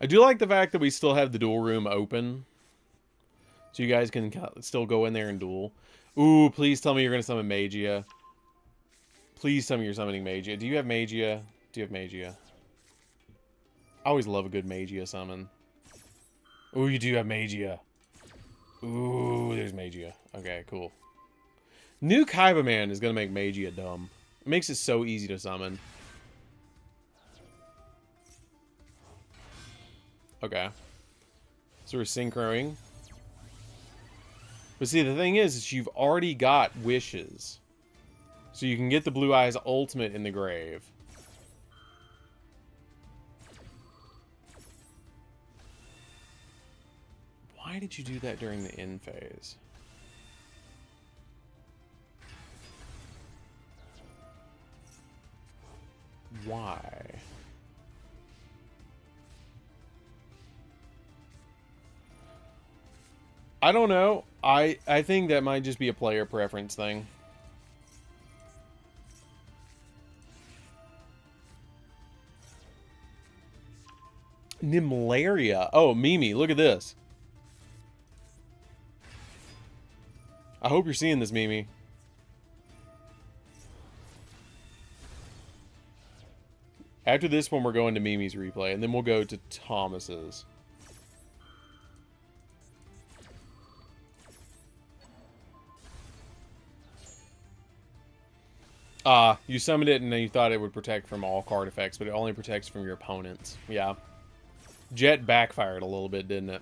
I do like the fact that we still have the duel room open. So you guys can still go in there and duel. Ooh, please tell me you're going to summon Magia. Please tell me you're summoning Magia. Do you have Magia? Do you have Magia? I always love a good Magia summon. Ooh, you do have Magia. Ooh, there's Magia. Okay, cool. New Kaiba Man is going to make Magia dumb. It makes it so easy to summon. Okay. So we're synchroing. But see, the thing is you've already got wishes. So you can get the Blue Eyes ultimate in the grave. Why did you do that during the end phase? Why? I don't know. I think that might just be a player preference thing. Nimlaria. Oh, Mimi, look at this. I hope you're seeing this, Mimi. After this one, we're going to Mimi's replay, and then we'll go to Thomas's. You summoned it and then you thought it would protect from all card effects, but it only protects from your opponents. Yeah. Jet backfired a little bit, didn't it?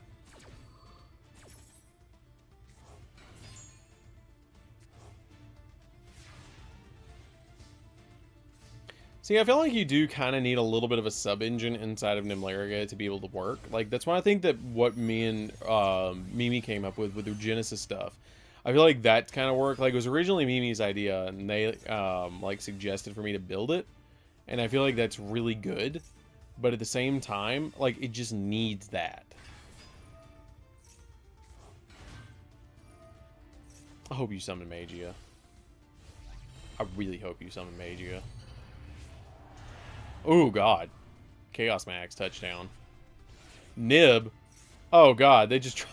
See, I feel like you do kind of need a little bit of a sub-engine inside of Nimlariga to be able to work. Like, that's why I think that what me and Mimi came up with the Genesis stuff, I feel like that kind of worked. Like, it was originally Mimi's idea, and they, like, suggested for me to build it. And I feel like that's really good. But at the same time, like, it just needs that. I hope you summon Magia. I really hope you summon Magia. Oh, God. Chaos Max touchdown. Nib. Oh, God. They just...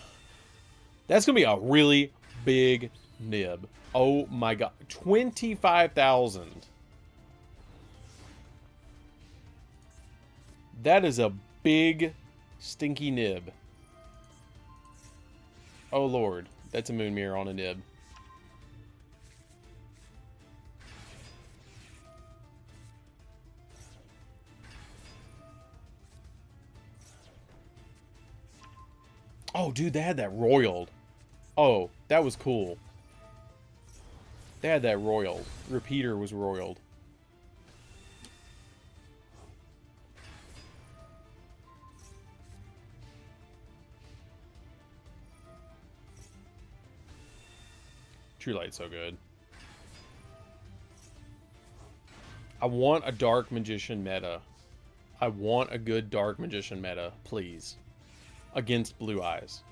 That's going to be a really big nib. Oh, my God. 25,000. That is a big, stinky nib. Oh, Lord. That's a moon mirror on a nib. Oh, dude, they had that roiled. Oh, that was cool. They had that roiled. Repeater was roiled. True Light's so good. I want a Dark Magician meta. I want a good Dark Magician meta, please. Against Blue Eyes.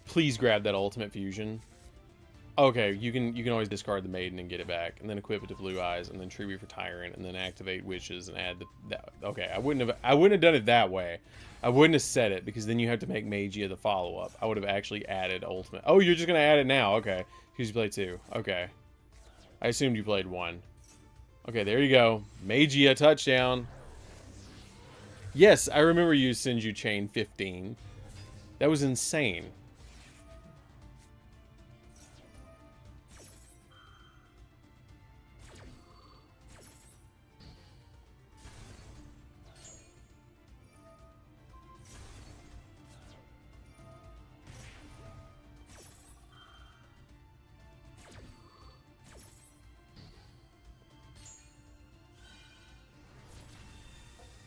Please grab that Ultimate Fusion. Okay, you can always discard the Maiden and get it back, and then equip it to Blue Eyes, and then Tribute for Tyrant, and then activate Wishes and add that. Okay, I wouldn't have done it that way. I wouldn't have said it because then you have to make Magia the follow up. I would have actually added Ultimate. Oh, you're just gonna add it now? Okay, because you played 2. Okay, I assumed you played 1. Okay, there you go. Magia touchdown. Yes, I remember you Senju Chain 15. That was insane.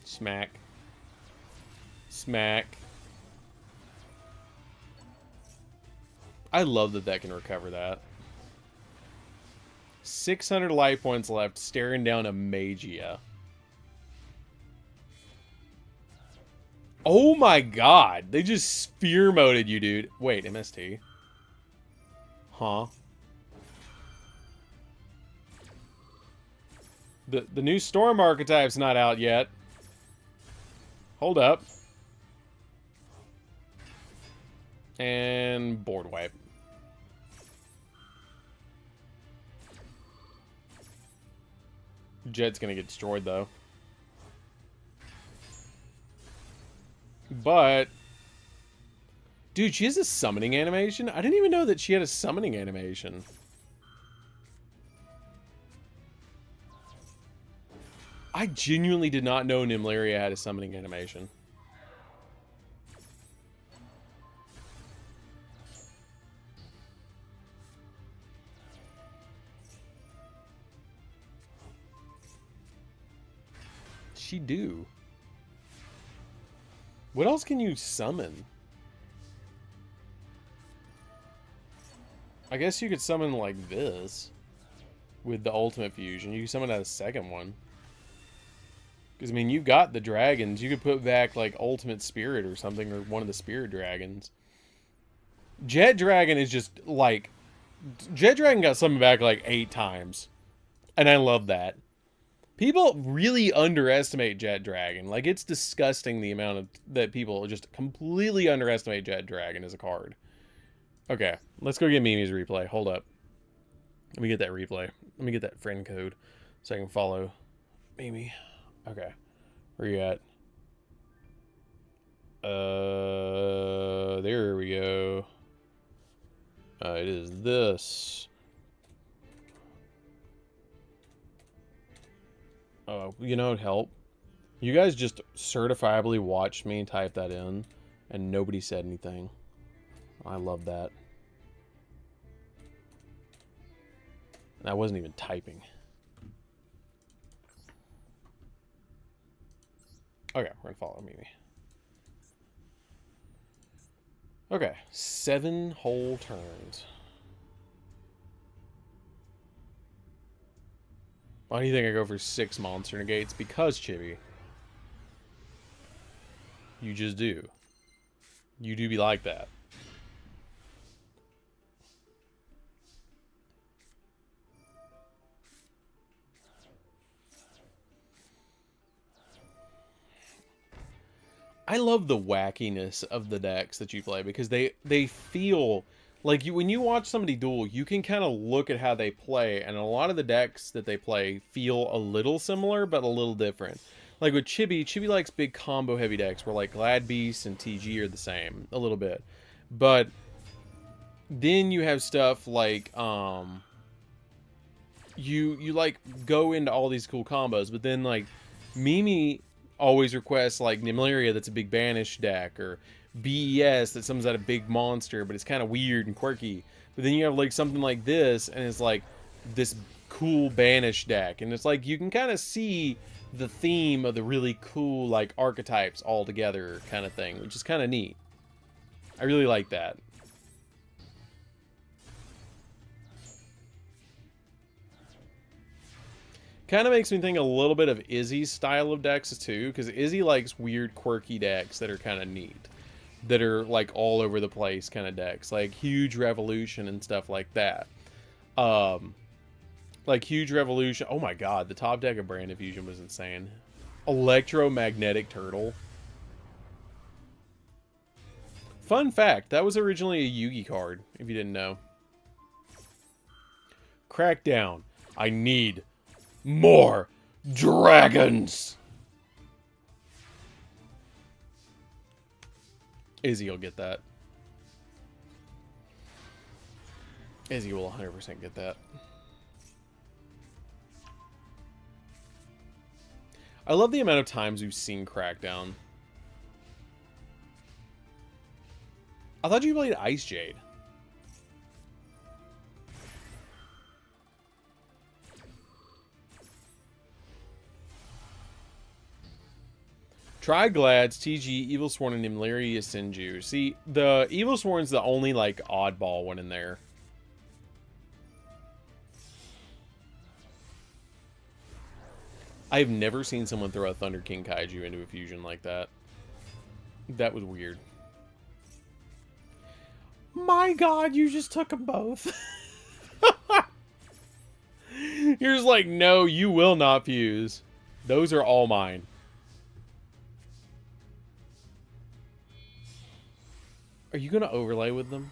Smack. Smack. I love that that can recover that. 600 life points left, staring down a Magia. Oh my God. They just sphere moded you, dude. Wait, MST. Huh? The new Storm archetype's not out yet. Hold up. And board wipe. Jet's gonna get destroyed though. But dude, she has a summoning animation? I didn't even know that she had a summoning animation. I genuinely did not know Nimlaria had a summoning animation. She do. What else can you summon? I guess you could summon like this with the Ultimate Fusion. You can summon out a second one. Because, I mean, you got the dragons. You could put back, like, Ultimate Spirit or something, or one of the Spirit Dragons. Jet Dragon is just, like... Jet Dragon got summoned back, like, 8 times. And I love that. People really underestimate Jet Dragon. Like, it's disgusting the amount of... that people just completely underestimate Jet Dragon as a card. Okay, let's go get Mimi's replay. Hold up. Let me get that replay. Let me get that friend code so I can follow Mimi. Okay, where you at? There we go. It is this. Oh, you know, it'd help. You guys just certifiably watched me type that in, and nobody said anything. I love that. I wasn't even typing. Okay, we're gonna follow Mimi. Okay, 7 whole turns. Why do you think I go for 6 monster negates? Because, Chibi. You just do. You do be like that. I love the wackiness of the decks that you play because they feel like when you watch somebody duel, you can kind of look at how they play, and a lot of the decks that they play feel a little similar but a little different. Like with Chibi likes big combo heavy decks where like Glad Beast and TG are the same a little bit. But then you have stuff like you like go into all these cool combos, but then like Mimi always requests like Nimlaria that's a big banish deck, or BES that summons out a big monster but it's kind of weird and quirky. But then you have like something like this and it's like this cool banish deck, and it's like you can kind of see the theme of the really cool like archetypes all together kind of thing, which is kind of neat. I really like that. Kind of makes me think a little bit of Izzy's style of decks too, because Izzy likes weird, quirky decks that are kind of neat, that are like all over the place kind of decks, like Huge Revolution and stuff like that. Like Huge Revolution. Oh my god, the top deck of Brand Infusion was insane. Electromagnetic Turtle. Fun fact, that was originally a Yugi card, if you didn't know. Crackdown. I need more dragons. Izzy will get that. Izzy will 100% get that. I love the amount of times we've seen Crackdown. I thought you played Ice Jade. Tri-Glads, TG, Evil Sworn, and Nimlaria Sinju. See, the Evil Sworn's the only, like, oddball one in there. I've never seen someone throw a Thunder King Kaiju into a fusion like that. That was weird. My god, you just took them both. You're just like, no, you will not fuse. Those are all mine. Are you going to overlay with them?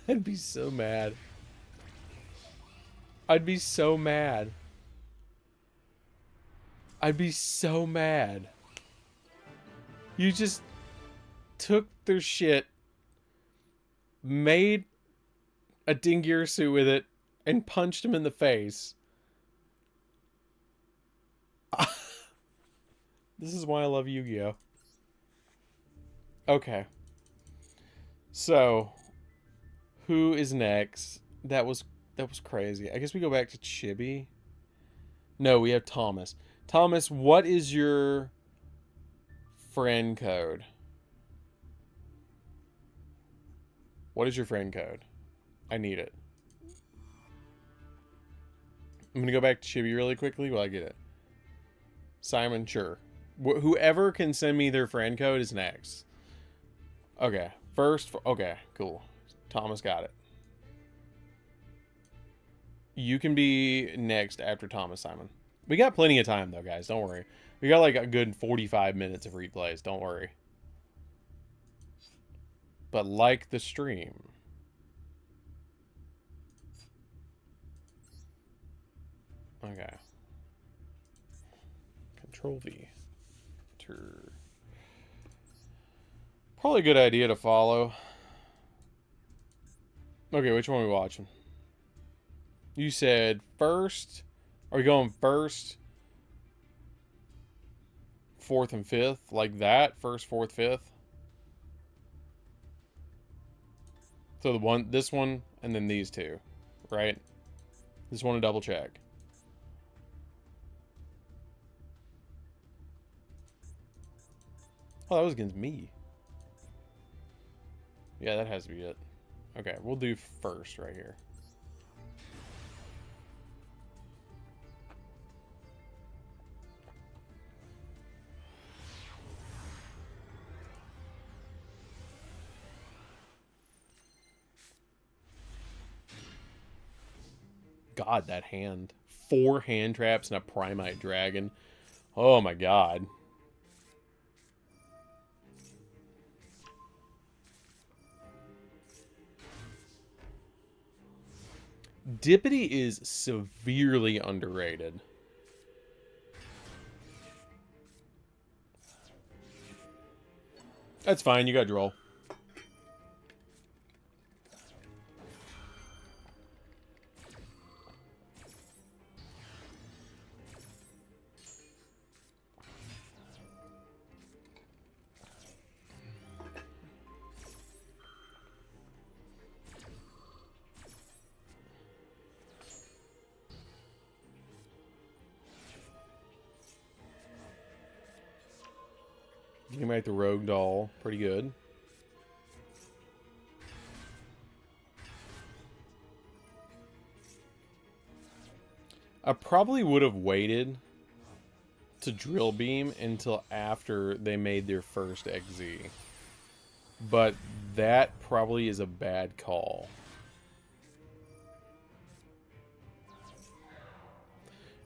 I'd be so mad. I'd be so mad. I'd be so mad. You just took their shit, made a Dingirsu with it, and punched him in the face. This is why I love Yu-Gi-Oh! Okay. So, who is next? That was crazy. I guess we go back to Chibi. No, we have Thomas. Thomas, what is your friend code? What is your friend code? I need it. I'm going to go back to Chibi really quickly while I get it. Simon, sure. Whoever can send me their friend code is next. Okay. First, okay, cool. Thomas got it. You can be next after Thomas, Simon. We got plenty of time, though, guys. Don't worry. We got like a good 45 minutes of replays. Don't worry. But like the stream. Okay. Control V. Probably a good idea to follow. Okay, which one are we watching? You said first. Are we going first, fourth, and fifth? Like that? First, fourth, fifth? So this one, and then these two. right? Just want to double check. Oh, that was against me. Yeah, that has to be it. Okay, we'll do first right here. God, that hand. 4 hand traps and a Primite Dragon. Oh my god. Dippity is severely underrated. That's fine, you got Duel. Getting back the Rogue Doll. Pretty good. I probably would have waited to Drill Beam until after they made their first XZ. But that probably is a bad call.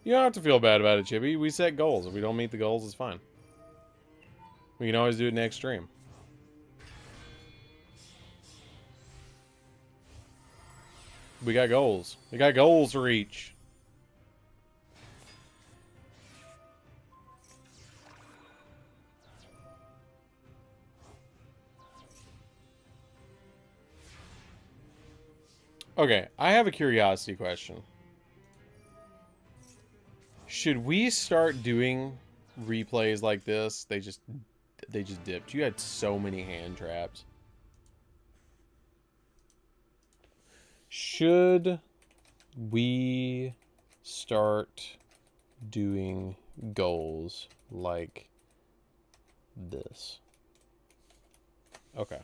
You don't have to feel bad about it, Chibi. We set goals. If we don't meet the goals, it's fine. We can always do it next stream. We got goals. We got goals to reach. Okay, I have a curiosity question. Should we start doing replays like this? They just dipped. You had so many hand traps. Should we start doing goals like this? Okay.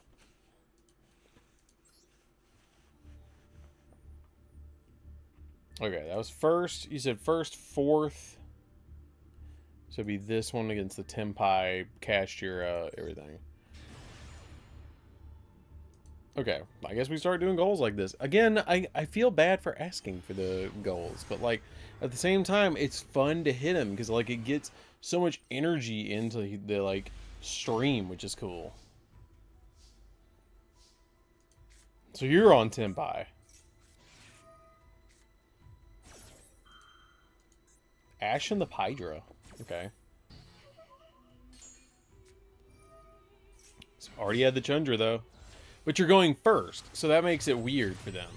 Okay, that was first. You said first, fourth. So it'd be this one against the Tempai, Kashtira, everything. Okay, I guess we start doing goals like this. Again, I feel bad for asking for the goals, but like at the same time, it's fun to hit them because like it gets so much energy into the like stream, which is cool. So you're on Tempai. Ash and the Pydra. Okay. It's already had the Chundra, though. But you're going first, so that makes it weird for them.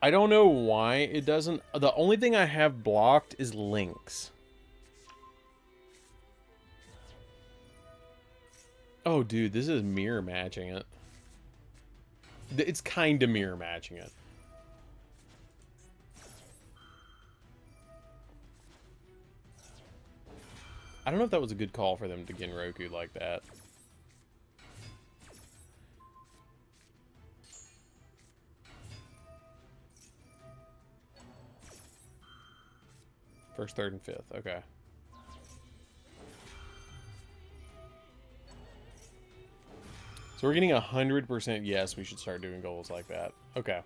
I don't know why it doesn't... The only thing I have blocked is Lynx. Oh, dude, this is mirror matching it. It's kind of mirror matching it. I don't know if that was a good call for them to Genroku like that. First, third, and fifth. Okay. So we're getting 100% yes, we should start doing goals like that. Okay.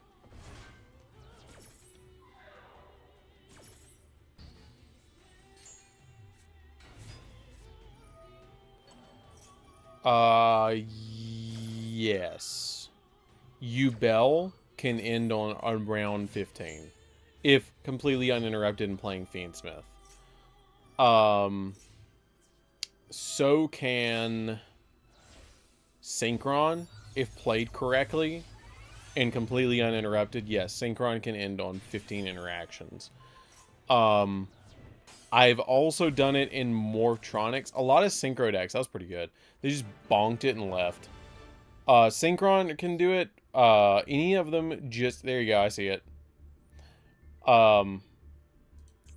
Yes. Yubel can end on round 15. If completely uninterrupted and playing Fiendsmith. So can... Synchron, if played correctly and completely uninterrupted, yes, Synchron can end on 15 interactions. I've also done it in Mortronics. A lot of Synchro decks. That was pretty good. They just bonked it and left. Synchron can do it. Any of them just... There you go. I see it.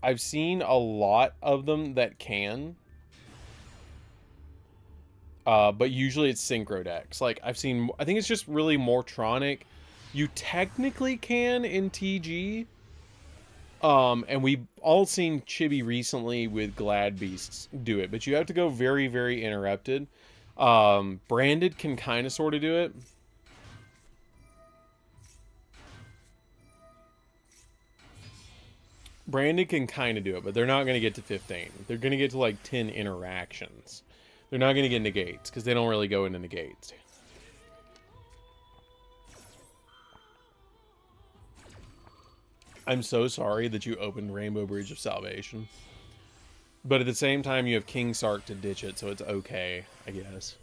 I've seen a lot of them that can. But usually it's Synchro decks. Like, I've seen... I think it's just really Mortronic. You technically can in TG. And we've all seen Chibi recently with Glad Beasts do it. But you have to go very, very interrupted. Branded can kind of sort of do it. Branded can kind of do it, but they're not going to get to 15. They're going to get to like 10 interactions. They're not going to get negates because they don't really go into negates. I'm so sorry that you opened Rainbow Bridge of Salvation. But at the same time, you have King Sark to ditch it, so it's okay, I guess.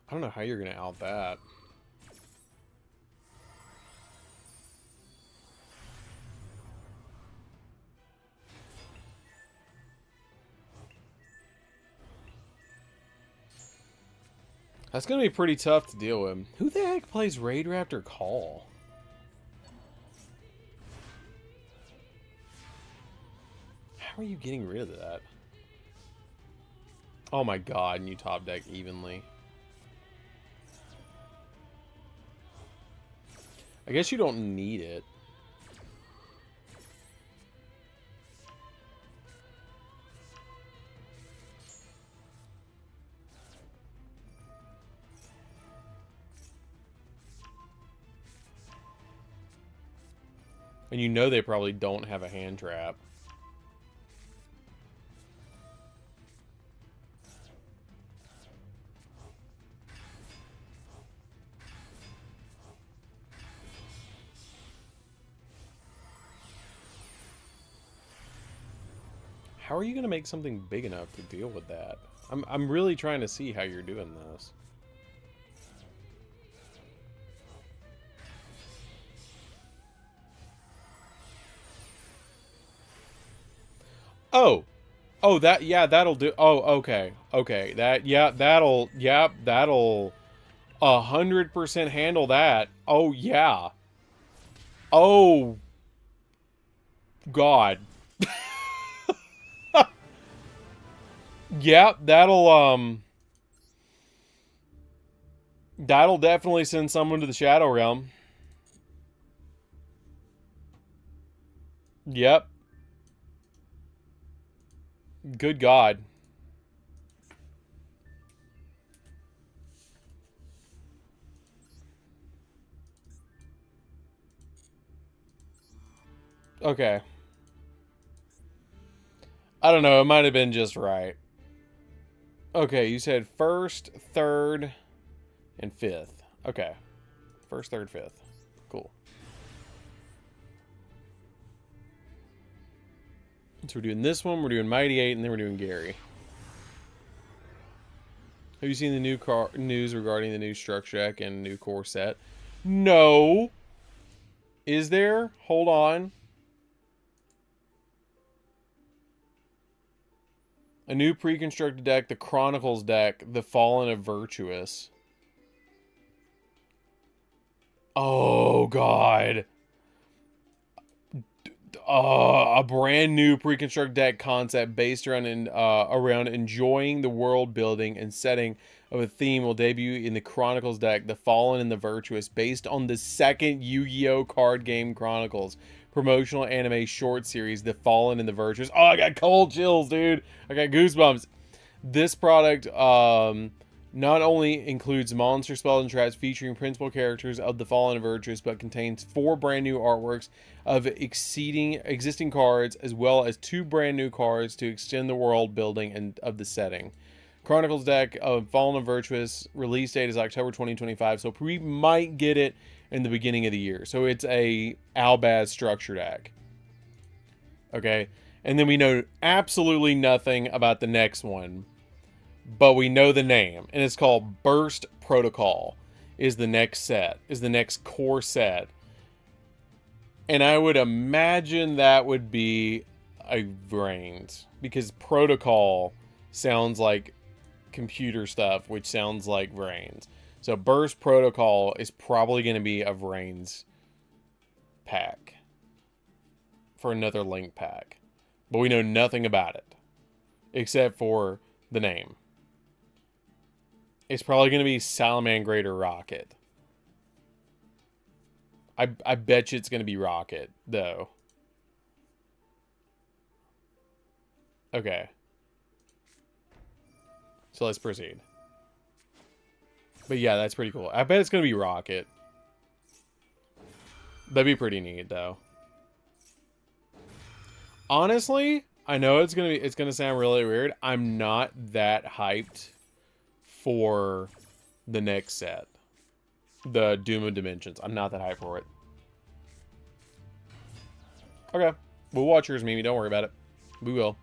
I don't know how you're going to out that. That's going to be pretty tough to deal with. Who the heck plays Raid Raptor Call? How are you getting rid of that? Oh my god, and you top deck evenly. I guess you don't need it. And you know they probably don't have a hand trap. How are you going to make something big enough to deal with that? I'm really trying to see how you're doing this. Oh, that, yeah, that'll do. Oh, okay. Okay, that, yeah, that'll 100% handle that. Oh, yeah. Oh, God. Yeah, that'll definitely send someone to the Shadow Realm. Yep. Good God. Okay. I don't know, it might have been just right. Okay, you said first, third, and fifth. Okay. First, third, fifth. Cool. So we're doing this one, we're doing Mighty 8, and then we're doing Gary. Have you seen the new news regarding the new structure deck and new core set? No. Is there? Hold on. A new pre-constructed deck, the Chronicles deck, the Fallen of Virtuous. Oh, God. A brand new pre-constructed deck concept based around enjoying the world building and setting of a theme will debut in the Chronicles deck, the Fallen and the Virtuous, based on the second Yu-Gi-Oh card game Chronicles promotional anime short series, The Fallen and the Virtuous. Oh, I got cold chills, dude. I got goosebumps. This product not only includes monster spells and traps featuring principal characters of The Fallen and Virtuous, but contains 4 brand new artworks of existing cards, as well as 2 brand new cards to extend the world building and of the setting. Chronicles deck of Fallen and Virtuous. Release date is October 2025, so we might get it in the beginning of the year. So it's a Albaz structure deck. Okay, and then we know absolutely nothing about the next one, but we know the name, and it's called Burst Protocol. Is the next set, is the next core set. And I would imagine that would be a Vrains, because Protocol sounds like computer stuff, which sounds like Vrains. So Burst Protocol is probably going to be a Vrains pack for another Link pack. But we know nothing about it, except for the name. It's probably going to be Salamangreat or Rocket. I bet you it's going to be Rocket, though. Okay. So let's proceed. But yeah, that's pretty cool. I bet it's going to be Rocket. That'd be pretty neat, though. Honestly, I know it's gonna sound really weird. I'm not that hyped for the next set, the Doom of Dimensions. I'm not that hyped for it. Okay, we'll watch yours, Mimi. Don't worry about it. We will.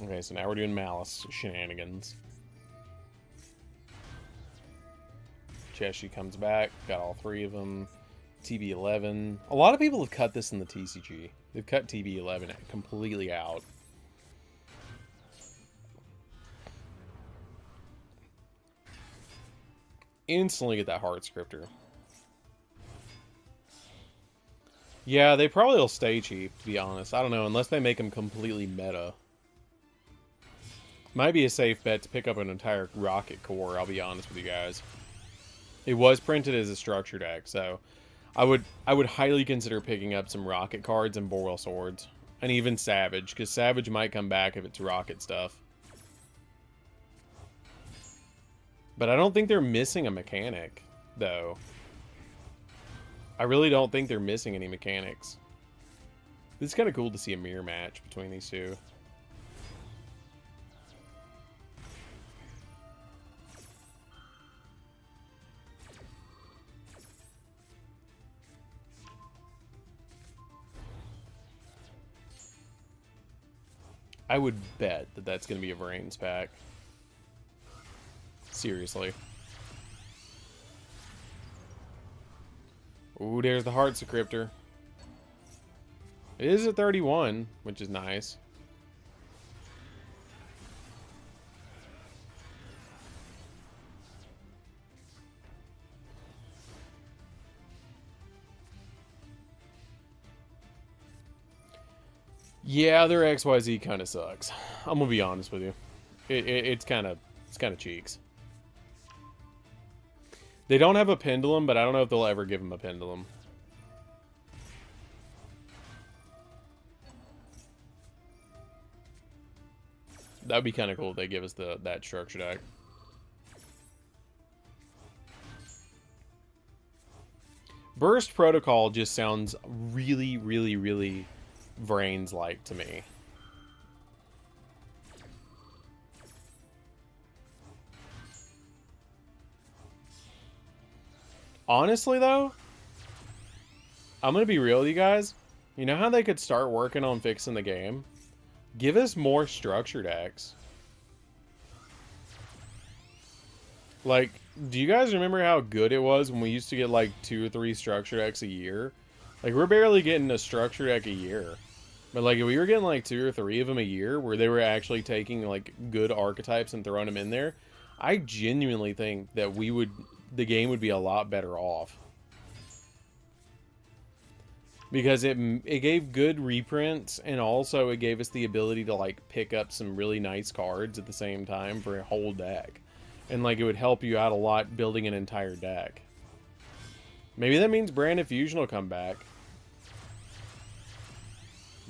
Okay, so now we're doing Malice shenanigans. Cheshi comes back. Got all three of them. TB11. A lot of people have cut this in the TCG. They've cut TB11 completely out. Instantly get that Heart Scripter. Yeah, they probably will stay cheap, to be honest. I don't know, unless they make them completely meta. Might be a safe bet to pick up an entire Rocket core, I'll be honest with you guys. It was printed as a structure deck, so I would highly consider picking up some Rocket cards and Borwell Swords. And even Savage, because Savage might come back if it's Rocket stuff. But I don't think they're missing a mechanic, though. I really don't think they're missing any mechanics. This is kind of cool to see a mirror match between these two. I would bet that that's going to be a Vrains pack. Seriously. Ooh, there's the Heart Scripter. It is a 31, which is nice. Yeah, their XYZ kind of sucks. I'm gonna be honest with you. It's kind of cheeks. They don't have a pendulum, but I don't know if they'll ever give them a pendulum. That'd be kind of cool if they give us that structure deck. Burst Protocol just sounds really, really, really Vrains-like to me. Honestly, though, I'm going to be real with you guys. You know how they could start working on fixing the game? Give us more structure decks. Like, do you guys remember how good it was when we used to get like 2 or 3 structure decks a year? Like, we're barely getting a structure deck a year. But like, if we were getting like 2 or 3 of them a year, where they were actually taking like good archetypes and throwing them in there, I genuinely think that the game would be a lot better off. Because it gave good reprints, and also it gave us the ability to like pick up some really nice cards at the same time for a whole deck. And like, it would help you out a lot building an entire deck. Maybe that means Branded Fusion will come back.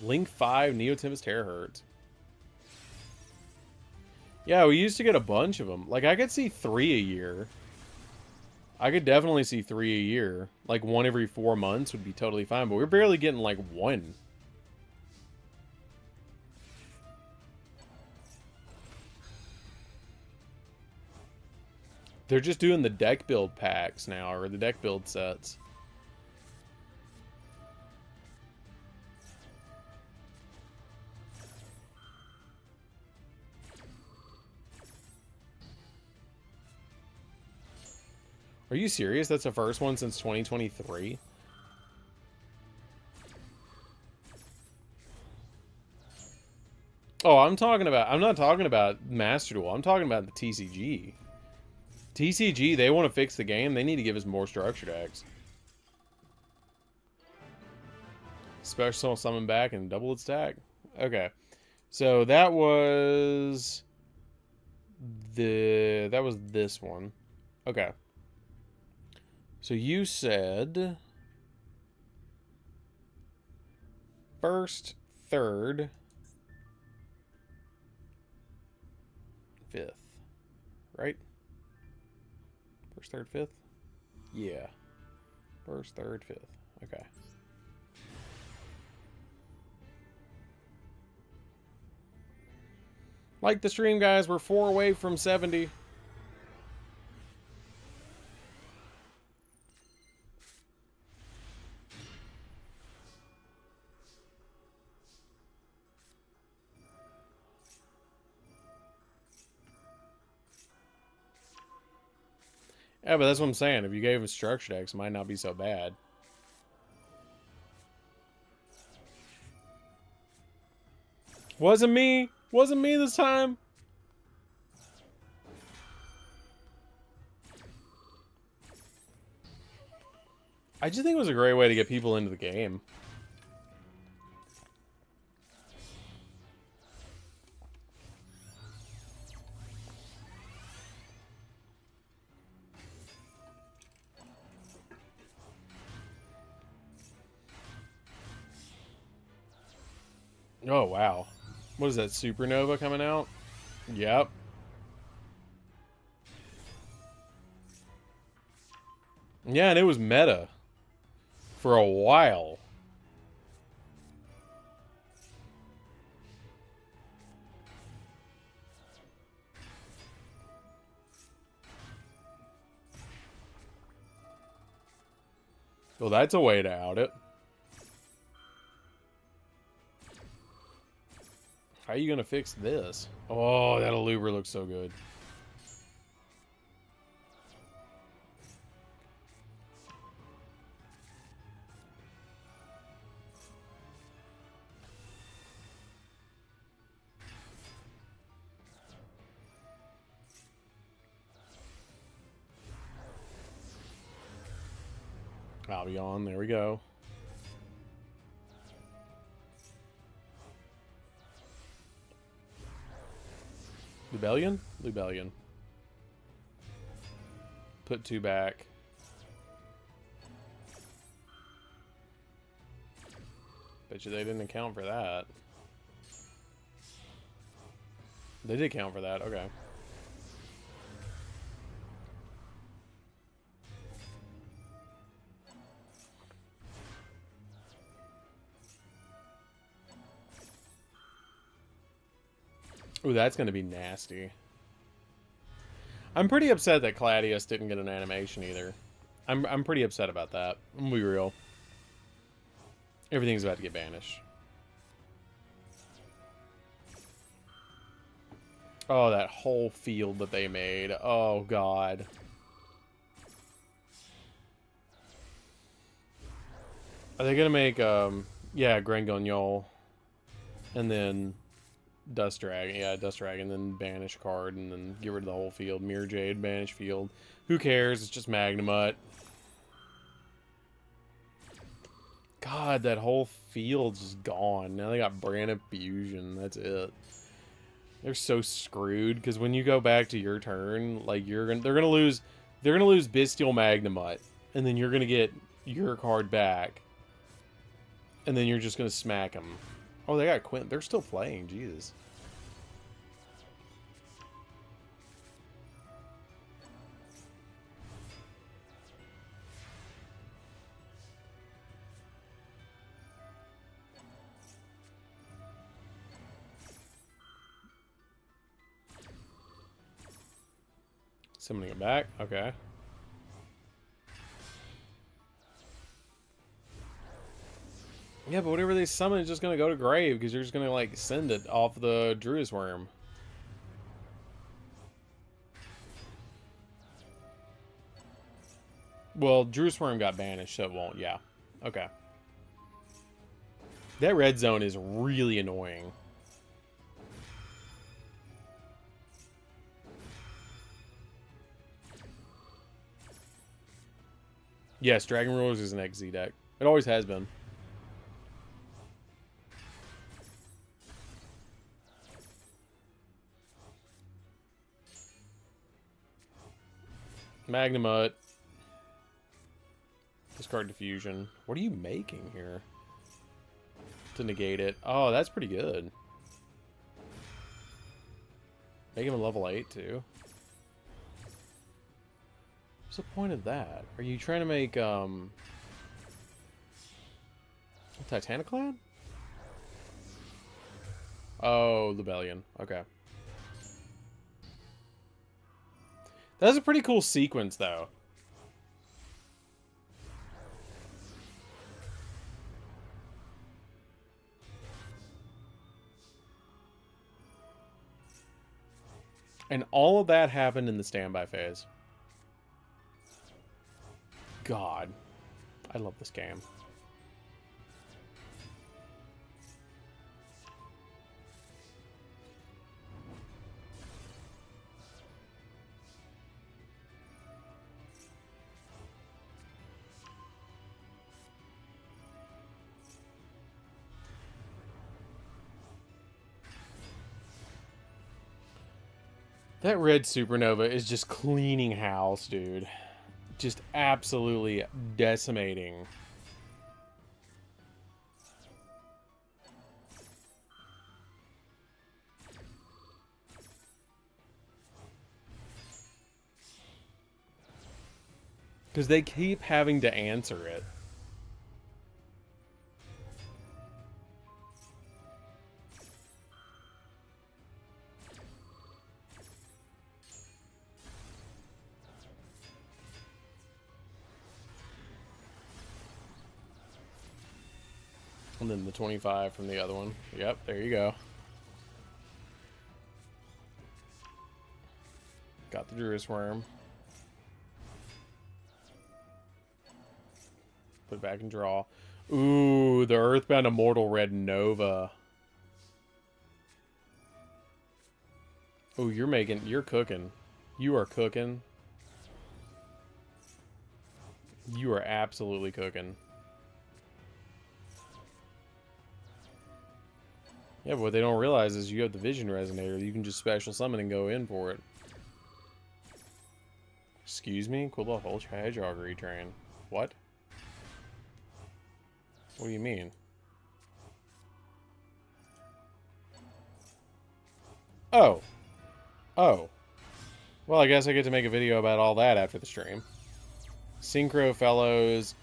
Link 5, Neo Tempest Terahertz. Yeah, we used to get a bunch of them. Like, I could see 3 a year. I could definitely see 3 a year. Like, 1 every 4 months would be totally fine, but we're barely getting, like, 1. They're just doing the deck build packs now, or the deck build sets. Are you serious? That's the first one since 2023? Oh, I'm not talking about Master Duel. I'm talking about the TCG. TCG, they want to fix the game. They need to give us more structure decks. Special summon back and double its stack. Okay. So that was this one. Okay. So you said first, third, fifth, right? First, third, fifth? Yeah. First, third, fifth. Okay. Like the stream, guys. We're 4 away from 70. Yeah, but that's what I'm saying. If you gave him structure decks, it might not be so bad. Wasn't me. Wasn't me this time. I just think it was a great way to get people into the game. Oh, wow. What is that, Supernova coming out? Yep. Yeah, and it was meta for a while. Well, that's a way to out it. How are you gonna fix this? Oh, that Aluber looks so good. I'll be on. There we go. Lubellion? Lubellion. Put 2 back. Bet you they didn't account for that. They did account for that, okay. Ooh, that's going to be nasty. I'm pretty upset that Claudius didn't get an animation either. I'm pretty upset about that. I'm gonna be real. Everything's about to get banished. Oh, that whole field that they made. Oh, God. Are they going to make, yeah, Grangonol. And then Dust Dragon. Yeah, Dust Dragon, then banish card, and then get rid of the whole field. Mirror Jade, banish field. Who cares? It's just Magnemite. God, that whole field's just gone. Now they got Branded Fusion. That's it. They're so screwed, because when you go back to your turn, like, they're gonna lose Bestial Magnemite. and then you're going to get your card back, and then you're just going to smack them. Oh, they got Quint. They're still playing. Jesus. Summoning it back. Okay. Yeah, but whatever they summon is just going to go to grave because you're just going to, like, send it off the Druid's Worm. Well, Druid's Worm got banished, so it won't. Yeah. Okay. That red zone is really annoying. Yes, Dragon Rulers is an XZ deck. It always has been. Magnemut. Discard Diffusion. What are you making here? To negate it. Oh, that's pretty good. Make him a level 8, too. What's the point of that? Are you trying to make, Titaniclad? Oh, Libellion. Okay. That's a pretty cool sequence, though. And all of that happened in the standby phase. God. I love this game. That red supernova is just cleaning house, dude. Just absolutely decimating. Because they keep having to answer it. And then the 25 from the other one. Yep, there you go. Got the Druid's Worm. Put it back and draw. Ooh, the Earthbound Immortal Red Nova. Ooh, you're cooking. You are cooking. You are absolutely cooking. Yeah, but what they don't realize is you have the Vision Resonator. You can just special summon and go in for it. Excuse me? Quillbuff Ultra Hedgehog Retrain. What? What do you mean? Oh. Oh. Well, I guess I get to make a video about all that after the stream. Synchro Fellows,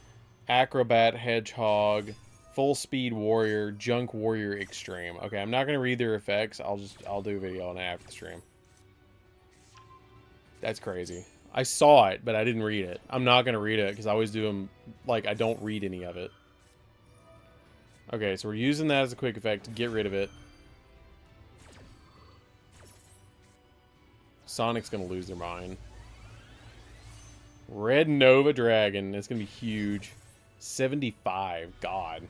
Acrobat Hedgehog, Full Speed Warrior, Junk Warrior Extreme. Okay, I'm not gonna read their effects. I'll do a video on it after the stream. That's crazy. I saw it, but I didn't read it. I'm not gonna read it because I always do them like I don't read any of it. Okay, so we're using that as a quick effect to get rid of it. Sonic's gonna lose their mind. Red Nova Dragon. It's gonna be huge. 75. God.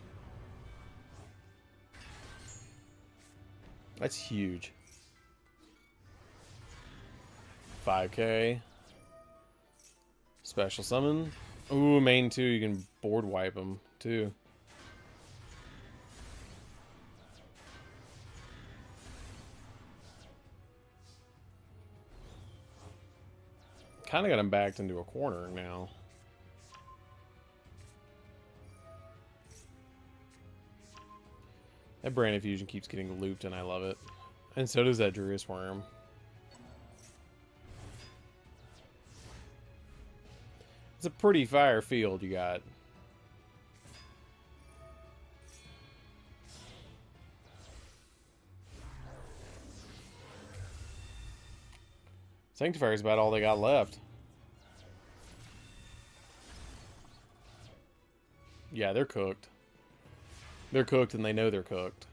That's huge. 5k. Special summon. Ooh, main 2. You can board wipe them, too. Kind of got him backed into a corner now. That Brand Fusion keeps getting looped, and I love it. And so does that Druid's Worm. It's a pretty fire field you got. Sanctifier's about all they got left. Yeah, they're cooked. They're cooked, and they know they're cooked.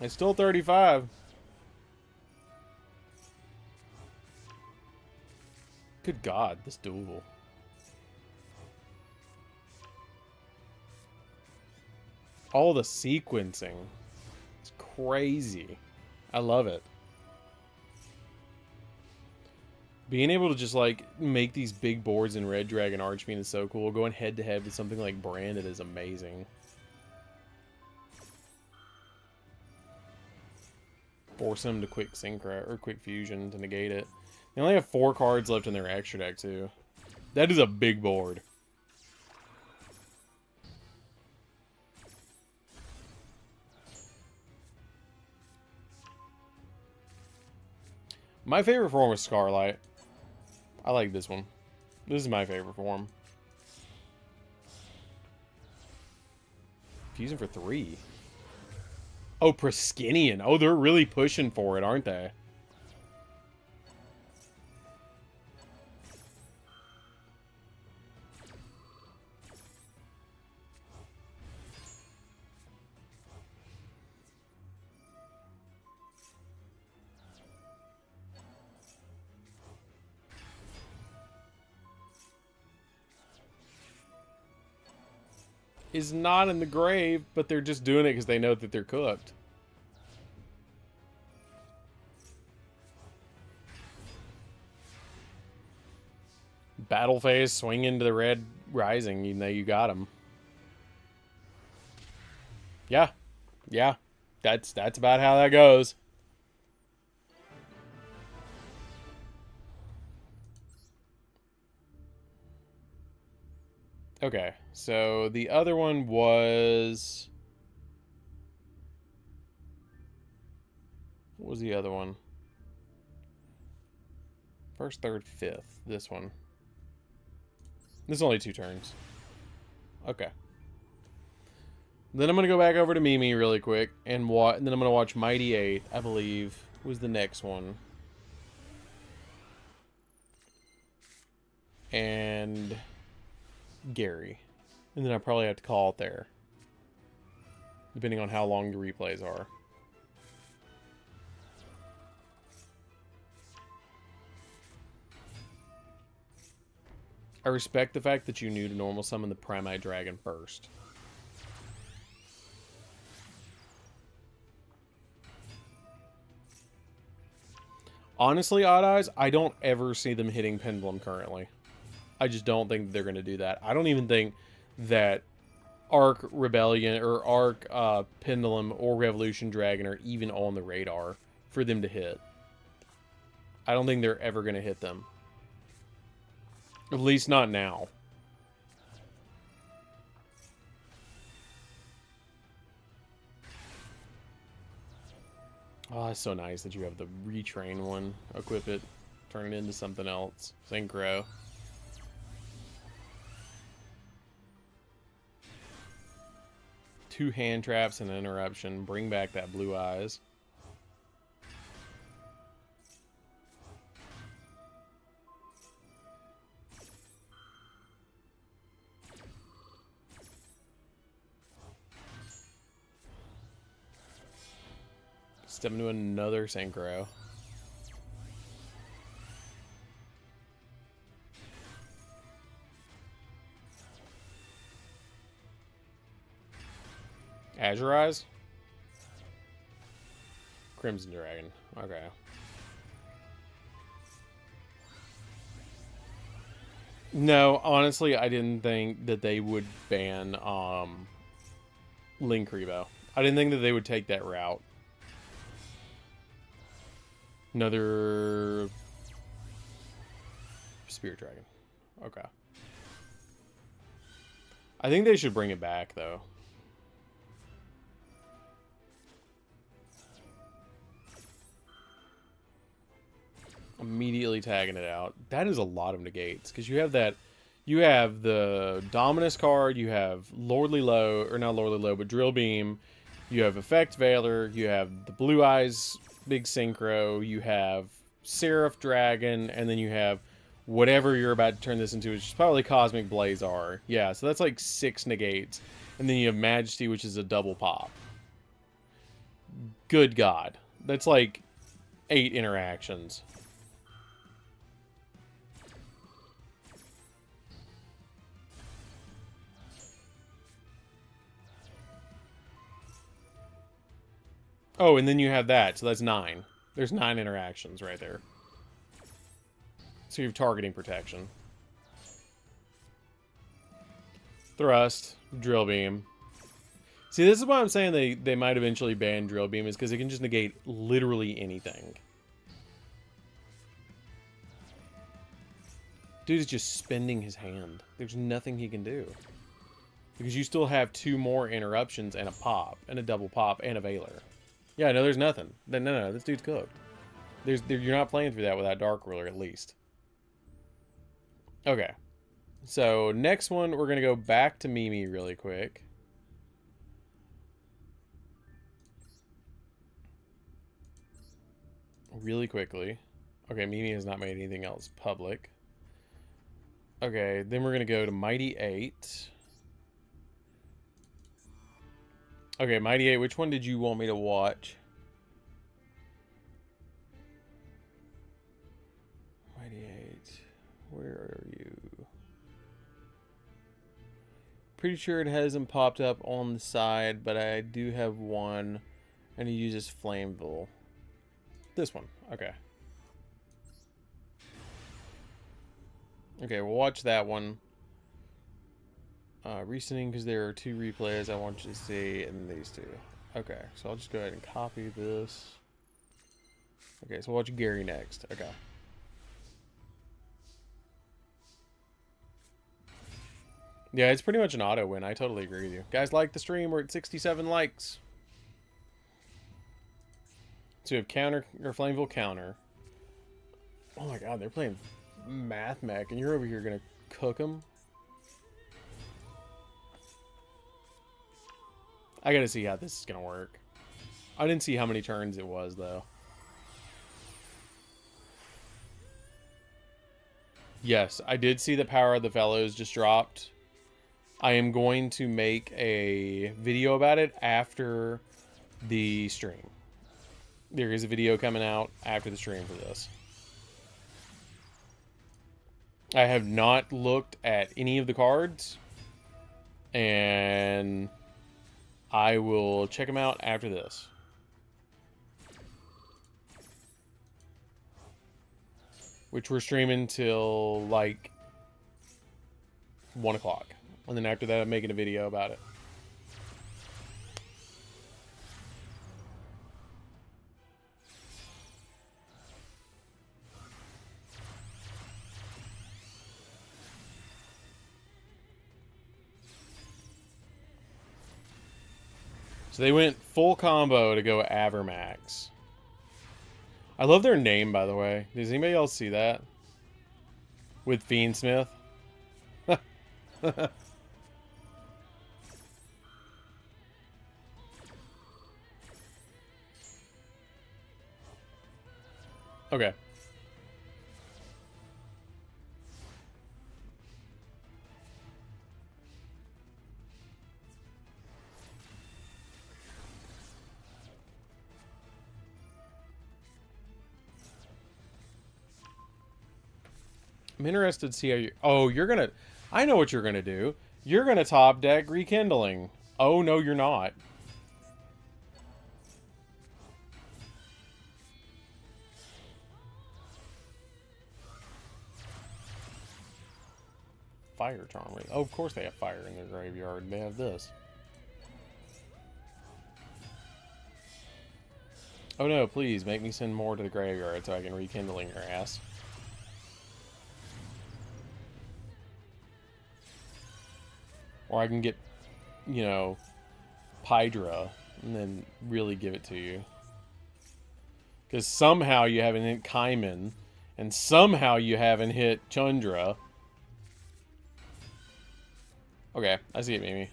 It's still 35. Good God, this duel. All the sequencing. It's crazy. I love it. Being able to just, like, make these big boards in Red Dragon Archfiend is so cool. Going head-to-head with something like Branded is amazing. Force them to quick synchro or quick fusion to negate it. They only have 4 cards left in their extra deck, too. That is a big board. My favorite form is Scarlight. I like this one. This is my favorite form. Fusing for 3. Oh, Priskinian. Oh, they're really pushing for it, aren't they? Is not in the grave, but they're just doing it because they know that they're cooked. Battle phase, swing into the red rising, you know you got him. Yeah. Yeah. That's about how that goes. Okay, so the other one was... What was the other one? First, third, fifth. This one. This is only 2 turns. Okay. Then I'm going to go back over to Mimi really quick, and then I'm going to watch Mighty 8, I believe, was the next one. And Gary. And then I probably have to call it there. Depending on how long the replays are. I respect the fact that you knew to normal summon the Primite Dragon first. Honestly, Odd Eyes, I don't ever see them hitting Pendulum currently. I just don't think they're going to do that. I don't even think that Arc Rebellion or Arc Pendulum or Revolution Dragon are even on the radar for them to hit. I don't think they're ever going to hit them. At least not now. Oh, it's so nice that you have the retrain one. Equip it, turn it into something else. Synchro. Two hand traps and an interruption. Bring back that blue eyes. Step into another synchro. Azurize? Crimson Dragon. Okay. No, honestly, I didn't think that they would ban Linkuriboh. I didn't think that they would take that route. Another Spirit Dragon. Okay. I think they should bring it back, though. Immediately tagging it out. That is a lot of negates, because you have that. You have the Dominus card. You have Lordly Low, or not Lordly Low, but Drill Beam. You have Effect Veiler. You have the Blue Eyes Big Synchro. You have Seraph Dragon, and then you have whatever you're about to turn this into, which is probably Cosmic Blazar. Yeah, so that's like 6 negates. And then you have Majesty, which is a double pop. Good God. That's like 8 interactions. Oh, and then you have that, so that's 9. There's 9 interactions right there. So you have targeting protection. Thrust, Drill Beam. See, this is why I'm saying they might eventually ban Drill Beam, is because it can just negate literally anything. Dude is just spending his hand. There's nothing he can do. Because you still have 2 more interruptions and a pop, and a double pop, and a Veiler. Yeah, no, there's nothing. No, this dude's cooked. You're not playing through that without Dark Ruler, at least. Okay. So, next one, we're going to go back to Mimi really quick. Really quickly. Okay, Mimi has not made anything else public. Okay, then we're going to go to Mighty 8. Okay, Mighty 8, which one did you want me to watch? Mighty 8, where are you? Pretty sure it hasn't popped up on the side, but I do have one, and he uses Flameville. This one, okay. Okay, we'll watch that one. Reasoning, because there are 2 replays I want you to see, and these 2. Okay, so I'll just go ahead and copy this. Okay, so we'll watch Gary next. Okay. Yeah, it's pretty much an auto win. I totally agree with you. Guys, like the stream. We're at 67 likes. So we have counter, or Flameville counter. Oh my god, they're playing Math Mech, and you're over here gonna cook them? I gotta see how this is gonna work. I didn't see how many turns it was, though. Yes, I did see the Power of the Fellows just dropped. I am going to make a video about it after the stream. There is a video coming out after the stream for this. I have not looked at any of the cards, and I will check them out after this. Which we're streaming till like 1 o'clock. And then after that, I'm making a video about it. So they went full combo to go Avermax. I love their name, by the way. Does anybody else see that? With Fiendsmith? Okay. I'm interested to see how you... Oh, you're gonna... I know what you're gonna do. You're gonna top deck Rekindling. Oh, no, you're not. fire charm. Oh, of course they have fire in their graveyard. They have this. Oh no, please make me send more to the graveyard so I can rekindling your ass. Or I can get, you know, Pydra and then really give it to you. Because somehow you haven't hit Kaiman, and somehow you haven't hit Chundra. Okay, I see it, Mimi.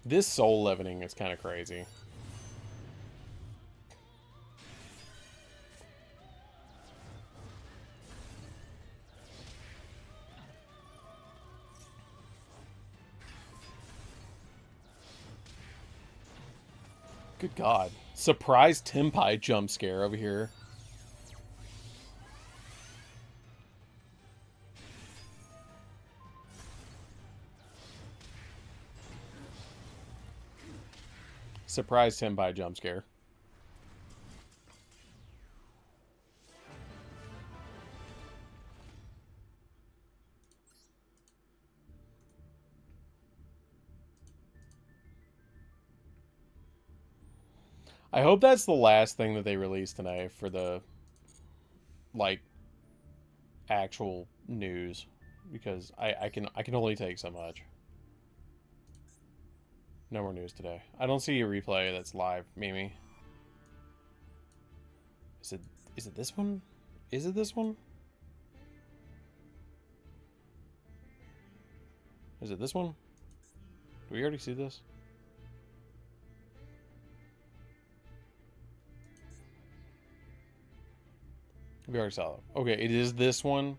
This soul leavening is kind of crazy. Good God. Surprise Tempai jump scare over here. Surprise Tempai jump scare. I hope that's the last thing that they release tonight for the, like, actual news, because I can only take so much. No more news today. I don't see a replay that's live, Mimi. Is it this one? Is it this one? Is it this one? Do we already see this? We already saw it. Okay, it is this one.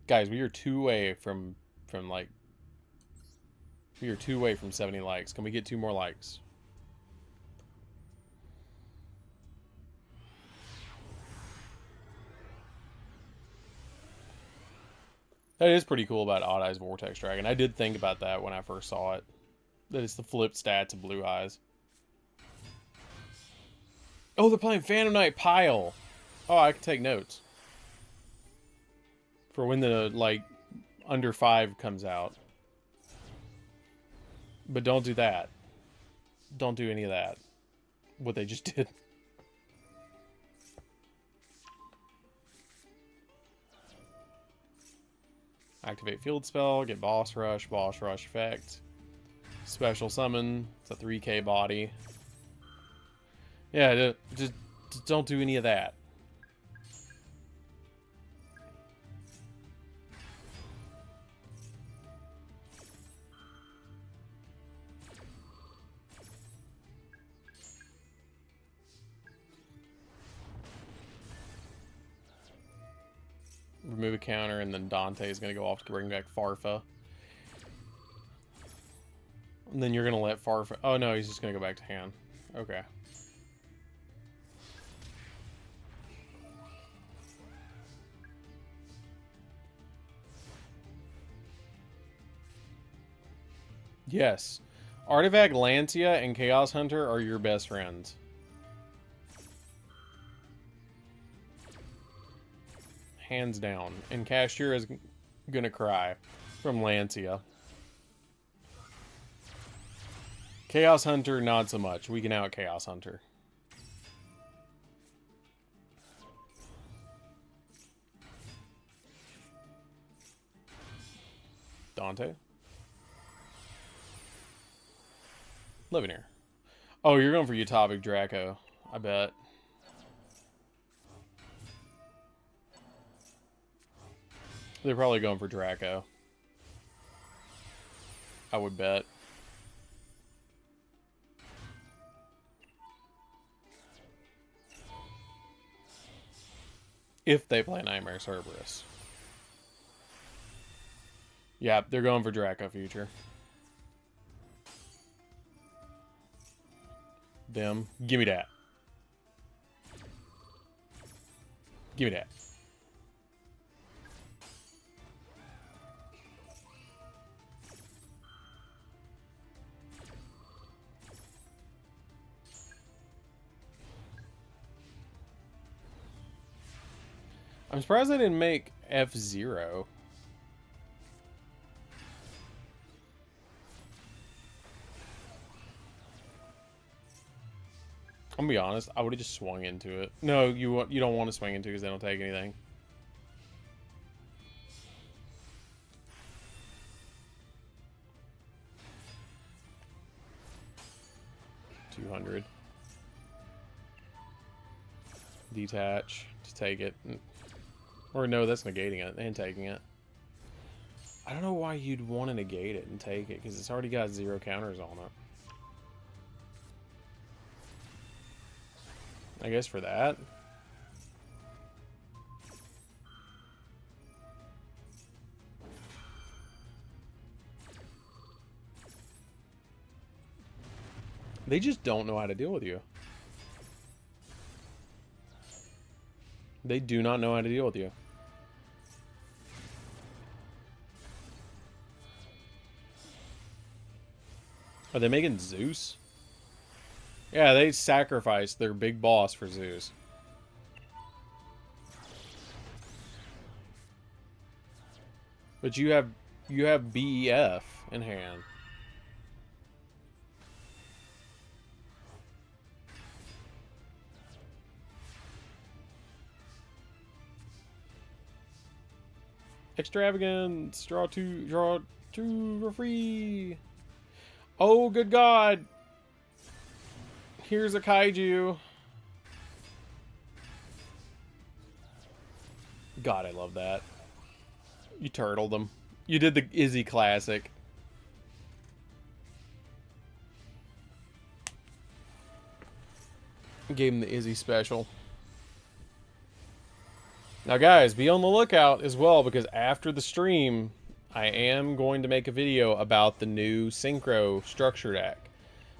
Guys, we are 2 away from like... We are 2 away from 70 likes. Can we get 2 more likes? That is pretty cool about Odd Eyes Vortex Dragon. I did think about that when I first saw it. That it's the flip stats of Blue Eyes. Oh, they're playing Phantom Knight Pile. Oh, I can take notes. For when the, like, under 5 comes out. But don't do that. Don't do any of that. What they just did. Activate field spell, get boss rush effect. Special summon, it's a 3k body. Yeah, just don't do any of that. Remove a counter, and then Dante is going to go off to bring back Farfa. And then you're going to let Farfa... Oh, no, he's just going to go back to hand. Okay. Yes. Artifact Lancia and Chaos Hunter are your best friends. Hands down. And Cashier is going to cry from Lancia. Chaos Hunter, not so much. We can out Chaos Hunter. Dante. Living here. Oh, you're going for Utopic Draco. I bet. They're probably going for Draco. I would bet. If they play Nightmare Cerberus. Yeah, they're going for Draco Future. them. Give me that. Give me that. I'm surprised I didn't make F0. I'm gonna be honest, I would have just swung into it. No, you don't want to swing into it because they don't take anything. $200. Detach. Just take it. Or no, that's negating it and taking it. I don't know why you'd want to negate it and take it, because it's already got 0 counters on it. I guess for that. They just don't know how to deal with you. They do not know how to deal with you. Are they making Zeus? Yeah, they sacrificed their big boss for Zeus. But you have BEF in hand. Extravagance. Draw two for free. Oh, good God. Here's a kaiju. God, I love that. You turtled them. You did the Izzy classic. Gave him the Izzy special. Now, guys, be on the lookout as well, because after the stream, I am going to make a video about the new Synchro structure deck.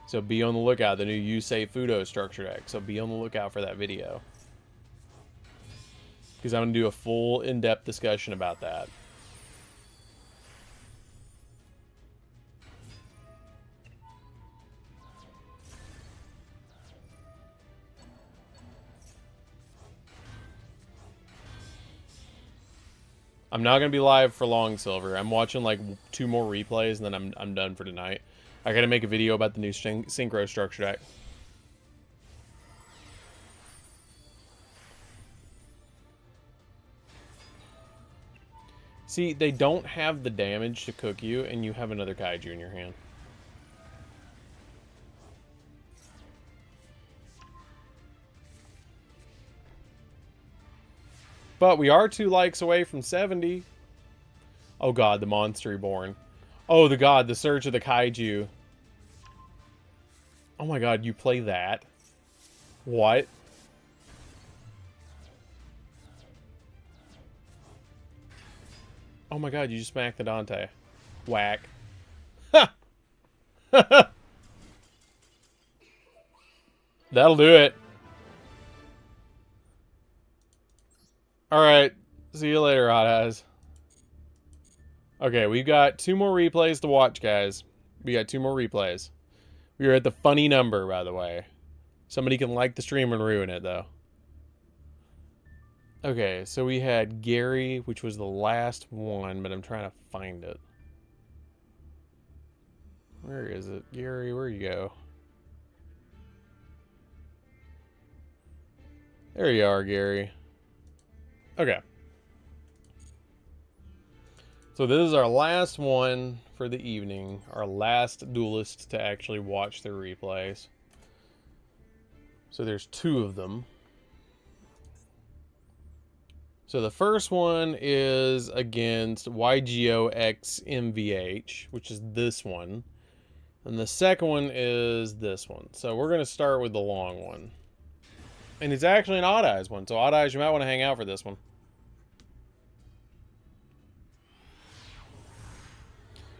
So be on the lookout, the new Yusei Fudo structure deck. So be on the lookout for that video, because I'm going to do a full in-depth discussion about that. I'm not going to be live for long, Silver. I'm watching like 2 more replays, and then I'm done for tonight. I got to make a video about the new Synchro structure deck. See, they don't have the damage to cook you, and you have another kaiju in your hand. But we are 2 likes away from 70. Oh God, the Monster Reborn. Oh, the Surge of the Kaiju. Oh my God, you play that? What? Oh my God, you just smacked the Dante. Whack. Ha! That'll do it. Alright, see you later, Hot Eyes. Okay, we've got 2 more replays to watch, guys. We got 2 more replays. We are at the funny number, by the way. Somebody can like the stream and ruin it, though. Okay, so we had Gary, which was the last one, but I'm trying to find it. Where is it? Gary, where you go? There you are, Gary. Okay. So this is our last one for the evening. Our last duelist to actually watch the replays. So there's 2 of them. So the first one is against Yugioh X MVH, which is this one. And the second one is this one. So we're going to start with the long one. And it's actually an Odd Eyes one. So Odd Eyes, you might want to hang out for this one.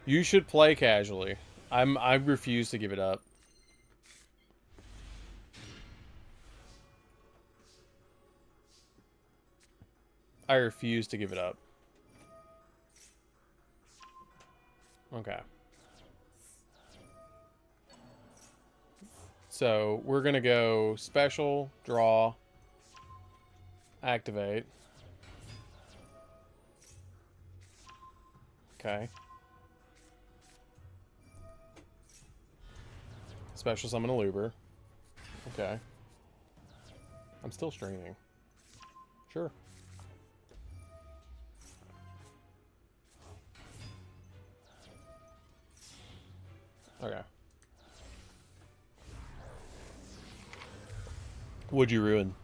You should play casually. I refuse to give it up. I refuse to give it up. Okay. So we're going to go special, draw, activate. Okay. Special summon a Luber. Okay. I'm still streaming. Sure. Okay. What'd you ruin?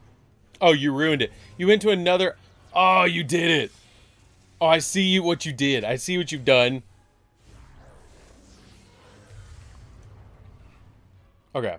Oh, you ruined it. You went to another... Oh, you did it. Oh, I see what you did. I see what you've done. Okay.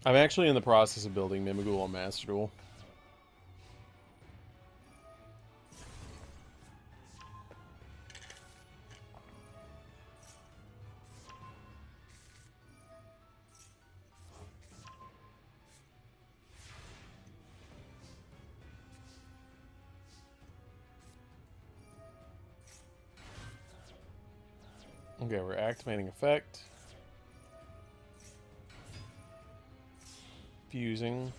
I'm actually in the process of building Mimighoul on Master Duel. Okay, we're activating effect. Fusing.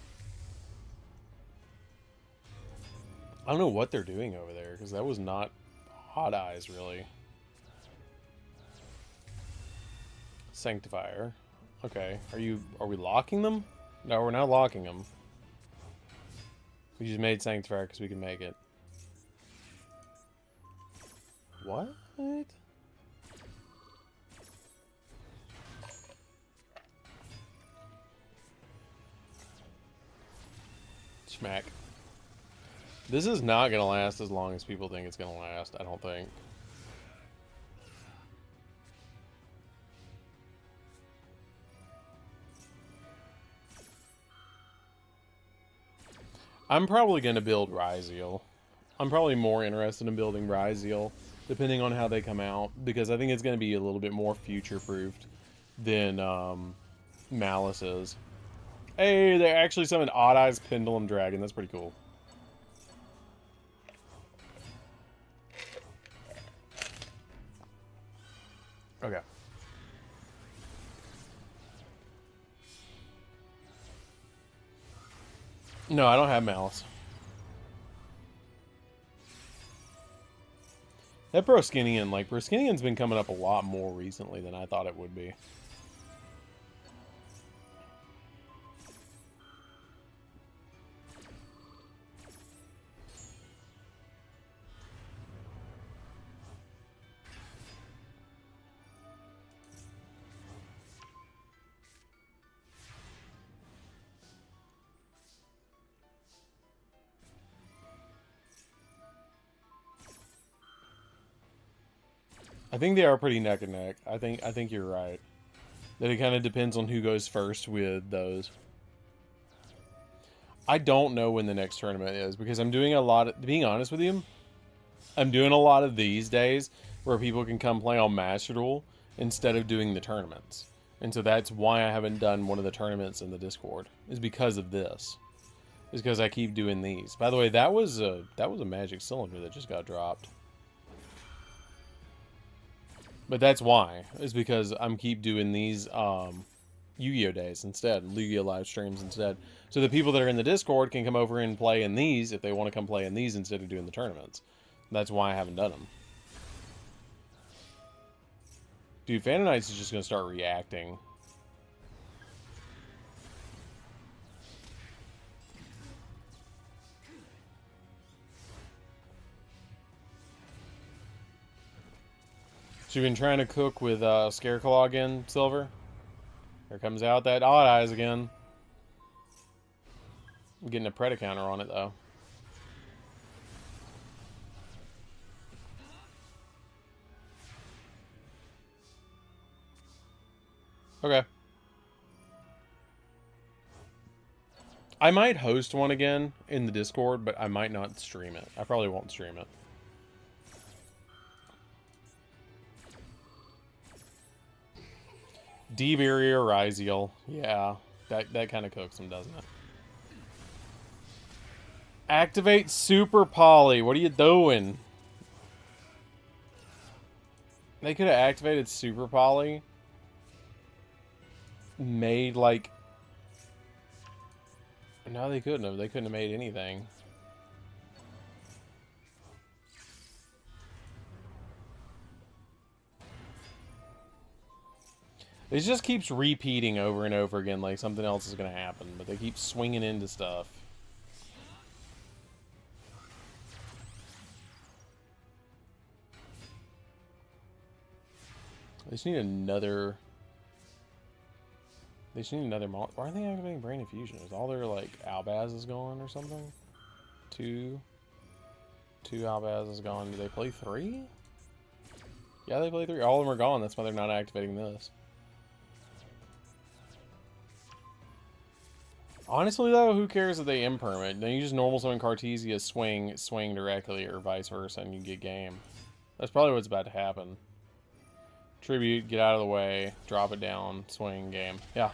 I don't know what they're doing over there, because that was not Hot Eyes, really. Sanctifier. Okay, are we locking them? No, we're not locking them. We just made Sanctifier because we can make it. What? Smack. This is not going to last as long as people think it's going to last, I don't think. I'm probably going to build Ryzeal. I'm probably more interested in building Ryzeal, depending on how they come out, because I think it's going to be a little bit more future-proofed than MALISS is. Hey, they actually summoned Odd Eyes Pendulum Dragon. That's pretty cool. Okay. No, I don't have MALISS. That Broskinian, like, Broskinian's been coming up a lot more recently than I thought it would be. I think they are pretty neck and neck. I think you're right. That it kind of depends on who goes first with those. I don't know when the next tournament is because I'm doing a lot of, being honest with you, I'm doing a lot of these days where people can come play on Master Duel instead of doing the tournaments. And so that's why I haven't done one of the tournaments in the Discord. Is because of this. Is because I keep doing these. By the way, that was a magic cylinder that just got dropped. But that's why. Is because I'm keep doing these Yu-Gi-Oh days instead. Yu-Gi-Oh live streams instead. So the people that are in the Discord can come over and play in these if they want to come play in these instead of doing the tournaments. That's why I haven't done them. Dude, Phantom Knights is just going to start reacting. So you've been trying to cook with Scareclaw again, Silver? Here comes out that Odd Eyes again. I'm getting a Predacounter on it, though. Okay. I might host one again in the Discord, but I might not stream it. I probably won't stream it. D-Barrier Ryziel. Yeah, that kind of cooks him, doesn't it? Activate Super Poly. What are you doing? They could have activated Super Poly. Made, like... No, they couldn't have. They couldn't have made anything. It just keeps repeating over and over again like something else is going to happen, but they keep swinging into stuff. They just need another... They just need another... Why aren't they activating Brain Infusion? Is all their, like, Albaz gone or something? Two Albaz is gone. Do they play 3? Yeah, they play 3. All of them are gone. That's why they're not activating this. Honestly, though, who cares if they imperm? Then you just normal summon Cartesia, swing directly, or vice versa, and you get game. That's probably what's about to happen. Tribute, get out of the way, drop it down, swing, game. Yeah.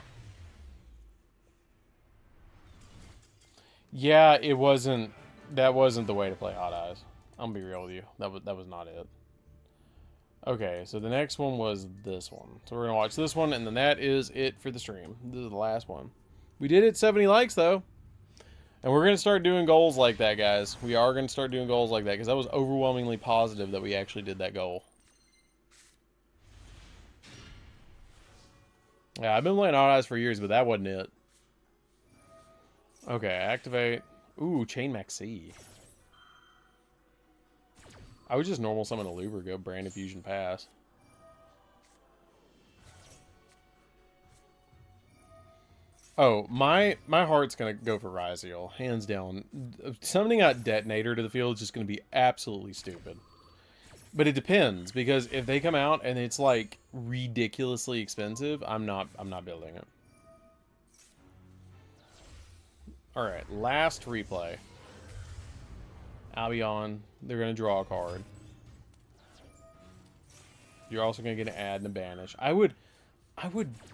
Yeah, it wasn't... That wasn't the way to play Hot Eyes. I'm gonna be real with you. That was not it. Okay, so the next one was this one. So we're gonna watch this one, and then that is it for the stream. This is the last one. We did it 70 likes, though. And we're going to start doing goals like that, guys. We are going to start doing goals like that, because I was overwhelmingly positive that we actually did that goal. Yeah, I've been playing Hot Eyes for years, but that wasn't it. Okay, activate. Ooh, Chain Maxi. I would just normal summon a Luber, go Brand Infusion pass. Oh, my heart's gonna go for Ryziel, hands down. Summoning out Detonator to the field is just gonna be absolutely stupid. But it depends, because if they come out and it's like ridiculously expensive, I'm not building it. Alright, last replay. Albion, they're gonna draw a card. You're also gonna get an add and a banish. I would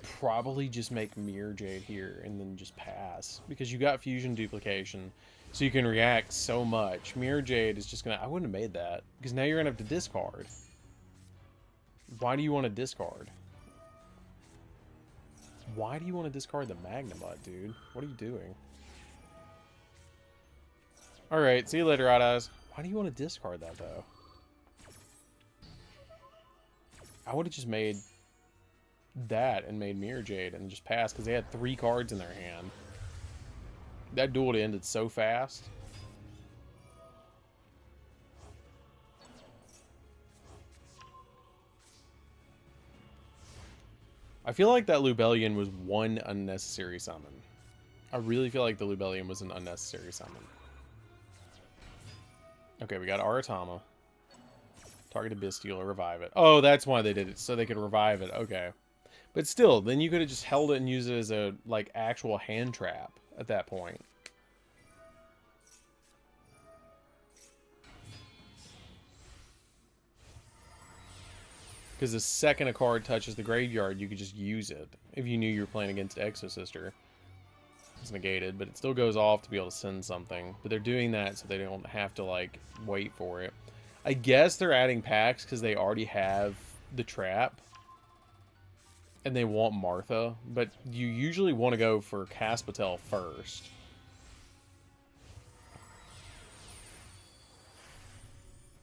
probably just make Mirror Jade here and then just pass. Because you got Fusion Duplication, so you can react so much. Mirror Jade is just gonna... I wouldn't have made that. Because now you're gonna have to discard. Why do you want to discard? Why do you want to discard the Magnamut, dude? What are you doing? Alright, see you later, Hot Eyes. Why do you want to discard that, though? I would have just made... that and made Mirror Jade and just passed because they had 3 cards in their hand. That duel ended so fast. I feel like that Lubellion was one unnecessary summon. I really feel like the Lubellion was an unnecessary summon. Okay, we got Aratama. Target a Bestial or revive it. Oh, that's why they did it, so they could revive it. Okay. But still, then you could have just held it and used it as a, like, actual hand trap at that point. Because the second a card touches the graveyard, you could just use it. If you knew you were playing against Exosister. It's negated, but it still goes off to be able to send something. But they're doing that so they don't have to, like, wait for it. I guess they're adding packs because they already have the trap. And they want Martha, but you usually want to go for Caspatel first.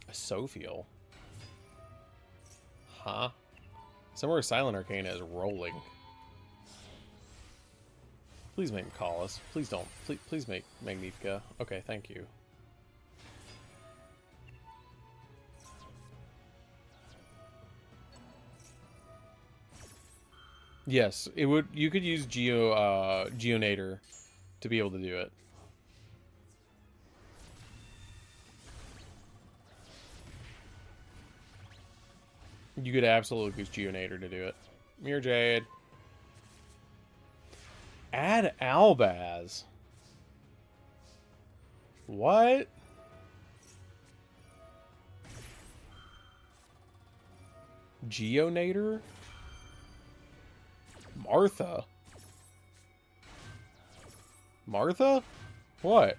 A Sophiel. Huh? Somewhere Silent Arcana is rolling. Please make Callis. Please don't. Please make Magnifica. Okay, thank you. Yes, it would. You could use Geonator to be able to do it. You could absolutely use Geonator to do it. Mirror Jade. Add Albaz. What? Geonator? Martha? Martha? What?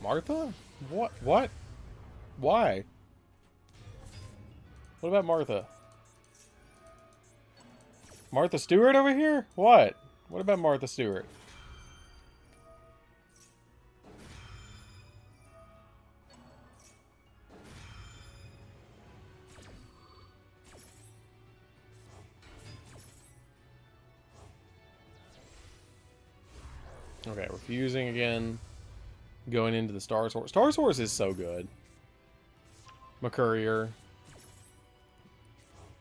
Martha? What? What? Why? What about Martha? Martha Stewart over here? What? What about Martha Stewart? Okay, refusing again. Going into the Star Source. Star Source is so good. McCourier.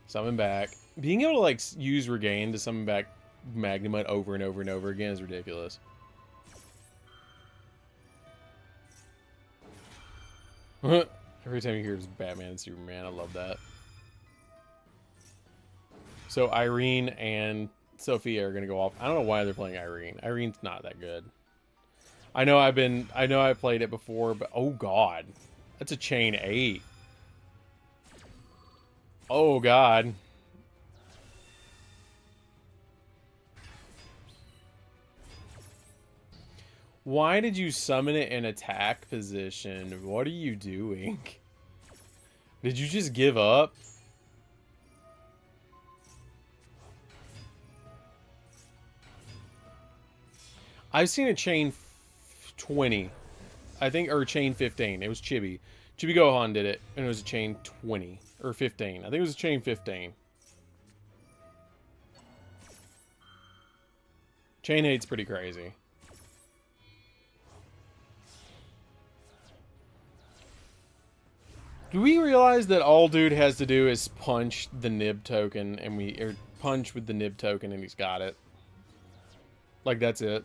Summon back. Being able to, like, use Regain to summon back Magnemite over and over and over again is ridiculous. Every time you hear Batman and Superman, I love that. So Irene and Sophia are gonna go off. I don't know why they're playing Irene. Irene's not that good. I know I've played it before, but oh god. That's a chain 8. Oh god. Why did you summon it in attack position? What are you doing? Did you just give up? I've seen a chain 20. I think, or chain 15. It was Chibi. Chibi Gohan did it, and it was a chain 20. Or 15. I think it was a chain 15. Chain 8's pretty crazy. Do we realize that all dude has to do is punch the nib token, and or punch with the nib token, and he's got it? Like, that's it.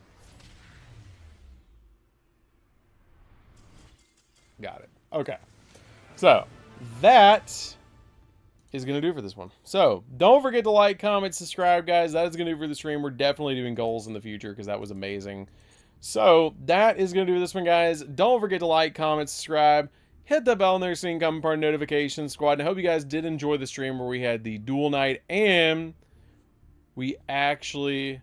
Got it. Okay. So, that is going to do for this one. So, don't forget to like, comment, subscribe, guys. That is going to do for the stream. We're definitely doing goals in the future because that was amazing. So, that is going to do for this one, guys. Don't forget to like, comment, subscribe. Hit the bell there so you can come part of notification squad. And I hope you guys did enjoy the stream where we had the duel night and we actually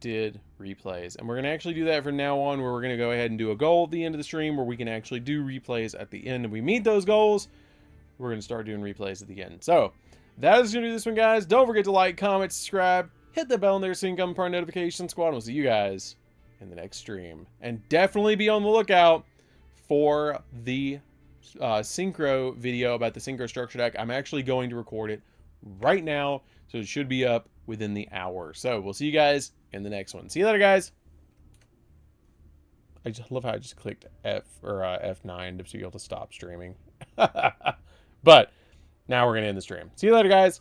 did replays. And we're going to actually do that from now on, where we're going to go ahead and do a goal at the end of the stream where we can actually do replays at the end. And we meet those goals, we're going to start doing replays at the end. So that is going to do this one, guys. Don't forget to like, comment, subscribe, hit the bell there so you can come part of notification squad. And we'll see you guys in the next stream. And definitely be on the lookout for the synchro video about the synchro structure deck. I'm actually going to record it right now, so it should be up within the hour. So we'll see you guys in the next one. See you later, guys. I just love how I just clicked F9 to be able to stop streaming. But now we're gonna end the stream. See you later, guys.